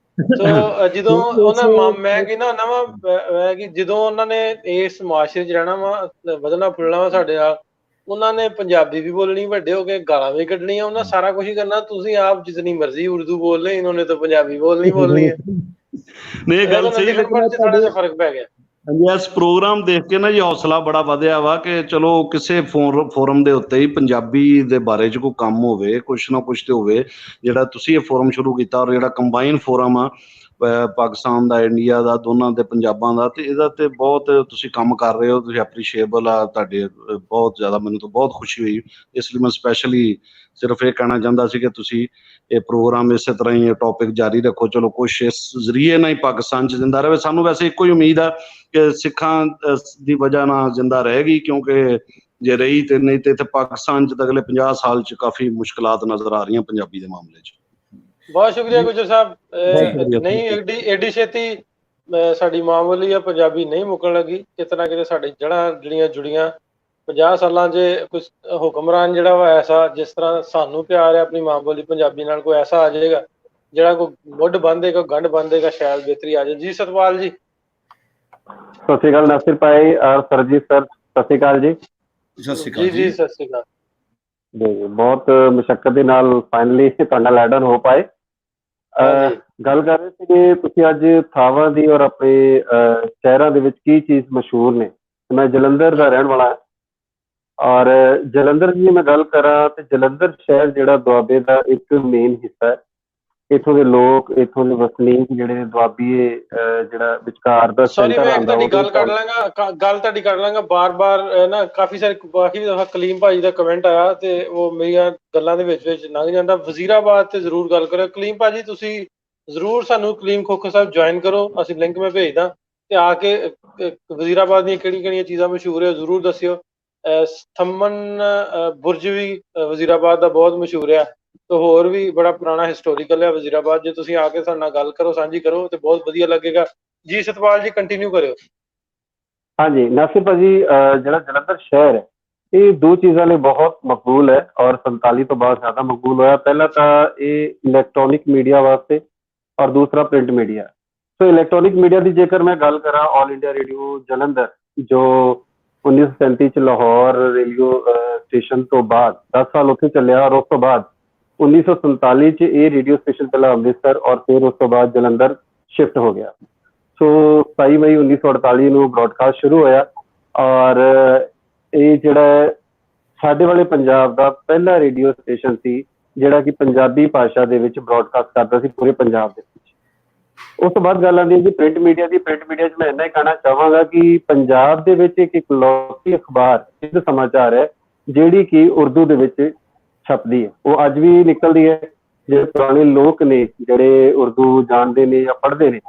तो ਜਦੋਂ ਉਹਨਾਂ ਮੈਂ ਕਹਿੰਦਾ ਹੁੰਦਾ ਵਾ ਕਿ ਜਦੋਂ ਉਹਨਾਂ ਨੇ ਇਸ ਮੁਆਸ਼ਰੇ 'ਚ ਰਹਿਣਾ ਵਾ, ਵਧਣਾ ਫੁੱਲਣਾ ਵਾ ਸਾਡੇ ਨਾਲ, ਉਹਨਾਂ ਨੇ ਪੰਜਾਬੀ ਵੀ ਬੋਲਣੀ, ਵੱਡੇ ਹੋ ਕੇ ਗਾਲਾਂ ਵੀ ਕੱਢਣੀਆਂ, ਉਹਨਾਂ ਸਾਰਾ ਕੁਝ ਹੀ ਕਰਨਾ। ਤੁਸੀਂ ਆਪ ਜਿਤਨੀ ਮਰਜ਼ੀ ਉਰਦੂ ਬੋਲ ਲੈ, इन्होंने तो पंजाबी बोलनी बोलनी है। नहीं, ये गल सही, थोड़ा सा फर्क पै गया। ਹਾਂਜੀ, ਇਸ ਪ੍ਰੋਗਰਾਮ ਦੇਖ ਕੇ ਨਾ ਜੀ ਹੌਸਲਾ ਬੜਾ ਵਧਿਆ ਵਾ ਕਿ ਚਲੋ ਕਿਸੇ ਫੋਰਮ ਦੇ ਉੱਤੇ ਹੀ ਪੰਜਾਬੀ ਦੇ ਬਾਰੇ 'ਚ ਕੋਈ ਕੰਮ ਹੋਵੇ, ਕੁਛ ਨਾ ਕੁਛ ਤੇ ਹੋਵੇ। ਜਿਹੜਾ ਤੁਸੀਂ ਇਹ ਫੋਰਮ ਸ਼ੁਰੂ ਕੀਤਾ ਔਰ ਜਿਹੜਾ ਕੰਬਾਈਨ ਫੋਰਮ ਆ ਪਾਕਿਸਤਾਨ ਦਾ, ਇੰਡੀਆ ਦਾ, ਦੋਨਾਂ ਦੇ ਪੰਜਾਬਾਂ ਦਾ, ਤੇ ਇਹਦਾ ਤੇ ਬਹੁਤ ਤੁਸੀਂ ਕੰਮ ਕਰ ਰਹੇ ਹੋ, ਤੁਸੀਂ ਐਪਰੀਸ਼ੀਏਬਲ ਆ ਤੁਹਾਡੇ, ਬਹੁਤ ਜ਼ਿਆਦਾ ਮੈਨੂੰ ਤਾਂ ਬਹੁਤ ਖੁਸ਼ੀ ਹੋਈ। ਇਸ ਲਈ ਮੈਂ ਸਪੈਸ਼ਲੀ ਸਿਰਫ ਇਹ ਕਹਿਣਾ ਚਾਹੁੰਦਾ ਸੀ ਕਿ ਤੁਸੀਂ ਇਹ ਪ੍ਰੋਗਰਾਮ ਇਸੇ ਤਰ੍ਹਾਂ ਹੀ ਇਹ ਟੌਪਿਕ ਜਾਰੀ ਰੱਖੋ। ਚਲੋ ਕੁਛ ਇਸ ਜ਼ਰੀਏ ਨਾਲ ਹੀ ਪਾਕਿਸਤਾਨ 'ਚ ਜ਼ਿੰਦਾ ਰਹੇ। ਸਾਨੂੰ ਵੈਸੇ ਇੱਕੋ ਹੀ ਉਮੀਦ ਆ ਕਿ ਸਿੱਖਾਂ ਦੀ ਵਜ੍ਹਾ ਨਾਲ ਜ਼ਿੰਦਾ ਰਹੇਗੀ, ਕਿਉਂਕਿ ਜੇ ਰਹੀ ਤੇ ਨਹੀਂ ਤੇ ਇੱਥੇ ਪਾਕਿਸਤਾਨ 'ਚ ਤਾਂ ਅਗਲੇ 50 ਸਾਲ 'ਚ ਕਾਫੀ ਮੁਸ਼ਕਲਾਤ ਨਜ਼ਰ ਆ ਰਹੀਆਂ ਪੰਜਾਬੀ ਦੇ ਮਾਮਲੇ 'ਚ। ਬਹੁਤ ਸ਼ੁਕਰੀਆ ਗੁਜਰ ਸਾਹਿਬ। ਨਹੀਂ ਏਡੀ ਛੇਤੀ ਸਾਡੀ ਮਾਂ ਬੋਲੀ ਆ ਪੰਜਾਬੀ ਨਹੀਂ ਮੁੱਕਣ ਲੱਗੀ। ਕਿਤੇ ਨਾ ਕਿਤੇ ਸਾਡੀ ਜੜ੍ਹਾਂ ਜਿਹੜੀਆਂ ਜੁੜੀਆਂ 50 ਸਾਲਾਂ 'ਚ ਕੁਛ ਹੁਕਮਰਾਨ ਜਿਹੜਾ ਵਾ ਐਸਾ, ਜਿਸ ਤਰ੍ਹਾਂ ਸਾਨੂੰ ਪਿਆਰ ਹੈ ਆਪਣੀ ਮਾਂ ਬੋਲੀ ਪੰਜਾਬੀ ਨਾਲ, ਕੋਈ ਐਸਾ ਆ ਜਾਏਗਾ ਜਿਹੜਾ ਕੋਈ ਮੁੱਢ ਬੰਨ੍ਹ ਦੇਗਾ, ਗੰਢ ਬੰਨ੍ਹ ਦੇਗਾ, ਸ਼ਾਇਦ ਬਿਹਤਰੀ ਆ ਜਾਏ। ਜੀ ਸਤਪਾਲ ਜੀ। ਸਤਿ ਸ਼੍ਰੀ ਅਕਾਲ ਨਾਸਿਰ ਭਾਈ ਔਰ ਸਰਜੀਤ ਸਰ, ਸਤਿ ਸ਼੍ਰੀ ਅਕਾਲ ਜੀ। ਸਤਿ ਸ਼੍ਰੀ ਅਕਾਲ ਜੀ। ਸਤਿ ਸ਼੍ਰੀ ਅਕਾਲ ਜੀ। ਬਹੁਤ ਮੁਸ਼ੱਕਤ ਦੇ ਨਾਲ ਫਾਈਨਲੀ ਤੁਹਾਡਾ ਐਡ ਆਨ ਹੋ ਪਾਏ। ਗੱਲ ਕਰ ਰਹੇ ਸੀਗੇ ਤੁਸੀਂ ਅੱਜ ਥਾਵਾਂ ਦੀ ਔਰ ਆਪਣੇ ਸ਼ਹਿਰਾਂ ਦੇ ਵਿੱਚ ਕੀ ਚੀਜ਼ ਮਸ਼ਹੂਰ ਨੇ। ਮੈਂ ਜਲੰਧਰ ਦਾ ਰਹਿਣ ਵਾਲਾ ਔਰ ਜਲੰਧਰ ਦੀ ਮੈਂ ਗੱਲ ਕਰਾਂ ਤੇ ਜਲੰਧਰ ਸ਼ਹਿਰ ਜਿਹੜਾ ਦੁਆਬੇ ਦਾ ਇੱਕ ਮੇਨ ਹਿੱਸਾ ਹੈ। ਇੱਥੋਂ ਦੇ ਲੋਕ, ਇੱਥੋਂ ਦੇ ਵਸਨੀਕ ਜਿਹੜੇ ਦੁਆਬੀਏ ਜਿਹੜਾ ਵਿਚਕਾਰ ਦਾ ਸੌਰੀ, ਮੈਂ ਤੁਹਾਡੀ ਗੱਲ ਕਰ ਲਾਂਗਾ ਬਾਰ-ਬਾਰ ਨਾ। ਕਾਫੀ ਦਫਾ ਕਲੀਮ ਭਾਜੀ ਦਾ ਕਮੈਂਟ ਆਇਆ ਤੇ ਉਹ ਮੇਰੀਆਂ ਗੱਲਾਂ ਦੇ ਵਿੱਚ ਲੰਘ ਜਾਂਦਾ। ਵਜ਼ੀਰਾਬਾਦ ਤੇ ਜ਼ਰੂਰ ਗੱਲ ਕਰਿਓ। ਕਲੀਮ ਭਾਜੀ ਤੁਸੀਂ ਜ਼ਰੂਰ ਸਾਨੂੰ ਕਲੀਮ ਖੋਖਰ ਸਾਹਿਬ ਜੁਆਇਨ ਕਰੋ, ਅਸੀਂ ਲਿੰਕ ਮੈਂ ਭੇਜਦਾ, ਤੇ ਆ ਕੇ ਵਜ਼ੀਰਾਬਾਦ ਦੀਆਂ ਕਿਹੜੀਆਂ ਚੀਜ਼ਾਂ ਮਸ਼ਹੂਰ ਹੈ ਜ਼ਰੂਰ ਦੱਸਿਓ। ਥੰਮਨ ਬੁਰਜ ਵੀ ਵਜ਼ੀਰਾਬਾਦ ਦਾ ਬਹੁਤ ਮਸ਼ਹੂਰ ਆ, ਤੇ ਹੋਰ ਵੀ ਬੜਾ ਪੁਰਾਣਾ ਹਿਸਟੋਰੀਕਲ ਹੈ ਵਜ਼ੀਰਾਬਾਦ। ਜੇ ਤੁਸੀਂ ਆ ਕੇ ਸਾਡੇ ਨਾਲ ਗੱਲ ਕਰੋ, ਸਾਂਝੀ ਕਰੋ, ਤੇ ਬਹੁਤ ਵਧੀਆ ਲੱਗੇਗਾ। ਜੀ ਸਤਪਾਲ ਜੀ, ਕੰਟੀਨਿਊ ਕਰਿਓ। ਹਾਂਜੀ ਨਾਸਿਰ ਭਾਜੀ, ਜਿਹੜਾ ਜਲੰਧਰ ਸ਼ਹਿਰ ਹੈ ਇਹ ਦੋ ਚੀਜ਼ਾਂ ਲਈ ਬਹੁਤ ਮਕਬੂਲ ਹੈ ਔਰ 47 ਤੋਂ ਬਾਅਦ ਜ਼ਿਆਦਾ ਮਕਬੂਲ ਹੋਇਆ। ਪਹਿਲਾ ਤਾਂ ਇਹ ਇਲੈਕਟ੍ਰੋਨਿਕ ਮੀਡੀਆ ਵਾਸਤੇ ਔਰ ਦੂਸਰਾ ਪ੍ਰਿੰਟ ਮੀਡੀਆ। ਸੋ ਇਲੈਕਟ੍ਰੋਨਿਕ ਮੀਡੀਆ ਦੀ ਜੇਕਰ ਮੈਂ ਗੱਲ ਕਰਾਂ, ਆਲ ਇੰਡੀਆ ਰੇਡੀਓ ਜਲੰਧਰ ਜੋ 1937 ਚ ਲਾਹੌਰ ਰੇਡੀਓ ਸਟੇਸ਼ਨ ਤੋਂ ਬਾਅਦ 10 ਸਾਲ ਉੱਥੇ ਚੱਲਿਆ, ਔਰ ਉਸ ਤੋਂ ਬਾਅਦ 1947 ਚ ਇਹ ਰੇਡੀਓ ਸਟੇਸ਼ਨ ਪਹਿਲਾਂ ਅੰਮ੍ਰਿਤਸਰ ਔਰ ਫਿਰ ਉਸ ਤੋਂ ਬਾਅਦ ਜਲੰਧਰ ਸ਼ਿਫਟ ਹੋ ਗਿਆ। ਸੋ 27 ਮਈ 1948 ਨੂੰ ਬ੍ਰੌਡਕਾਸਟ ਸ਼ੁਰੂ ਹੋਇਆ ਔਰ ਇਹ ਜਿਹੜਾ ਸਾਡੇ ਵਾਲੇ ਪੰਜਾਬ ਦਾ ਪਹਿਲਾ ਰੇਡੀਓ ਸਟੇਸ਼ਨ ਸੀ ਜਿਹੜਾ ਕਿ ਪੰਜਾਬੀ ਭਾਸ਼ਾ ਦੇ ਵਿੱਚ ਬ੍ਰੌਡਕਾਸਟ ਕਰਦਾ ਸੀ ਪੂਰੇ ਪੰਜਾਬ ਦੇ ਵਿੱਚ। ਉਸ ਤੋਂ ਬਾਅਦ ਗੱਲ ਆਉਂਦੀ ਹੈ ਜੀ ਪ੍ਰਿੰਟ ਮੀਡੀਆ ਦੀ। ਪ੍ਰਿੰਟ ਮੀਡੀਆ 'ਚ ਮੈਂ ਇੰਨਾ ਹੀ ਕਹਿਣਾ ਚਾਹਾਂਗਾ ਕਿ ਪੰਜਾਬ ਦੇ ਵਿੱਚ ਇੱਕ ਇਕਲੌਤੀ ਅਖਬਾਰ ਸਿੱਧ ਸਮਾਚਾਰ ਹੈ ਜਿਹੜੀ ਕਿ ਉਰਦੂ ਦੇ ਵਿੱਚ ਛਪਦੀ ਹੈ, ਉਹ ਅੱਜ ਵੀ ਨਿਕਲਦੀ ਹੈ। ਜਿਹੜੇ ਪੁਰਾਣੇ ਲੋਕ ਨੇ ਜਿਹੜੇ ਉਰਦੂ ਜਾਣਦੇ ਨੇ ਜਾਂ ਪੜ੍ਹਦੇ ਨੇ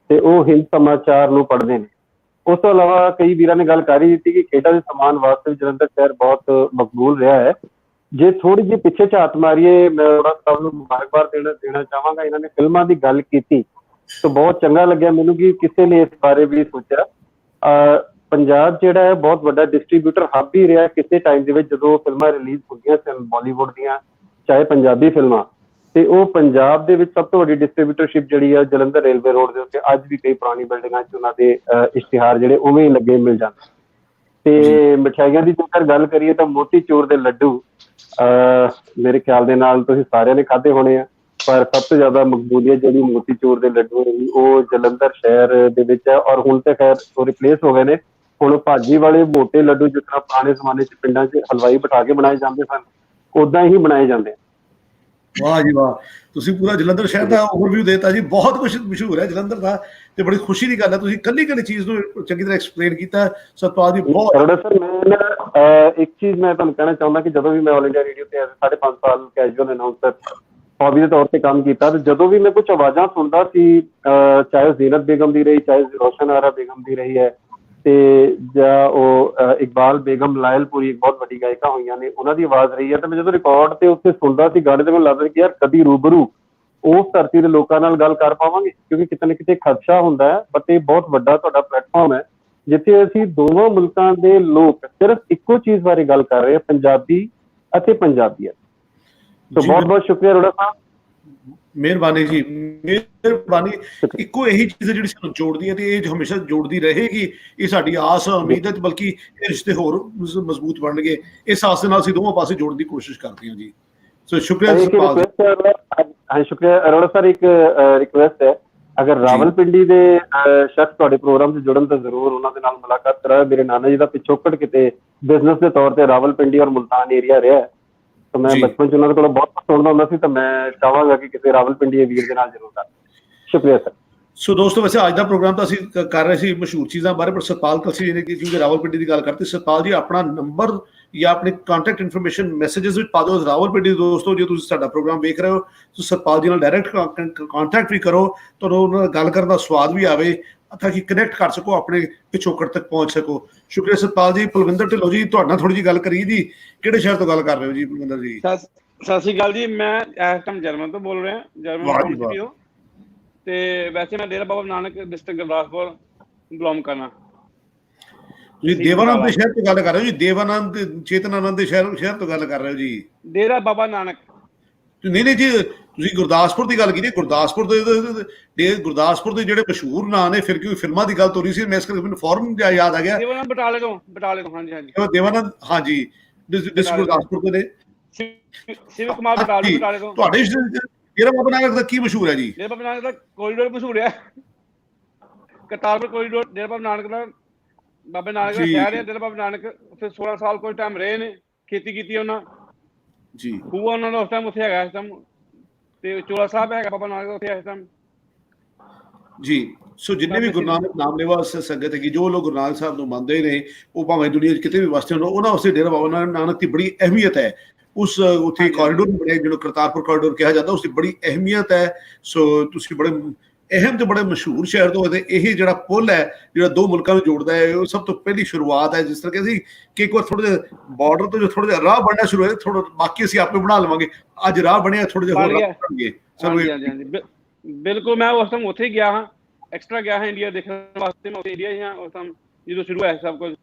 ਤੇ ਉਹ ਹਿੰਦ ਸਮਾਚਾਰ ਨੂੰ ਪੜ੍ਹਦੇ ਨੇ। ਉਸ ਤੋਂ ਇਲਾਵਾ ਕਈ ਵੀਰਾਂ ਨੇ ਗੱਲ ਕਰ ਹੀ ਦਿੱਤੀ ਕਿ ਖੇਡਾਂ ਦੇ ਸਮਾਨ ਵਾਸਤੇ ਵੀ ਜਲੰਧਰ ਸ਼ਹਿਰ ਬਹੁਤ ਮਕਬੂਲ ਰਿਹਾ ਹੈ। ਜੇ ਥੋੜੀ ਜਿਹੀ ਪਿੱਛੇ ਝਾਤ ਮਾਰੀਏ, ਮੈਂ ਸਭ ਨੂੰ ਮੁਬਾਰਕਬਾਦ ਦੇਣਾ ਚਾਹਾਂਗਾ। ਇਹਨਾਂ ਨੇ ਫਿਲਮਾਂ ਦੀ ਗੱਲ ਕੀਤੀ ਤਾਂ ਬਹੁਤ ਚੰਗਾ ਲੱਗਿਆ ਮੈਨੂੰ ਕਿ ਕਿਸੇ ਨੇ ਇਸ ਬਾਰੇ ਵੀ ਸੋਚਿਆ। ਪੰਜਾਬ ਜਿਹੜਾ ਹੈ ਬਹੁਤ ਵੱਡਾ ਡਿਸਟਰੀਬਿਊਟਰ ਹੱਬ ਵੀ ਰਿਹਾ ਕਿਸੇ ਟਾਈਮ ਦੇ ਵਿੱਚ। ਜਦੋਂ ਫਿਲਮਾਂ ਰਿਲੀਜ਼ ਹੁੰਦੀਆਂ ਸਨ ਬਾਲੀਵੁੱਡ ਦੀਆਂ ਚਾਹੇ ਪੰਜਾਬੀ ਫਿਲਮਾਂ, ਤੇ ਉਹ ਪੰਜਾਬ ਦੇ ਵਿੱਚ ਸਭ ਤੋਂ ਵੱਡੀ ਡਿਸਟਰੀਬਿਊਟਰਸ਼ਿਪ ਜਿਹੜੀ ਆ ਜਲੰਧਰ ਰੇਲਵੇ ਰੋਡ ਦੇ ਉੱਤੇ ਅੱਜ ਵੀ ਕਈ ਪੁਰਾਣੀ ਬਿਲਡਿੰਗਾਂ 'ਚ ਉਹਨਾਂ ਦੇ ਇਸ਼ਤਿਹਾਰ ਜਿਹੜੇ ਉਵੇਂ ਹੀ ਲੱਗੇ ਮਿਲ ਜਾਂਦੇ। ਤੇ ਮਠਿਆਈਆਂ ਦੀ ਜੇਕਰ ਗੱਲ ਕਰੀਏ ਤਾਂ ਮੋਤੀਚੂਰ ਦੇ ਲੱਡੂ ਮੇਰੇ ਖਿਆਲ ਦੇ ਨਾਲ ਤੁਸੀਂ ਸਾਰਿਆਂ ਨੇ ਖਾਧੇ ਹੋਣੇ ਆ, ਪਰ ਸਭ ਤੋਂ ਜ਼ਿਆਦਾ ਮਕਬੂਲੀਅਤ ਜਿਹੜੀ ਮੋਤੀਚੂਰ ਦੇ ਲੱਡੂ ਰਹੀ ਉਹ ਜਲੰਧਰ ਸ਼ਹਿਰ ਦੇ ਵਿੱਚ ਹੈ। ਔਰ ਹੁਣ ਤੇ ਖੈਰ ਉਹ ਰਿਪਲੇਸ ਹੋ ਗਏ ਨੇ। ਹੁਣ ਭਾਜੀ ਵਾਲੇ ਮੋਟੇ ਲੱਡੂ ਜਿਸ ਤਰ੍ਹਾਂ ਪੁਰਾਣੇ ਜ਼ਮਾਨੇ 'ਚ ਪਿੰਡਾਂ 'ਚ ਹਲਵਾਈ ਬਿਠਾ ਕੇ ਬਣਾਏ ਜਾਂਦੇ ਸਨ, ਉਦਾਂ ਹੀ ਬਣਾਏ ਜਾਂਦੇ। ਵਾਹ ਜੀ ਵਾਹ, ਤੁਸੀਂ ਪੂਰਾ ਜਲੰਧਰ ਸ਼ਹਿਰ ਦਾ ਓਵਰਵਿਊ ਦੇਤਾ ਜੀ। ਬਹੁਤ ਕੁਝ ਮਸ਼ਹੂਰ ਹੈ ਜਲੰਧਰ ਦਾ ਤੇ ਬੜੀ ਖੁਸ਼ੀ ਦੀ ਗੱਲ ਹੈ ਤੁਸੀਂ ਕੱਲੀ ਚੀਜ਼ ਨੂੰ ਚੰਗੀ ਤਰ੍ਹਾਂ ਐਕਸਪਲੇਨ ਕੀਤਾ। ਸਤਪਾਲ ਜੀ ਬਹੁਤ। ਸਰ ਮੈਂ ਇੱਕ ਚੀਜ਼ ਮੈਂ ਤੁਹਾਨੂੰ ਕਹਿਣਾ ਚਾਹੁੰਦਾ ਕਿ ਜਦੋਂ ਵੀ ਮੈਂ ਆਲ ਇੰਡੀਆ ਰੇਡੀਓ ਤੇ 5.5 ਸਾਲ ਕੈਜੂਅਲ ਅਨਾਊਂਸਰ ਹੌਬੀ ਦੇ ਤੌਰ ਤੇ ਕੰਮ ਕੀਤਾ, ਤੇ ਜਦੋਂ ਵੀ ਮੈਂ ਕੁਝ ਆਵਾਜ਼ਾਂ ਸੁਣਦਾ ਸੀ, ਚਾਹੇ ਜ਼ੀਨਤ ਬੇਗਮ ਦੀ ਰਹੀ, ਚਾਹੇ ਰੋਸ਼ਨ ਆਰਾ ਬੇਗਮ ਦੀ ਰਹੀ ਹੈ, ਤੇ ਜਾਂ ਉਹ ਇਕਬਾਲ ਬੇਗਮ ਲਾਇਲਪੁਰੀ ਇੱਕ ਬਹੁਤ ਵੱਡੀ ਗਾਇਕਾ ਹੋਈਆਂ ਨੇ, ਉਹਨਾਂ ਦੀ ਆਵਾਜ਼ ਰਹੀ ਹੈ, ਤੇ ਮੈਂ ਜਦੋਂ ਰਿਕਾਰਡ ਤੇ ਉੱਥੇ ਸੁਣਦਾ ਸੀ ਗਾਣੇ ਤੇ ਮੈਨੂੰ ਲੱਗਦਾ ਕਿ ਯਾਰ ਕਦੀ ਰੂਬਰੂ ਉਸ ਧਰਤੀ ਦੇ ਲੋਕਾਂ ਨਾਲ ਗੱਲ ਕਰ ਪਾਵਾਂਗੇ, ਕਿਉਂਕਿ ਕਿਤੇ ਨਾ ਕਿਤੇ ਖਦਸ਼ਾ ਹੁੰਦਾ ਹੈ। ਬਟ ਇਹ ਬਹੁਤ ਵੱਡਾ ਤੁਹਾਡਾ ਪਲੇਟਫਾਰਮ ਹੈ ਜਿੱਥੇ ਅਸੀਂ ਦੋਵਾਂ ਮੁਲਕਾਂ ਦੇ ਲੋਕ ਸਿਰਫ ਇੱਕੋ ਚੀਜ਼ ਬਾਰੇ ਗੱਲ ਕਰ ਰਹੇ ਹਾਂ, ਪੰਜਾਬੀ ਅਤੇ ਪੰਜਾਬੀਅਤ। तो बहुत बहुत शुक्रिया अरोड़ा साहब। ਮਿਹਰਬਾਨੀ ਜੀ, ਮਿਹਰਬਾਨੀ। ਇੱਕੋ ਇਹੀ ਚੀਜ਼ ਜਿਹੜੀ ਸਾਨੂੰ ਜੋੜਦੀ ਹੈ ਤੇ ਇਹ ਹਮੇਸ਼ਾ ਜੋੜਦੀ ਰਹੇਗੀ, ਇਹ ਸਾਡੀ ਆਸ ਉਮੀਦ ਹੈ, ਬਲਕਿ ਇਹ ਰਿਸ਼ਤੇ ਹੋਰ ਮਜ਼ਬੂਤ ਬਣਨਗੇ। ਇਸ ਆਸ ਦੇ ਨਾਲ ਅਸੀਂ ਦੋਵਾਂ ਪਾਸੇ ਜੋੜਨ ਦੀ ਕੋਸ਼ਿਸ਼ ਕਰਦੇ ਹਾਂ ਜੀ। ਸੋ ਸ਼ੁਕਰੀਆ ਸਤਪਾਲ ਜੀ। ਹਾਂ ਸ਼ੁਕਰੀਆ ਅਰੋੜਾ ਸਰ। ਇੱਕ ਰਿਕੁਐਸਟ ਹੈ, ਅਗਰ ਰਾਵਲਪਿੰਡੀ ਦੇ ਸ਼ਖਸ ਤੁਹਾਡੇ ਪ੍ਰੋਗਰਾਮ 'ਚ ਜੁੜਨ ਤਾਂ ਜ਼ਰੂਰ ਉਹਨਾਂ ਦੇ ਨਾਲ ਮੁਲਾਕਾਤ ਕਰਾਓ। ਮੇਰੇ ਨਾਨਾ ਜੀ ਦਾ ਪਿਛੋਕੜ ਕਿਤੇ ਬਿਜ਼ਨਸ ਦੇ ਤੌਰ ਤੇ ਰਾਵਲਪਿੰਡੀ ਔਰ ਮੁਲਤਾਨ ਏਰੀਆ ਰਿਹਾ, ਤਾਂ ਮੈਂ ਬਚਪਨ 'ਚ ਉਹਨਾਂ ਦੇ ਕੋਲੋਂ ਬਹੁਤ ਕੁਝ ਸੁਣਦਾ ਹੁੰਦਾ ਸੀ, ਤਾਂ ਮੈਂ ਚਾਹਾਂਗਾ ਕਿ ਕਿਤੇ ਰਾਵਲਪਿੰਡੀ ਵੀਰ ਦੇ ਨਾਲ ਜ਼ਰੂਰ ਕਰ। ਸ਼ੁਕਰੀਆ ਸਰ। ਸੋ ਦੋਸਤੋ, ਵੈਸੇ ਅੱਜ ਦਾ ਪ੍ਰੋਗਰਾਮ ਤਾਂ ਅਸੀਂ ਕਰ ਰਹੇ ਸੀ ਮਸ਼ਹੂਰ ਚੀਜ਼ਾਂ ਬਾਰੇ, ਪਰ ਸਤਪਾਲ ਕਲਸੀ ਜੀ ਨੇ ਕਿਉਂਕਿ ਰਾਵਲਪਿੰਡੀ ਦੀ ਗੱਲ ਕਰਤੀ, ਸਤਪਾਲ ਜੀ ਆਪਣਾ ਨੰਬਰ ਜਾਂ ਆਪਣੀ ਕੰਟੈਕਟ ਇਨਫੋਰਮੇਸ਼ਨ ਮੈਸੇजेस ਵਿੱਚ ਪਾ ਦਿਓ। ਰਾਵਲਪਿੰਡੀ ਦੇ ਦੋਸਤੋ, ਜੇ ਤੁਸੀਂ ਸਾਡਾ ਪ੍ਰੋਗਰਾਮ ਵੇਖ ਰਹੇ ਹੋ ਤਾਂ ਸਤਪਾਲ ਜੀ ਨਾਲ ਡਾਇਰੈਕਟ ਕੰਟੈਕਟ ਵੀ ਕਰੋ, ਤੁਹਾਨੂੰ ਉਹਨਾਂ ਨਾਲ ਗੱਲ ਕਰਨ ਦਾ ਸਵਾਦ ਵੀ ਆਵੇ ਤਾਂ ਕਿ ਕਨੈਕਟ ਕਰ ਸਕੋ, ਆਪਣੇ ਪਿਛੋਕੜ ਤੱਕ ਪਹੁੰਚ ਸਕੋ। ਸ਼ੁਕਰੀਆ ਸਤਪਾਲ ਜੀ। ਪਲਵਿੰਦਰ ਢਿੱਲੋਂ ਜੀ, ਤੁਹਾਡੇ ਨਾਲ ਥੋੜੀ ਜਿਹੀ ਗੱਲ ਕਰੀਏ ਜੀ। ਕਿਹੜੇ ਸ਼ਹਿਰ ਤੋਂ ਗੱਲ ਕਰ ਰਹੇ ਹੋ ਜੀ ਪਲਵਿੰਦਰ ਜੀ? ਸਤਿ ਸ਼੍ਰੀ ਅਕਾਲ ਜੀ, ਮੈਂ ਇਸ ਟਾਈਮ ਜਰਮਨ ਤੋਂ ਬੋਲ ਰਿਹਾ, ਜਰਮਨ ਤੋਂ। ਤੇ ਵੈਸੇ ਮੈਂ ਡੇਰਾ ਬਾਬਾ ਨਾਨਕ ਡਿਸਟ੍ਰਿਕਟ ਗੁਰਦਾਸਪੁਰ ਬਿਲੋਂਗ ਕਰਨਾ। ਤੁਸੀਂ ਦੇਵਾਨੰਦ ਦੇ ਸ਼ਹਿਰ ਤੋਂ ਗੱਲ ਕਰ ਰਹੇ ਹੋ ਜੀ? ਦੇਵਾਨੰਦ ਚੇਤਨਾਨੰਦ ਦੇ ਸ਼ਹਿਰ ਤੋਂ ਗੱਲ ਕਰ ਰਹੇ ਹੋ ਜੀ? ਡੇਰਾ ਬਾਬਾ ਨਾਨਕ। ਨਹੀਂ ਜੀ, ਤੁਸੀਂ ਗੁਰਦਾਸਪੁਰ ਦੀ ਗੱਲ ਕੀਤੀ। ਗੁਰਦਾਸਪੁਰ ਦੇ ਜਿਹੜੇ ਮਸ਼ਹੂਰ ਨਾਂ ਨੇ, ਫਿਰ ਕਿਉਂਕਿ ਫਿਲਮਾਂ ਦੀ ਗੱਲ ਤੋਰੀ ਸੀ, ਮੈਂ ਇਸ ਕਰਕੇ ਮੈਨੂੰ ਫੌਰਨ ਯਾਦ ਆ ਗਿਆ। ਦੇਵਾਨੰਦ ਬਟਾਲੇ ਤੋਂ। ਹਾਂਜੀ ਹਾਂਜੀ, ਦੇਵਾਨੰਦ, ਹਾਂਜੀ, ਡਿਸਟ੍ਰਿਕਟ ਗੁਰਦਾਸਪੁਰ ਦੇ ਨੇ। ਸ਼ਿਵ ਕੁਮਾਰ ਬਟਾਲੇ ਤੋਂ। ਤੁਹਾਡੇ ਡੇਰਾ ਬਾਬਾ ਨਾਨਕ ਦਾ ਕੀ ਮਸ਼ਹੂਰ ਹੈ ਜੀ? ਡੇਰਾ ਬਾਬਾ ਨਾਨਕ ਦਾ ਕੋਰੀਡੋਰ ਮਸ਼ਹੂਰ ਹੈ, ਕਰਤਾਰਪੁਰ ਕੋਰੀਡੋਰ। ਡੇਰਾ ਬਾਬਾ ਨਾਨਕ ਦਾ, ਬਾਬਾ ਨਾਨਕ ਦਾ ਸ਼ਹਿਰ ਹੈ ਡੇਰਾ ਬਾਬਾ ਨਾਨਕ। ਉੱਥੇ 16 ਸਾਲ ਕੋਈ ਟਾਈਮ ਰਹੇ ਨੇ, ਖੇਤੀ ਕੀਤੀ ਉਹਨਾਂ ਜੀ। ਖੂਹ ਉਹਨਾਂ ਦਾ ਉਸ ਟਾਈਮ ਉੱਥੇ ਹੈਗਾ, ਇਸ ਟਾਈਮ ਤੇ ਚੋਲਾ ਸਾਹਿਬ ਹੈਗਾ ਬਾਬਾ ਨਾਨਕ ਦਾ ਉੱਥੇ ਇਸ ਟਾਈਮ ਜੀ। ਸੋ ਜਿੰਨੇ ਵੀ ਗੁਰੂ ਨਾਨਕ ਨਾਮ ਲੈਵਾ ਸੰਗਤ ਹੈਗੀ, ਜੋ ਲੋਕ ਗੁਰੂ ਨਾਨਕ ਸਾਹਿਬ ਨੂੰ ਮੰਨਦੇ ਨੇ, ਉਹ ਭਾਵੇਂ ਦੁਨੀਆ 'ਚ ਕਿਤੇ ਵੀ ਵਸਦੇ ਹੋਣ, ਉਹਨਾਂ ਵਾਸਤੇ ਡੇਰਾ ਬਾਬਾ ਨਾਨਕ ਦੀ ਬੜੀ ਅਹਿਮੀਅਤ ਹੈ। ਉਸ ਉੱਥੇ ਕੋਰੀਡੋਰ ਬਣਿਆ ਜਿਹਨੂੰ ਕਰਤਾਰਪੁਰ ਕੋਰੀਡੋਰ ਕਿਹਾ ਜਾਂਦਾ, ਉਸ ਦੀ ਬੜੀ ਅਹਿਮੀਅਤ ਹੈ। ਸੋ ਤੁਸੀਂ ਬੜੇ ਅਹਿਮ ਤੇ ਬੜੇ ਮਸ਼ਹੂਰ ਸ਼ਹਿਰ ਤੋਂ ਹੋਏ, ਇਹ ਜਿਹੜਾ ਪੁਲ ਹੈ ਜਿਹੜਾ ਦੋ ਮੁਲਕਾਂ ਨੂੰ ਜੋੜਦਾ ਹੈ, ਉਹ ਸਭ ਤੋਂ ਪਹਿਲੀ ਸ਼ੁਰੂਆਤ ਹੈ। ਜਿਸ ਤਰ੍ਹਾਂ ਕਿ ਅਸੀਂ ਕਿ ਇੱਕ ਵਾਰ ਥੋੜੇ ਜਿਹੇ ਬਾਰਡਰ ਤੋਂ ਜੋ ਥੋੜਾ ਜਿਹਾ ਰਾਹ ਬਣਨਾ ਸ਼ੁਰੂ ਹੋਇਆ, ਥੋੜਾ ਬਾਕੀ ਅਸੀਂ ਆਪੇ ਬਣਾ ਲਵਾਂਗੇ। ਅੱਜ ਰਾਹ ਬਣਿਆ, ਥੋੜੇ ਜਿਹੇ ਹੋਰ ਰਾਹ ਬਣਨਗੇ। ਬਿਲਕੁਲ, ਮੈਂ ਉਸ ਟਾਈਮ ਉੱਥੇ ਗਿਆ ਹਾਂ, ਐਕਸਟਰਾ ਗਿਆ ਹਾਂ ਇੰਡੀਆ ਦੇਖਣ ਵਾਸਤੇ। ਮੈਂ ਉੱਥੇ ਇੰਡੀਆ ਹੀ ਹਾਂ ਉਸ ਟਾਈਮ ਜਦੋਂ ਸ਼ੁਰੂ ਹੋਇਆ ਸਭ ਕੁਝ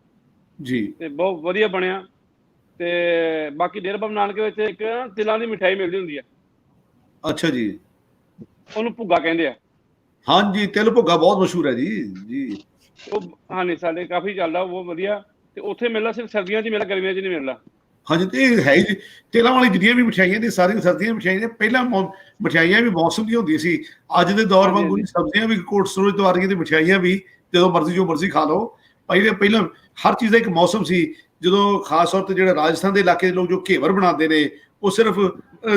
ਜੀ, ਤੇ ਬਹੁਤ ਵਧੀਆ ਬਣਿਆ। ਤੇ ਬਾਕੀ ਡੇਰਾ ਬਾਬਾ ਨਾਨਕ ਵਿੱਚ ਇੱਕ ਤਿਲਾਂ ਦੀ ਮਿਠਾਈ ਮਿਲਦੀ ਹੁੰਦੀ ਹੈ। ਅੱਛਾ ਜੀ, ਉਹਨੂੰ ਭੁੱਗਾ ਕਹਿੰਦੇ ਆ। ਹਾਂਜੀ, ਤਿਲ ਭੁੱਗਾ ਬਹੁਤ ਮਸ਼ਹੂਰ ਹੈ ਜੀ। ਉਹ ਹਾਂਜੀ ਸਾਡੇ ਕਾਫੀ ਚੱਲਦਾ, ਬਹੁਤ ਵਧੀਆ। ਤੇ ਉੱਥੇ ਮਿਲਦਾ ਸਿਰਫ ਸਰਦੀਆਂ 'ਚ ਮਿਲਦਾ, ਗਰਮੀਆਂ 'ਚ ਨਹੀਂ ਮਿਲਦਾ। ਹਾਂਜੀ, ਤੇ ਇਹ ਹੈ ਜੀ, ਤਿਲਾਂ ਵਾਲੀ ਜਿੰਨੀਆਂ ਵੀ ਮਠਿਆਈਆਂ ਨੇ ਸਾਰੀਆਂ ਸਰਦੀਆਂ ਮਠਿਆਈਆਂ। ਪਹਿਲਾਂ ਮਠਿਆਈਆਂ ਵੀ ਮੌਸਮ ਦੀਆਂ ਹੁੰਦੀਆਂ ਸੀ, ਅੱਜ ਦੇ ਦੌਰ ਵਾਂਗੂ ਸਬਜ਼ੀਆਂ ਵੀ ਕੋਟ ਸਟੋਰੇਜ ਤੋਂ ਆ ਰਹੀਆਂ ਤੇ ਮਠਿਆਈਆਂ ਵੀ ਜਦੋਂ ਮਰਜ਼ੀ ਜੋ ਮਰਜ਼ੀ ਖਾ ਲਓ। ਪਹਿਲਾਂ ਹਰ ਚੀਜ਼ ਦਾ ਇੱਕ ਮੌਸਮ ਸੀ। ਜਦੋਂ ਖਾਸ ਤੌਰ ਤੇ ਜਿਹੜਾ ਰਾਜਸਥਾਨ ਦੇ ਇਲਾਕੇ ਦੇ ਲੋਕ ਜੋ ਘੇਵਰ ਬਣਾਉਂਦੇ ਨੇ, ਉਹ ਸਿਰਫ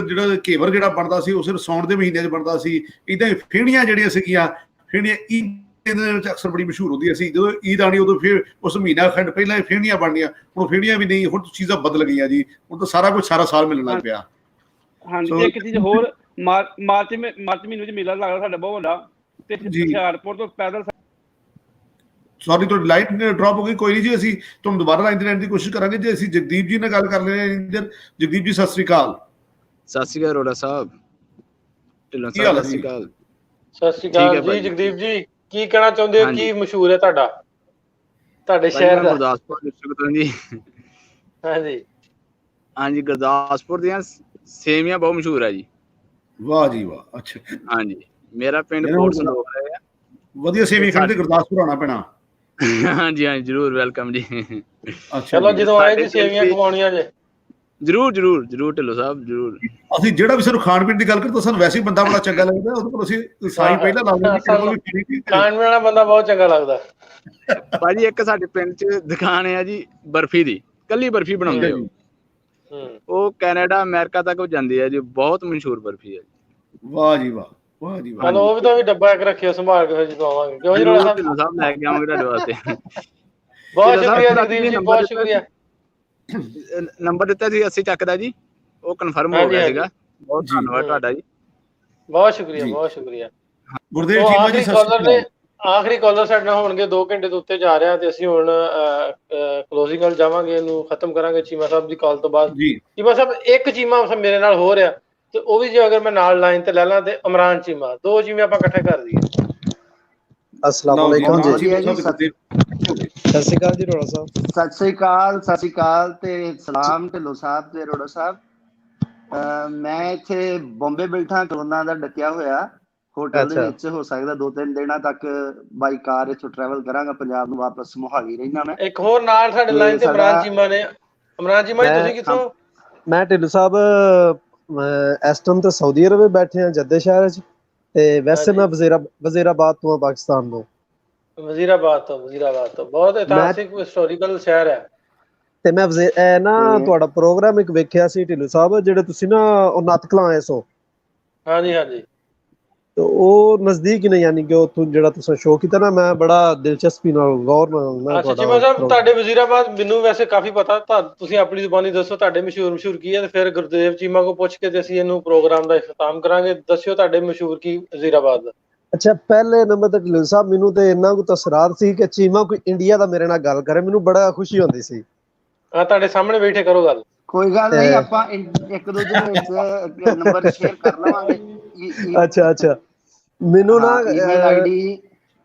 ਜਿਹੜਾ ਘੇਵਰ ਜਿਹੜਾ ਬਣਦਾ ਸੀ ਉਹ ਸਿਰਫ ਸਾਉਣ ਦੇ ਮਹੀਨੇ 'ਚ ਬਣਦਾ ਸੀ। ਇੱਦਾਂ ਹੀ ਫੇਣੀਆਂ ਜਿਹੜੀਆਂ ਸੀਗੀਆਂ, ਫੇਣੀਆਂ ਈਦ ਦੇ ਵਿੱਚ ਅਕਸਰ ਬੜੀ ਮਸ਼ਹੂਰ ਹੁੰਦੀਆਂ ਸੀ। ਜਦੋਂ ਈਦ ਆਣੀ ਉਦੋਂ ਫਿਰ ਉਸ ਮਹੀਨਾ ਖੰਡ ਪਹਿਲਾਂ ਫੇਣੀਆਂ ਬਣਨੀਆਂ, ਹੁਣ ਫੇਣੀਆਂ ਵੀ ਨਹੀਂ, ਹੁਣ ਚੀਜ਼ਾਂ ਬਦਲ ਗਈਆਂ ਜੀ। ਹੁਣ ਤਾਂ ਸਾਰਾ ਕੁਝ ਸਾਰਾ ਸਾਲ ਮਿਲਣ ਲੱਗ ਪਿਆ। ਹਾਂਜੀ, ਇੱਕ ਚੀਜ਼ ਹੋਰ, ਮਾਰਚ ਮਹੀਨੇ 'ਚ ਮੇਲਾ ਲੱਗਦਾ ਸਾਡਾ ਬਹੁਤ ਵੱਡਾ, ਤੇ ਹੁਸ਼ਿਆਰਪੁਰ ਤੋਂ ਪੈਦਲ। ਸੌਰੀ, ਤੁਹਾਡੀ ਲਾਈਨ ਡ੍ਰੌਪ ਹੋ ਗਈ। ਕੋਈ ਨਹੀਂ ਜੀ, ਅਸੀਂ ਤੁਹਾਨੂੰ ਦੁਬਾਰਾ ਲਾਈਨ ਤੇ ਲੈਣ ਦੀ ਕੋਸ਼ਿਸ਼ ਕਰਾਂਗੇ। ਜੇ ਅਸੀਂ ਜਗਦੀਪ ਜੀ ਨਾਲ ਗੱਲ ਕਰ ਲੈਣੇ ਹਾਂ। ਜਗਦੀਪ ਜੀ ਸਤਿ ਸ੍ਰੀ ਅਕਾਲ। ਸਤਿ ਸ੍ਰੀ ਅਕਾਲ ਅਰੋੜਾ ਸਾਹਿਬ। ਢਿੱਲੋਂ ਸਾਹਿਬ ਸਤਿ ਸ੍ਰੀ ਅਕਾਲ। ਸਤਿ ਸ੍ਰੀ ਅਕਾਲ ਜੀ। ਜਗਦੀਪ ਜੀ, ਕੀ ਕਹਿਣਾ ਚਾਹੁੰਦੇ ਹੋ? ਕੀ ਮਸ਼ਹੂਰ ਹੈ ਤੁਹਾਡੇ ਸ਼ਹਿਰ ਦਾ? ਗੁਰਦਾਸਪੁਰ ਡਿਸਟ੍ਰਿਕਟ ਤੋਂ ਜੀ। ਹਾਂਜੀ, ਗੁਰਦਾਸਪੁਰ ਦੀਆਂ ਸੇਵੀਆਂ ਬਹੁਤ ਮਸ਼ਹੂਰ ਹੈ ਜੀ। ਵਾਹ ਜੀ ਵਾਹ। ਅੱਛਾ, ਹਾਂਜੀ, ਮੇਰਾ ਪਿੰਡ ਕੋਟ ਸੰਦੋਖ ਹੈ। ਵਧੀਆ ਸੇਵੀਆਂ ਖਾਣ ਤੇ ਗੁਰਦਾਸਪੁਰ ਆਉਣਾ ਪੈਣਾ। ਹਾਂਜੀ ਹਾਂਜੀ, ਜ਼ਰੂਰ, ਵੈਲਕਮ ਜੀ। ਚਲੋ ਜਦੋਂ ਆਏ ਜੀ ਸੇਵੀਆਂ ਖਵਾਉਣੀਆਂ ਜੇ। ਜ਼ਰੂਰ ਜ਼ਰੂਰ ਜ਼ਰੂਰ ਢਿੱਲੋਂ ਸਾਹਿਬ, ਜ਼ਰੂਰ। ਅਸੀਂ ਜਿਹੜਾ ਵੀ ਸਾਨੂੰ ਖਾਣ ਪੀਣ ਦੀ ਗੱਲ ਕਰਦੇ, ਸਾਨੂੰ ਵੈਸੇ ਹੀ ਬੰਦਾ ਬੜਾ ਚੰਗਾ ਲੱਗਦਾ। ਉਹਦੇ ਕੋਲ ਅਸੀਂ ਸਾਈ ਪਹਿਲਾਂ ਲਾ ਲੈਂਦੇ। ਖਾਣ ਪੀਣ ਵਾਲਾ ਬੰਦਾ ਬਹੁਤ ਚੰਗਾ ਲੱਗਦਾ ਭਾਜੀ। ਇੱਕ ਸਾਡੇ ਪਿੰਡ 'ਚ ਦੁਕਾਨ ਹੈ ਜੀ ਬਰਫੀ ਦੀ, ਕੱਲੀ ਬਰਫੀ ਬਣਾਉਂਦੇ ਹੋ। ਉਹ ਕੈਨੇਡਾ ਅਮਰੀਕਾ ਤੱਕ ਜਾਂਦੀ ਹੈ ਜੀ, ਬਹੁਤ ਮਸ਼ਹੂਰ ਬਰਫੀ ਹੈ ਜੀ। ਵਾਹ ਜੀ ਵਾਹ, ਵਾਹ ਜੀ ਵਾਹ। ਚਲੋ ਉਹ ਵੀ ਤਾਂ ਡੱਬਾ ਇੱਕ ਰੱਖਿਓ ਸੰਭਾਲ ਕੇ, ਫਿਰ ਜਦੋਂ ਆਵਾਂਗੇ। ਕਿਉਂ ਜੀ ਢਿੱਲੋਂ ਸਾਹਿਬ ਲੈ ਕੇ ਆਵਾਂਗੇ ਤੁਹਾਡੇ ਵਾਸਤੇ। ਬਹੁਤ ਸ਼ੁਕਰੀਆ ਜਗਦੀਪ ਜੀ, ਬਹੁਤ ਸ਼ੁਕਰੀਆ। ਨੰਬਰ ਦਿੱਤਾ ਸੀ 80 ਚੱਕ ਦਾ ਜੀ, ਉਹ ਕਨਫਰਮ ਹੋ ਗਿਆ ਸੀਗਾ। ਬਹੁਤ ਧੰਨਵਾਦ ਤੁਹਾਡਾ ਜੀ, ਬਹੁਤ ਸ਼ੁਕਰੀਆ, ਬਹੁਤ ਸ਼ੁਕਰੀਆ। ਗੁਰਦੇਵ ਚੀਮਾ ਜੀ ਆਖਰੀ ਕਾਲਰ ਸਾਡੇ ਨਾਲ ਹੋਣਗੇ। 2 ਘੰਟੇ ਤੋਂ ਉੱਤੇ ਜਾ ਰਿਹਾ ਤੇ ਅਸੀਂ ਹੁਣ ਕਲੋਜ਼ਿੰਗ ਵੱਲ ਜਾਵਾਂਗੇ, ਇਹਨੂੰ ਖਤਮ ਕਰਾਂਗੇ ਚੀਮਾ ਸਾਹਿਬ ਦੀ ਕਾਲ ਤੋਂ ਬਾਅਦ। ਚੀਮਾ ਸਾਹਿਬ, ਇੱਕ ਚੀਮਾ ਮੇਰੇ ਨਾਲ ਹੋ ਰਿਹਾ ਤੇ ਉਹ ਵੀ ਜੇ ਅਗਰ ਮੈਂ ਨਾਲ ਲਾਈਨ ਤੇ ਲੈ ਲਾਂ ਤੇ ਇਮਰਾਨ ਚੀਮਾ, 2 ਚੀਮੇ ਆਪਾਂ ਇਕੱਠੇ ਕਰ ਦਈਏ। अस्सलाम वालेकुम जी। सत श्री अकाल जी रोड़ा साहब। सत श्री अकाल, सत श्री अकाल ते सलाम ढिल्लों साहब ते रोड़ा साहब। ਮੈਂ ਇੱਥੇ ਬੰਬੇ ਬੈਠਾ, ਕਰੋਨਾ ਦਾ ਡੱਕਿਆ ਹੋਇਆ ਹੋਟਲ ਦੇ ਵਿੱਚ। ਹੋ ਸਕਦਾ 2-3 ਦਿਨਾਂ ਤੱਕ ਬਾਈ ਕਾਰ ਇੱਥੋਂ ਟਰੈਵਲ ਕਰਾਂਗਾ ਪੰਜਾਬ ਨੂੰ ਵਾਪਸ। ਮੋਹਾਲੀ ਰਹਿਣਾ ਮੈਂ। ਇੱਕ ਹੋਰ ਨਾਲ ਸਾਡੇ ਲਾਈਨ ਤੇ ਇਮਰਾਨ ਚੀਮਾ ਨੇ। ਇਮਰਾਨ ਚੀਮਾ ਜੀ ਤੁਸੀਂ ਕਿੱਥੋਂ? ਮੈਂ ਢਿੱਲੋਂ ਸਾਹਿਬ ਇਸ ਟਾਈਮ ਤੇ ਸਾਊਦੀ ਅਰਬ ਬੈਠੇ ਆ, ਜੱਦੇ ਸ਼ਹਿਰ 'ਚ, ਤੇ ਵੈਸੇ ਮੈਂ ਵਜ਼ੀਰਾਬਾਦ ਤੋਂ ਆ, ਪਾਕਿਸਤਾਨ ਤੋਂ। ਵਜ਼ੀਰਾਬਾਦ ਤੋਂ ਬਹੁਤ ਇਤਿਹਾਸਿਕ ਹਿਸਟੋਰੀਕਲ ਸ਼ਹਿਰ ਹੈ। ਤੇ ਮੈਂ ਤੁਹਾਡਾ ਪ੍ਰੋਗਰਾਮ ਇੱਕ ਵੇਖਿਆ ਸੀ ਢਿੱਲੋਂ ਸਾਹਿਬ, ਜਿਹੜੇ ਤੁਸੀਂ ਨਾ ਉਹ ਨੱਥ ਕਲਾਂ ਆਏ ਸੋ। ਹਾਂਜੀ। ਤੇ ਉਹ ਨਜ਼ਦੀਕ ਹੀ ਨੇ, ਯਾਨੀ ਕਿ ਉੱਥੋਂ ਜਿਹੜਾ ਤੁਸੀਂ ਸ਼ੋਅ ਕੀਤਾ ਨਾ, ਮੈਂ ਬੜਾ ਦਿਲਚਸਪੀ ਨਾਲ ਗੌਰ ਨਾਲ ਅੱਛਾ ਚੀਮਾ ਸਾਹਿਬ, ਤੁਹਾਡੇ ਵਜ਼ੀਰਾਬਾਦ ਮੈਨੂੰ ਵੈਸੇ ਕਾਫੀ ਪਤਾ। ਤੁਸੀਂ ਆਪਣੀ ਜ਼ੁਬਾਨੀ ਦੱਸੋ ਤੁਹਾਡੇ ਮਸ਼ਹੂਰ ਕੀ ਹੈ, ਤੇ ਫਿਰ ਗੁਰਦੇਵ ਚੀਮਾ ਕੋ ਪੁੱਛ ਕੇ ਤੇ ਅਸੀਂ ਇਹਨੂੰ ਪ੍ਰੋਗਰਾਮ ਦਾ ਇਖਤਤਾਮ ਕਰਾਂਗੇ। ਦੱਸਿਓ ਤੁਹਾਡੇ ਮਸ਼ਹੂਰ ਕੀ ਵਜ਼ੀਰਾਬਾਦ ਦਾ। ਅੱਛਾ, ਪਹਿਲੇ ਨੰਬਰ ਤੇ ਢਿੱਲੋਂ ਸਾਹਿਬ ਮੈਨੂੰ ਤੇ ਇੰਨਾ ਕੁ ਤਸਰਾਰ ਸੀ ਕਿ ਚੀਮਾ ਕੋਈ ਇੰਡੀਆ ਦਾ ਮੇਰੇ ਨਾਲ ਗੱਲ ਕਰੇ, ਮੈਨੂੰ ਬੜਾ ਖੁਸ਼ੀ ਹੁੰਦੀ ਸੀ। ਤੁਹਾਡੇ ਸਾਹਮਣੇ ਬੈਠੇ ਕਰੋ ਗੱਲ। ਕੋਈ ਗੱਲ ਨਹੀਂ, ਆਪਾਂ ਇੱਕ ਦੂਜੇ ਵਿੱਚ ਨੰਬਰ ਸ਼ੇਅਰ ਕਰ ਲਵਾਂਗੇ। ਅੱਛਾ ਮੈਨੂੰ ਨਾ ਈਮੇਲ ਆਈਡੀ।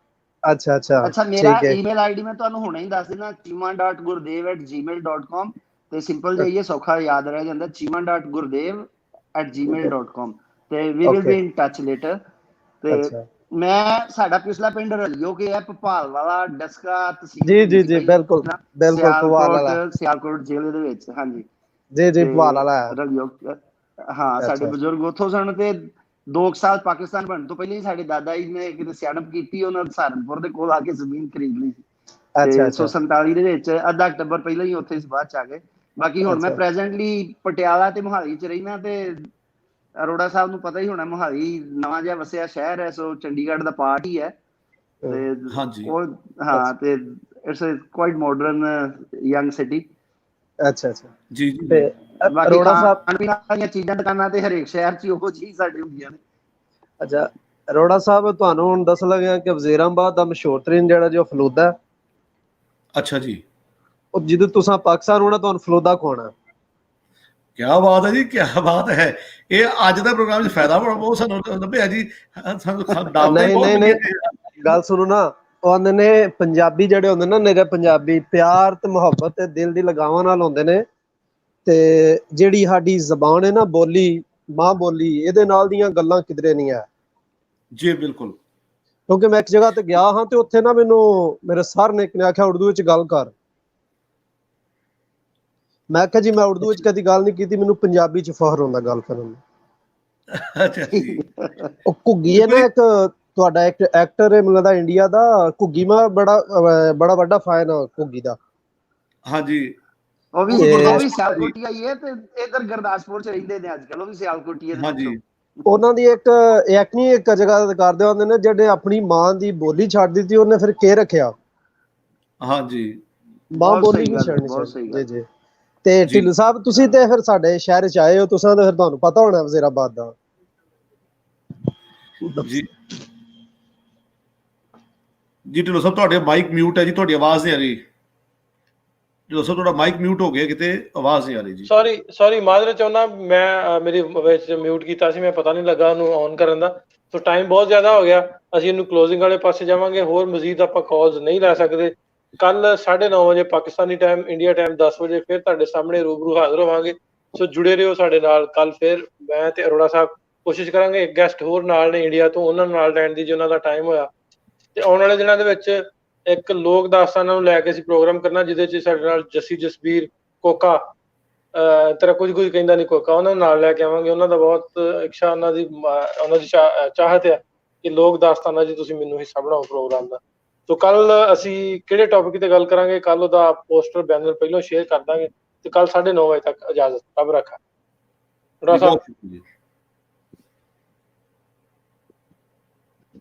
ਅੱਛਾ ਮੇਰਾ ਈਮੇਲ ਆਈਡੀ ਮੈਂ ਤੁਹਾਨੂੰ ਹੁਣੇ ਹੀ ਦੱਸ ਦਿੰਦਾ, cheema.gurdev@gmail.com। ਤੇ ਸਿੰਪਲ ਜਾਈਏ, ਸੌਖਾ ਯਾਦ ਰਹਿ ਜਾਂਦਾ, cheema.gurdev@gmail.com। ਤੇ we will be in touch later. ਤੇ ਸਾਡਾ ਪਿਛਲਾ ਪਿੰਡ ਰਲਿਓ ਕੇ ਹੈ, ਭੋਪਾਲ ਵਾਲਾ ਡਸਕਾ ਤਹਿਸੀਲ। ਜੀ ਬਿਲਕੁਲ ਸਿਆਲਕੋਟ ਜ਼ਿਲ੍ਹੇ ਦੇ ਵਿੱਚ। ਹਾਂਜੀ ਜੀ ਭੋਪਾਲ ਵਾਲਾ ਰਲਿਓ। ਹਾਂ, ਸਾਡੇ ਬਜ਼ੁਰਗ ਉੱਥੋਂ ਸਨ। ਤੇ 2 ਸਾਲ ਪਾਕਿਸਤਾਨ ਬਣਨ ਤੋਂ ਪਹਿਲਾਂ ਹੀ ਸਾਡੇ ਦਾਦਾ ਜੀ ਨੇ ਕਿਤੇ ਸਿਆਣਪ ਕੀਤੀ, ਉਹਨਾਂ ਸਹਾਰਨਪੁਰ ਦੇ ਕੋਲ ਆ ਕੇ ਜ਼ਮੀਨ ਖਰੀਦ ਲਈ ਸੀ। 1947 ਦੇ ਵਿੱਚ, ਅੱਧਾ ਅਕਤੂਬਰ ਪਹਿਲਾਂ ਹੀ ਉੱਥੇ ਬਾਅਦ ਚ ਆ ਗਏ। ਬਾਕੀ ਹੁਣ ਮੈਂ ਪ੍ਰੈਜ਼ੈਂਟਲੀ ਪਟਿਆਲਾ ਤੇ ਮੋਹਾਲੀ ਚ ਰਹਿਣਾ। ਤੇ ਅਰੋੜਾ ਸਾਹਿਬ ਨੂੰ ਪਤਾ ਹੀ ਹੋਣਾ, ਮੋਹਾਲੀ ਨਵਾਂ ਜਿਹਾ ਵਸਿਆ ਸ਼ਹਿਰ ਹੈ, ਸੋ ਚੰਡੀਗੜ੍ਹ ਦਾ ਪਾਰਟ ਹੀ ਹੈ। ਤੇ ਤੇ it's quite modern young city. ਅੱਛਾ ਜੀ। ਬਾਕੀ ਖਾਣ ਪੀਣ ਵਾਲੀਆਂ ਚੀਜ਼ਾਂ ਦੁਕਾਨਾਂ ਤੇ ਹਰੇਕ ਸ਼ਹਿਰ ਚ ਉਹੋ ਜਿਹੀ ਸਾਡੇ ਹੁੰਦੀਆਂ ਨੇ। ਅੱਛਾ ਅਰੋੜਾ ਸਾਹਿਬ, ਤੁਹਾਨੂੰ ਹੁਣ ਦੱਸ ਲੱਗਿਆ ਕਿ ਵਜ਼ੀਰਾਬਾਦ ਦਾ ਮਸ਼ਹੂਰ ਤਰੀਨ ਜਿਹੜਾ ਜੋ ਫਲੂਦਾ। ਅੱਛਾ ਜੀ। ਉਹ ਜਦੋਂ ਤੁਸੀਂ ਪਾਕਿਸਤਾਨ ਹੋਣਾ, ਤੁਹਾਨੂੰ ਫਲੂਦਾ ਖਵਾਉਣਾ। ਕਿਆ ਬਾਤ ਹੈ ਜੀ, ਕਿਆ ਬਾਤ ਹੈ। ਇਹ ਅੱਜ ਦਾ ਪ੍ਰੋਗਰਾਮ 'ਚ ਫਾਇਦਾ ਬਹੁਤ ਸਾਨੂੰ ਲੱਭਿਆ ਜੀ। ਨਹੀਂ ਗੱਲ ਸੁਣੋ ਨਾ, ਉਹ ਆਂਦੇ ਨੇ ਪੰਜਾਬੀ ਜਿਹੜੇ ਹੁੰਦੇ ਨਾ, ਨਿਰੇ ਪੰਜਾਬੀ ਪਿਆਰ ਤੇ ਮੁਹੱਬਤ ਤੇ ਦਿਲ ਦੀ ਲਗਾਵਾਂ ਨਾਲ ਹੁੰਦੇ ਨੇ। ਤੇ ਜਿਹੜੀ ਸਾਡੀ ਜ਼ਬਾਨ ਹੈ ਨਾ, ਬੋਲੀ, ਮਾਂ ਬੋਲੀ, ਇਹਦੇ ਨਾਲ ਦੀਆਂ ਗੱਲਾਂ ਕਿਧਰੇ ਨਹੀਂ ਹੈ ਜੀ। ਬਿਲਕੁਲ। ਕਿਉਂਕਿ ਮੈਂ ਇੱਕ ਜਗ੍ਹਾ ਤੇ ਗਿਆ ਹਾਂ, ਤੇ ਉੱਥੇ ਨਾ ਮੈਨੂੰ ਮੇਰੇ ਸਰ ਨੇ ਆਖਿਆ ਉਰਦੂ ਵਿੱਚ ਗੱਲ ਕਰ। ਮੈਂ ਕਿਹਾ ਜੀ ਮੈਂ ਉਰਦੂ ਵਿੱਚ ਕਦੀ ਗੱਲ ਨਹੀਂ ਕੀਤੀ, ਮੈਨੂੰ ਪੰਜਾਬੀ ਚ ਫਖਰ ਹੁੰਦਾ ਗੱਲ ਕਰਨ ਨੂੰ। ਉਹ ਘੁੱਗੀ ਹੈ ਨਾ, ਇੱਕ ਤੁਹਾਡਾ ਇੱਕ ਐਕਟਰ ਹੈ, ਮੈਨੂੰ ਲੱਗਦਾ ਇੰਡੀਆ ਦਾ, ਘੁੱਗੀ। ਮੈਂ ਬੜਾ ਵੱਡਾ ਫੈਨ ਆ ਘੁੱਗੀ ਦਾ। ਹਾਂਜੀ। ਉਹ ਵੀ ਸਿਆਲਕੋਟੀਆ ਹੀ ਹੈ, ਤੇ ਇਧਰ ਗੁਰਦਾਸਪੁਰ ਚ ਰਹਿੰਦੇ ਨੇ ਅੱਜ ਕੱਲ। ਉਹ ਵੀ ਸਿਆਲਕੋਟੀਆ ਦੇ ਵਿੱਚੋਂ। ਉਹਨਾਂ ਦੀ ਇੱਕ ਜਗ੍ਹਾ ਕਰਦੇ ਹੁੰਦੇ ਨੇ, ਜਿਹੜੇ ਆਪਣੀ ਮਾਂ ਦੀ ਬੋਲੀ ਛੱਡ ਦਿੱਤੀ, ਉਹਨੇ ਫਿਰ ਕੇ ਰੱਖਿਆ। ਹਾਂਜੀ, ਮਾਂ ਬੋਲੀ ਨਹੀਂ ਛੱਡਣੀ ਚਾਹੀਦੀ। ਜੀ। ਤੇ ਢਿੱਲੋਂ ਸਾਹਿਬ, ਤੁਸੀਂ ਤੇ ਫਿਰ ਸਾਡੇ ਸ਼ਹਿਰ ਚ ਆਏ ਹੋ, ਤੁਸੀਂ ਤਾਂ ਫਿਰ ਤੁਹਾਨੂੰ ਪਤਾ ਹੋਣਾ ਵਜ਼ੀਰਾਬਾਦ ਦਾ। ਜੀ ਢਿੱਲੋਂ ਸਾਹਿਬ, ਤੁਹਾਡੇ ਮਾਈਕ ਮਿਊਟ ਹੈ ਜੀ, ਤੁਹਾਡੀ ਆਵਾਜ਼ ਨਹੀਂ ਆ ਰਹੀ। ਢਿੱਲੋਂ ਸਾਹਿਬ, ਤੁਹਾਡਾ ਮਾਈਕ ਮਿਊਟ ਹੋ ਗਿਆ, ਕਿਤੇ ਆਵਾਜ਼ ਨਹੀਂ ਆ ਰਹੀ ਜੀ। ਸੌਰੀ ਮਾਜ਼ਰਤ ਚਾਹੁੰਦਾ, ਮੈਂ ਮੇਰੀ ਵਿੱਚ ਮਿਊਟ ਕੀਤਾ ਸੀ, ਮੈਂ ਪਤਾ ਨਹੀਂ ਲੱਗਾ ਉਹਨੂੰ ਔਨ ਕਰਨ ਦਾ। ਸੋ ਟਾਈਮ ਬਹੁਤ ਜ਼ਿਆਦਾ ਹੋ ਗਿਆ, ਅਸੀਂ ਇਹਨੂੰ ਕਲੋਜ਼ਿੰਗ ਵਾਲੇ ਪਾਸੇ ਜਾਵਾਂਗੇ। ਹੋਰ ਮਜ਼ੀਦ ਆਪਾਂ ਕਾਲਸ ਨਹੀਂ ਲੈ ਸਕਦੇ। ਕੱਲ 9:30 ਵਜੇ ਪਾਕਿਸਤਾਨੀ ਟਾਈਮ, ਇੰਡੀਆ ਟਾਈਮ 10 ਵਜੇ ਫਿਰ ਤੁਹਾਡੇ ਸਾਹਮਣੇ ਰੂਬਰੂ ਹਾਜ਼ਰ ਹੋਵਾਂਗੇ। ਸੋ ਜੁੜੇ ਰਹੋ ਸਾਡੇ ਨਾਲ। ਕੱਲ ਫਿਰ ਮੈਂ ਤੇ ਅਰੋੜਾ ਸਾਹਿਬ ਕੋਸ਼ਿਸ਼ ਕਰਾਂਗੇ, ਇੱਕ ਗੈਸਟ ਹੋਰ ਨਾਲ ਨੇ ਇੰਡੀਆ ਤੋਂ, ਉਹਨਾਂ ਨਾਲ ਲੈਣ ਦੀ ਜੇ ਉਹਨਾਂ ਦਾ ਟਾਈਮ ਹੋਇਆ। ਤੇ ਆਉਣ ਵਾਲੇ ਦਿਨਾਂ ਦੇ ਵਿੱਚ ਇੱਕ ਲੋਕ ਦਾਸਤਾਨਾਂ ਨੂੰ ਲੈ ਕੇ ਅਸੀਂ ਪ੍ਰੋਗਰਾਮ ਕਰਨਾ, ਜਿਹਦੇ 'ਚ ਸਾਡੇ ਨਾਲ ਜੱਸੀ ਜਸਬੀਰ ਕੋਕਾ, ਤੇਰਾ ਕੁਝ ਕਹਿੰਦਾ ਨਹੀਂ ਕੋਕਾ, ਉਹਨਾਂ ਨੂੰ ਨਾਲ ਲੈ ਕੇ ਆਵਾਂਗੇ। ਉਹਨਾਂ ਦਾ ਬਹੁਤ ਇੱਛਾ, ਉਹਨਾਂ ਦੀ ਚਾਹਤ ਹੈ ਕਿ ਲੋਕ ਦਾਸਤਾਨਾਂ 'ਚ ਤੁਸੀਂ ਮੈਨੂੰ ਹਿੱਸਾ ਬਣਾਓ ਪ੍ਰੋਗਰਾਮ ਦਾ। ਸੋ ਕੱਲ ਅਸੀਂ ਕਿਹੜੇ ਟੌਪਿਕ ਤੇ ਗੱਲ ਕਰਾਂਗੇ, ਕੱਲ ਉਹਦਾ ਪੋਸਟਰ ਬੈਨਰ ਪਹਿਲਾਂ ਸ਼ੇਅਰ ਕਰ ਦਾਂਗੇ। ਤੇ ਕੱਲ 9:30 ਵਜੇ ਤੱਕ ਇਜਾਜ਼ਤ, ਰੱਬ ਰੱਖਾ।